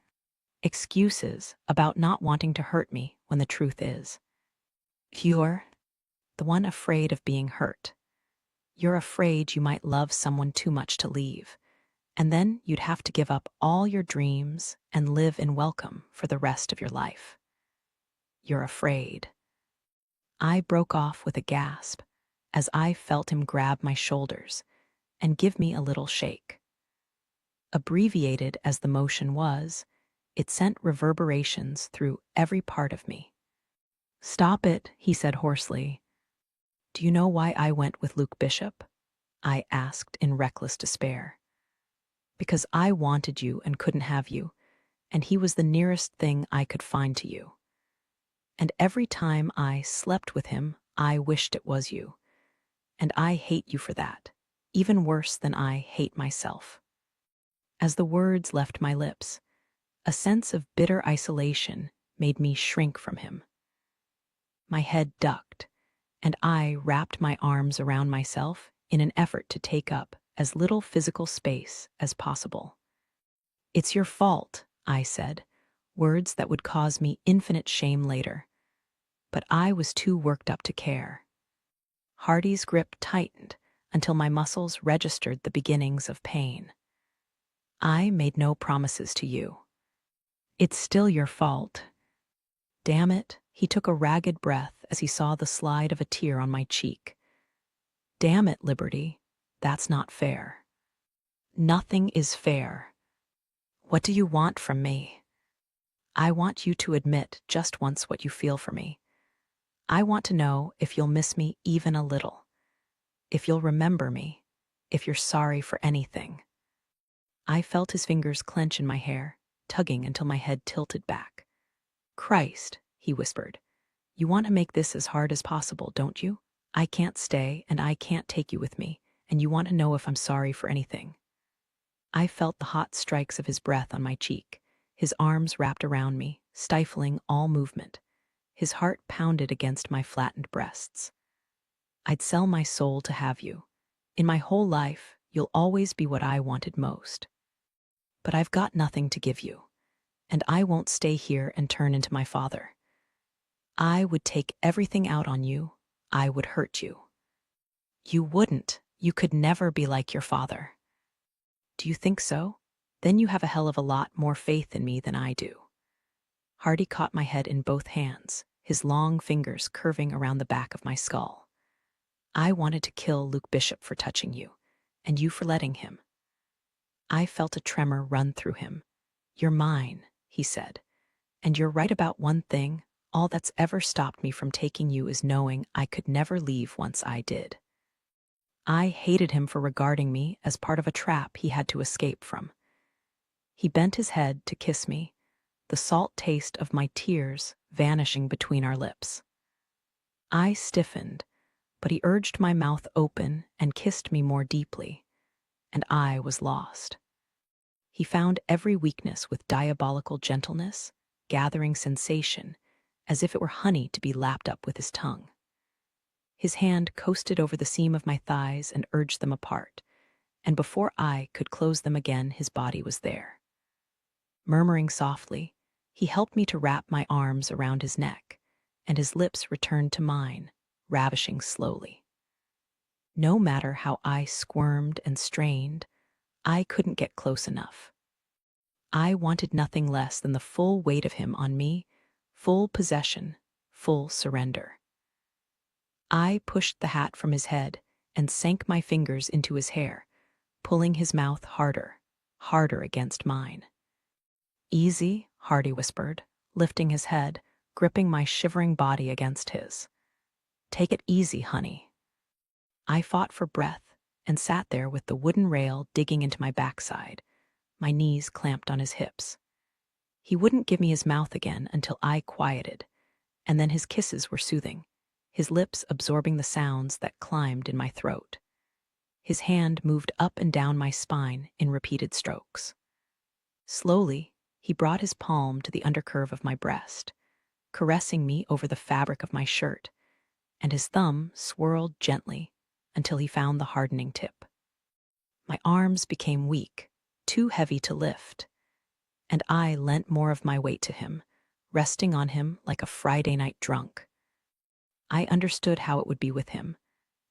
excuses about not wanting to hurt me when the truth is, you're the one afraid of being hurt. You're afraid you might love someone too much to leave, and then you'd have to give up all your dreams and live in welcome for the rest of your life. You're afraid." I broke off with a gasp as I felt him grab my shoulders and give me a little shake. Abbreviated as the motion was, it sent reverberations through every part of me. "Stop it," he said hoarsely. "Do you know why I went with Luke Bishop?" I asked in reckless despair. "Because I wanted you and couldn't have you, and he was the nearest thing I could find to you. And every time I slept with him, I wished it was you. And I hate you for that, even worse than I hate myself." As the words left my lips, a sense of bitter isolation made me shrink from him. My head ducked, and I wrapped my arms around myself in an effort to take up as little physical space as possible. "It's your fault," I said, words that would cause me infinite shame later. But I was too worked up to care. Hardy's grip tightened until my muscles registered the beginnings of pain. "I made no promises to you." "It's still your fault." Damn it, he took a ragged breath as he saw the slide of a tear on my cheek. "Damn it, Liberty, that's not fair." "Nothing is fair." "What do you want from me?" "I want you to admit just once what you feel for me. I want to know if you'll miss me even a little, if you'll remember me, if you're sorry for anything." I felt his fingers clench in my hair, tugging until my head tilted back. "Christ," he whispered, "you want to make this as hard as possible, don't you? I can't stay and I can't take you with me, and you want to know if I'm sorry for anything." I felt the hot strikes of his breath on my cheek, his arms wrapped around me, stifling all movement. His heart pounded against my flattened breasts. "I'd sell my soul to have you. In my whole life, you'll always be what I wanted most. But I've got nothing to give you, and I won't stay here and turn into my father. I would take everything out on you. I would hurt you." "You wouldn't. You could never be like your father." "Do you think so? Then you have a hell of a lot more faith in me than I do." Hardy caught my head in both hands, his long fingers curving around the back of my skull. "I wanted to kill Luke Bishop for touching you, and you for letting him." I felt a tremor run through him. "You're mine," he said. "And you're right about one thing. All that's ever stopped me from taking you is knowing I could never leave once I did." I hated him for regarding me as part of a trap he had to escape from. He bent his head to kiss me, the salt taste of my tears vanishing between our lips. I stiffened, but he urged my mouth open and kissed me more deeply, and I was lost. He found every weakness with diabolical gentleness, gathering sensation, as if it were honey to be lapped up with his tongue. His hand coasted over the seam of my thighs and urged them apart, and before I could close them again, his body was there. Murmuring softly, he helped me to wrap my arms around his neck, and his lips returned to mine, ravishing slowly. No matter how I squirmed and strained, I couldn't get close enough. I wanted nothing less than the full weight of him on me, full possession, full surrender. I pushed the hat from his head and sank my fingers into his hair, pulling his mouth harder, harder against mine. "Easy," Hardy whispered, lifting his head, gripping my shivering body against his. "Take it easy, honey." I fought for breath and sat there with the wooden rail digging into my backside, my knees clamped on his hips. He wouldn't give me his mouth again until I quieted, and then his kisses were soothing, his lips absorbing the sounds that climbed in my throat. His hand moved up and down my spine in repeated strokes. Slowly, he brought his palm to the undercurve of my breast, caressing me over the fabric of my shirt, and his thumb swirled gently until he found the hardening tip. My arms became weak, too heavy to lift, and I lent more of my weight to him, resting on him like a Friday night drunk. I understood how it would be with him,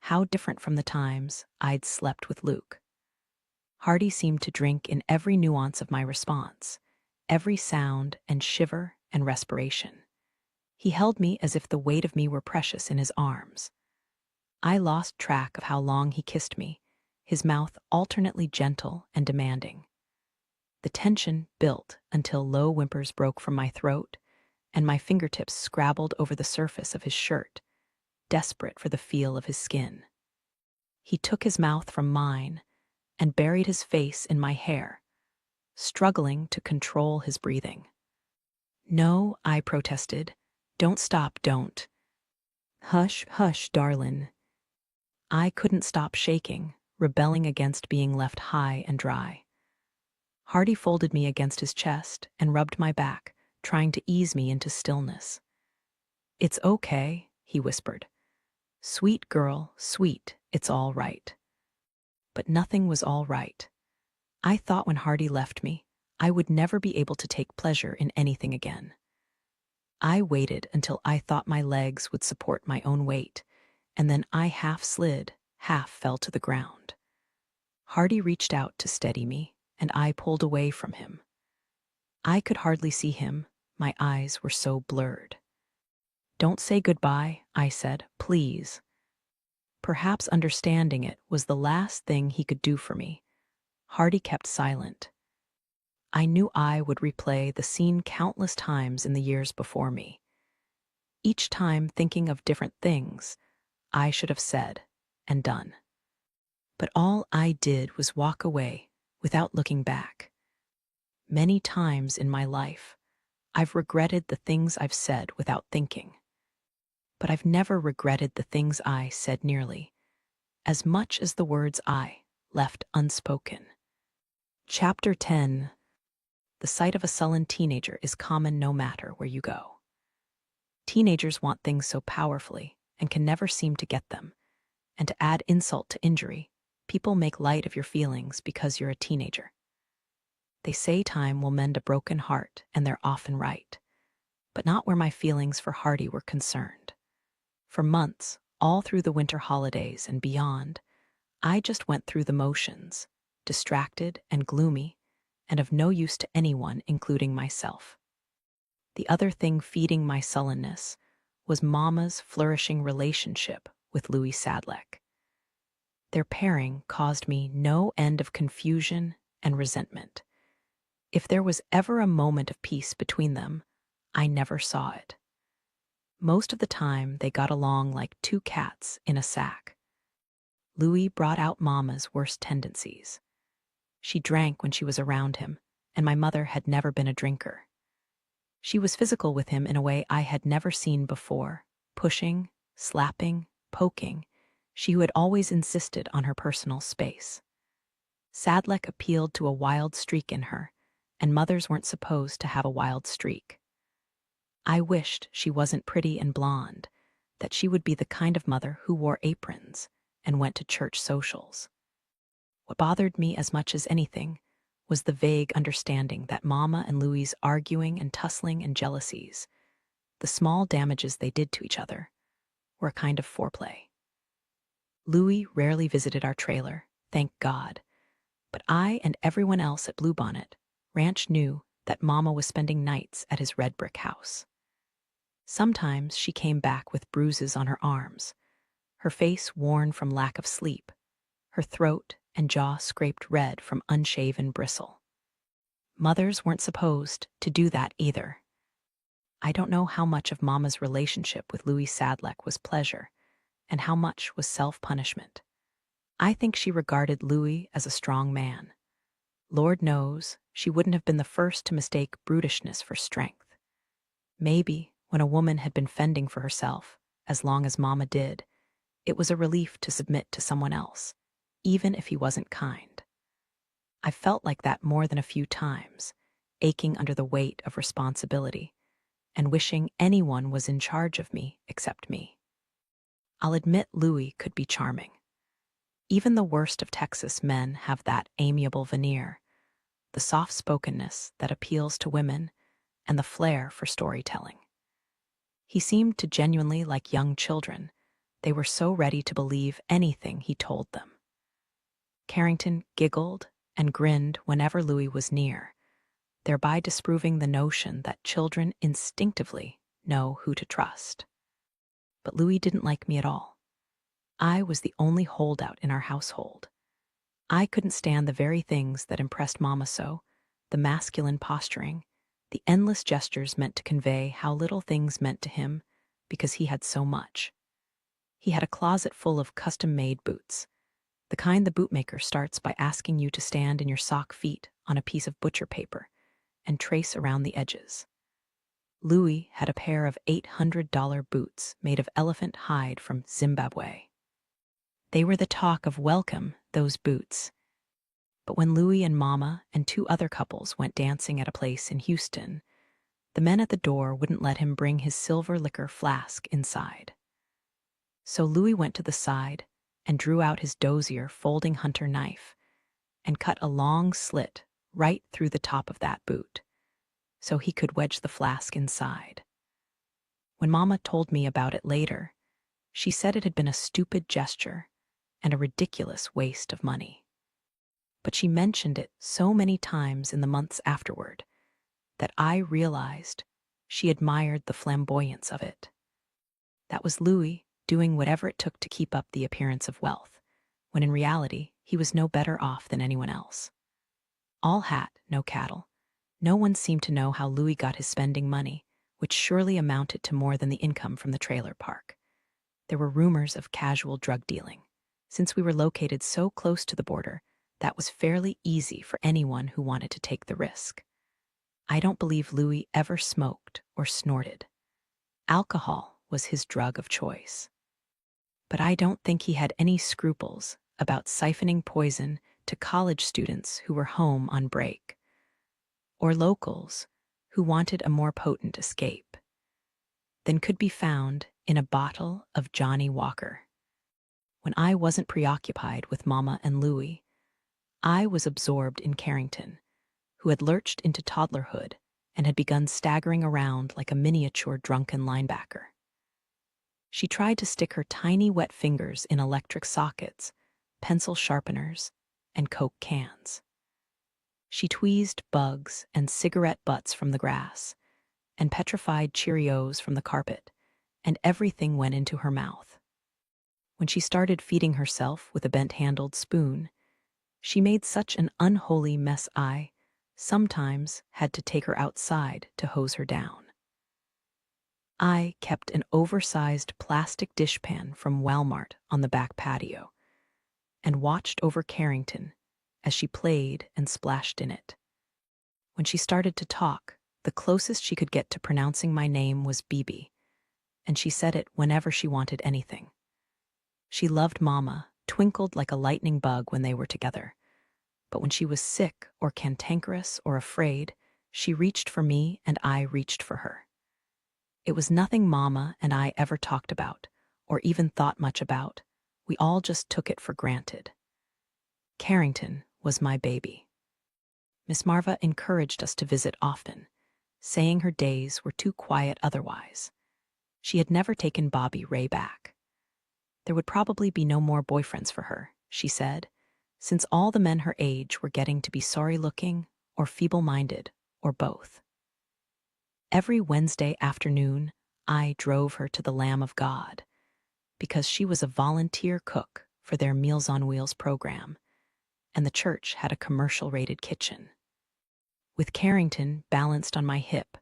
how different from the times I'd slept with Luke. Hardy seemed to drink in every nuance of my response, every sound and shiver and respiration. He held me as if the weight of me were precious in his arms. I lost track of how long he kissed me, his mouth alternately gentle and demanding. The tension built until low whimpers broke from my throat, and my fingertips scrabbled over the surface of his shirt, desperate for the feel of his skin. He took his mouth from mine and buried his face in my hair, struggling to control his breathing. "No," I protested. "Don't stop, don't." "Hush, hush, darlin'." I couldn't stop shaking, rebelling against being left high and dry. Hardy folded me against his chest and rubbed my back, trying to ease me into stillness. "It's okay," he whispered. "Sweet girl, sweet, it's all right." But nothing was all right. I thought when Hardy left me, I would never be able to take pleasure in anything again. I waited until I thought my legs would support my own weight, and then I half slid, half fell to the ground. Hardy reached out to steady me, and I pulled away from him. I could hardly see him, my eyes were so blurred. "Don't say goodbye," I said, "please." Perhaps understanding it was the last thing he could do for me. Hardy kept silent. I knew I would replay the scene countless times in the years before me. Each time thinking of different things I should have said and done. But all I did was walk away without looking back. Many times in my life, I've regretted the things I've said without thinking. But I've never regretted the things I said nearly as much as the words I left unspoken. Chapter 10. The sight of a sullen teenager is common no matter where you go. Teenagers want things so powerfully and can never seem to get them. And to add insult to injury, people make light of your feelings because you're a teenager. They say time will mend a broken heart, and they're often right. But not where my feelings for Hardy were concerned. For months, all through the winter holidays and beyond, I just went through the motions, distracted and gloomy, and of no use to anyone, including myself. The other thing feeding my sullenness was Mama's flourishing relationship with Louis Sadleck. Their pairing caused me no end of confusion and resentment. If there was ever a moment of peace between them, I never saw it. Most of the time, they got along like two cats in a sack. Louis brought out Mama's worst tendencies. She drank when she was around him, and my mother had never been a drinker. She was physical with him in a way I had never seen before, pushing, slapping, poking. She who had always insisted on her personal space. Sadleck appealed to a wild streak in her, and mothers weren't supposed to have a wild streak. I wished she wasn't pretty and blonde, that she would be the kind of mother who wore aprons and went to church socials. What bothered me as much as anything was the vague understanding that Mama and Louie's arguing and tussling and jealousies, the small damages they did to each other, were a kind of foreplay. Louie rarely visited our trailer, thank God, but I and everyone else at Bluebonnet Ranch knew that Mama was spending nights at his red brick house. Sometimes she came back with bruises on her arms, her face worn from lack of sleep, her throat and jaw scraped red from unshaven bristle. Mothers weren't supposed to do that either. I don't know how much of Mama's relationship with Louis Sadleck was pleasure and how much was self-punishment. I think she regarded Louis as a strong man. Lord knows she wouldn't have been the first to mistake brutishness for strength. Maybe when a woman had been fending for herself, as long as Mama did, it was a relief to submit to someone else, even if he wasn't kind. I felt like that more than a few times, aching under the weight of responsibility, and wishing anyone was in charge of me except me. I'll admit Louis could be charming. Even the worst of Texas men have that amiable veneer, the soft-spokenness that appeals to women, and the flair for storytelling. He seemed to genuinely like young children. They were so ready to believe anything he told them. Carrington giggled and grinned whenever Louis was near, thereby disproving the notion that children instinctively know who to trust. But Louis didn't like me at all. I was the only holdout in our household. I couldn't stand the very things that impressed Mama so, the masculine posturing, the endless gestures meant to convey how little things meant to him because he had so much. He had a closet full of custom-made boots, the kind the bootmaker starts by asking you to stand in your sock feet on a piece of butcher paper and trace around the edges. Louis had a pair of $800 boots made of elephant hide from Zimbabwe. They were the talk of welcome, those boots. But when Louis and Mama and two other couples went dancing at a place in Houston, the men at the door wouldn't let him bring his silver liquor flask inside. So Louis went to the side and drew out his dozier folding hunter knife and cut a long slit right through the top of that boot, so he could wedge the flask inside. When Mama told me about it later, she said it had been a stupid gesture and a ridiculous waste of money. But she mentioned it so many times in the months afterward that I realized she admired the flamboyance of it. That was Louis doing whatever it took to keep up the appearance of wealth, when in reality he was no better off than anyone else. All hat, no cattle. No one seemed to know how Louis got his spending money, which surely amounted to more than the income from the trailer park. There were rumors of casual drug dealing. Since we were located so close to the border, that was fairly easy for anyone who wanted to take the risk. I don't believe Louis ever smoked or snorted. Alcohol was his drug of choice. But I don't think he had any scruples about siphoning poison to college students who were home on break, or locals who wanted a more potent escape than could be found in a bottle of Johnny Walker. When I wasn't preoccupied with Mama and Louis, I was absorbed in Carrington, who had lurched into toddlerhood and had begun staggering around like a miniature drunken linebacker. She tried to stick her tiny wet fingers in electric sockets, pencil sharpeners, and Coke cans. She tweezed bugs and cigarette butts from the grass, and petrified Cheerios from the carpet, and everything went into her mouth. When she started feeding herself with a bent-handled spoon, she made such an unholy mess I sometimes had to take her outside to hose her down. I kept an oversized plastic dishpan from Walmart on the back patio and watched over Carrington as she played and splashed in it. When she started to talk, the closest she could get to pronouncing my name was Bibi, and she said it whenever she wanted anything. She loved Mama, twinkled like a lightning bug when they were together, but when she was sick or cantankerous or afraid, she reached for me and I reached for her. It was nothing Mama and I ever talked about, or even thought much about. We all just took it for granted. Carrington was my baby. Miss Marva encouraged us to visit often, saying her days were too quiet otherwise. She had never taken Bobby Ray back. There would probably be no more boyfriends for her, she said, since all the men her age were getting to be sorry-looking or feeble-minded or both. Every Wednesday afternoon, I drove her to the Lamb of God because she was a volunteer cook for their Meals on Wheels program, and the church had a commercial-rated kitchen. With Carrington balanced on my hip,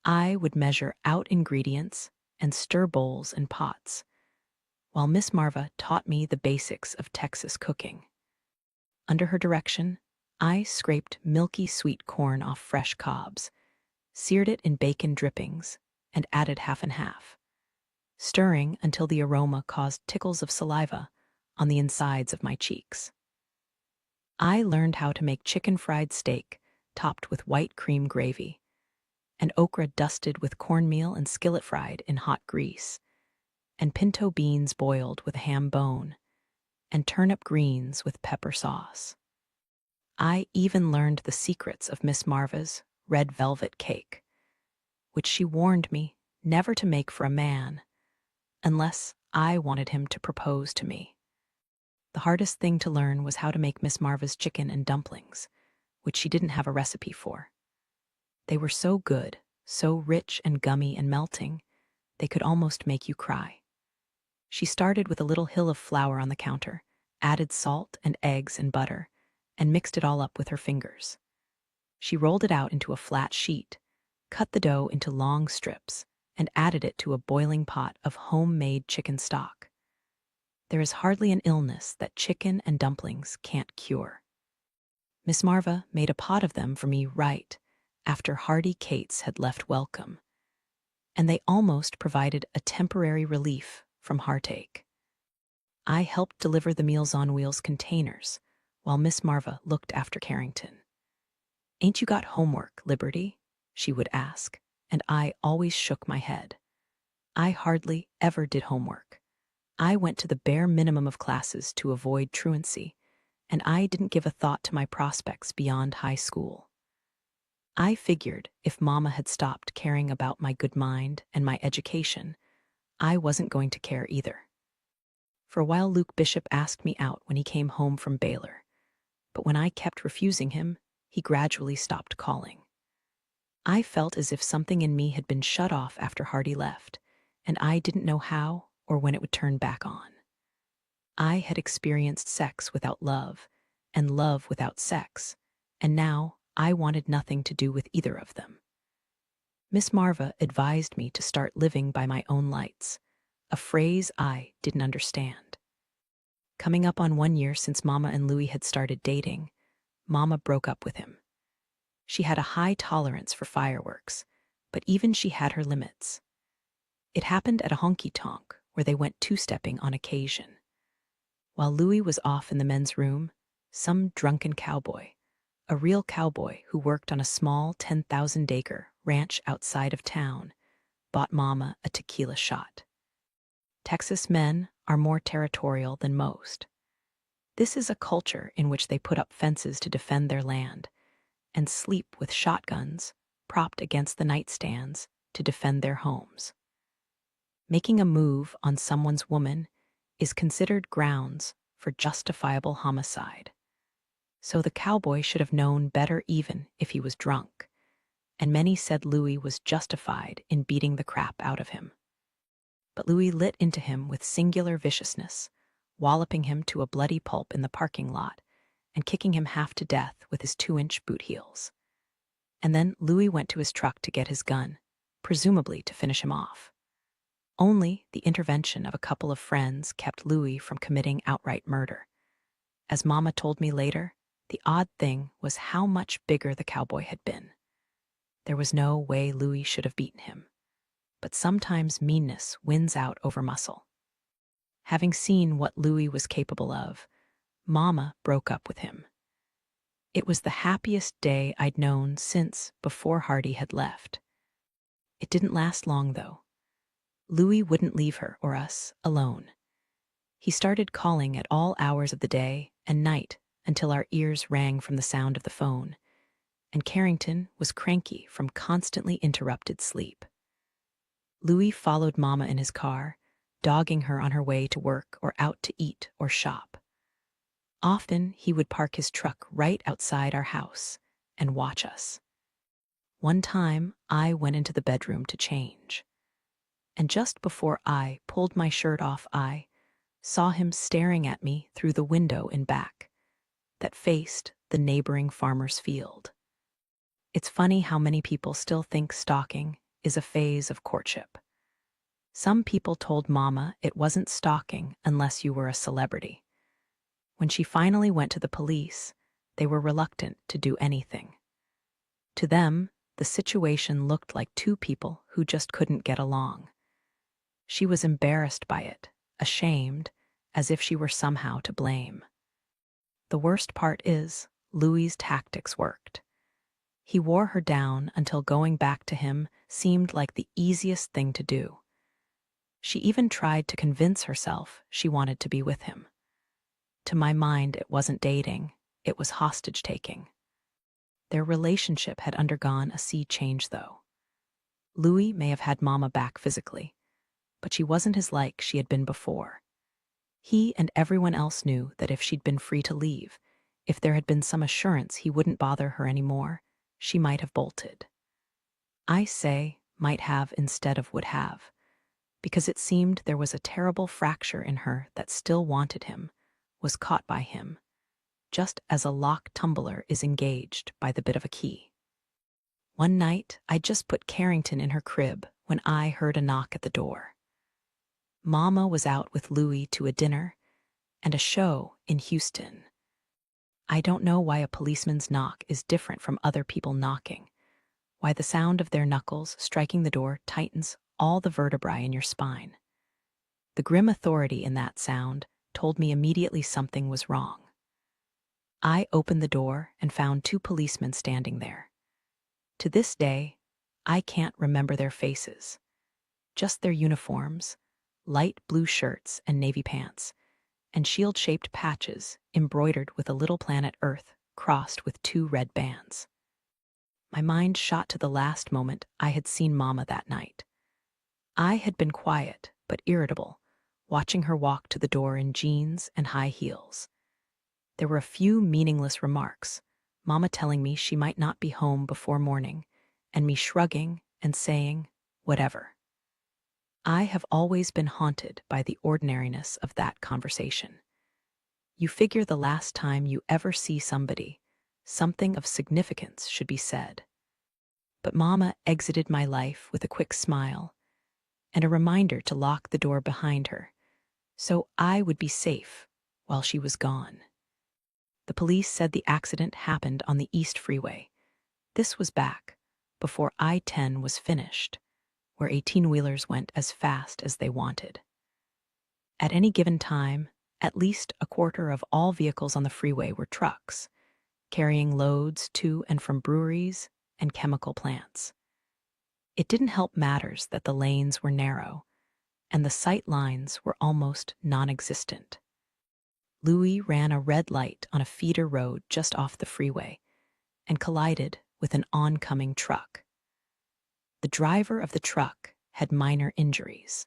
I would measure out ingredients and stir bowls and pots, while Miss Marva taught me the basics of Texas cooking. Under her direction, I scraped milky sweet corn off fresh cobs, seared it in bacon drippings, and added half and half, stirring until the aroma caused tickles of saliva on the insides of my cheeks. I learned how to make chicken fried steak topped with white cream gravy, and okra dusted with cornmeal and skillet fried in hot grease, and pinto beans boiled with a ham bone, and turnip greens with pepper sauce. I even learned the secrets of Miss Marva's red velvet cake, which she warned me never to make for a man unless I wanted him to propose to me. The hardest thing to learn was how to make Miss Marva's chicken and dumplings, which she didn't have a recipe for. They were so good, so rich and gummy and melting, they could almost make you cry. She started with a little hill of flour on the counter, added salt and eggs and butter, and mixed it all up with her fingers. She rolled it out into a flat sheet, cut the dough into long strips, and added it to a boiling pot of homemade chicken stock. There is hardly an illness that chicken and dumplings can't cure. Miss Marva made a pot of them for me right after Hardy Cates had left Welcome, and they almost provided a temporary relief from heartache. I helped deliver the Meals on Wheels containers while Miss Marva looked after Carrington. "Ain't you got homework, Liberty?" she would ask, and I always shook my head. I hardly ever did homework. I went to the bare minimum of classes to avoid truancy, and I didn't give a thought to my prospects beyond high school. I figured if Mama had stopped caring about my good mind and my education, I wasn't going to care either. For a while, Luke Bishop asked me out when he came home from Baylor, but when I kept refusing him, he gradually stopped calling. I felt as if something in me had been shut off after Hardy left, and I didn't know how or when it would turn back on. I had experienced sex without love, and love without sex, and now I wanted nothing to do with either of them. Miss Marva advised me to start living by my own lights, a phrase I didn't understand. Coming up on 1 year since Mama and Louie had started dating, Mama broke up with him. She had a high tolerance for fireworks, but even she had her limits. It happened at a honky-tonk where they went two-stepping on occasion. While Louie was off in the men's room, some drunken cowboy, a real cowboy who worked on a small 10,000-acre ranch outside of town, bought Mama a tequila shot. Texas men are more territorial than most. This is a culture in which they put up fences to defend their land and sleep with shotguns propped against the nightstands to defend their homes. Making a move on someone's woman is considered grounds for justifiable homicide. So the cowboy should have known better even if he was drunk, and many said Louie was justified in beating the crap out of him. But Louie lit into him with singular viciousness, walloping him to a bloody pulp in the parking lot and kicking him half to death with his 2-inch boot heels. And then Louie went to his truck to get his gun, presumably to finish him off. Only the intervention of a couple of friends kept Louie from committing outright murder. As Mama told me later, the odd thing was how much bigger the cowboy had been. There was no way Louie should have beaten him, but sometimes meanness wins out over muscle. Having seen what Louie was capable of, Mama broke up with him. It was the happiest day I'd known since before Hardy had left. It didn't last long, though. Louis wouldn't leave her or us alone. He started calling at all hours of the day and night until our ears rang from the sound of the phone, and Carrington was cranky from constantly interrupted sleep. Louis followed Mama in his car, dogging her on her way to work or out to eat or shop. Often he would park his truck right outside our house and watch us. One time, I went into the bedroom to change, and just before I pulled my shirt off, I saw him staring at me through the window in back that faced the neighboring farmer's field. It's funny how many people still think stalking is a phase of courtship. Some people told Mama it wasn't stalking unless you were a celebrity. When she finally went to the police, they were reluctant to do anything. To them, the situation looked like two people who just couldn't get along. She was embarrassed by it, ashamed, as if she were somehow to blame. The worst part is, Louis's tactics worked. He wore her down until going back to him seemed like the easiest thing to do. She even tried to convince herself she wanted to be with him. To my mind, it wasn't dating, it was hostage-taking. Their relationship had undergone a sea change, though. Louis may have had Mama back physically, but she wasn't as like she had been before. He and everyone else knew that if she'd been free to leave, if there had been some assurance he wouldn't bother her anymore, she might have bolted. I say might have instead of would have, because it seemed there was a terrible fracture in her that still wanted him, was caught by him, just as a lock tumbler is engaged by the bit of a key. One night, I just put Carrington in her crib when I heard a knock at the door. Mama was out with Louis to a dinner and a show in Houston. I don't know why a policeman's knock is different from other people knocking, why the sound of their knuckles striking the door tightens all the vertebrae in your spine. The grim authority in that sound told me immediately something was wrong. I opened the door and found two policemen standing there. To this day, I can't remember their faces, just their uniforms, light blue shirts and navy pants, and shield-shaped patches embroidered with a little planet Earth crossed with two red bands. My mind shot to the last moment I had seen Mama that night. I had been quiet but irritable, watching her walk to the door in jeans and high heels. There were a few meaningless remarks, Mama telling me she might not be home before morning, and me shrugging and saying, whatever. I have always been haunted by the ordinariness of that conversation. You figure the last time you ever see somebody, something of significance should be said. But Mama exited my life with a quick smile and a reminder to lock the door behind her, so I would be safe while she was gone. The police said the accident happened on the East Freeway. This was back before I-10 was finished, where 18-wheelers went as fast as they wanted. At any given time, at least a quarter of all vehicles on the freeway were trucks, carrying loads to and from breweries and chemical plants. It didn't help matters that the lanes were narrow, and the sight lines were almost non-existent. Louis ran a red light on a feeder road just off the freeway and collided with an oncoming truck. The driver of the truck had minor injuries.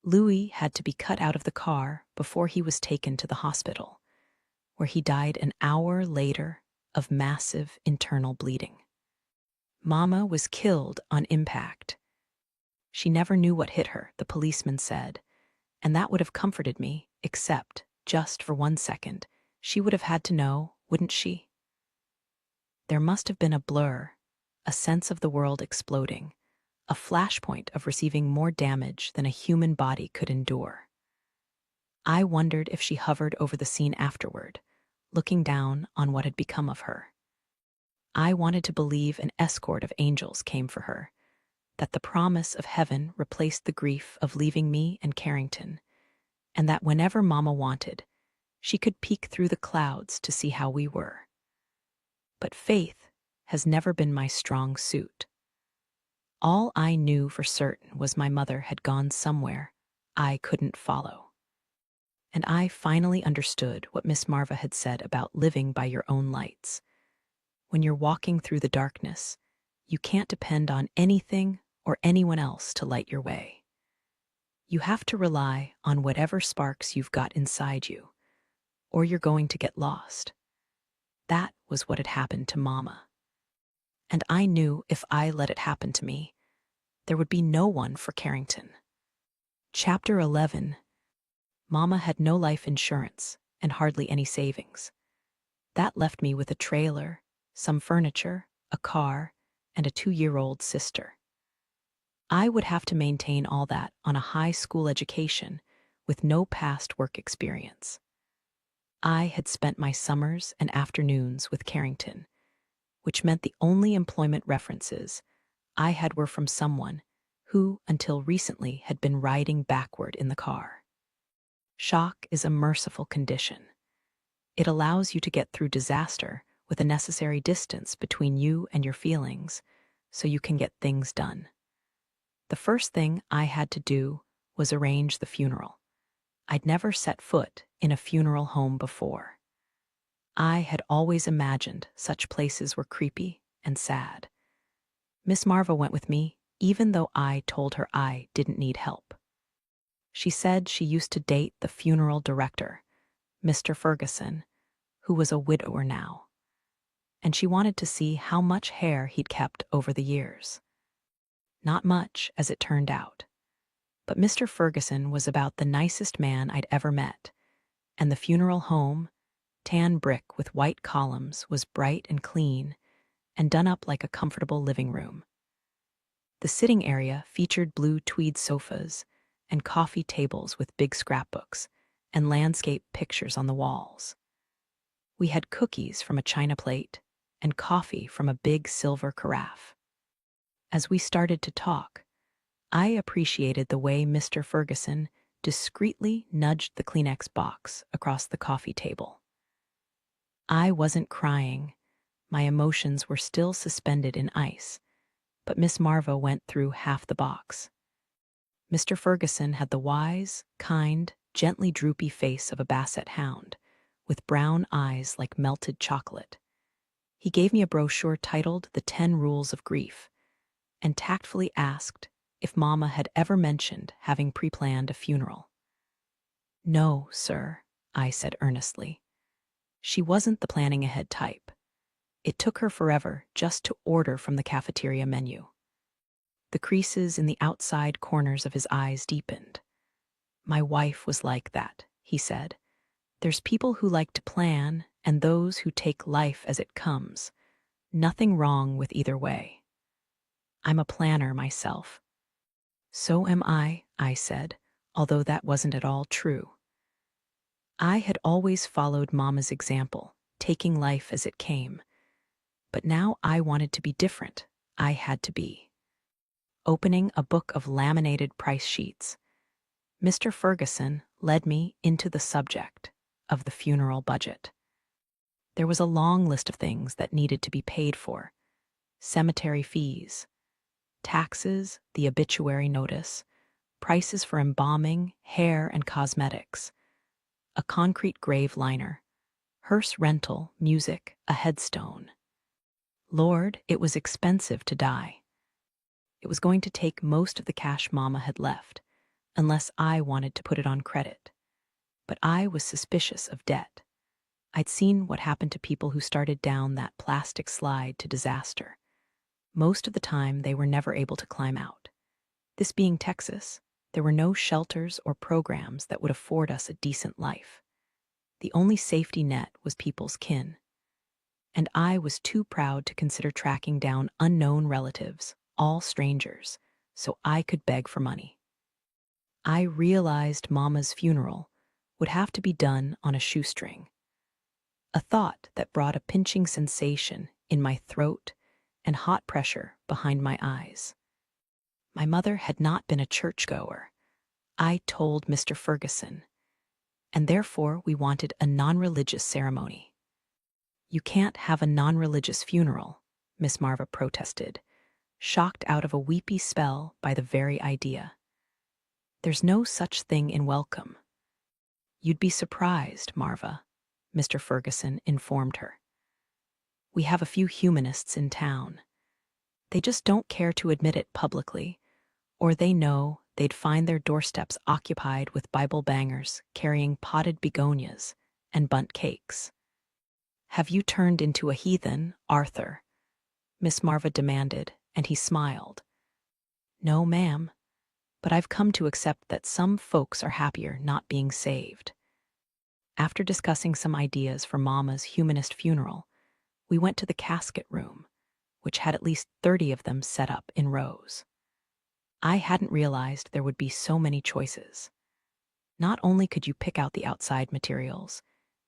Louis had to be cut out of the car before he was taken to the hospital, where he died an hour later of massive internal bleeding. Mama was killed on impact. She never knew what hit her, the policeman said, and that would have comforted me, except, just for 1 second, she would have had to know, wouldn't she? There must have been a blur, a sense of the world exploding, a flashpoint of receiving more damage than a human body could endure. I wondered if she hovered over the scene afterward, looking down on what had become of her. I wanted to believe an escort of angels came for her, that the promise of heaven replaced the grief of leaving me and Carrington, and that whenever Mama wanted, she could peek through the clouds to see how we were. But faith has never been my strong suit. All I knew for certain was my mother had gone somewhere I couldn't follow. And I finally understood what Miss Marva had said about living by your own lights. When you're walking through the darkness, you can't depend on anything or anyone else to light your way. You have to rely on whatever sparks you've got inside you, or you're going to get lost. That was what had happened to Mama. And I knew if I let it happen to me, there would be no one for Carrington. Chapter 11. Mama had no life insurance and hardly any savings. That left me with a trailer, some furniture, a car, and a 2-year-old sister. I would have to maintain all that on a high school education with no past work experience. I had spent my summers and afternoons with Carrington, which meant the only employment references I had were from someone who, until recently, had been riding backward in the car. Shock is a merciful condition. It allows you to get through disaster with a necessary distance between you and your feelings so you can get things done. The first thing I had to do was arrange the funeral. I'd never set foot in a funeral home before. I had always imagined such places were creepy and sad. Miss Marva went with me, even though I told her I didn't need help. She said she used to date the funeral director, Mr. Ferguson, who was a widower now, and she wanted to see how much hair he'd kept over the years. Not much, as it turned out. But Mr. Ferguson was about the nicest man I'd ever met, and the funeral home, tan brick with white columns, was bright and clean and done up like a comfortable living room. The sitting area featured blue tweed sofas and coffee tables with big scrapbooks and landscape pictures on the walls. We had cookies from a china plate and coffee from a big silver carafe. As we started to talk, I appreciated the way Mr. Ferguson discreetly nudged the Kleenex box across the coffee table. I wasn't crying. My emotions were still suspended in ice, but Miss Marva went through half the box. Mr. Ferguson had the wise, kind, gently droopy face of a basset hound, with brown eyes like melted chocolate. He gave me a brochure titled The 10 Rules of Grief, and tactfully asked if Mama had ever mentioned having pre-planned a funeral. "No, sir," I said earnestly. She wasn't the planning ahead type. It took her forever just to order from the cafeteria menu. The creases in the outside corners of his eyes deepened. "My wife was like that," he said. "There's people who like to plan and those who take life as it comes. Nothing wrong with either way. I'm a planner myself." "So am I said, although that wasn't at all true. I had always followed Mama's example, taking life as it came. But now I wanted to be different. I had to be. Opening a book of laminated price sheets, Mr. Ferguson led me into the subject of the funeral budget. There was a long list of things that needed to be paid for: cemetery fees, taxes, the obituary notice, prices for embalming, hair and cosmetics, a concrete grave liner, hearse rental, music, a headstone. Lord, it was expensive to die. It was going to take most of the cash Mama had left, unless I wanted to put it on credit. But I was suspicious of debt. I'd seen what happened to people who started down that plastic slide to disaster. Most of the time, they were never able to climb out. This being Texas, there were no shelters or programs that would afford us a decent life. The only safety net was people's kin. And I was too proud to consider tracking down unknown relatives, all strangers, so I could beg for money. I realized Mama's funeral would have to be done on a shoestring. A thought that brought a pinching sensation in my throat and hot pressure behind my eyes. My mother had not been a churchgoer, I told Mr. Ferguson, and therefore we wanted a non-religious ceremony. "You can't have a non-religious funeral," Miss Marva protested. shocked out of a weepy spell by the very idea. There's no such thing in welcome. You'd be surprised, Marva, Mr. Ferguson informed her. We have a few humanists in town. They just don't care to admit it publicly, or they know they'd find their doorsteps occupied with Bible bangers carrying potted begonias and bundt cakes. Have you turned into a heathen, Arthur? Miss Marva demanded, and he smiled. No, ma'am, but I've come to accept that some folks are happier not being saved. After discussing some ideas for Mama's humanist funeral, we went to the casket room, which had at least 30 of them set up in rows. I hadn't realized there would be so many choices. Not only could you pick out the outside materials,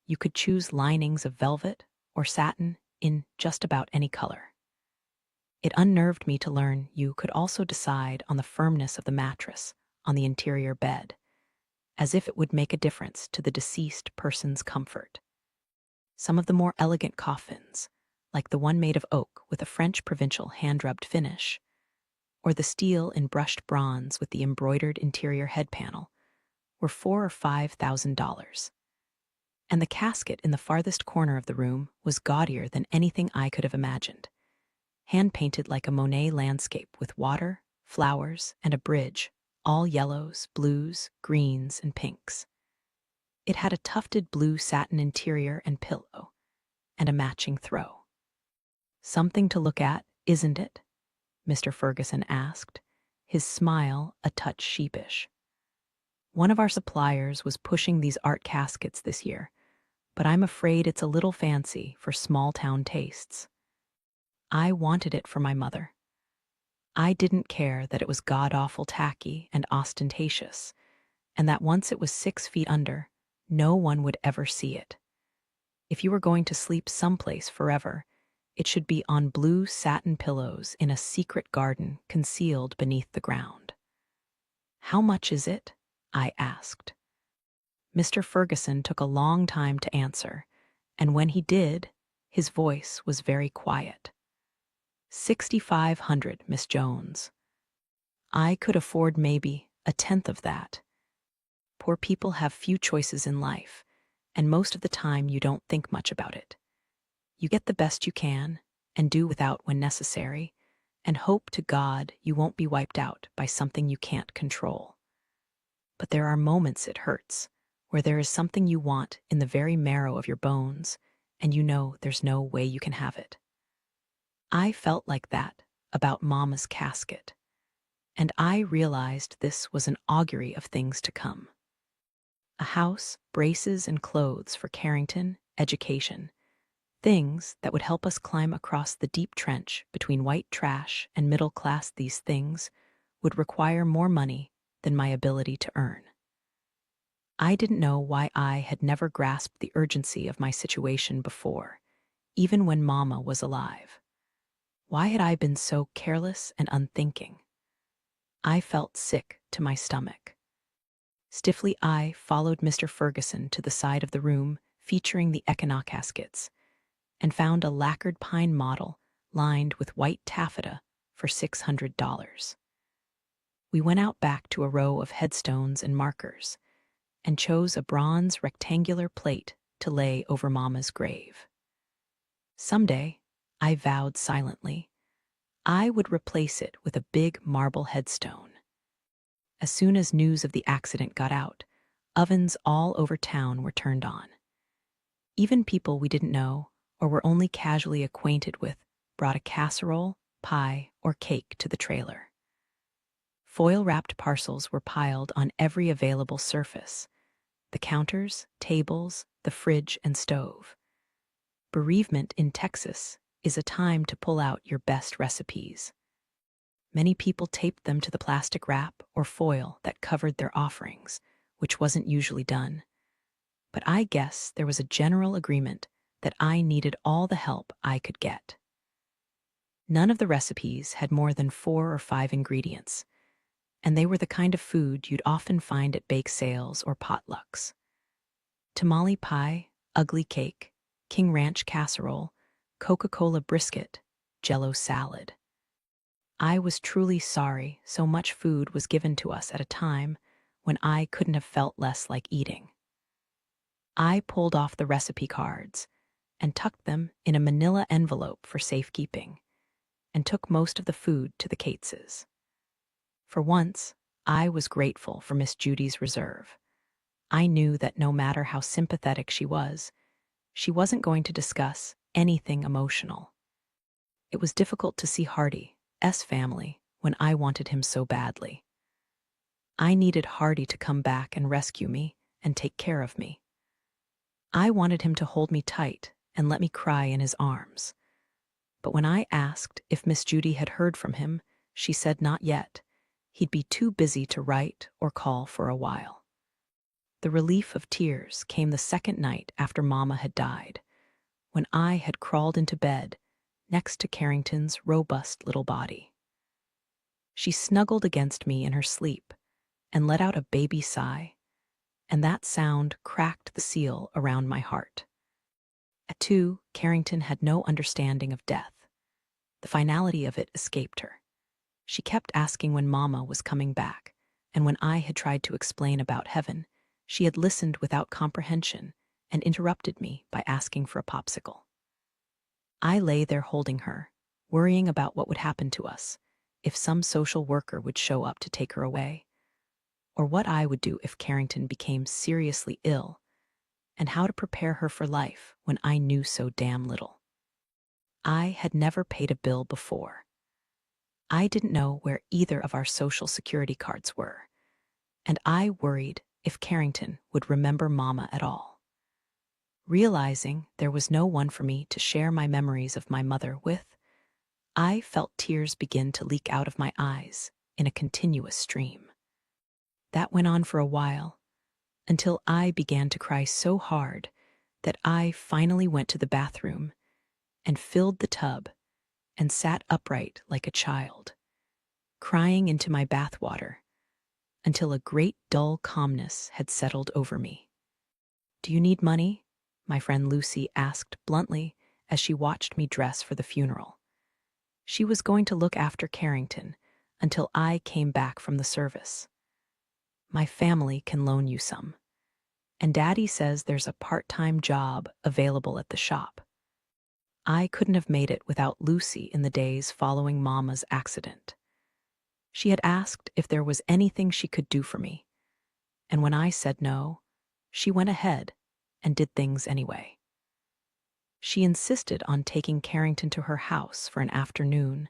you could choose linings of velvet or satin in just about any color. It unnerved me to learn you could also decide on the firmness of the mattress on the interior bed, as if it would make a difference to the deceased person's comfort. Some of the more elegant coffins, like the one made of oak with a French provincial hand-rubbed finish, or the steel in brushed bronze with the embroidered interior head panel, were $4,000 or $5,000. And the casket in the farthest corner of the room was gaudier than anything I could have imagined, hand-painted like a Monet landscape with water, flowers, and a bridge, all yellows, blues, greens, and pinks. It had a tufted blue satin interior and pillow, and a matching throw. Something to look at, isn't it? Mr. Ferguson asked, his smile a touch sheepish. One of our suppliers was pushing these art caskets this year, but I'm afraid it's a little fancy for small-town tastes. I wanted it for my mother. I didn't care that it was god-awful tacky and ostentatious, and that once it was 6 feet under, no one would ever see it. If you were going to sleep someplace forever, it should be on blue satin pillows in a secret garden concealed beneath the ground. How much is it? I asked. Mr. Ferguson took a long time to answer, and when he did, his voice was very quiet. $6,500, Miss Jones. I could afford maybe a tenth of that. Poor people have few choices in life, and most of the time you don't think much about it. You get the best you can, and do without when necessary, and hope to God you won't be wiped out by something you can't control. But there are moments it hurts, where there is something you want in the very marrow of your bones, and you know there's no way you can have it. I felt like that about Mama's casket, and I realized this was an augury of things to come. A house, braces, and clothes for Carrington, education, things that would help us climb across the deep trench between white trash and middle class. These things would require more money than my ability to earn. I didn't know why I had never grasped the urgency of my situation before, even when Mama was alive. Why had I been so careless and unthinking? I felt sick to my stomach. Stiffly, I followed Mr. Ferguson to the side of the room featuring the Echinocea caskets and found a lacquered pine model lined with white taffeta for $600. We went out back to a row of headstones and markers and chose a bronze rectangular plate to lay over Mama's grave. Someday, I vowed silently, I would replace it with a big marble headstone. As soon as news of the accident got out, ovens all over town were turned on. Even people we didn't know or were only casually acquainted with brought a casserole, pie, or cake to the trailer. Foil-wrapped parcels were piled on every available surface: the counters, tables, the fridge, and stove. Bereavement in Texas is a time to pull out your best recipes. Many people taped them to the plastic wrap or foil that covered their offerings, which wasn't usually done. But I guess there was a general agreement that I needed all the help I could get. None of the recipes had more than 4 or 5 ingredients, and they were the kind of food you'd often find at bake sales or potlucks. Tamale pie, ugly cake, King Ranch casserole, Coca-Cola brisket, Jell-O salad. I was truly sorry so much food was given to us at a time when I couldn't have felt less like eating. I pulled off the recipe cards and tucked them in a manila envelope for safekeeping and took most of the food to the Cateses. For once, I was grateful for Miss Judy's reserve. I knew that no matter how sympathetic she wasn't going to discuss anything emotional. It was difficult to see Hardy's family when I wanted him so badly. I needed Hardy to come back and rescue me and take care of me. I wanted him to hold me tight and let me cry in his arms. But when I asked if Miss Judy had heard from him, she said not yet. He'd be too busy to write or call for a while. The relief of tears came the second night after Mama had died, when I had crawled into bed next to Carrington's robust little body. She snuggled against me in her sleep and let out a baby sigh, and that sound cracked the seal around my heart. At 2, Carrington had no understanding of death. The finality of it escaped her. She kept asking when Mama was coming back, and when I had tried to explain about heaven, she had listened without comprehension and interrupted me by asking for a popsicle. I lay there holding her, worrying about what would happen to us, if some social worker would show up to take her away, or what I would do if Carrington became seriously ill, and how to prepare her for life when I knew so damn little. I had never paid a bill before. I didn't know where either of our social security cards were, and I worried if Carrington would remember Mama at all. Realizing there was no one for me to share my memories of my mother with, I felt tears begin to leak out of my eyes in a continuous stream. That went on for a while, until I began to cry so hard that I finally went to the bathroom and filled the tub and sat upright like a child, crying into my bathwater until a great dull calmness had settled over me. "Do you need money?" my friend Lucy asked bluntly as she watched me dress for the funeral. She was going to look after Carrington until I came back from the service. "My family can loan you some, and Daddy says there's a part-time job available at the shop." I couldn't have made it without Lucy in the days following Mama's accident. She had asked if there was anything she could do for me, and when I said no, she went ahead and did things anyway. She insisted on taking Carrington to her house for an afternoon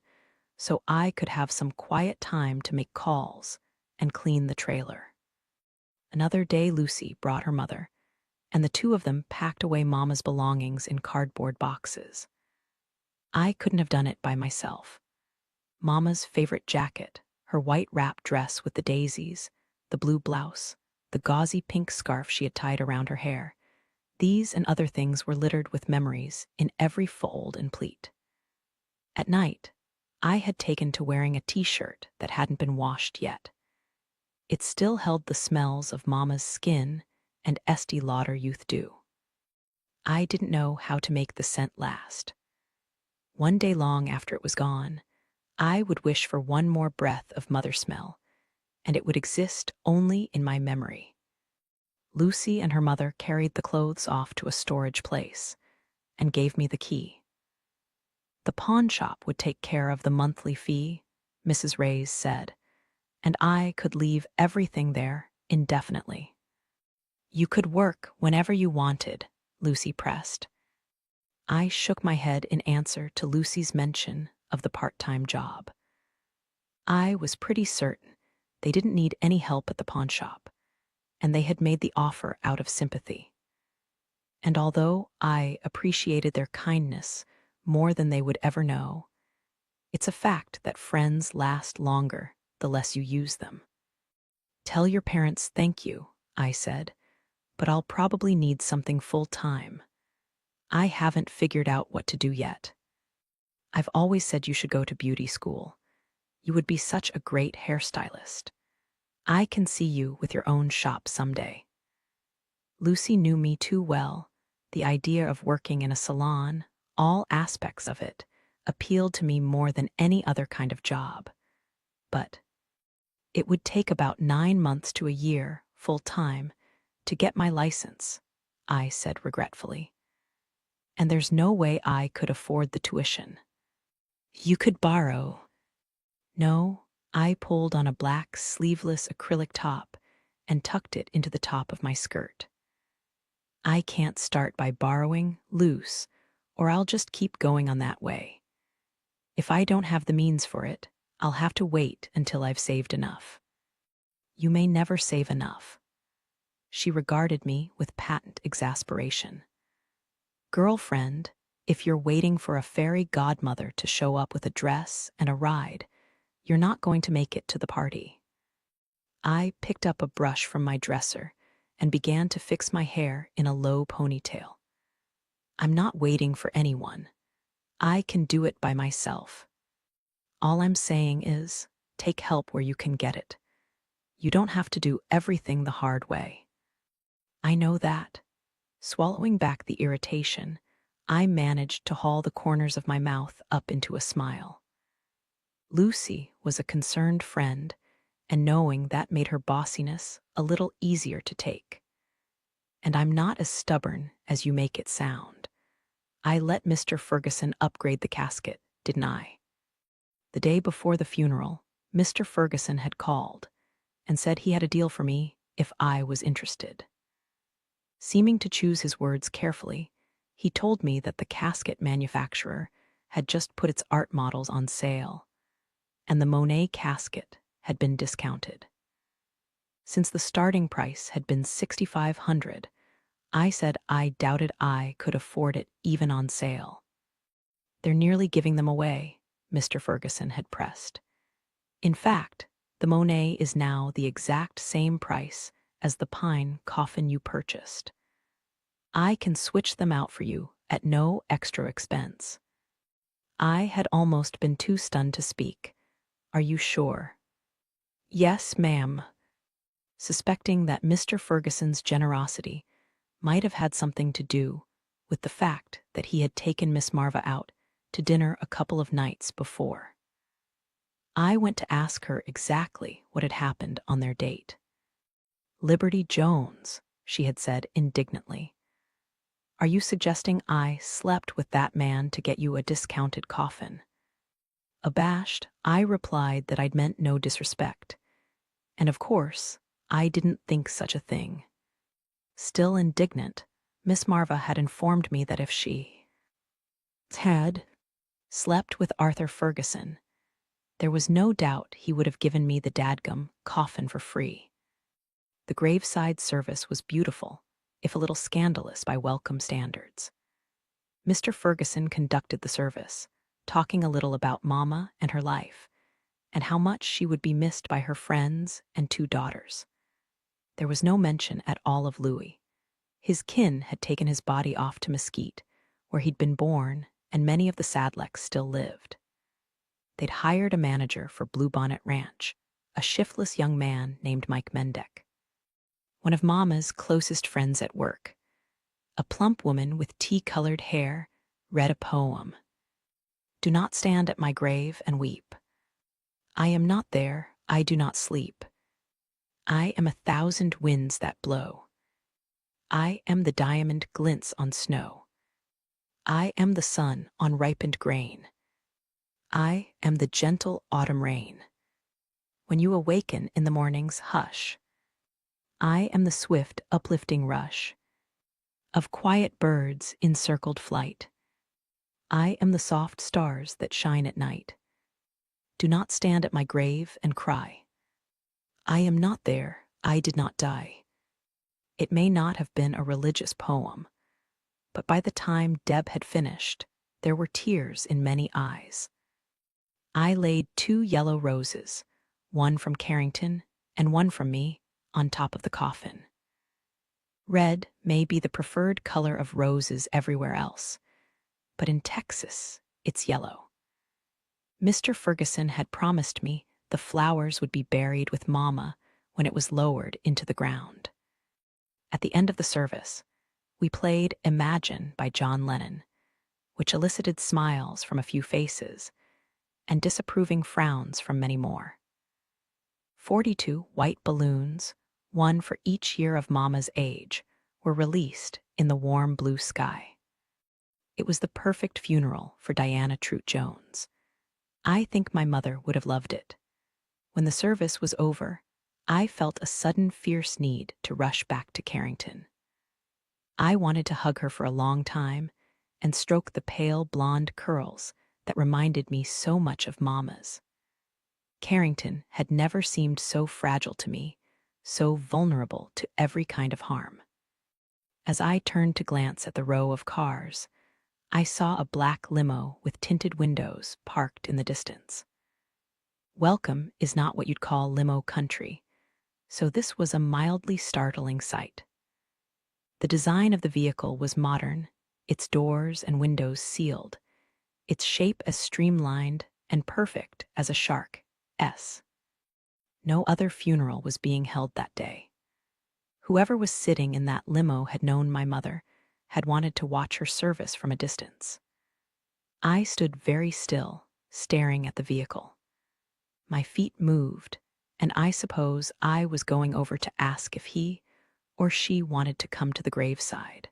so I could have some quiet time to make calls and clean the trailer. Another day Lucy brought her mother, and the two of them packed away Mama's belongings in cardboard boxes. I couldn't have done it by myself. Mama's favorite jacket, her white wrap dress with the daisies, the blue blouse, the gauzy pink scarf she had tied around her hair, these and other things were littered with memories in every fold and pleat. At night, I had taken to wearing a t-shirt that hadn't been washed yet. It still held the smells of Mama's skin and Estee Lauder Youth Dew. I didn't know how to make the scent last. One day long after it was gone, I would wish for one more breath of mother smell, and it would exist only in my memory. Lucy and her mother carried the clothes off to a storage place and gave me the key. The pawn shop would take care of the monthly fee, Mrs. Reyes said, and I could leave everything there indefinitely. "You could work whenever you wanted," Lucy pressed. I shook my head in answer to Lucy's mention of the part-time job. I was pretty certain they didn't need any help at the pawn shop, and they had made the offer out of sympathy. And although I appreciated their kindness more than they would ever know, it's a fact that friends last longer the less you use them. "Tell your parents thank you," I said, "but I'll probably need something full-time. I haven't figured out what to do yet. I've always said you should go to beauty school. You would be such a great hairstylist. I can see you with your own shop someday." Lucy knew me too well. The idea of working in a salon, all aspects of it, appealed to me more than any other kind of job. But it would take about 9 months to a year, full-time, to get my license, I said regretfully. And there's no way I could afford the tuition. You could borrow. No, I pulled on a black, sleeveless acrylic top and tucked it into the top of my skirt. I can't start by borrowing loose, or I'll just keep going on that way. If I don't have the means for it, I'll have to wait until I've saved enough. You may never save enough. She regarded me with patent exasperation. Girlfriend, if you're waiting for a fairy godmother to show up with a dress and a ride, you're not going to make it to the party. I picked up a brush from my dresser and began to fix my hair in a low ponytail. I'm not waiting for anyone. I can do it by myself. All I'm saying is, take help where you can get it. You don't have to do everything the hard way. I know that. Swallowing back the irritation, I managed to haul the corners of my mouth up into a smile. Lucy was a concerned friend, and knowing that made her bossiness a little easier to take. And I'm not as stubborn as you make it sound. I let Mr. Ferguson upgrade the casket, didn't I? The day before the funeral, Mr. Ferguson had called and said he had a deal for me if I was interested. Seeming to choose his words carefully, he told me that the casket manufacturer had just put its art models on sale, and the Monet casket had been discounted. Since the starting price had been $6,500, I said I doubted I could afford it even on sale. They're nearly giving them away, Mr. Ferguson had pressed. In fact, the Monet is now the exact same price as the pine coffin you purchased. I can switch them out for you at no extra expense. I had almost been too stunned to speak. Are you sure? Yes, ma'am. Suspecting that Mr. Ferguson's generosity might have had something to do with the fact that he had taken Miss Marva out to dinner a couple of nights before. I went to ask her exactly what had happened on their date. Liberty Jones, she had said indignantly. Are you suggesting I slept with that man to get you a discounted coffin? Abashed, I replied that I'd meant no disrespect. And of course, I didn't think such a thing. Still indignant, Miss Marva had informed me that if she had slept with Arthur Ferguson, there was no doubt he would have given me the dadgum coffin for free. The graveside service was beautiful, if a little scandalous by welcome standards. Mr. Ferguson conducted the service, talking a little about Mama and her life, and how much she would be missed by her friends and 2 daughters. There was no mention at all of Louis. His kin had taken his body off to Mesquite, where he'd been born, and many of the Sadlecks still lived. They'd hired a manager for Bluebonnet Ranch, a shiftless young man named Mike Mendek. One of Mama's closest friends at work, a plump woman with tea-colored hair, read a poem. Do not stand at my grave and weep. I am not there, I do not sleep. I am 1,000 winds that blow. I am the diamond glints on snow. I am the sun on ripened grain. I am the gentle autumn rain. When you awaken in the morning's hush, I am the swift uplifting rush of quiet birds in circled flight. I am the soft stars that shine at night. Do not stand at my grave and cry. I am not there, I did not die. It may not have been a religious poem, but by the time Deb had finished, there were tears in many eyes. I laid 2 yellow roses, one from Carrington and one from me, on top of the coffin. Red may be the preferred color of roses everywhere else, but in Texas, it's yellow. Mr. Ferguson had promised me the flowers would be buried with Mama when it was lowered into the ground. At the end of the service, we played Imagine by John Lennon, which elicited smiles from a few faces and disapproving frowns from many more. 42 white balloons, one for each year of Mama's age, were released in the warm blue sky. It was the perfect funeral for Diana Trout Jones. I think my mother would have loved it. When the service was over, I felt a sudden fierce need to rush back to Carrington. I wanted to hug her for a long time and stroke the pale blonde curls that reminded me so much of Mama's. Carrington had never seemed so fragile to me, so vulnerable to every kind of harm. As I turned to glance at the row of cars, I saw a black limo with tinted windows parked in the distance. Welcome is not what you'd call limo country, so this was a mildly startling sight. The design of the vehicle was modern, its doors and windows sealed, its shape as streamlined and perfect as a shark's. No other funeral was being held that day. Whoever was sitting in that limo had known my mother, had wanted to watch her service from a distance. I stood very still, staring at the vehicle. My feet moved, and I suppose I was going over to ask if he or she wanted to come to the graveside.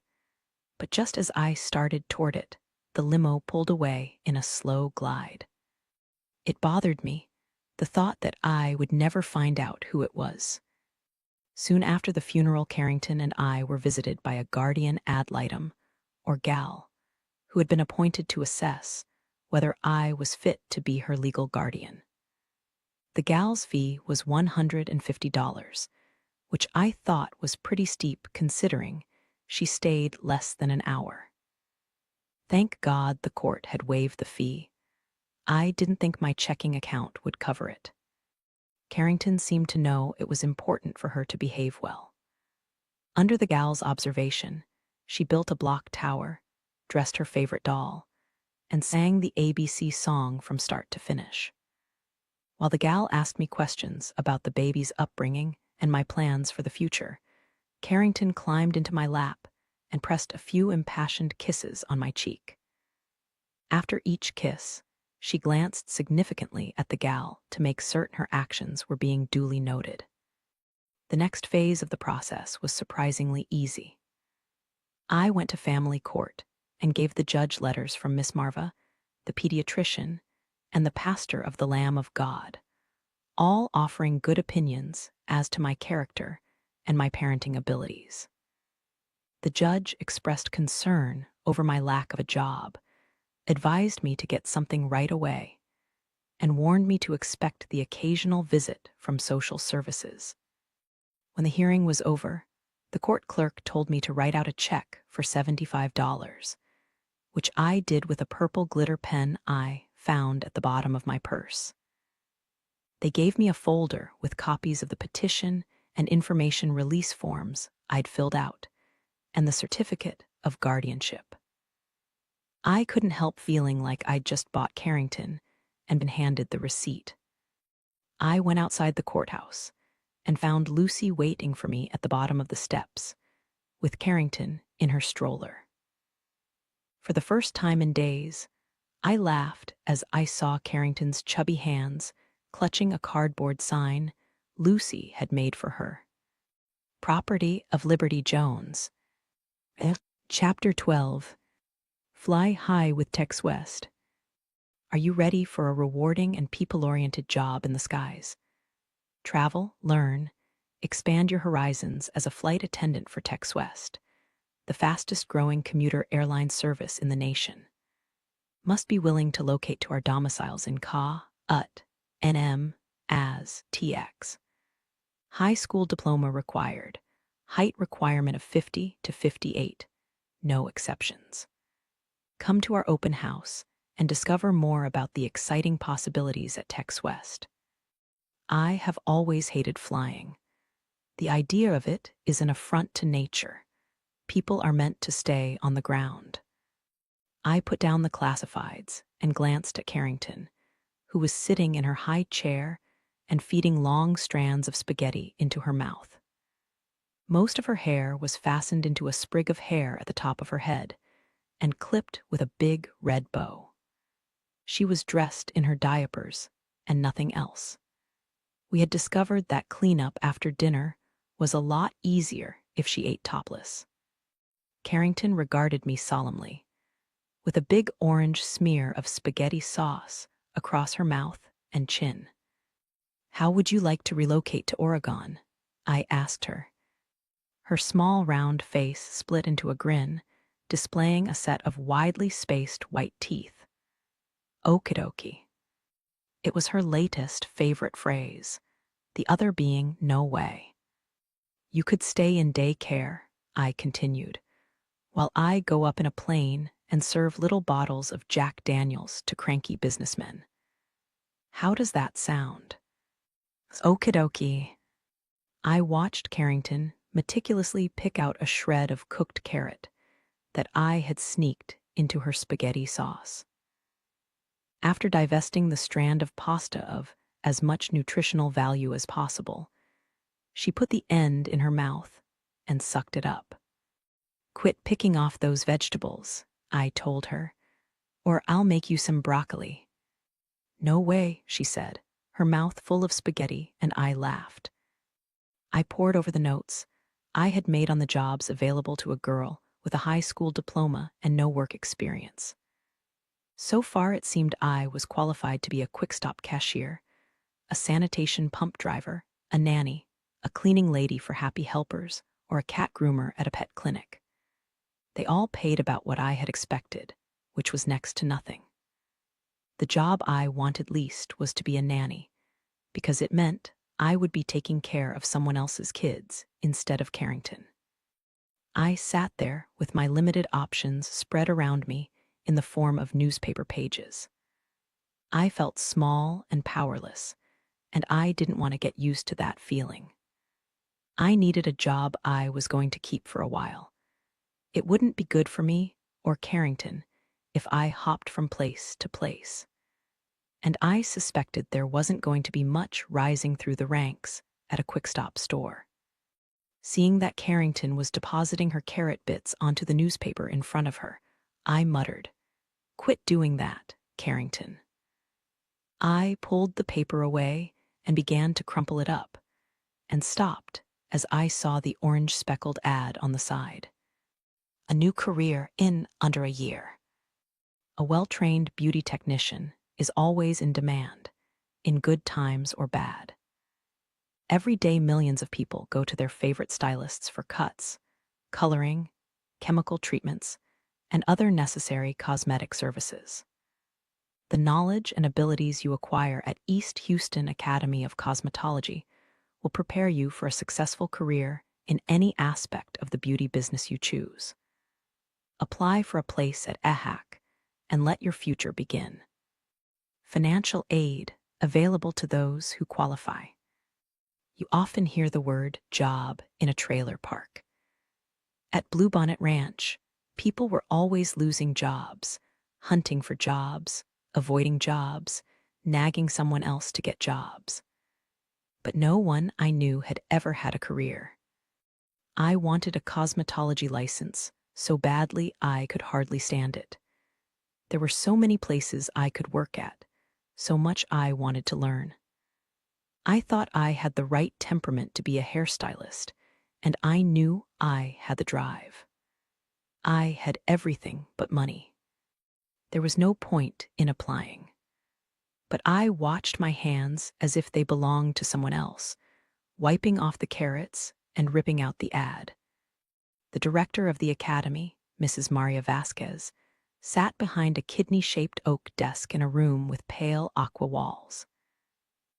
But just as I started toward it, the limo pulled away in a slow glide. It bothered me, the thought that I would never find out who it was. Soon after the funeral, Carrington and I were visited by a guardian ad litem, or gal, who had been appointed to assess whether I was fit to be her legal guardian. The gal's fee was $150, which I thought was pretty steep considering she stayed less than an hour. Thank God the court had waived the fee. I didn't think my checking account would cover it. Carrington seemed to know it was important for her to behave well. Under the gal's observation, she built a block tower, dressed her favorite doll, and sang the ABC song from start to finish. While the gal asked me questions about the baby's upbringing and my plans for the future, Carrington climbed into my lap and pressed a few impassioned kisses on my cheek. After each kiss, she glanced significantly at the gal to make certain her actions were being duly noted. The next phase of the process was surprisingly easy. I went to family court and gave the judge letters from Miss Marva, the pediatrician, and the pastor of the Lamb of God, all offering good opinions as to my character and my parenting abilities. The judge expressed concern over my lack of a job, advised me to get something right away, and warned me to expect the occasional visit from social services. When the hearing was over, the court clerk told me to write out a check for $75, which I did with a purple glitter pen I found at the bottom of my purse. They gave me a folder with copies of the petition and information release forms I'd filled out, and the certificate of guardianship. I couldn't help feeling like I'd just bought Carrington and been handed the receipt. I went outside the courthouse and found Lucy waiting for me at the bottom of the steps, with Carrington in her stroller. For the first time in days, I laughed as I saw Carrington's chubby hands clutching a cardboard sign Lucy had made for her. Property of Liberty Jones. Chapter 12. Fly High with Tex West. Are you ready for a rewarding and people-oriented job in the skies? Travel, learn, expand your horizons as a flight attendant for Tex West, the fastest-growing commuter airline service in the nation. Must be willing to locate to our domiciles in Ka, Ut, NM, AS, TX. High school diploma required. Height requirement of 50 to 58. No exceptions. Come to our open house and discover more about the exciting possibilities at Tex West. I have always hated flying. The idea of it is an affront to nature. People are meant to stay on the ground. I put down the classifieds and glanced at Carrington, who was sitting in her high chair and feeding long strands of spaghetti into her mouth. Most of her hair was fastened into a sprig of hair at the top of her head, and clipped with a big red bow. She was dressed in her diapers and nothing else. We had discovered that cleanup after dinner was a lot easier if she ate topless. Carrington regarded me solemnly, with a big orange smear of spaghetti sauce across her mouth and chin. "How would you like to relocate to Oregon?" I asked her. Her small round face split into a grin, displaying a set of widely spaced white teeth. Okidoki. It was her latest favorite phrase, the other being no way. "You could stay in daycare," I continued, "while I go up in a plane and serve little bottles of Jack Daniels to cranky businessmen. How does that sound?" Okidoki. I watched Carrington meticulously pick out a shred of cooked carrot that I had sneaked into her spaghetti sauce. After divesting the strand of pasta of as much nutritional value as possible, she put the end in her mouth and sucked it up. "Quit picking off those vegetables," I told her, "or I'll make you some broccoli." "No way," she said, her mouth full of spaghetti, and I laughed. I pored over the notes I had made on the jobs available to a girl with a high school diploma and no work experience. So far, it seemed I was qualified to be a quick-stop cashier, a sanitation pump driver, a nanny, a cleaning lady for Happy Helpers, or a cat groomer at a pet clinic. They all paid about what I had expected, which was next to nothing. The job I wanted least was to be a nanny, because it meant I would be taking care of someone else's kids instead of Carrington. I sat there with my limited options spread around me in the form of newspaper pages. I felt small and powerless, and I didn't want to get used to that feeling. I needed a job I was going to keep for a while. It wouldn't be good for me or Carrington if I hopped from place to place. And I suspected there wasn't going to be much rising through the ranks at a quick-stop store. Seeing that Carrington was depositing her carrot bits onto the newspaper in front of her, I muttered, "Quit doing that, Carrington." I pulled the paper away and began to crumple it up, and stopped as I saw the orange-speckled ad on the side. "A new career in under a year. A well-trained beauty technician is always in demand, in good times or bad. Every day millions of people go to their favorite stylists for cuts, coloring, chemical treatments, and other necessary cosmetic services. The knowledge and abilities you acquire at East Houston Academy of Cosmetology will prepare you for a successful career in any aspect of the beauty business you choose. Apply for a place at EHAC and let your future begin. Financial aid available to those who qualify." You often hear the word job in a trailer park. At Bluebonnet Ranch, people were always losing jobs, hunting for jobs, avoiding jobs, nagging someone else to get jobs. But no one I knew had ever had a career. I wanted a cosmetology license so badly I could hardly stand it. There were so many places I could work at, so much I wanted to learn. I thought I had the right temperament to be a hairstylist, and I knew I had the drive. I had everything but money. There was no point in applying. But I watched my hands as if they belonged to someone else, wiping off the carrots and ripping out the ad. The director of the academy, Mrs. Maria Vasquez, sat behind a kidney-shaped oak desk in a room with pale aqua walls.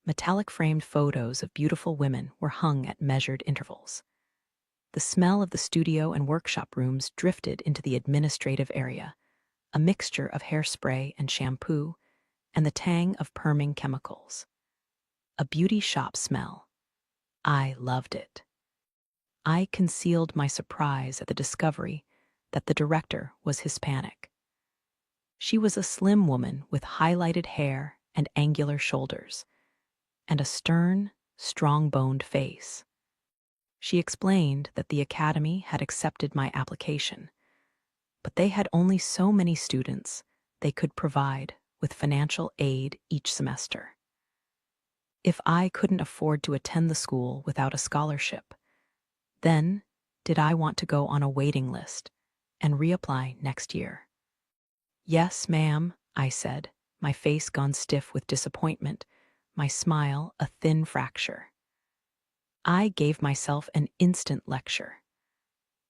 Metallic framed photos of beautiful women were hung at measured intervals. The smell of the studio and workshop rooms drifted into the administrative area, a mixture of hairspray and shampoo, and the tang of perming chemicals. A beauty shop smell. I loved it. I concealed my surprise at the discovery that the director was Hispanic. She was a slim woman with highlighted hair and angular shoulders, and a stern, strong-boned face. She explained that the academy had accepted my application, but they had only so many students they could provide with financial aid each semester. If I couldn't afford to attend the school without a scholarship, then did I want to go on a waiting list and reapply next year? "Yes, ma'am," I said, my face gone stiff with disappointment, my smile a thin fracture. I gave myself an instant lecture.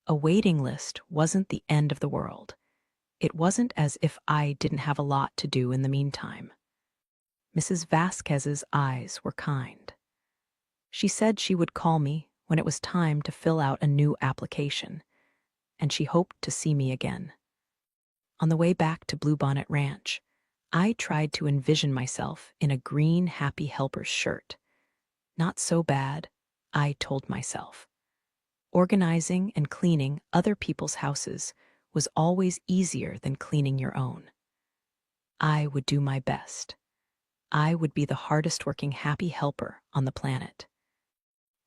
A waiting list wasn't the end of the world. It wasn't as if I didn't have a lot to do in the meantime. Mrs. Vasquez's eyes were kind. She said she would call me when it was time to fill out a new application, and she hoped to see me again. On the way back to Bluebonnet Ranch, I tried to envision myself in a green Happy Helpers shirt. Not so bad, I told myself. Organizing and cleaning other people's houses was always easier than cleaning your own. I would do my best. I would be the hardest working happy helper on the planet.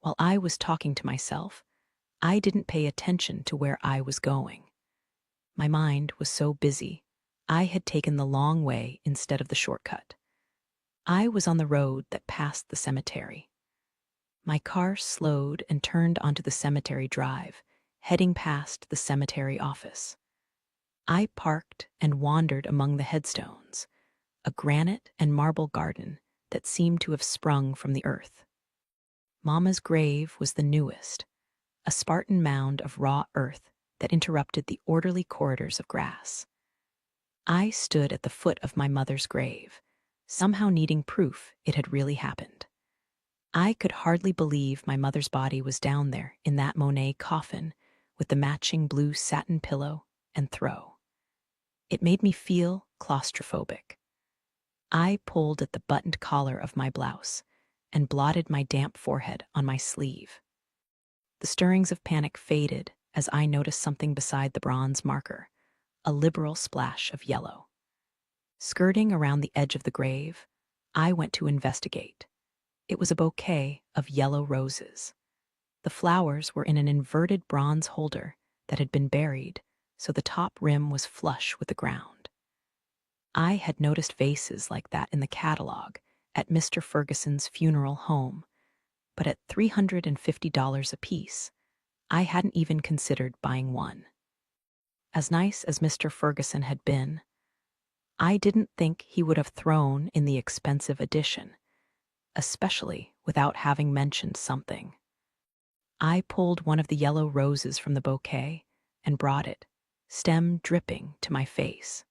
While I was talking to myself, I didn't pay attention to where I was going. My mind was so busy, I had taken the long way instead of the shortcut. I was on the road that passed the cemetery. My car slowed and turned onto the cemetery drive, heading past the cemetery office. I parked and wandered among the headstones, a granite and marble garden that seemed to have sprung from the earth. Mama's grave was the newest, a Spartan mound of raw earth that interrupted the orderly corridors of grass. I stood at the foot of my mother's grave, somehow needing proof it had really happened. I could hardly believe my mother's body was down there in that Monet coffin with the matching blue satin pillow and throw. It made me feel claustrophobic. I pulled at the buttoned collar of my blouse and blotted my damp forehead on my sleeve. The stirrings of panic faded as I noticed something beside the bronze marker, a liberal splash of yellow. Skirting around the edge of the grave, I went to investigate. It was a bouquet of yellow roses. The flowers were in an inverted bronze holder that had been buried, so the top rim was flush with the ground. I had noticed vases like that in the catalog at Mr. Ferguson's funeral home, but at $350 apiece, I hadn't even considered buying one. As nice as Mr. Ferguson had been, I didn't think he would have thrown in the expensive edition, especially without having mentioned something. I pulled one of the yellow roses from the bouquet and brought it, stem dripping, to my face.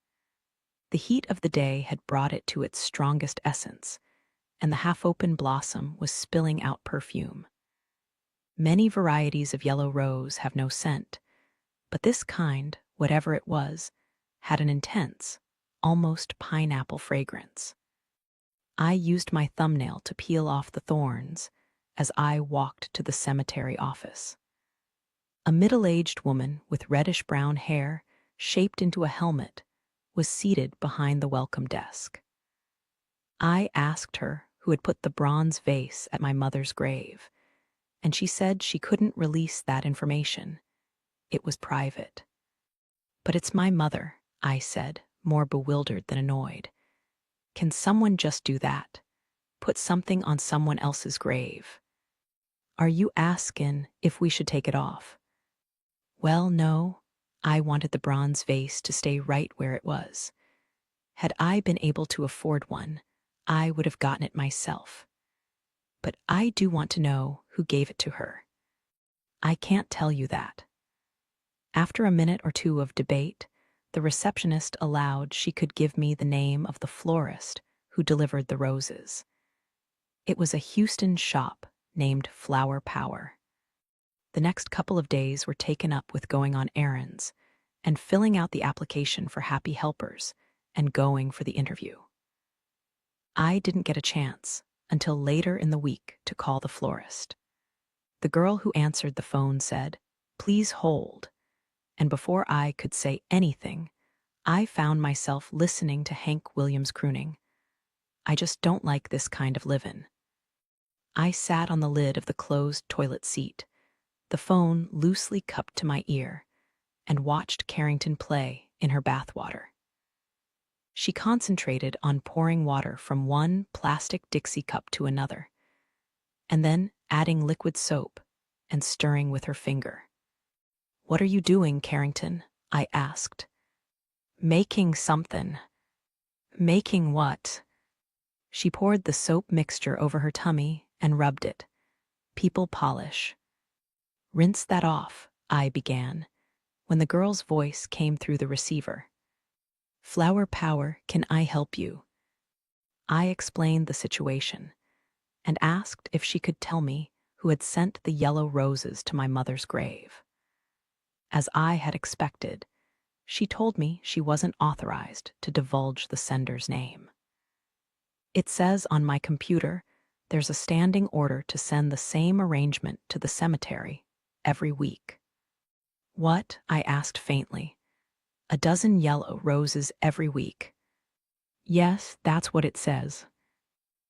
The heat of the day had brought it to its strongest essence, and the half-open blossom was spilling out perfume. Many varieties of yellow rose have no scent, but this kind, whatever it was, had an intense, almost pineapple fragrance. I used my thumbnail to peel off the thorns as I walked to the cemetery office. A middle-aged woman with reddish-brown hair shaped into a helmet was seated behind the welcome desk. I asked her who had put the bronze vase at my mother's grave, and she said she couldn't release that information. It was private. "But it's my mother," I said, more bewildered than annoyed. "Can someone just do that? Put something on someone else's grave? Are you asking if we should take it off?" Well, no. I wanted the bronze vase to stay right where it was. Had I been able to afford one, I would have gotten it myself. But I do want to know who gave it to her. I can't tell you that. After a minute or two of debate, the receptionist allowed she could give me the name of the florist who delivered the roses. It was a Houston shop named Flower Power. The next couple of days were taken up with going on errands and filling out the application for Happy Helpers and going for the interview. I didn't get a chance until later in the week to call the florist. The girl who answered the phone said, "Please hold," and before I could say anything, I found myself listening to Hank Williams crooning, "I just don't like this kind of livin'." I sat on the lid of the closed toilet seat, the phone loosely cupped to my ear, and watched Carrington play in her bathwater. She concentrated on pouring water from one plastic Dixie cup to another, and then adding liquid soap and stirring with her finger. "What are you doing, Carrington?" I asked. "Making something." "Making what?" She poured the soap mixture over her tummy and rubbed it. "People polish." "Rinse that off," I began, when the girl's voice came through the receiver. "Flower Power, can I help you?" I explained the situation and asked if she could tell me who had sent the yellow roses to my mother's grave. As I had expected, she told me she wasn't authorized to divulge the sender's name. "It says on my computer there's a standing order to send the same arrangement to the cemetery every week." "What?" I asked faintly. "A dozen yellow roses every week?" "Yes, that's what it says."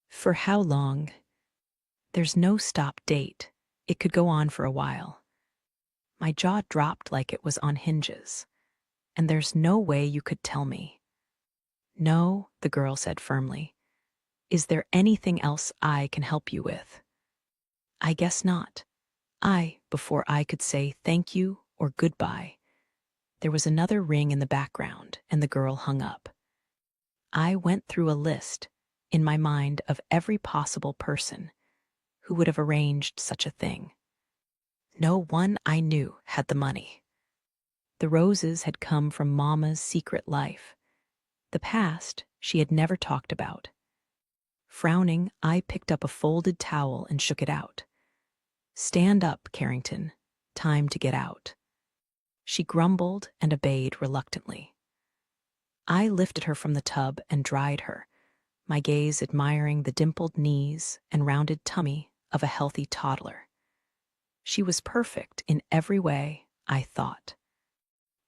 "For how long?" "There's no stop date. It could go on for a while." My jaw dropped like it was on hinges. "And there's no way you could tell me?" "No," the girl said firmly. "Is there anything else I can help you with?" "I guess not." Before I could say thank you or goodbye, there was another ring in the background and the girl hung up. I went through a list in my mind of every possible person who would have arranged such a thing. No one I knew had the money. The roses had come from Mama's secret life, the past she had never talked about. Frowning, I picked up a folded towel and shook it out. "Stand up, Carrington. Time to get out." She grumbled and obeyed reluctantly. I lifted her from the tub and dried her, my gaze admiring the dimpled knees and rounded tummy of a healthy toddler. She was perfect in every way, I thought.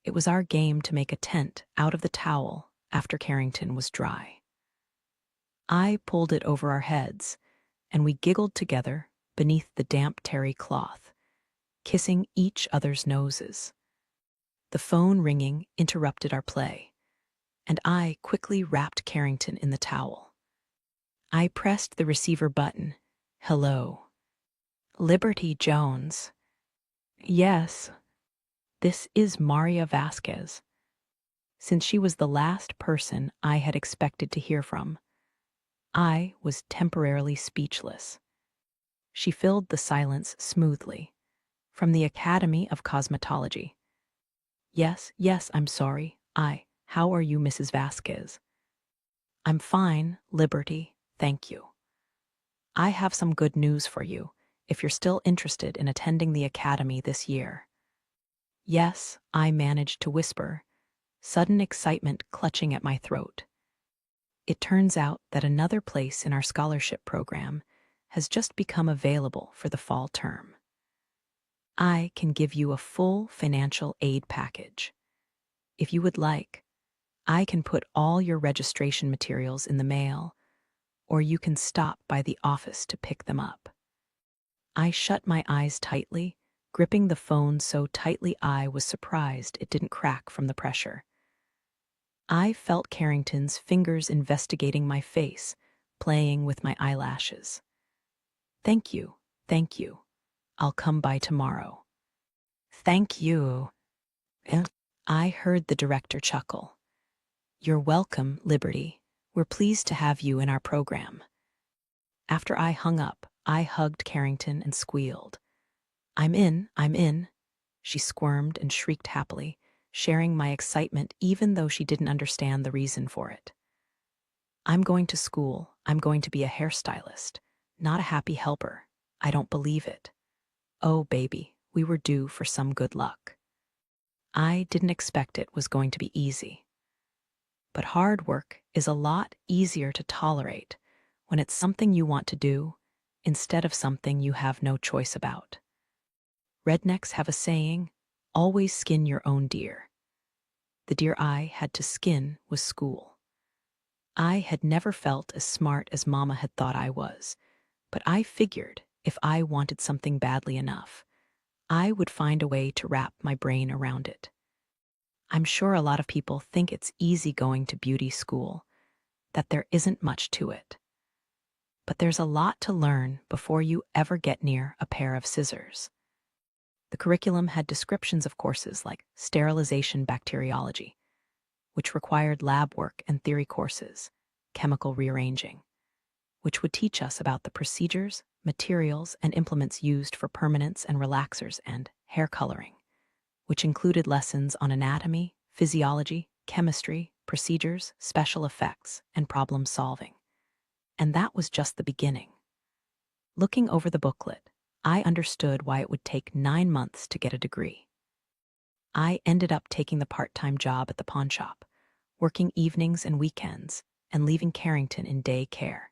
It was our game to make a tent out of the towel after Carrington was dry. I pulled it over our heads, and we giggled together beneath the damp terry cloth, kissing each other's noses. The phone ringing interrupted our play, and I quickly wrapped Carrington in the towel. I pressed the receiver button. "Hello." "Liberty Jones." "Yes, this is Maria Vasquez." Since she was the last person I had expected to hear from, I was temporarily speechless. She filled the silence smoothly. "From the Academy of Cosmetology." Yes, I'm sorry. How are you, Mrs. Vasquez?" "I'm fine, Liberty, thank you. I have some good news for you, if you're still interested in attending the Academy this year." "Yes," I managed to whisper, sudden excitement clutching at my throat. It turns out that another place in our scholarship program has just become available for the fall term. I can give you a full financial aid package. If you would like, I can put all your registration materials in the mail, or you can stop by the office to pick them up. I shut my eyes tightly, gripping the phone so tightly I was surprised it didn't crack from the pressure. I felt Carrington's fingers investigating my face, playing with my eyelashes. Thank you. I'll come by tomorrow." "Thank you." I heard the director chuckle. "You're welcome, Liberty. We're pleased to have you in our program." After I hung up, I hugged Carrington and squealed. I'm in." She squirmed and shrieked happily, sharing my excitement even though she didn't understand the reason for it. "I'm going to school. I'm going to be a hairstylist, not a happy helper. I don't believe it." Oh, baby, we were due for some good luck. I didn't expect it was going to be easy. But hard work is a lot easier to tolerate when it's something you want to do instead of something you have no choice about. Rednecks have a saying, "Always skin your own deer." The deer I had to skin was school. I had never felt as smart as Mama had thought I was, but I figured if I wanted something badly enough, I would find a way to wrap my brain around it. I'm sure a lot of people think it's easy going to beauty school, that there isn't much to it. But there's a lot to learn before you ever get near a pair of scissors. The curriculum had descriptions of courses like sterilization bacteriology, which required lab work and theory courses, chemical rearranging, which would teach us about the procedures, materials, and implements used for permanents and relaxers, and hair coloring, which included lessons on anatomy, physiology, chemistry, procedures, special effects, and problem solving. And that was just the beginning. Looking over the booklet, I understood why it would take 9 months to get a degree. I ended up taking the part-time job at the pawn shop, working evenings and weekends, and leaving Carrington in day care.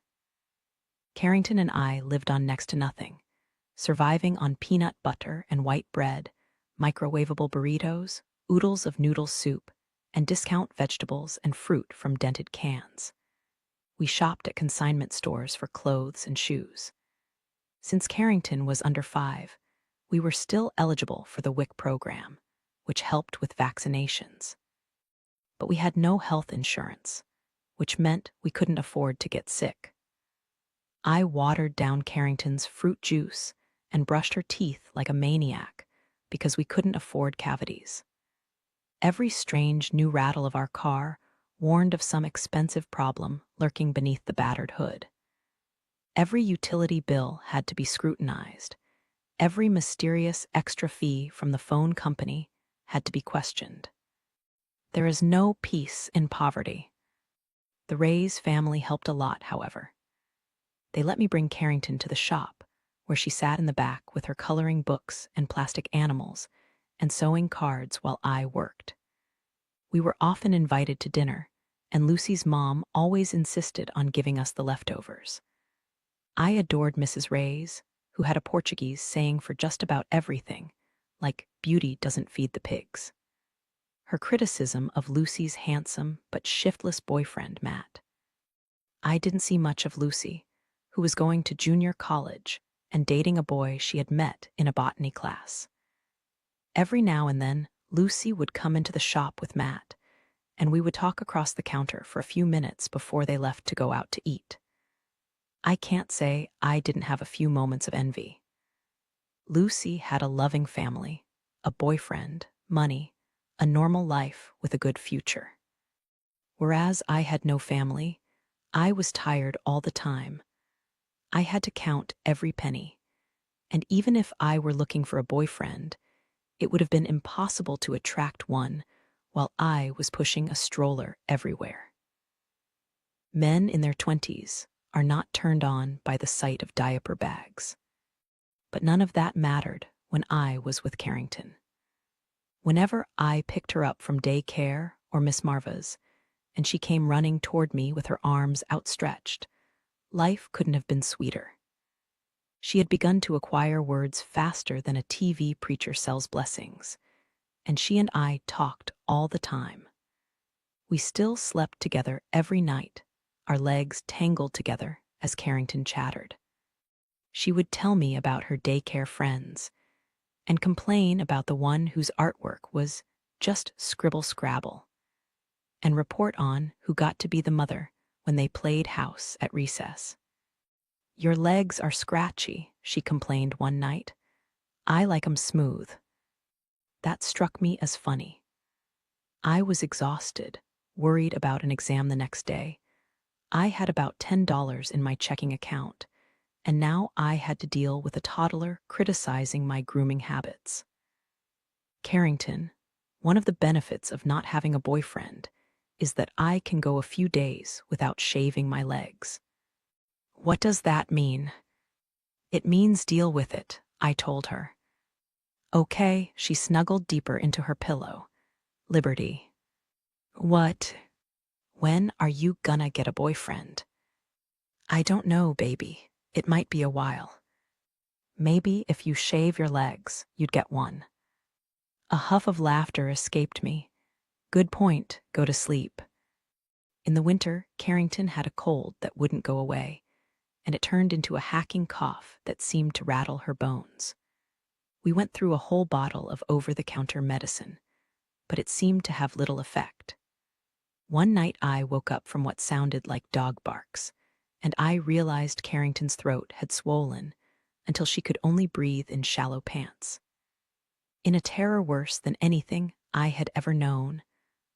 Carrington and I lived on next to nothing, surviving on peanut butter and white bread, microwavable burritos, oodles of noodle soup, and discount vegetables and fruit from dented cans. We shopped at consignment stores for clothes and shoes. Since Carrington was under 5, we were still eligible for the WIC program, which helped with vaccinations. But we had no health insurance, which meant we couldn't afford to get sick. I watered down Carrington's fruit juice and brushed her teeth like a maniac because we couldn't afford cavities. Every strange new rattle of our car warned of some expensive problem lurking beneath the battered hood. Every utility bill had to be scrutinized. Every mysterious extra fee from the phone company had to be questioned. There is no peace in poverty. The Ray's family helped a lot, however. They let me bring Carrington to the shop, where she sat in the back with her coloring books and plastic animals and sewing cards while I worked. We were often invited to dinner, and Lucy's mom always insisted on giving us the leftovers. I adored Mrs. Ray's, who had a Portuguese saying for just about everything, like beauty doesn't feed the pigs. Her criticism of Lucy's handsome but shiftless boyfriend, Matt. I didn't see much of Lucy, who was going to junior college and dating a boy she had met in a botany class. Every now and then, Lucy would come into the shop with Matt, and we would talk across the counter for a few minutes before they left to go out to eat. I can't say I didn't have a few moments of envy. Lucy had a loving family, a boyfriend, money, a normal life with a good future. Whereas I had no family, I was tired all the time. I had to count every penny, and even if I were looking for a boyfriend, it would have been impossible to attract one while I was pushing a stroller everywhere. Men in their 20s are not turned on by the sight of diaper bags. But none of that mattered when I was with Carrington. Whenever I picked her up from daycare or Miss Marva's, and she came running toward me with her arms outstretched, life couldn't have been sweeter. She had begun to acquire words faster than a TV preacher sells blessings, and she and I talked all the time. We still slept together every night, our legs tangled together as Carrington chattered. She would tell me about her daycare friends and complain about the one whose artwork was just scribble-scrabble, and report on who got to be the mother when they played house at recess. "Your legs are scratchy," she complained one night. "I like 'em smooth." That struck me as funny. I was exhausted, worried about an exam the next day. I had about $10 in my checking account, and now I had to deal with a toddler criticizing my grooming habits. Carrington, one of the benefits of not having a boyfriend is that I can go a few days without shaving my legs. "What does that mean?" "It means deal with it," I told her. "Okay," she snuggled deeper into her pillow. "Liberty." "What? When are you gonna get a boyfriend?" "I don't know, baby. It might be a while. Maybe if you shave your legs, you'd get one." A huff of laughter escaped me. "Good point, go to sleep." In the winter, Carrington had a cold that wouldn't go away, and it turned into a hacking cough that seemed to rattle her bones. We went through a whole bottle of over-the-counter medicine, but it seemed to have little effect. One night I woke up from what sounded like dog barks, and I realized Carrington's throat had swollen until she could only breathe in shallow pants. In a terror worse than anything I had ever known,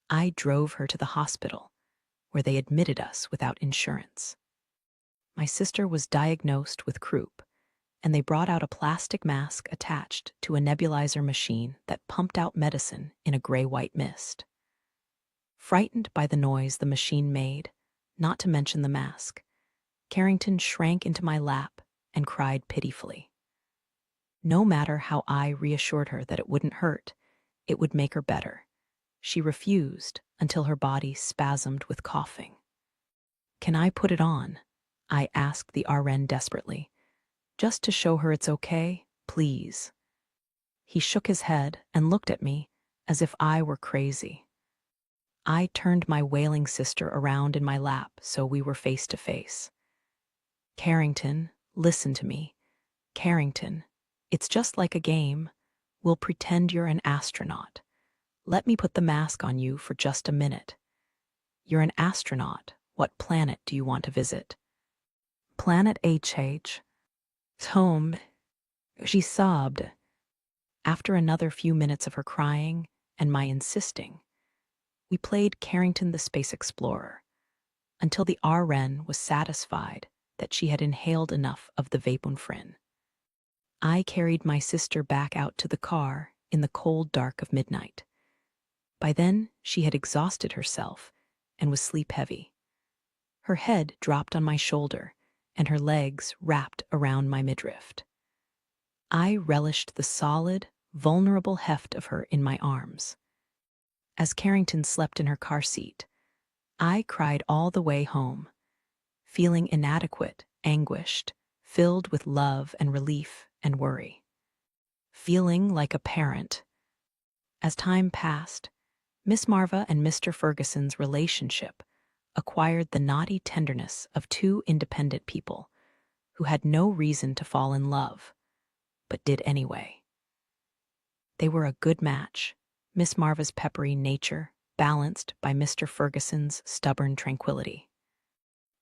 I drove her to the hospital, where they admitted us without insurance. My sister was diagnosed with croup, and they brought out a plastic mask attached to a nebulizer machine that pumped out medicine in a gray-white mist. Frightened by the noise the machine made, not to mention the mask, Carrington shrank into my lap and cried pitifully. No matter how I reassured her that it wouldn't hurt, it would make her better, she refused until her body spasmed with coughing. "Can I put it on?" I asked the RN desperately. "Just to show her it's okay, please." He shook his head and looked at me as if I were crazy. I turned my wailing sister around in my lap so we were face to face. "Carrington, listen to me. Carrington, it's just like a game. We'll pretend you're an astronaut. Let me put the mask on you for just a minute. You're an astronaut. What planet do you want to visit?" "Planet HH. Home," she sobbed. After another few minutes of her crying and my insisting, we played Carrington the Space Explorer until the RN was satisfied that she had inhaled enough of the vapunfrin. I carried my sister back out to the car in the cold dark of midnight. By then, she had exhausted herself and was sleep-heavy. Her head dropped on my shoulder, and her legs wrapped around my midriff. I relished the solid, vulnerable heft of her in my arms. As Carrington slept in her car seat, I cried all the way home, feeling inadequate, anguished, filled with love and relief and worry. Feeling like a parent. As time passed, Miss Marva and Mr. Ferguson's relationship acquired the naughty tenderness of two independent people who had no reason to fall in love, but did anyway. They were a good match, Miss Marva's peppery nature balanced by Mr. Ferguson's stubborn tranquility.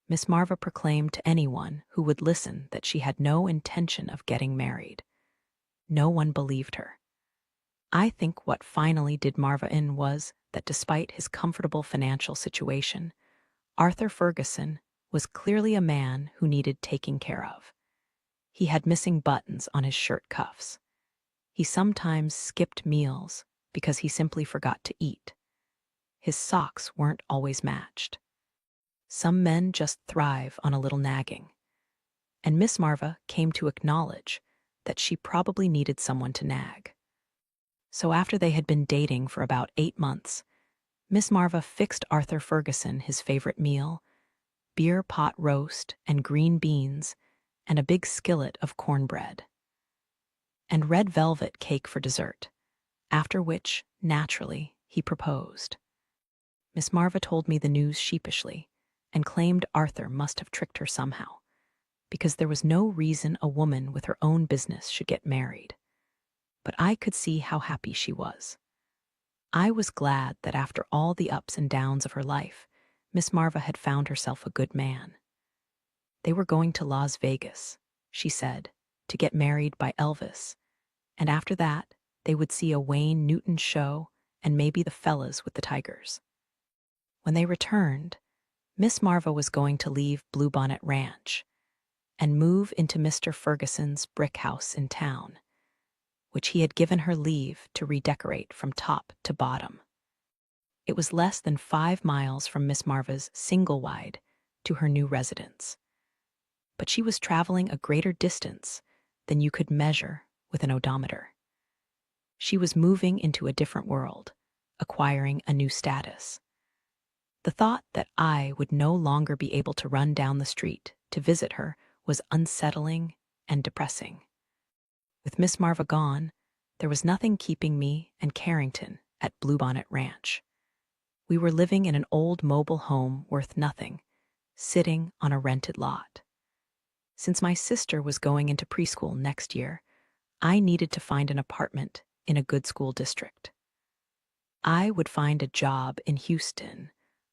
Miss Marva proclaimed to anyone who would listen that she had no intention of getting married. No one believed her. I think what finally did Marva in was that despite his comfortable financial situation, Arthur Ferguson was clearly a man who needed taking care of. He had missing buttons on his shirt cuffs. He sometimes skipped meals because he simply forgot to eat. His socks weren't always matched. Some men just thrive on a little nagging. And Miss Marva came to acknowledge that she probably needed someone to nag. So after they had been dating for about 8 months, Miss Marva fixed Arthur Ferguson his favorite meal, beer pot roast and green beans, and a big skillet of cornbread. And red velvet cake for dessert, after which, naturally, he proposed. Miss Marva told me the news sheepishly and claimed Arthur must have tricked her somehow, because there was no reason a woman with her own business should get married. But I could see how happy she was. I was glad that after all the ups and downs of her life, Miss Marva had found herself a good man. They were going to Las Vegas, she said, to get married by Elvis, and after that, they would see a Wayne Newton show and maybe the Fellas with the Tigers. When they returned, Miss Marva was going to leave Bluebonnet Ranch and move into Mr. Ferguson's brick house in town, which he had given her leave to redecorate from top to bottom. It was less than 5 miles from Miss Marva's single-wide to her new residence. But she was traveling a greater distance than you could measure with an odometer. She was moving into a different world, acquiring a new status. The thought that I would no longer be able to run down the street to visit her was unsettling and depressing. With Miss Marva gone, there was nothing keeping me and Carrington at Bluebonnet Ranch. We were living in an old mobile home worth nothing, sitting on a rented lot. Since my sister was going into preschool next year, I needed to find an apartment in a good school district. I would find a job in Houston,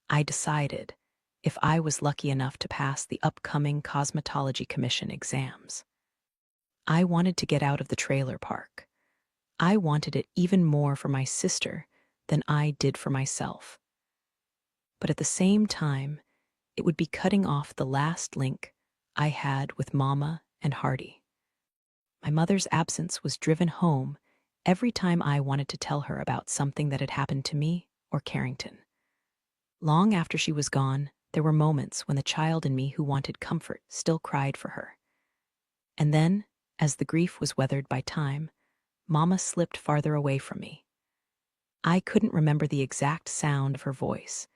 I decided, if I was lucky enough to pass the upcoming Cosmetology Commission exams. I wanted to get out of the trailer park. I wanted it even more for my sister than I did for myself. But at the same time, it would be cutting off the last link I had with Mama and Hardy. My mother's absence was driven home every time I wanted to tell her about something that had happened to me or Carrington. Long after she was gone, there were moments when the child in me who wanted comfort still cried for her. And then, as the grief was weathered by time, Mama slipped farther away from me. I couldn't remember the exact sound of her voice,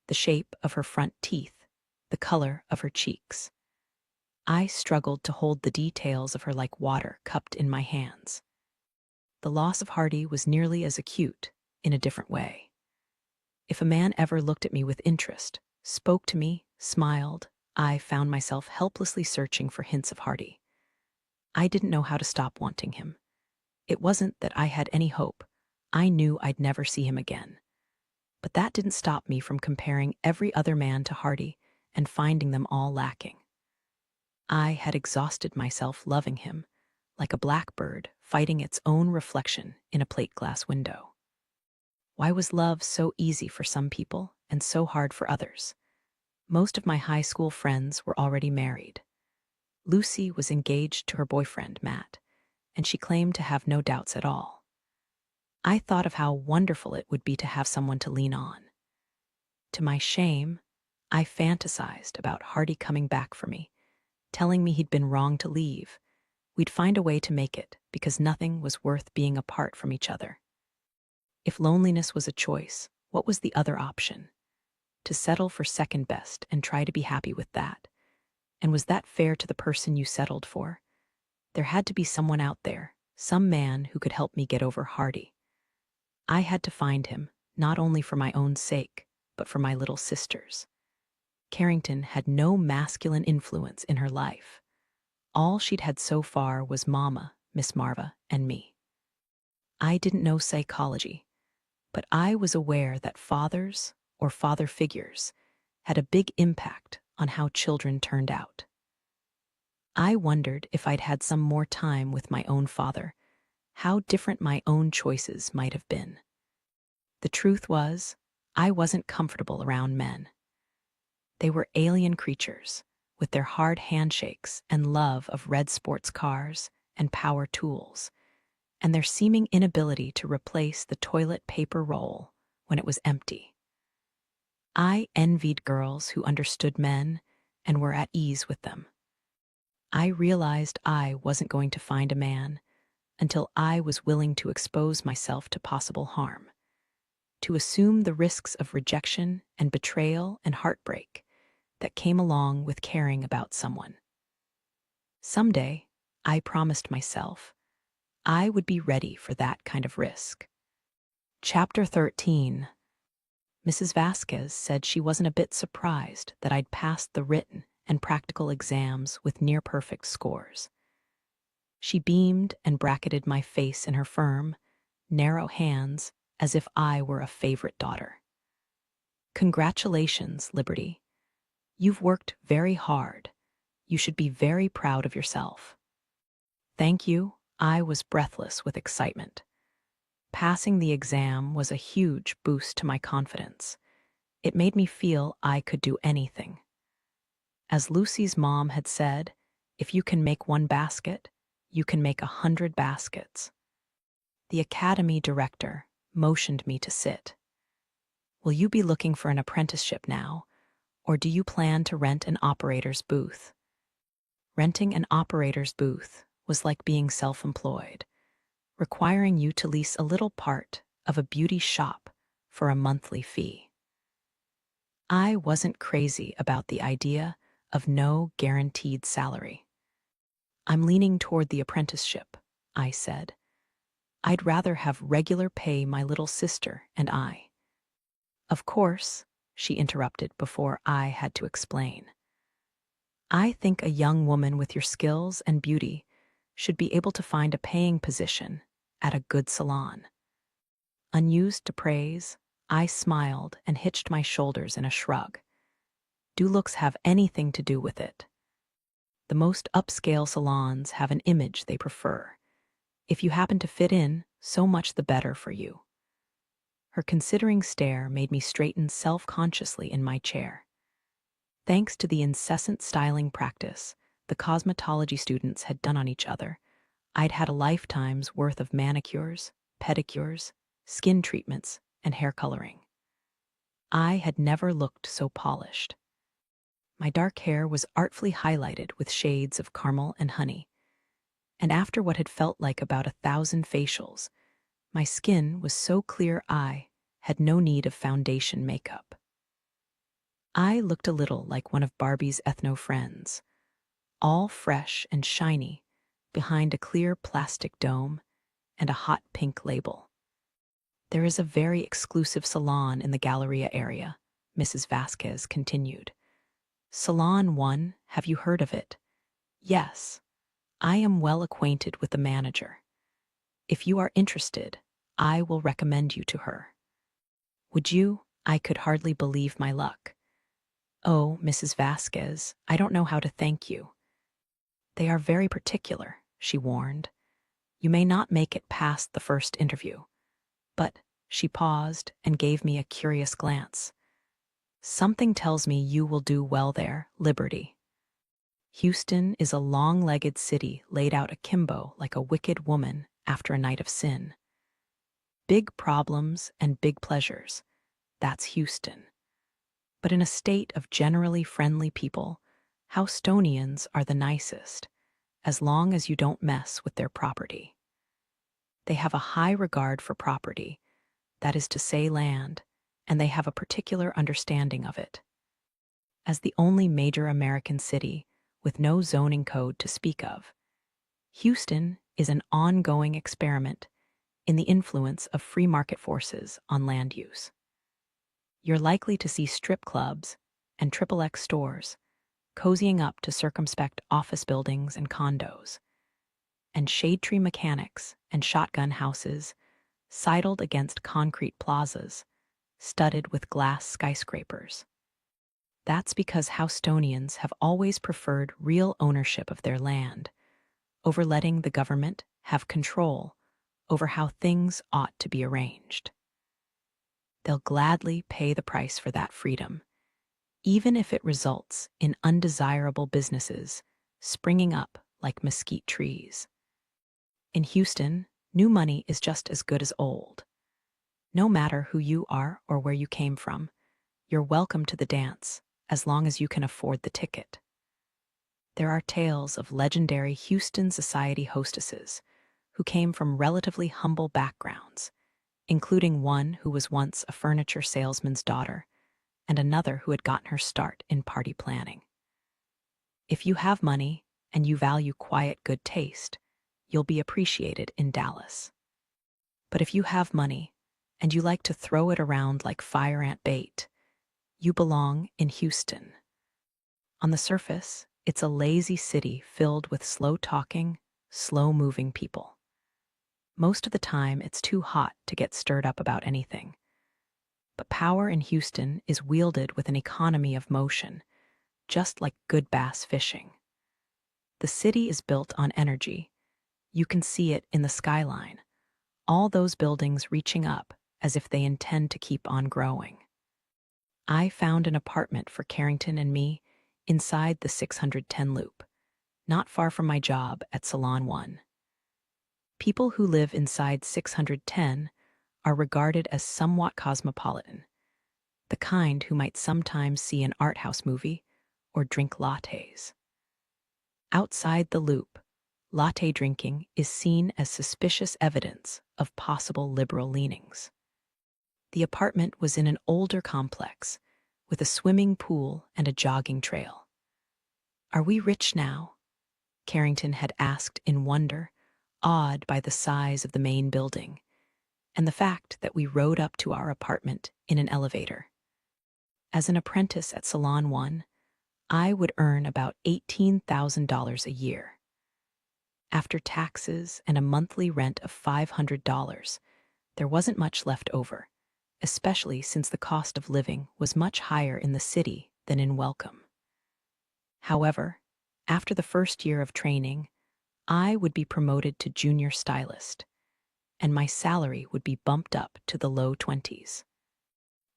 the shape of her front teeth, the color of her cheeks. I struggled to hold the details of her like water cupped in my hands. The loss of Hardy was nearly as acute, in a different way. If a man ever looked at me with interest, spoke to me, smiled, I found myself helplessly searching for hints of Hardy. I didn't know how to stop wanting him. It wasn't that I had any hope. I knew I'd never see him again. But that didn't stop me from comparing every other man to Hardy and finding them all lacking. I had exhausted myself loving him, like a blackbird fighting its own reflection in a plate glass window. Why was love so easy for some people and so hard for others? Most of my high school friends were already married. Lucy was engaged to her boyfriend, Matt, and she claimed to have no doubts at all. I thought of how wonderful it would be to have someone to lean on. To my shame, I fantasized about Hardy coming back for me, telling me he'd been wrong to leave. We'd find a way to make it because nothing was worth being apart from each other. If loneliness was a choice, what was the other option? To settle for second best and try to be happy with that. And was that fair to the person you settled for? There had to be someone out there, some man who could help me get over Hardy. I had to find him, not only for my own sake, but for my little sister's. Carrington had no masculine influence in her life. All she'd had so far was Mama, Miss Marva, and me. I didn't know psychology, but I was aware that fathers, or father figures, had a big impact on how children turned out. I wondered if I'd had some more time with my own father, how different my own choices might have been. The truth was, I wasn't comfortable around men. They were alien creatures, with their hard handshakes and love of red sports cars and power tools, and their seeming inability to replace the toilet paper roll when it was empty. I envied girls who understood men and were at ease with them. I realized I wasn't going to find a man until I was willing to expose myself to possible harm, to assume the risks of rejection and betrayal and heartbreak that came along with caring about someone. Someday, I promised myself, I would be ready for that kind of risk. Chapter 13. Mrs. Vasquez said she wasn't a bit surprised that I'd passed the written and practical exams with near-perfect scores. She beamed and bracketed my face in her firm, narrow hands as if I were a favorite daughter. Congratulations, Liberty. You've worked very hard. You should be very proud of yourself. Thank you. I was breathless with excitement. Passing the exam was a huge boost to my confidence. It made me feel I could do anything. As Lucy's mom had said, if you can make one basket, you can make 100 baskets. The academy director motioned me to sit. Will you be looking for an apprenticeship now, or do you plan to rent an operator's booth? Renting an operator's booth was like being self-employed, requiring you to lease a little part of a beauty shop for a monthly fee. I wasn't crazy about the idea of no guaranteed salary. I'm leaning toward the apprenticeship, I said. I'd rather have regular pay my little sister and I. Of course, she interrupted before I had to explain. I think a young woman with your skills and beauty should be able to find a paying position at a good salon. Unused to praise, I smiled and hitched my shoulders in a shrug. Do looks have anything to do with it? The most upscale salons have an image they prefer. If you happen to fit in, so much the better for you. Her considering stare made me straighten self-consciously in my chair. Thanks to the incessant styling practice the cosmetology students had done on each other, I'd had a lifetime's worth of manicures, pedicures, skin treatments, and hair coloring. I had never looked so polished. My dark hair was artfully highlighted with shades of caramel and honey, and after what had felt like about 1,000 facials, my skin was so clear I had no need of foundation makeup. I looked a little like one of Barbie's ethno friends, all fresh and shiny behind a clear plastic dome and a hot pink label. There is a very exclusive salon in the Galleria area, Mrs. Vasquez continued. Salon 1, have you heard of it? Yes, I am well acquainted with the manager. If you are interested, I will recommend you to her. Would you? I could hardly believe my luck. Oh, Mrs. Vasquez, I don't know how to thank you. They are very particular, she warned. You may not make it past the first interview. But she paused and gave me a curious glance. Something tells me you will do well there, Liberty. Houston is a long-legged city laid out akimbo like a wicked woman after a night of sin. Big problems and big pleasures. That's Houston. But in a state of generally friendly people, Houstonians are the nicest, as long as you don't mess with their property. They have a high regard for property, that is to say land, and they have a particular understanding of it. As the only major American city with no zoning code to speak of, Houston is an ongoing experiment in the influence of free market forces on land use. You're likely to see strip clubs and XXX stores cozying up to circumspect office buildings and condos, and shade tree mechanics and shotgun houses sidled against concrete plazas studded with glass skyscrapers. That's because Houstonians have always preferred real ownership of their land over letting the government have control over how things ought to be arranged. They'll gladly pay the price for that freedom, even if it results in undesirable businesses springing up like mesquite trees. In Houston, new money is just as good as old. No matter who you are or where you came from, you're welcome to the dance as long as you can afford the ticket. There are tales of legendary Houston society hostesses who came from relatively humble backgrounds, including one who was once a furniture salesman's daughter and another who had gotten her start in party planning. If you have money and you value quiet good taste, you'll be appreciated in Dallas. But if you have money and you like to throw it around like fire ant bait, you belong in Houston. On the surface, it's a lazy city filled with slow-talking, slow-moving people. Most of the time, it's too hot to get stirred up about anything. But power in Houston is wielded with an economy of motion, just like good bass fishing. The city is built on energy. You can see it in the skyline, all those buildings reaching up as if they intend to keep on growing. I found an apartment for Carrington and me inside the 610 loop, not far from my job at Salon 1. People who live inside 610 are regarded as somewhat cosmopolitan, the kind who might sometimes see an art house movie or drink lattes. Outside the loop, latte drinking is seen as suspicious evidence of possible liberal leanings. The apartment was in an older complex with a swimming pool and a jogging trail. "Are we rich now?" Carrington had asked in wonder, awed by the size of the main building and the fact that we rode up to our apartment in an elevator. As an apprentice at Salon 1, I would earn about $18,000 a year. After taxes and a monthly rent of $500, There wasn't much left over, especially since the cost of living was much higher in the city than in Welcome. However, after the first year of training, I would be promoted to junior stylist, and my salary would be bumped up to the low 20s.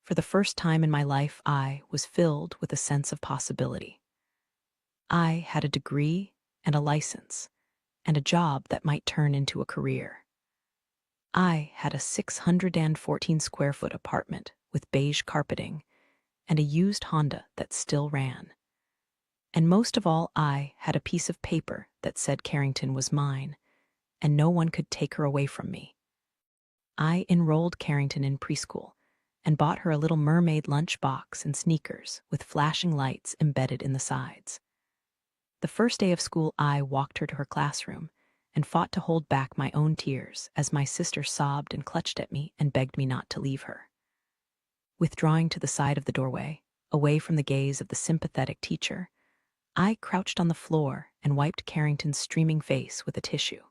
For the first time in my life, I was filled with a sense of possibility. I had a degree and a license, and a job that might turn into a career. I had a 614 square foot apartment with beige carpeting and a used Honda that still ran. And most of all, I had a piece of paper that said Carrington was mine, and no one could take her away from me. I enrolled Carrington in preschool and bought her a little mermaid lunch box and sneakers with flashing lights embedded in the sides. The first day of school, I walked her to her classroom and fought to hold back my own tears as my sister sobbed and clutched at me and begged me not to leave her. Withdrawing to the side of the doorway, away from the gaze of the sympathetic teacher, I crouched on the floor and wiped Carrington's streaming face with a tissue.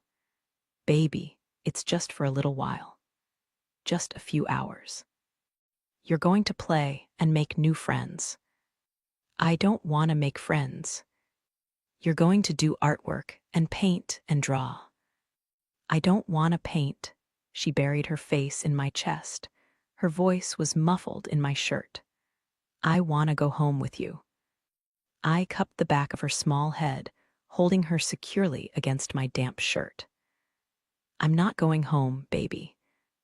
"Baby, it's just for a little while. Just a few hours. You're going to play and make new friends." "I don't want to make friends." "You're going to do artwork and paint and draw." "I don't want to paint." She buried her face in my chest. Her voice was muffled in my shirt. "I want to go home with you." I cupped the back of her small head, holding her securely against my damp shirt. "I'm not going home, baby.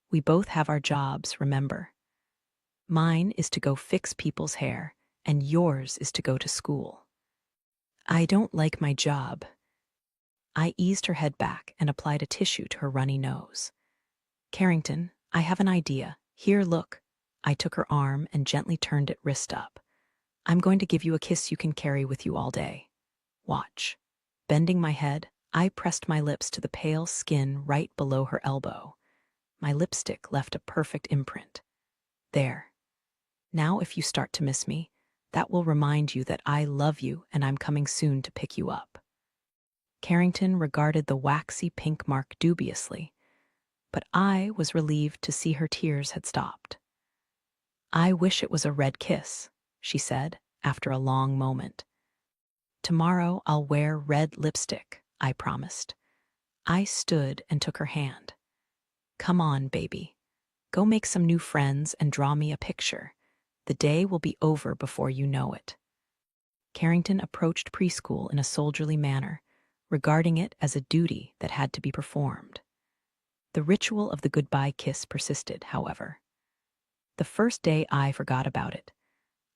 We both have our jobs, remember? Mine is to go fix people's hair, and yours is to go to school." "I don't like my job." I eased her head back and applied a tissue to her runny nose. "Carrington, I have an idea. Here, look." I took her arm and gently turned it wrist up. "I'm going to give you a kiss you can carry with you all day. Watch." Bending my head, I pressed my lips to the pale skin right below her elbow. My lipstick left a perfect imprint. "There. Now if you start to miss me, that will remind you that I love you and I'm coming soon to pick you up." Carrington regarded the waxy pink mark dubiously, but I was relieved to see her tears had stopped. "I wish it was a red kiss," she said after a long moment. "Tomorrow I'll wear red lipstick," I promised. I stood and took her hand. "Come on, baby. Go make some new friends and draw me a picture. The day will be over before you know it." Carrington approached preschool in a soldierly manner, regarding it as a duty that had to be performed. The ritual of the goodbye kiss persisted, however. The first day I forgot about it.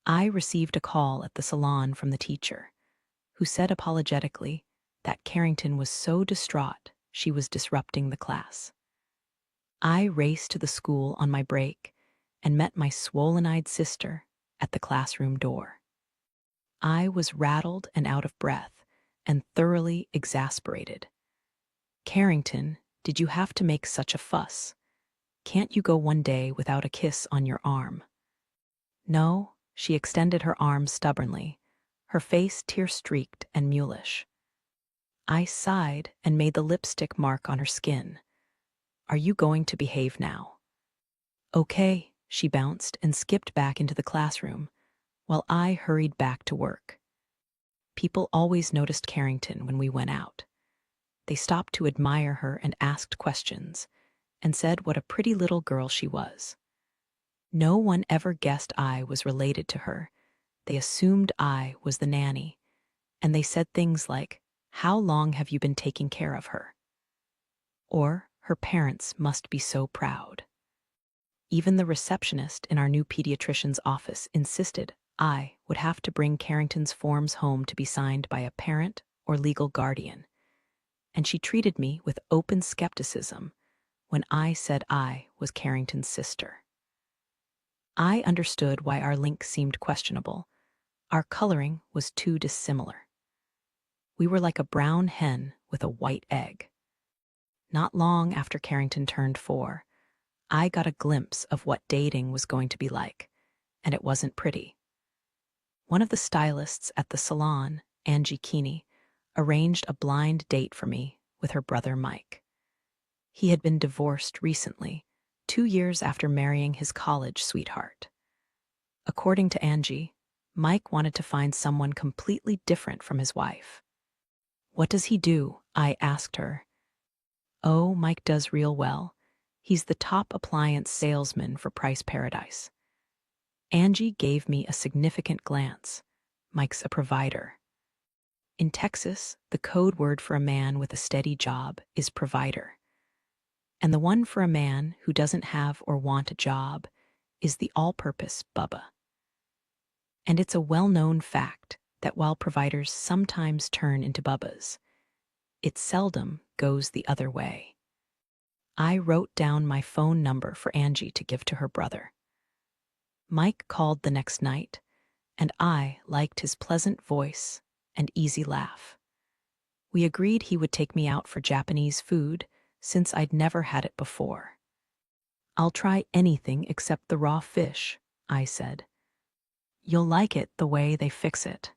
I received a call at the salon from the teacher, who said apologetically that Carrington was so distraught she was disrupting the class. I raced to the school on my break and met my swollen-eyed sister at the classroom door. I was rattled and out of breath and thoroughly exasperated. "Carrington, did you have to make such a fuss? Can't you go one day without a kiss on your arm?" "No." She extended her arm stubbornly, her face tear-streaked and mulish. I sighed and made the lipstick mark on her skin. "Are you going to behave now?" "Okay," she bounced and skipped back into the classroom, while I hurried back to work. People always noticed Carrington when we went out. They stopped to admire her and asked questions, and said what a pretty little girl she was. No one ever guessed I was related to her. They assumed I was the nanny, and they said things like, "How long have you been taking care of her?" Or, "Her parents must be so proud." Even the receptionist in our new pediatrician's office insisted I would have to bring Carrington's forms home to be signed by a parent or legal guardian, and she treated me with open skepticism when I said I was Carrington's sister. I understood why our link seemed questionable. Our coloring was too dissimilar. We were like a brown hen with a white egg. Not long after Carrington turned 4, I got a glimpse of what dating was going to be like, and it wasn't pretty. One of the stylists at the salon, Angie Keeney, arranged a blind date for me with her brother Mike. He had been divorced recently, 2 years after marrying his college sweetheart. According to Angie, Mike wanted to find someone completely different from his wife. "What does he do?" I asked her. "Oh, Mike does real well. He's the top appliance salesman for Price Paradise." Angie gave me a significant glance. "Mike's a provider." In Texas, the code word for a man with a steady job is provider. And the one for a man who doesn't have or want a job is the all-purpose Bubba. And it's a well-known fact that while providers sometimes turn into Bubbas, it seldom goes the other way. I wrote down my phone number for Angie to give to her brother. Mike called the next night, and I liked his pleasant voice and easy laugh. We agreed he would take me out for Japanese food since I'd never had it before. "I'll try anything except the raw fish," I said. "You'll like it the way they fix it."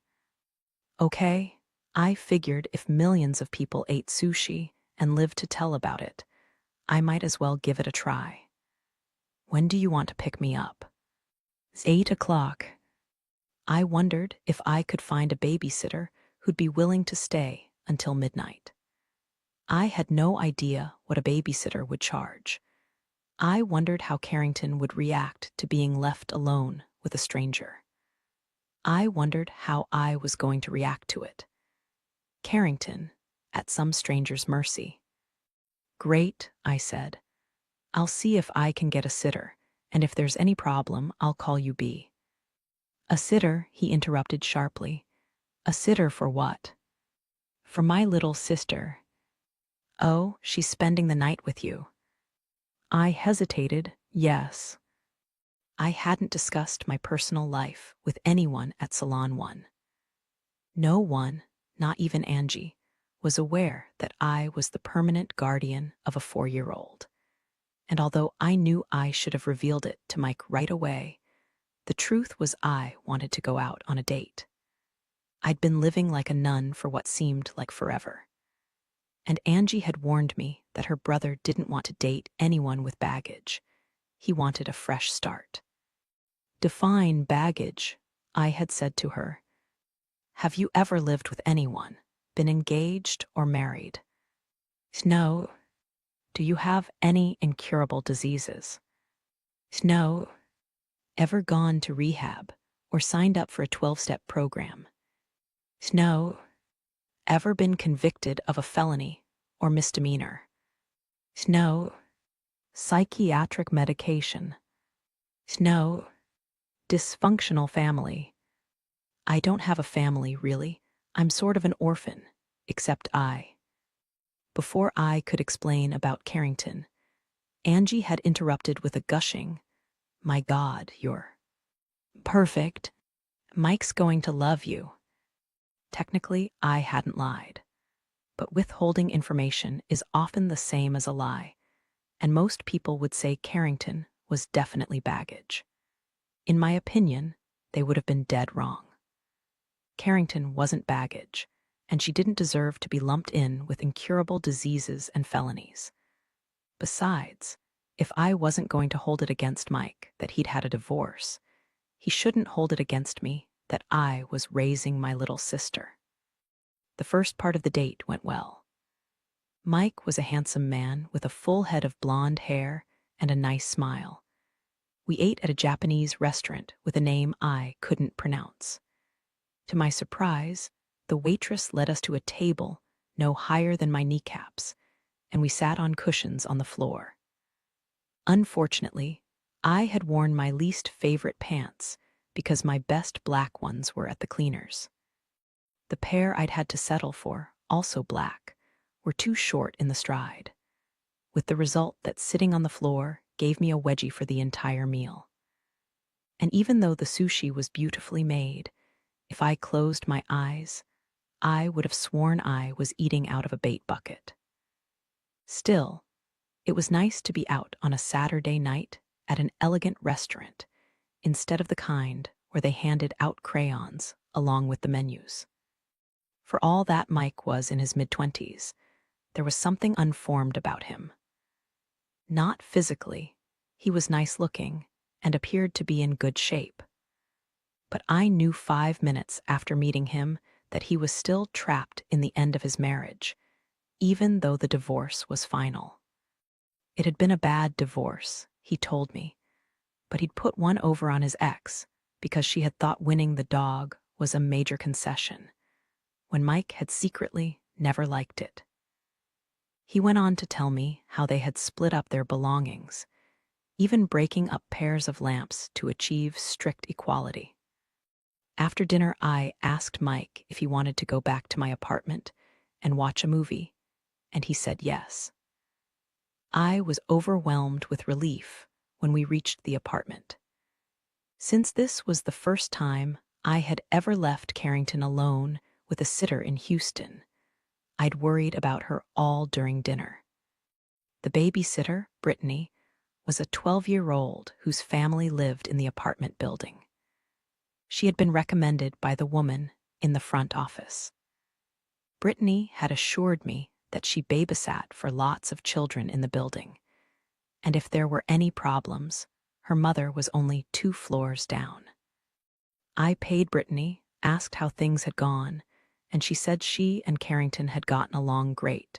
Okay, I figured if millions of people ate sushi and lived to tell about it, I might as well give it a try. "When do you want to pick me up?" "It's 8 o'clock. I wondered if I could find a babysitter who'd be willing to stay until midnight. I had no idea what a babysitter would charge. I wondered how Carrington would react to being left alone with a stranger. I wondered how I was going to react to it. Carrington, at some stranger's mercy. "Great," I said. "I'll see if I can get a sitter, and if there's any problem, I'll call you B." "A sitter," he interrupted sharply. "A sitter for what?" "For my little sister." "Oh, she's spending the night with you." I hesitated. Yes. I hadn't discussed my personal life with anyone at Salon 1. No one, not even Angie, was aware that I was the permanent guardian of a 4-year-old. And although I knew I should have revealed it to Mike right away, the truth was I wanted to go out on a date. I'd been living like a nun for what seemed like forever. And Angie had warned me that her brother didn't want to date anyone with baggage. He wanted a fresh start. "Define baggage," I had said to her. "Have you ever lived with anyone, been engaged or married?" "No." "Do you have any incurable diseases?" "No." "Ever gone to rehab or signed up for a 12-step program?" "No." "Ever been convicted of a felony or misdemeanor?" "No." "Psychiatric medication?" "No." "Dysfunctional family?" "I don't have a family, really. I'm sort of an orphan, except I." Before I could explain about Carrington, Angie had interrupted with a gushing, "My God, you're perfect. Mike's going to love you." Technically, I hadn't lied. But withholding information is often the same as a lie, and most people would say Carrington was definitely baggage. In my opinion, they would have been dead wrong. Carrington wasn't baggage, and she didn't deserve to be lumped in with incurable diseases and felonies. Besides, if I wasn't going to hold it against Mike that he'd had a divorce, he shouldn't hold it against me that I was raising my little sister. The first part of the date went well. Mike was a handsome man with a full head of blonde hair and a nice smile. We ate at a Japanese restaurant with a name I couldn't pronounce. To my surprise, the waitress led us to a table no higher than my kneecaps, and we sat on cushions on the floor. Unfortunately, I had worn my least favorite pants because my best black ones were at the cleaners. The pair I'd had to settle for, also black, were too short in the stride, with the result that sitting on the floor gave me a wedgie for the entire meal. And even though the sushi was beautifully made, if I closed my eyes, I would have sworn I was eating out of a bait bucket. Still, it was nice to be out on a Saturday night at an elegant restaurant instead of the kind where they handed out crayons along with the menus. For all that Mike was in his mid-20s, there was something unformed about him. Not physically, He was nice-looking and appeared to be in good shape. But I knew 5 minutes after meeting him that he was still trapped in the end of his marriage, even though the divorce was final. It had been a bad divorce, he told me, but he'd put one over on his ex because she had thought winning the dog was a major concession, when Mike had secretly never liked it. He went on to tell me how they had split up their belongings, even breaking up pairs of lamps to achieve strict equality. After dinner, I asked Mike if he wanted to go back to my apartment and watch a movie, and he said yes. I was overwhelmed with relief when we reached the apartment. Since this was the first time I had ever left Carrington alone with a sitter in Houston, I'd worried about her all during dinner. The babysitter, Brittany, was a 12-year-old whose family lived in the apartment building. She had been recommended by the woman in the front office. Brittany had assured me that she babysat for lots of children in the building, and if there were any problems, her mother was only 2 floors down. I paid Brittany, asked how things had gone, and she said she and Carrington had gotten along great.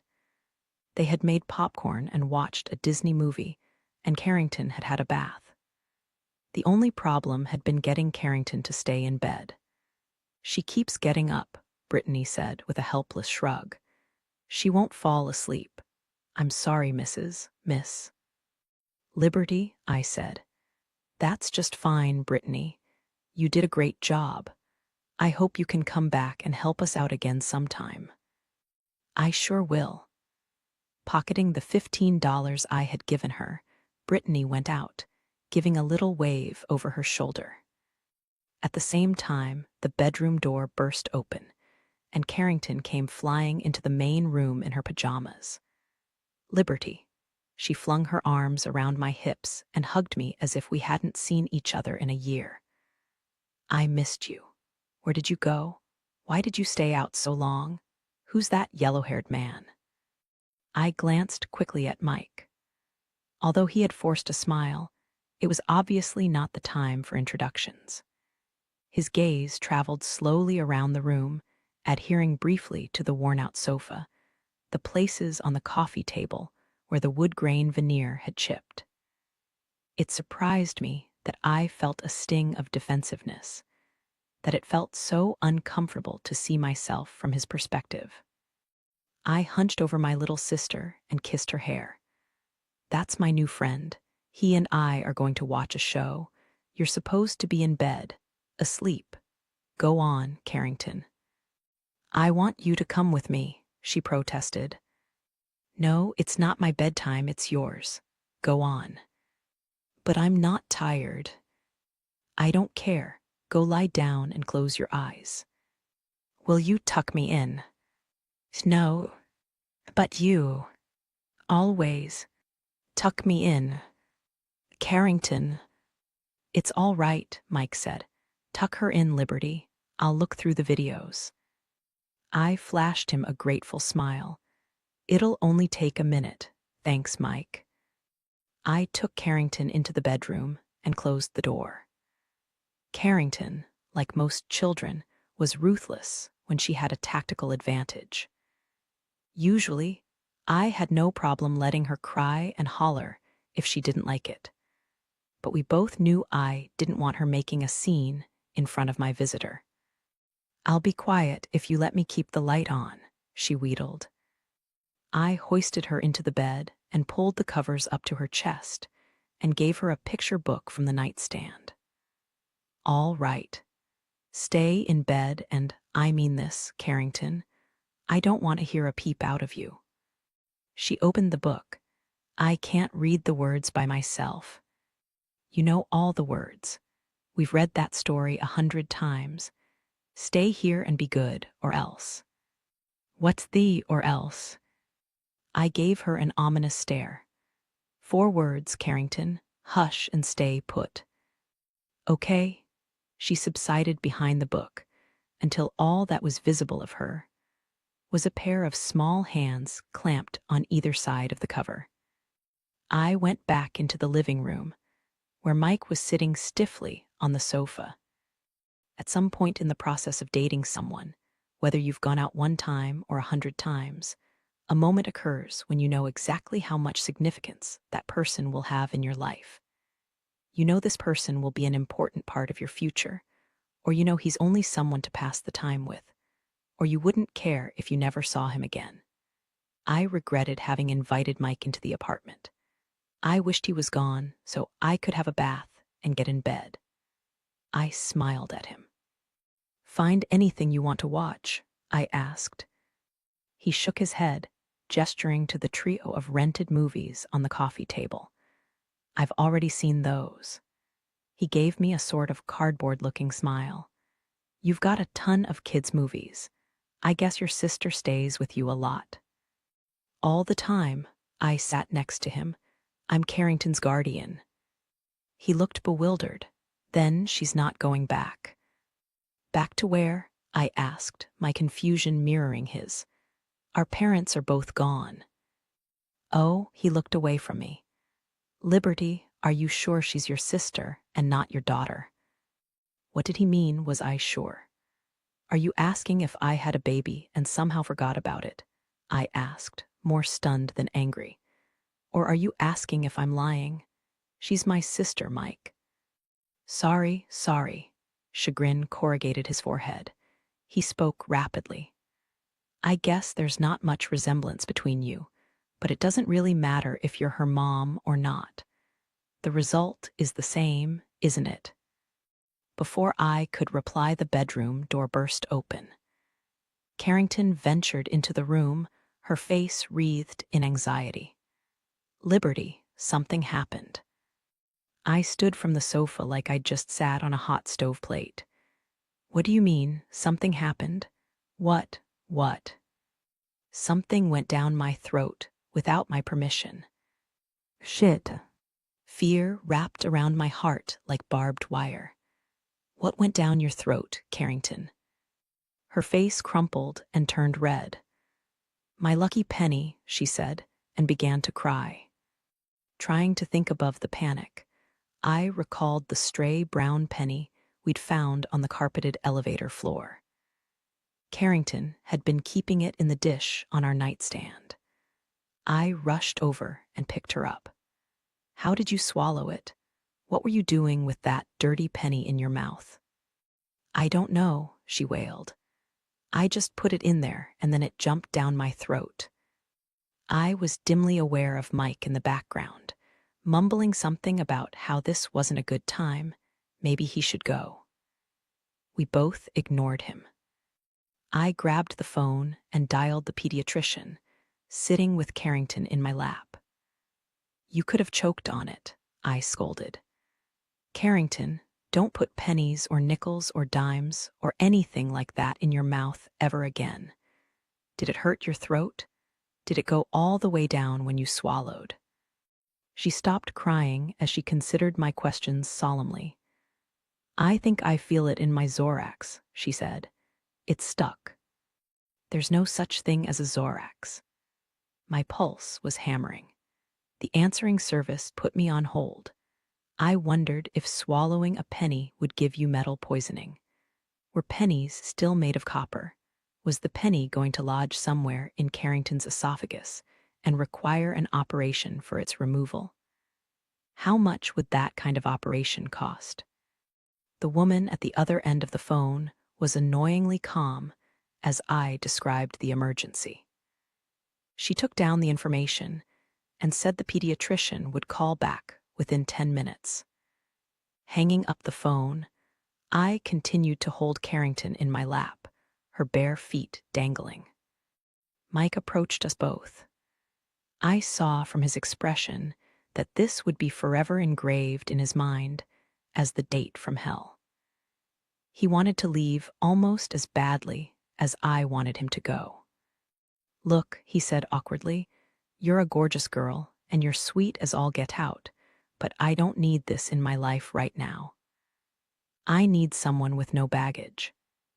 They had made popcorn and watched a Disney movie, and Carrington had had a bath. The only problem had been getting Carrington to stay in bed. "She keeps getting up," Brittany said with a helpless shrug. "She won't fall asleep. I'm sorry, Miss." "Liberty," I said. "That's just fine, Brittany. You did a great job. I hope you can come back and help us out again sometime." "I sure will." Pocketing the $15 I had given her, Brittany went out, giving a little wave over her shoulder. At the same time, the bedroom door burst open, and Carrington came flying into the main room in her pajamas. "Liberty." She flung her arms around my hips and hugged me as if we hadn't seen each other in a year. "I missed you. Where did you go? Why did you stay out so long? Who's that yellow-haired man?" I glanced quickly at Mike. Although he had forced a smile, it was obviously not the time for introductions. His gaze traveled slowly around the room, adhering briefly to the worn-out sofa, the places on the coffee table where the wood-grain veneer had chipped. It surprised me that I felt a sting of defensiveness, that it felt so uncomfortable to see myself from his perspective. I hunched over my little sister and kissed her hair. "That's my new friend. He and I are going to watch a show. You're supposed to be in bed, asleep. Go on, Carrington." "I want you to come with me," she protested. "No, it's not my bedtime, it's yours. Go on." "But I'm not tired." "I don't care. Go lie down and close your eyes." "Will you tuck me in?" "No, but you. Always. Tuck me in." "Carrington." "It's all right," Mike said. "Tuck her in, Liberty. I'll look through the videos." I flashed him a grateful smile. "It'll only take a minute. Thanks, Mike." I took Carrington into the bedroom and closed the door. Carrington, like most children, was ruthless when she had a tactical advantage. Usually, I had no problem letting her cry and holler if she didn't like it. But we both knew I didn't want her making a scene in front of my visitor. "I'll be quiet if you let me keep the light on," she wheedled. I hoisted her into the bed and pulled the covers up to her chest and gave her a picture book from the nightstand. "All right. Stay in bed, and I mean this, Carrington. I don't want to hear a peep out of you." She opened the book. "I can't read the words by myself." "You know all the words. We've read that story 100 times. Stay here and be good, or else." "What's the or else?" I gave her an ominous stare. "4 words, Carrington. Hush and stay put." "Okay." She subsided behind the book until all that was visible of her was a pair of small hands clamped on either side of the cover. I went back into the living room, where Mike was sitting stiffly on the sofa. At some point in the process of dating someone, whether you've gone out one time or 100 times, a moment occurs when you know exactly how much significance that person will have in your life. You know this person will be an important part of your future, or you know he's only someone to pass the time with, or you wouldn't care if you never saw him again. I regretted having invited Mike into the apartment. I wished he was gone so I could have a bath and get in bed. I smiled at him. "Find anything you want to watch," I asked. He shook his head, gesturing to the trio of rented movies on the coffee table. "I've already seen those." He gave me a sort of cardboard-looking smile. "You've got a ton of kids' movies. I guess your sister stays with you a lot." "All the time." I sat next to him. "I'm Carrington's guardian." He looked bewildered. "Then she's not going back." "Back to where?" I asked, my confusion mirroring his. "Our parents are both gone." "Oh," he looked away from me. "Liberty, are you sure she's your sister and not your daughter?" What did he mean, was I sure? "Are you asking if I had a baby and somehow forgot about it?" I asked, more stunned than angry. "Or are you asking if I'm lying? She's my sister, Mike." Sorry. Chagrin corrugated his forehead. He spoke rapidly. "I guess there's not much resemblance between you, but it doesn't really matter if you're her mom or not. The result is the same, isn't it?" Before I could reply, the bedroom door burst open. Carrington ventured into the room, her face wreathed in anxiety. "Liberty, something happened." I stood from the sofa like I'd just sat on a hot stove plate. "What do you mean, something happened? What? Something went down my throat without my permission. Shit. Fear wrapped around my heart like barbed wire. "What went down your throat, Carrington?" Her face crumpled and turned red. "My lucky penny," she said, and began to cry. Trying to think above the panic, I recalled the stray brown penny we'd found on the carpeted elevator floor. Carrington had been keeping it in the dish on our nightstand. I rushed over and picked her up. "How did you swallow it? What were you doing with that dirty penny in your mouth?" "I don't know," she wailed. "I just put it in there and then it jumped down my throat." I was dimly aware of Mike in the background, mumbling something about how this wasn't a good time, maybe he should go. We both ignored him. I grabbed the phone and dialed the pediatrician, sitting with Carrington in my lap. "You could have choked on it," I scolded. "Carrington, don't put pennies or nickels or dimes or anything like that in your mouth ever again. Did it hurt your throat? Did it go all the way down when you swallowed?" She stopped crying as she considered my questions solemnly. "I think I feel it in my thorax," she said. "It's stuck." "There's no such thing as a thorax." My pulse was hammering. The answering service put me on hold. I wondered if swallowing a penny would give you metal poisoning. Were pennies still made of copper? Was the penny going to lodge somewhere in Carrington's esophagus and require an operation for its removal? How much would that kind of operation cost? The woman at the other end of the phone was annoyingly calm as I described the emergency. She took down the information and said the pediatrician would call back within 10 minutes. Hanging up the phone, I continued to hold Carrington in my lap, her bare feet dangling. Mike approached us both. I saw from his expression that this would be forever engraved in his mind as the date from hell. He wanted to leave almost as badly as I wanted him to go. "Look," he said awkwardly, "you're a gorgeous girl and you're sweet as all get out, but I don't need this in my life right now. I need someone with no baggage.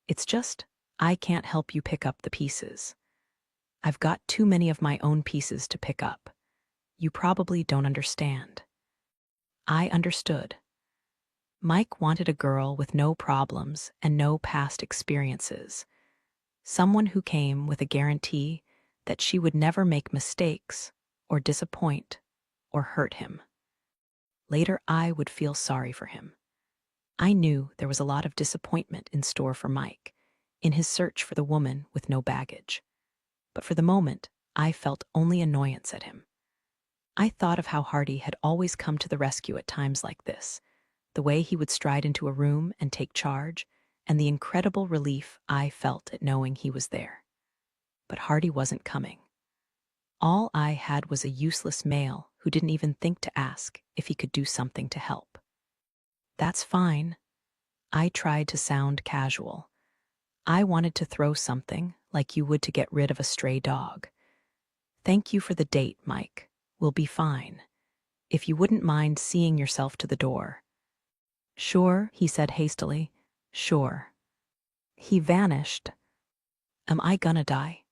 It's just, I can't help you pick up the pieces. I've got too many of my own pieces to pick up. You probably don't understand. I understood. Mike wanted a girl with no problems and no past experiences, someone who came with a guarantee that she would never make mistakes or disappoint or hurt him. Later, I would feel sorry for him. I knew there was a lot of disappointment in store for Mike in his search for the woman with no baggage. But for the moment, I felt only annoyance at him. I thought of how Hardy had always come to the rescue at times like this, the way he would stride into a room and take charge, and the incredible relief I felt at knowing he was there. But Hardy wasn't coming. All I had was a useless male who didn't even think to ask if he could do something to help. That's fine. I tried to sound casual. I wanted to throw something like you would to get rid of a stray dog. Thank you for the date, Mike. We'll be fine. If you wouldn't mind seeing yourself to the door. Sure, he said hastily. Sure. He vanished. Am I gonna die?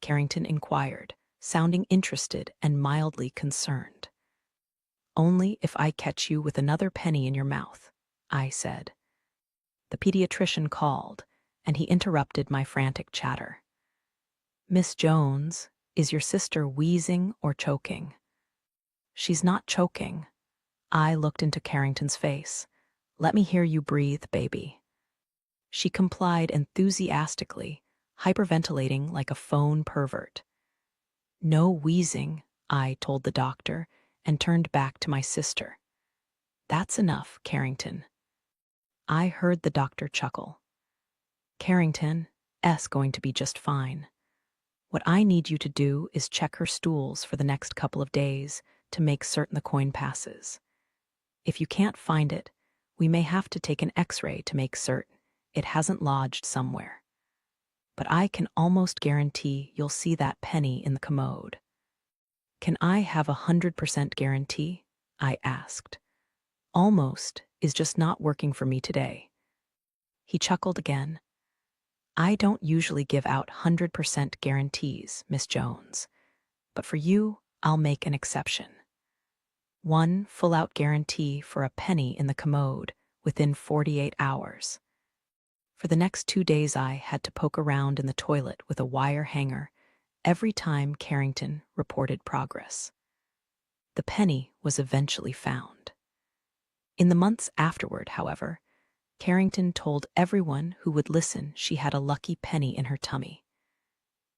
Carrington inquired, sounding interested and mildly concerned. Only if I catch you with another penny in your mouth, I said. The pediatrician called, and he interrupted my frantic chatter. Miss Jones, is your sister wheezing or choking? She's not choking. I looked into Carrington's face. Let me hear you breathe, baby. She complied enthusiastically, hyperventilating like a phone pervert. No wheezing, I told the doctor, and turned back to my sister. That's enough, Carrington. I heard the doctor chuckle. Carrington, going to be just fine. What I need you to do is check her stools for the next couple of days to make certain the coin passes. If you can't find it, we may have to take an X-ray to make certain it hasn't lodged somewhere. But I can almost guarantee you'll see that penny in the commode. Can I have 100% guarantee? I asked. Almost is just not working for me today. He chuckled again. I don't usually give out 100% guarantees, Miss Jones, but for you, I'll make an exception. One full-out guarantee for a penny in the commode within 48 hours. For the next 2 days, I had to poke around in the toilet with a wire hanger every time Carrington reported progress. The penny was eventually found. In the months afterward, however, Carrington told everyone who would listen she had a lucky penny in her tummy.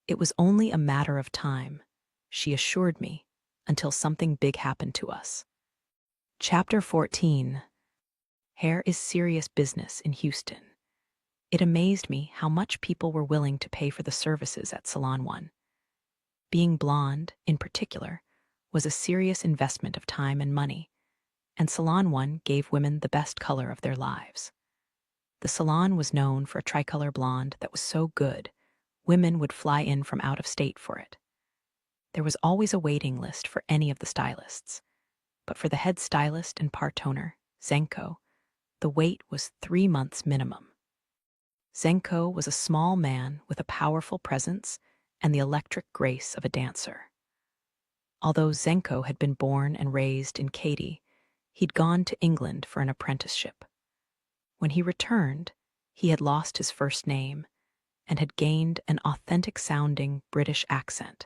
It was only a matter of time, she assured me, until something big happened to us. Chapter 14. Hair is serious business in Houston. It amazed me how much people were willing to pay for the services at Salon One. Being blonde, in particular, was a serious investment of time and money, and Salon One gave women the best color of their lives. The salon was known for a tricolor blonde that was so good, women would fly in from out of state for it. There was always a waiting list for any of the stylists, but for the head stylist and part-toner, Zenko, the wait was 3 months minimum. Zenko was a small man with a powerful presence and the electric grace of a dancer. Although Zenko had been born and raised in Katy, he'd gone to England for an apprenticeship. When he returned, he had lost his first name and had gained an authentic-sounding British accent.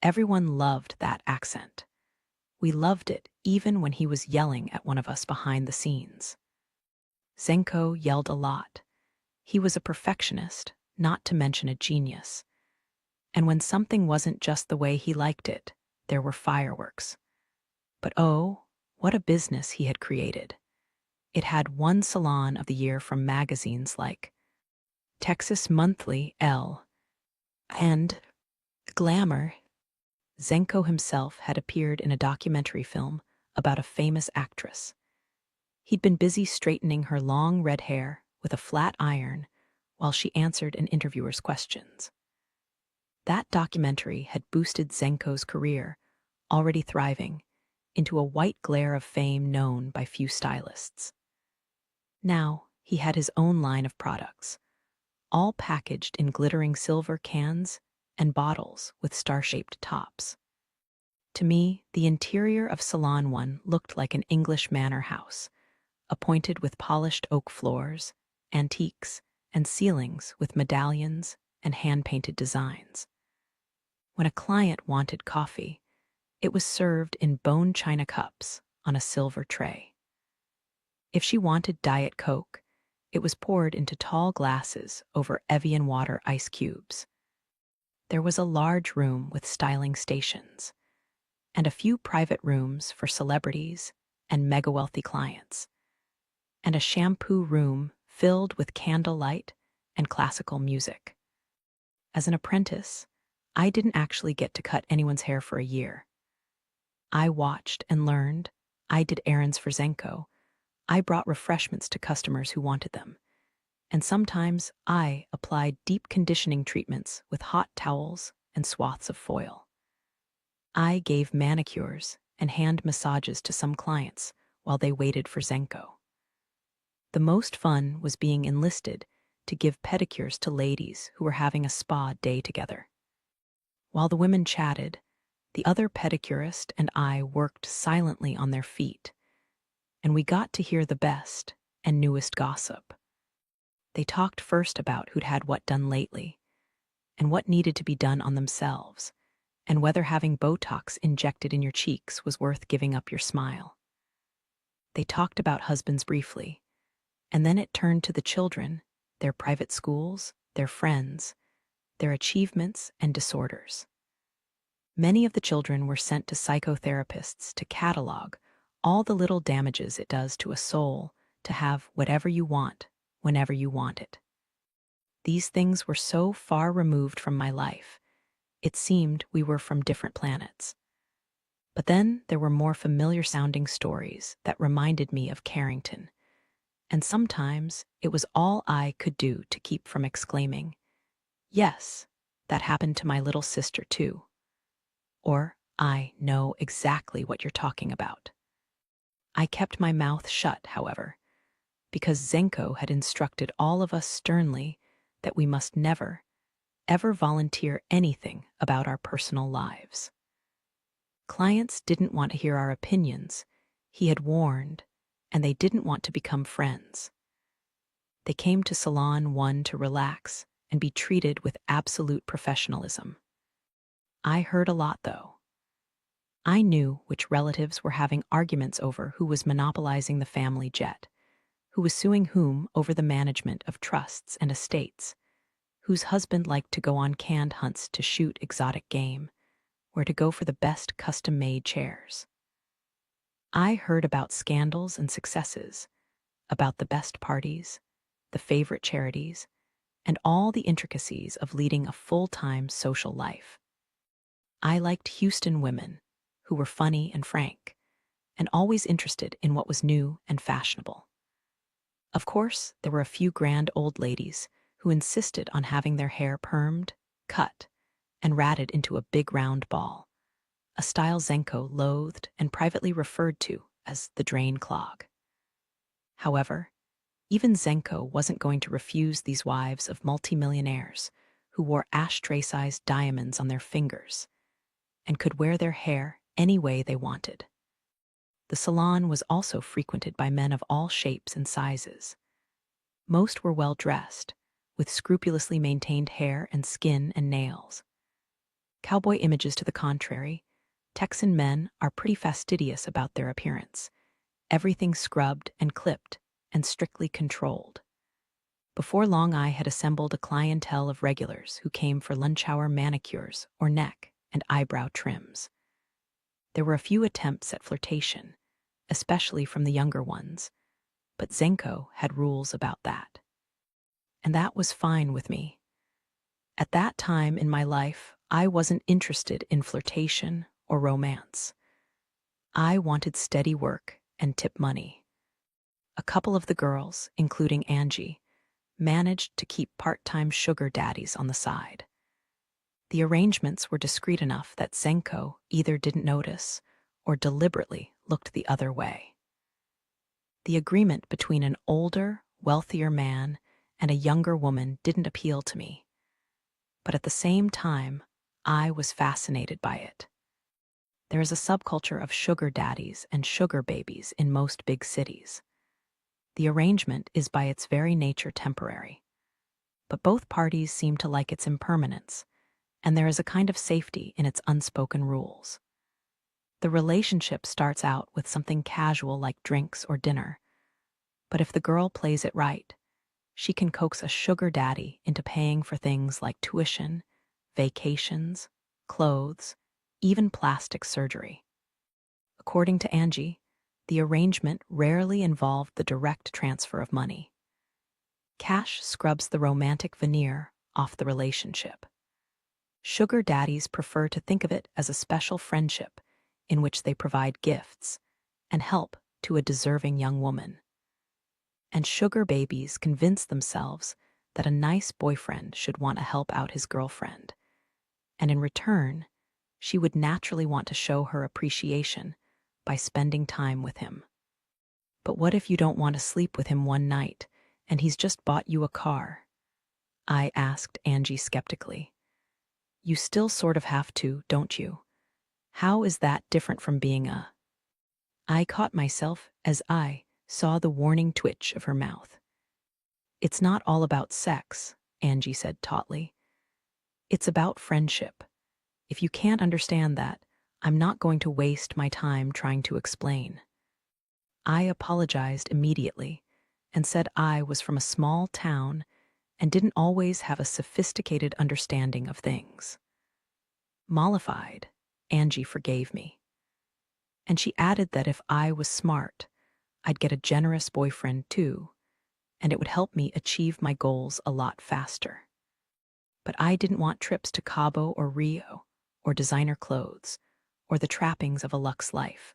Everyone loved that accent. We loved it even when he was yelling at one of us behind the scenes. Zenko yelled a lot. He was a perfectionist, not to mention a genius. And when something wasn't just the way he liked it, there were fireworks. But oh, what a business he had created. It had one salon of the year from magazines like Texas Monthly, Elle, and Glamour. Zenko himself had appeared in a documentary film about a famous actress. He'd been busy straightening her long red hair with a flat iron while she answered an interviewer's questions. That documentary had boosted Zenko's career, already thriving, into a white glare of fame known by few stylists. Now he had his own line of products, all packaged in glittering silver cans and bottles with star-shaped tops. To me, the interior of Salon 1 looked like an English manor house, appointed with polished oak floors, antiques, and ceilings with medallions and hand-painted designs. When a client wanted coffee, it was served in bone china cups on a silver tray. If she wanted Diet Coke, it was poured into tall glasses over Evian water ice cubes. There was a large room with styling stations, and a few private rooms for celebrities and mega-wealthy clients, and a shampoo room filled with candlelight and classical music. As an apprentice, I didn't actually get to cut anyone's hair for a year. I watched and learned. I did errands for Zenko. I brought refreshments to customers who wanted them. And sometimes I applied deep conditioning treatments with hot towels and swaths of foil. I gave manicures and hand massages to some clients while they waited for Zenko. The most fun was being enlisted to give pedicures to ladies who were having a spa day together. While the women chatted, the other pedicurist and I worked silently on their feet, and we got to hear the best and newest gossip. They talked first about who'd had what done lately, and what needed to be done on themselves, and whether having Botox injected in your cheeks was worth giving up your smile. They talked about husbands briefly, and then it turned to the children, their private schools, their friends, their achievements and disorders. Many of the children were sent to psychotherapists to catalog all the little damages it does to a soul to have whatever you want, whenever you want it. These things were so far removed from my life, it seemed we were from different planets. But then there were more familiar-sounding stories that reminded me of Carrington, and sometimes it was all I could do to keep from exclaiming, "Yes, that happened to my little sister too." Or, "I know exactly what you're talking about." I kept my mouth shut, however, because Zenko had instructed all of us sternly that we must never, ever volunteer anything about our personal lives. Clients didn't want to hear our opinions, he had warned, and they didn't want to become friends. They came to Salon 1 to relax and be treated with absolute professionalism. I heard a lot, though. I knew which relatives were having arguments over who was monopolizing the family jet, who was suing whom over the management of trusts and estates, whose husband liked to go on canned hunts to shoot exotic game, or to go for the best custom-made chairs. I heard about scandals and successes, about the best parties, the favorite charities, and all the intricacies of leading a full-time social life. I liked Houston women, who were funny and frank, and always interested in what was new and fashionable. Of course, there were a few grand old ladies who insisted on having their hair permed, cut, and ratted into a big round ball, a style Zenko loathed and privately referred to as the drain clog. However, even Zenko wasn't going to refuse these wives of multimillionaires who wore ashtray-sized diamonds on their fingers and could wear their hair any way they wanted. The salon was also frequented by men of all shapes and sizes. Most were well-dressed, with scrupulously maintained hair and skin and nails. Cowboy images to the contrary, Texan men are pretty fastidious about their appearance, everything scrubbed and clipped and strictly controlled. Before long I had assembled a clientele of regulars who came for lunch hour manicures or neck and eyebrow trims. There were a few attempts at flirtation, especially from the younger ones, but Zenko had rules about that. And that was fine with me. At that time in my life, I wasn't interested in flirtation or romance. I wanted steady work and tip money. A couple of the girls, including Angie, managed to keep part-time sugar daddies on the side. The arrangements were discreet enough that Zenko either didn't notice or deliberately looked the other way. The agreement between an older, wealthier man and a younger woman didn't appeal to me, but at the same time, I was fascinated by it. There is a subculture of sugar daddies and sugar babies in most big cities. The arrangement is by its very nature temporary, but both parties seem to like its impermanence, and there is a kind of safety in its unspoken rules. The relationship starts out with something casual like drinks or dinner, but if the girl plays it right, she can coax a sugar daddy into paying for things like tuition, vacations, clothes, even plastic surgery. According to Angie, the arrangement rarely involved the direct transfer of money. Cash scrubs the romantic veneer off the relationship. Sugar daddies prefer to think of it as a special friendship in which they provide gifts and help to a deserving young woman. And sugar babies convince themselves that a nice boyfriend should want to help out his girlfriend, and in return, she would naturally want to show her appreciation by spending time with him. But what if you don't want to sleep with him one night and he's just bought you a car? I asked Angie skeptically. You still sort of have to, don't you? How is that different from being a... I caught myself as I saw the warning twitch of her mouth. It's not all about sex, Angie said tautly. It's about friendship. If you can't understand that, I'm not going to waste my time trying to explain. I apologized immediately and said I was from a small town and didn't always have a sophisticated understanding of things. Mollified, Angie forgave me. And she added that if I was smart, I'd get a generous boyfriend too, and it would help me achieve my goals a lot faster. But I didn't want trips to Cabo or Rio, or designer clothes, or the trappings of a luxe life.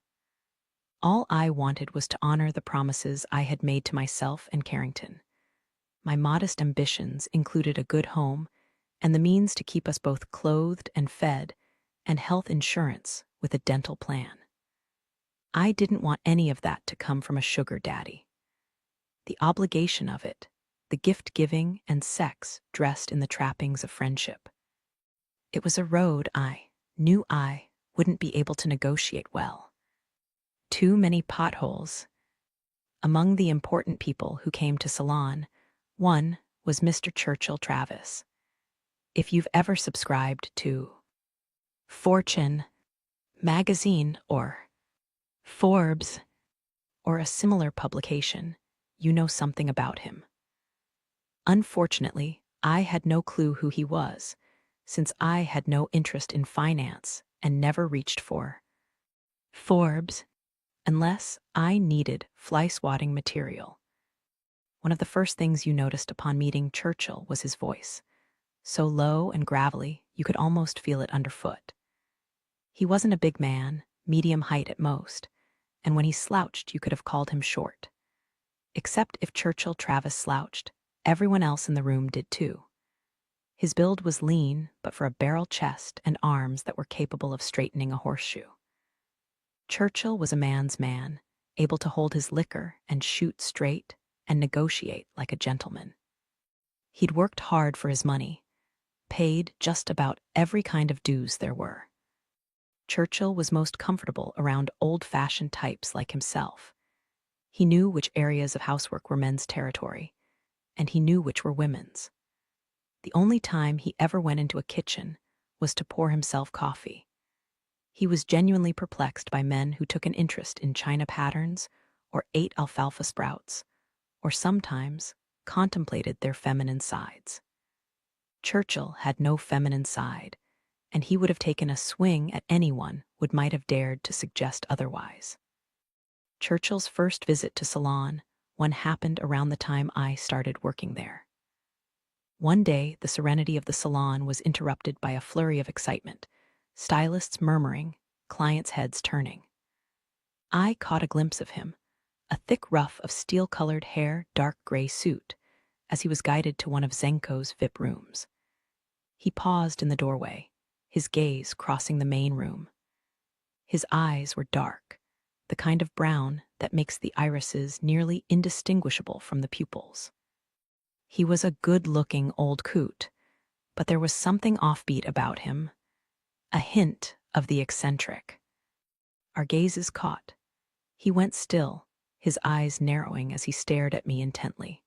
All I wanted was to honor the promises I had made to myself and Carrington. My modest ambitions included a good home and the means to keep us both clothed and fed, and health insurance with a dental plan. I didn't want any of that to come from a sugar daddy. The obligation of it, the gift-giving and sex dressed in the trappings of friendship. It was a road I knew I wouldn't be able to negotiate well. Too many potholes. Among the important people who came to Salon, one was Mr. Churchill Travis. If you've ever subscribed to Fortune magazine or Forbes or a similar publication, you know something about him. Unfortunately, I had no clue who he was, since I had no interest in finance and never reached for Forbes unless I needed fly-swatting material. One of the first things you noticed upon meeting Churchill was his voice, so low and gravelly you could almost feel it underfoot. He wasn't a big man, medium height at most, and when he slouched you could have called him short. Except if Churchill Travis slouched, everyone else in the room did too. His build was lean, but for a barrel chest and arms that were capable of straightening a horseshoe. Churchill was a man's man, able to hold his liquor and shoot straight and negotiate like a gentleman. He'd worked hard for his money, paid just about every kind of dues there were. Churchill was most comfortable around old-fashioned types like himself. He knew which areas of housework were men's territory, and he knew which were women's. The only time he ever went into a kitchen was to pour himself coffee. He was genuinely perplexed by men who took an interest in china patterns or ate alfalfa sprouts, or sometimes contemplated their feminine sides. Churchill had no feminine side, and he would have taken a swing at anyone who might have dared to suggest otherwise. Churchill's first visit to Salon, one happened around the time I started working there. One day, the serenity of the salon was interrupted by a flurry of excitement, stylists murmuring, clients' heads turning. I caught a glimpse of him, a thick ruff of steel-colored hair, dark gray suit, as he was guided to one of Zenko's VIP rooms. He paused in the doorway, his gaze crossing the main room. His eyes were dark, the kind of brown that makes the irises nearly indistinguishable from the pupils. He was a good-looking old coot, but there was something offbeat about him, a hint of the eccentric. Our gazes caught. He went still, his eyes narrowing as he stared at me intently.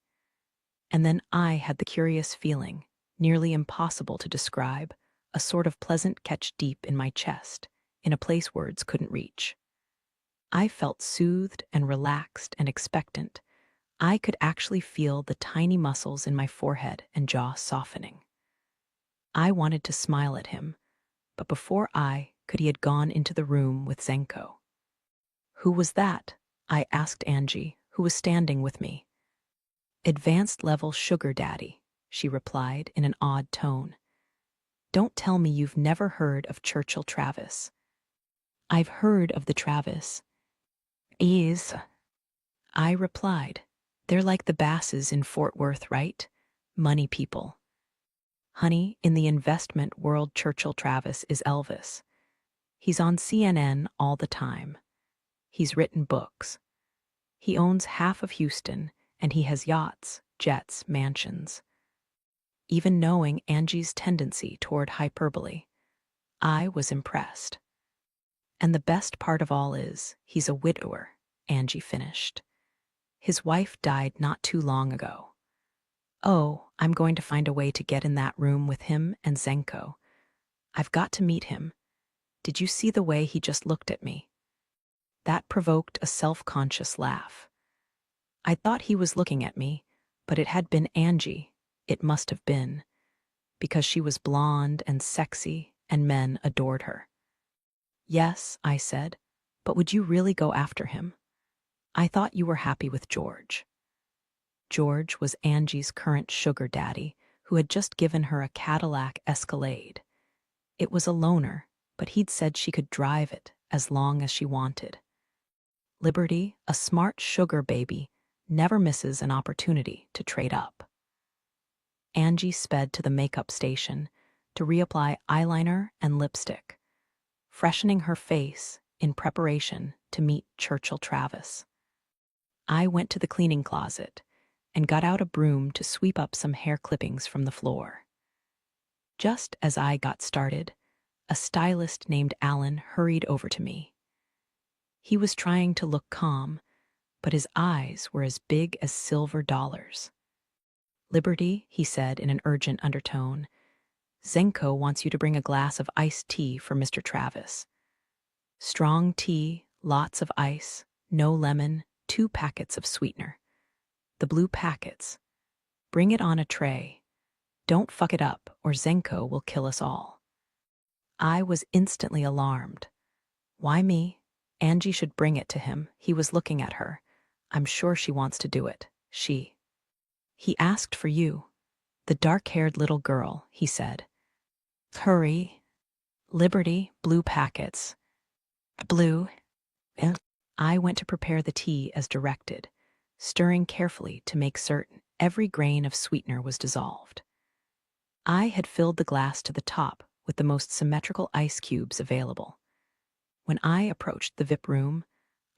And then I had the curious feeling, nearly impossible to describe, a sort of pleasant catch deep in my chest, in a place words couldn't reach. I felt soothed and relaxed and expectant. I could actually feel the tiny muscles in my forehead and jaw softening. I wanted to smile at him, but before he had gone into the room with Zenko. "Who was that?" I asked Angie, who was standing with me. "Advanced level sugar daddy," she replied in an odd tone. "Don't tell me you've never heard of Churchill Travis." "I've heard of the Travis. Is," I replied. "They're like the Basses in Fort Worth, right? Money people." "Honey, in the investment world, Churchill Travis is Elvis. He's on CNN all the time. He's written books. He owns half of Houston, and he has yachts, jets, mansions." Even knowing Angie's tendency toward hyperbole, I was impressed. "And the best part of all is, he's a widower," Angie finished. "His wife died not too long ago." "Oh, I'm going to find a way to get in that room with him and Zenko. I've got to meet him. Did you see the way he just looked at me?" That provoked a self-conscious laugh. I thought he was looking at me, but it had been Angie. It must have been, because she was blonde and sexy, and men adored her. "Yes," I said, "but would you really go after him? I thought you were happy with George." George was Angie's current sugar daddy, who had just given her a Cadillac Escalade. It was a loaner, but he'd said she could drive it as long as she wanted. Liberty, a smart sugar baby, never misses an opportunity to trade up. Angie sped to the makeup station to reapply eyeliner and lipstick, freshening her face in preparation to meet Churchill Travis. I went to the cleaning closet and got out a broom to sweep up some hair clippings from the floor. Just as I got started, a stylist named Alan hurried over to me. He was trying to look calm, but his eyes were as big as silver dollars. "Liberty," he said in an urgent undertone, "Zenko wants you to bring a glass of iced tea for Mr. Travis. Strong tea, lots of ice, no lemon, 2 packets of sweetener. The blue packets. Bring it on a tray. Don't fuck it up, or Zenko will kill us all." I was instantly alarmed. Why me? Angie should bring it to him. He was looking at her. "I'm sure she wants to do it. He asked for you. The dark-haired little girl," he said. "Hurry. Liberty, blue packets. Blue." I went to prepare the tea as directed, stirring carefully to make certain every grain of sweetener was dissolved. I had filled the glass to the top with the most symmetrical ice cubes available. When I approached the VIP room,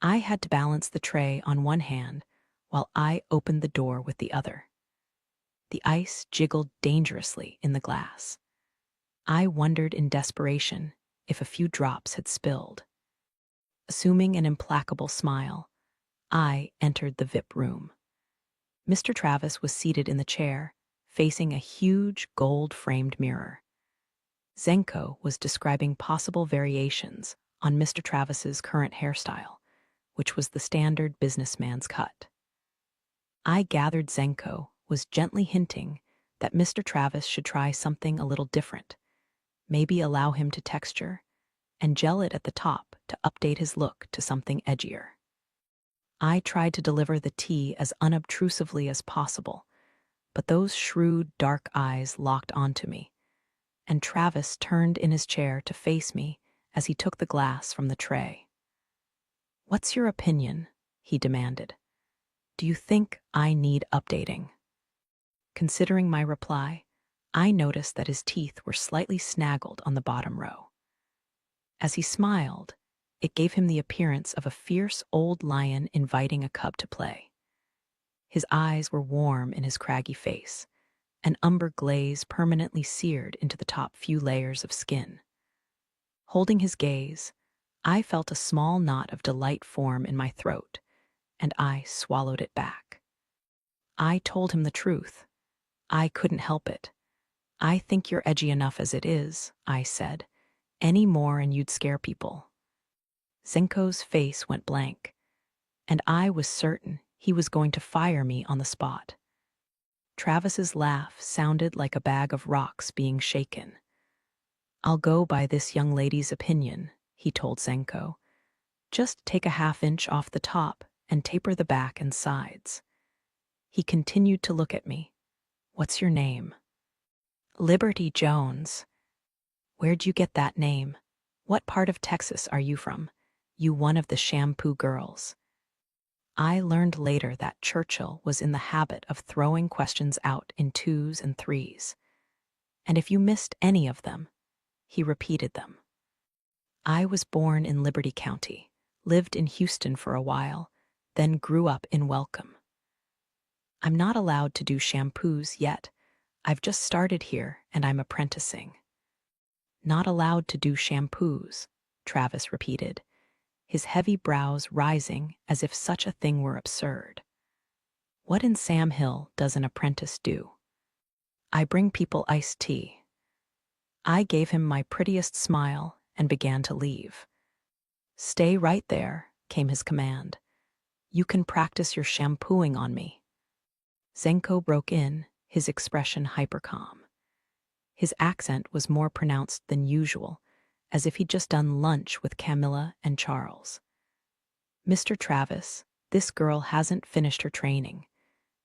I had to balance the tray on one hand while I opened the door with the other. The ice jiggled dangerously in the glass. I wondered in desperation if a few drops had spilled. Assuming an implacable smile, I entered the VIP room. Mr. Travis was seated in the chair, facing a huge gold-framed mirror. Zenko was describing possible variations on Mr. Travis's current hairstyle, which was the standard businessman's cut. I gathered Zenko was gently hinting that Mr. Travis should try something a little different, maybe allow him to texture, and gel it at the top to update his look to something edgier. I tried to deliver the tea as unobtrusively as possible, but those shrewd, dark eyes locked onto me, and Travis turned in his chair to face me as he took the glass from the tray. "What's your opinion?" he demanded. "Do you think I need updating?" Considering my reply, I noticed that his teeth were slightly snaggled on the bottom row. As he smiled, it gave him the appearance of a fierce old lion inviting a cub to play. His eyes were warm in his craggy face, an umber glaze permanently seared into the top few layers of skin. Holding his gaze, I felt a small knot of delight form in my throat, and I swallowed it back. I told him the truth. I couldn't help it. "I think you're edgy enough as it is," I said. "Any more and you'd scare people." Zenko's face went blank, and I was certain he was going to fire me on the spot. Travis's laugh sounded like a bag of rocks being shaken. "I'll go by this young lady's opinion," he told Zenko. "Just take a half-inch off the top and taper the back and sides." He continued to look at me. "What's your name?" "Liberty Jones." "Where'd you get that name? What part of Texas are you from? You one of the shampoo girls." I learned later that Churchill was in the habit of throwing questions out in 2s and 3s. And if you missed any of them, he repeated them. I was born in Liberty County, lived in Houston for a while, then grew up in Welcome. I'm not allowed to do shampoos yet. I've just started here and I'm apprenticing. "Not allowed to do shampoos," Travis repeated, his heavy brows rising as if such a thing were absurd. "What in Sam Hill does an apprentice do?" "I bring people iced tea." I gave him my prettiest smile and began to leave. "Stay right there," came his command. "You can practice your shampooing on me." Zenko broke in, his expression hypercalm. His accent was more pronounced than usual, as if he'd just done lunch with Camilla and Charles. "Mr. Travis, this girl hasn't finished her training.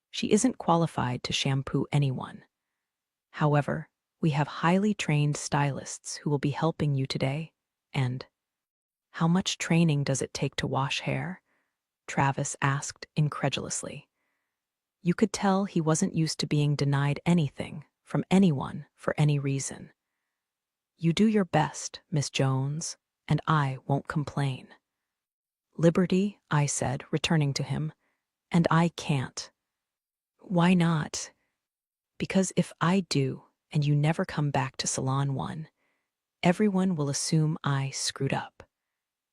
She isn't qualified to shampoo anyone. However, we have highly trained stylists who will be helping you today, and—" "How much training does it take to wash hair?" Travis asked incredulously. You could tell he wasn't used to being denied anything from anyone for any reason. "You do your best, Miss Jones, and I won't complain." "Liberty," I said, returning to him, "and I can't." "Why not?" "Because if I do, and you never come back to Salon 1, everyone will assume I screwed up,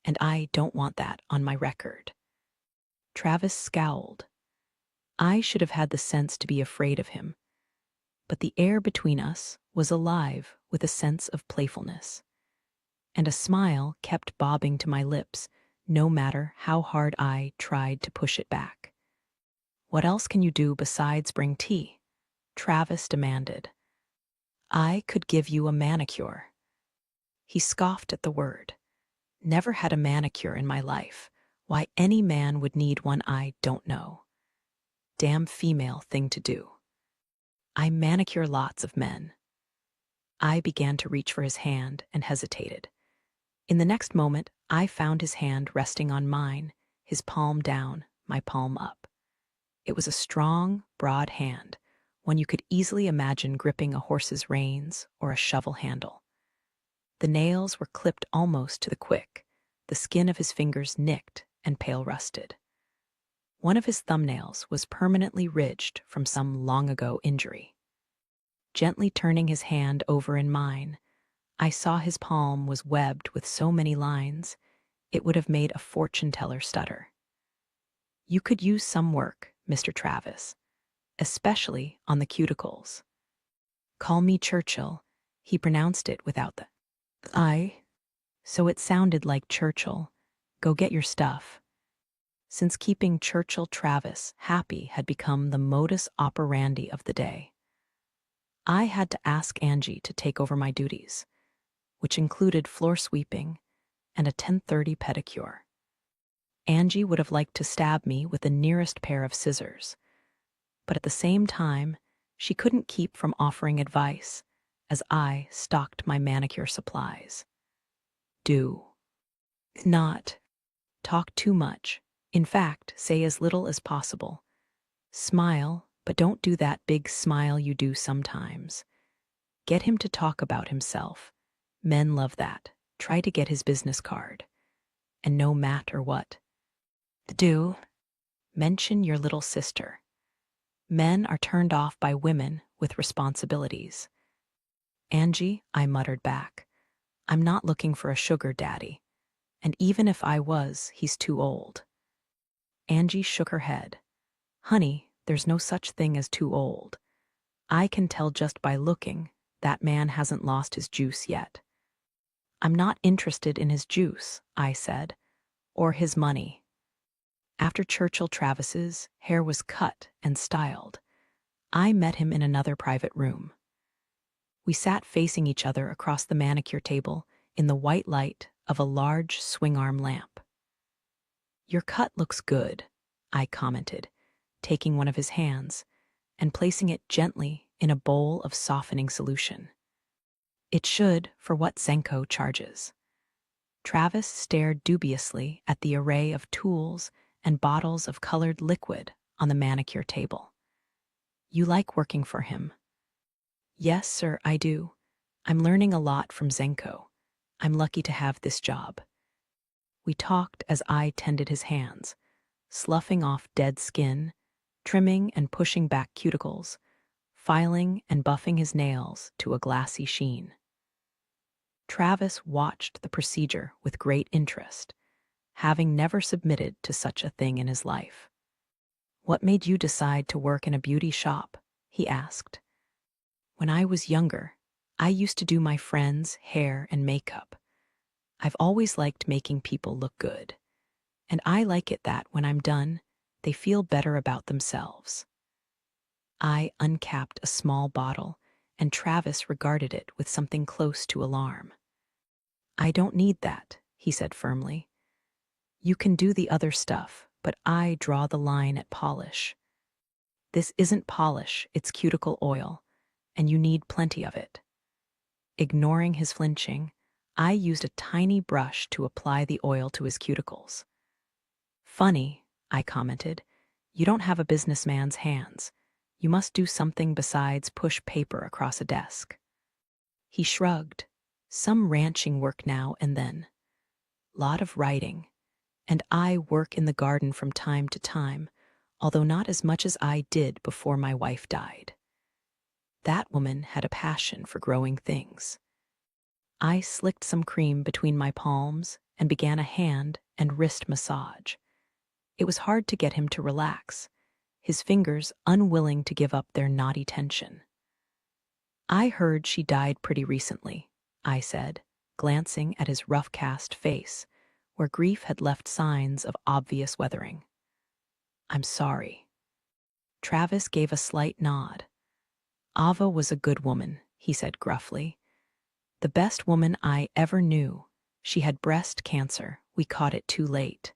and I don't want that on my record." Travis scowled. I should have had the sense to be afraid of him, but the air between us was alive with a sense of playfulness, and a smile kept bobbing to my lips no matter how hard I tried to push it back. "What else can you do besides bring tea?" Travis demanded. "I could give you a manicure." He scoffed at the word. "Never had a manicure in my life. Why any man would need one I don't know. Damn female thing to do. I manicure lots of men." I began to reach for his hand and hesitated. In the next moment, I found his hand resting on mine, his palm down, my palm up. It was a strong, broad hand, one you could easily imagine gripping a horse's reins or a shovel handle. The nails were clipped almost to the quick, the skin of his fingers nicked and pale rusted. One of his thumbnails was permanently ridged from some long-ago injury. Gently turning his hand over in mine, I saw his palm was webbed with so many lines, it would have made a fortune-teller stutter. "You could use some work, Mr. Travis, especially on the cuticles." "Call me Churchill." He pronounced it without the I, so it sounded like Churchill. "Go get your stuff." Since keeping Churchill Travis happy had become the modus operandi of the day, I had to ask Angie to take over my duties, which included floor sweeping and a 10:30 pedicure. Angie would have liked to stab me with the nearest pair of scissors, but at the same time, she couldn't keep from offering advice as I stocked my manicure supplies. "Do not talk too much. In fact, say as little as possible. Smile, but don't do that big smile you do sometimes. Get him to talk about himself. Men love that. Try to get his business card. And no matter what. Do mention your little sister. Men are turned off by women with responsibilities." "Angie," I muttered back, "I'm not looking for a sugar daddy. And even if I was, he's too old. Angie shook her head. Honey, there's no such thing as too old. I can tell just by looking, that man hasn't lost his juice yet. I'm not interested in his juice, I said, or his money. After Churchill Travis's hair was cut and styled, I met him in another private room. We sat facing each other across the manicure table in the white light of a large swing-arm lamp. Your cut looks good, I commented, taking one of his hands and placing it gently in a bowl of softening solution. It should, for what Zenko charges. Travis stared dubiously at the array of tools and bottles of colored liquid on the manicure table. You like working for him? Yes, sir, I do. I'm learning a lot from Zenko. I'm lucky to have this job. We talked as I tended his hands, sloughing off dead skin, trimming and pushing back cuticles, filing and buffing his nails to a glassy sheen. Travis watched the procedure with great interest, having never submitted to such a thing in his life. What made you decide to work in a beauty shop? He asked. When I was younger, I used to do my friends' hair and makeup. I've always liked making people look good, and I like it that when I'm done, they feel better about themselves. I uncapped a small bottle, and Travis regarded it with something close to alarm. I don't need that, he said firmly. You can do the other stuff, but I draw the line at polish. This isn't polish, it's cuticle oil, and you need plenty of it. Ignoring his flinching, I used a tiny brush to apply the oil to his cuticles. Funny, I commented. You don't have a businessman's hands. You must do something besides push paper across a desk. He shrugged. Some ranching work now and then. Lot of writing. And I work in the garden from time to time, although not as much as I did before my wife died. That woman had a passion for growing things. I slicked some cream between my palms and began a hand and wrist massage. It was hard to get him to relax, his fingers unwilling to give up their knotty tension. I heard she died pretty recently, I said, glancing at his rough-cast face, where grief had left signs of obvious weathering. I'm sorry. Travis gave a slight nod. Ava was a good woman, he said gruffly. The best woman I ever knew. She had breast cancer. We caught it too late.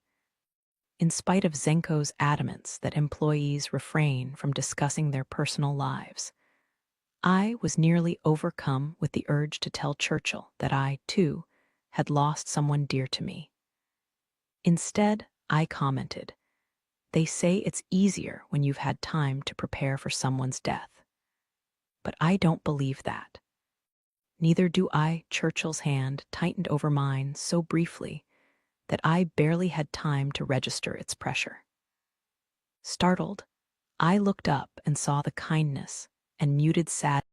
In spite of Zenko's adamance that employees refrain from discussing their personal lives, I was nearly overcome with the urge to tell Churchill that I, too, had lost someone dear to me. Instead, I commented, they say it's easier when you've had time to prepare for someone's death. But I don't believe that. Neither do I. Churchill's hand tightened over mine so briefly that I barely had time to register its pressure. Startled, I looked up and saw the kindness and muted sadness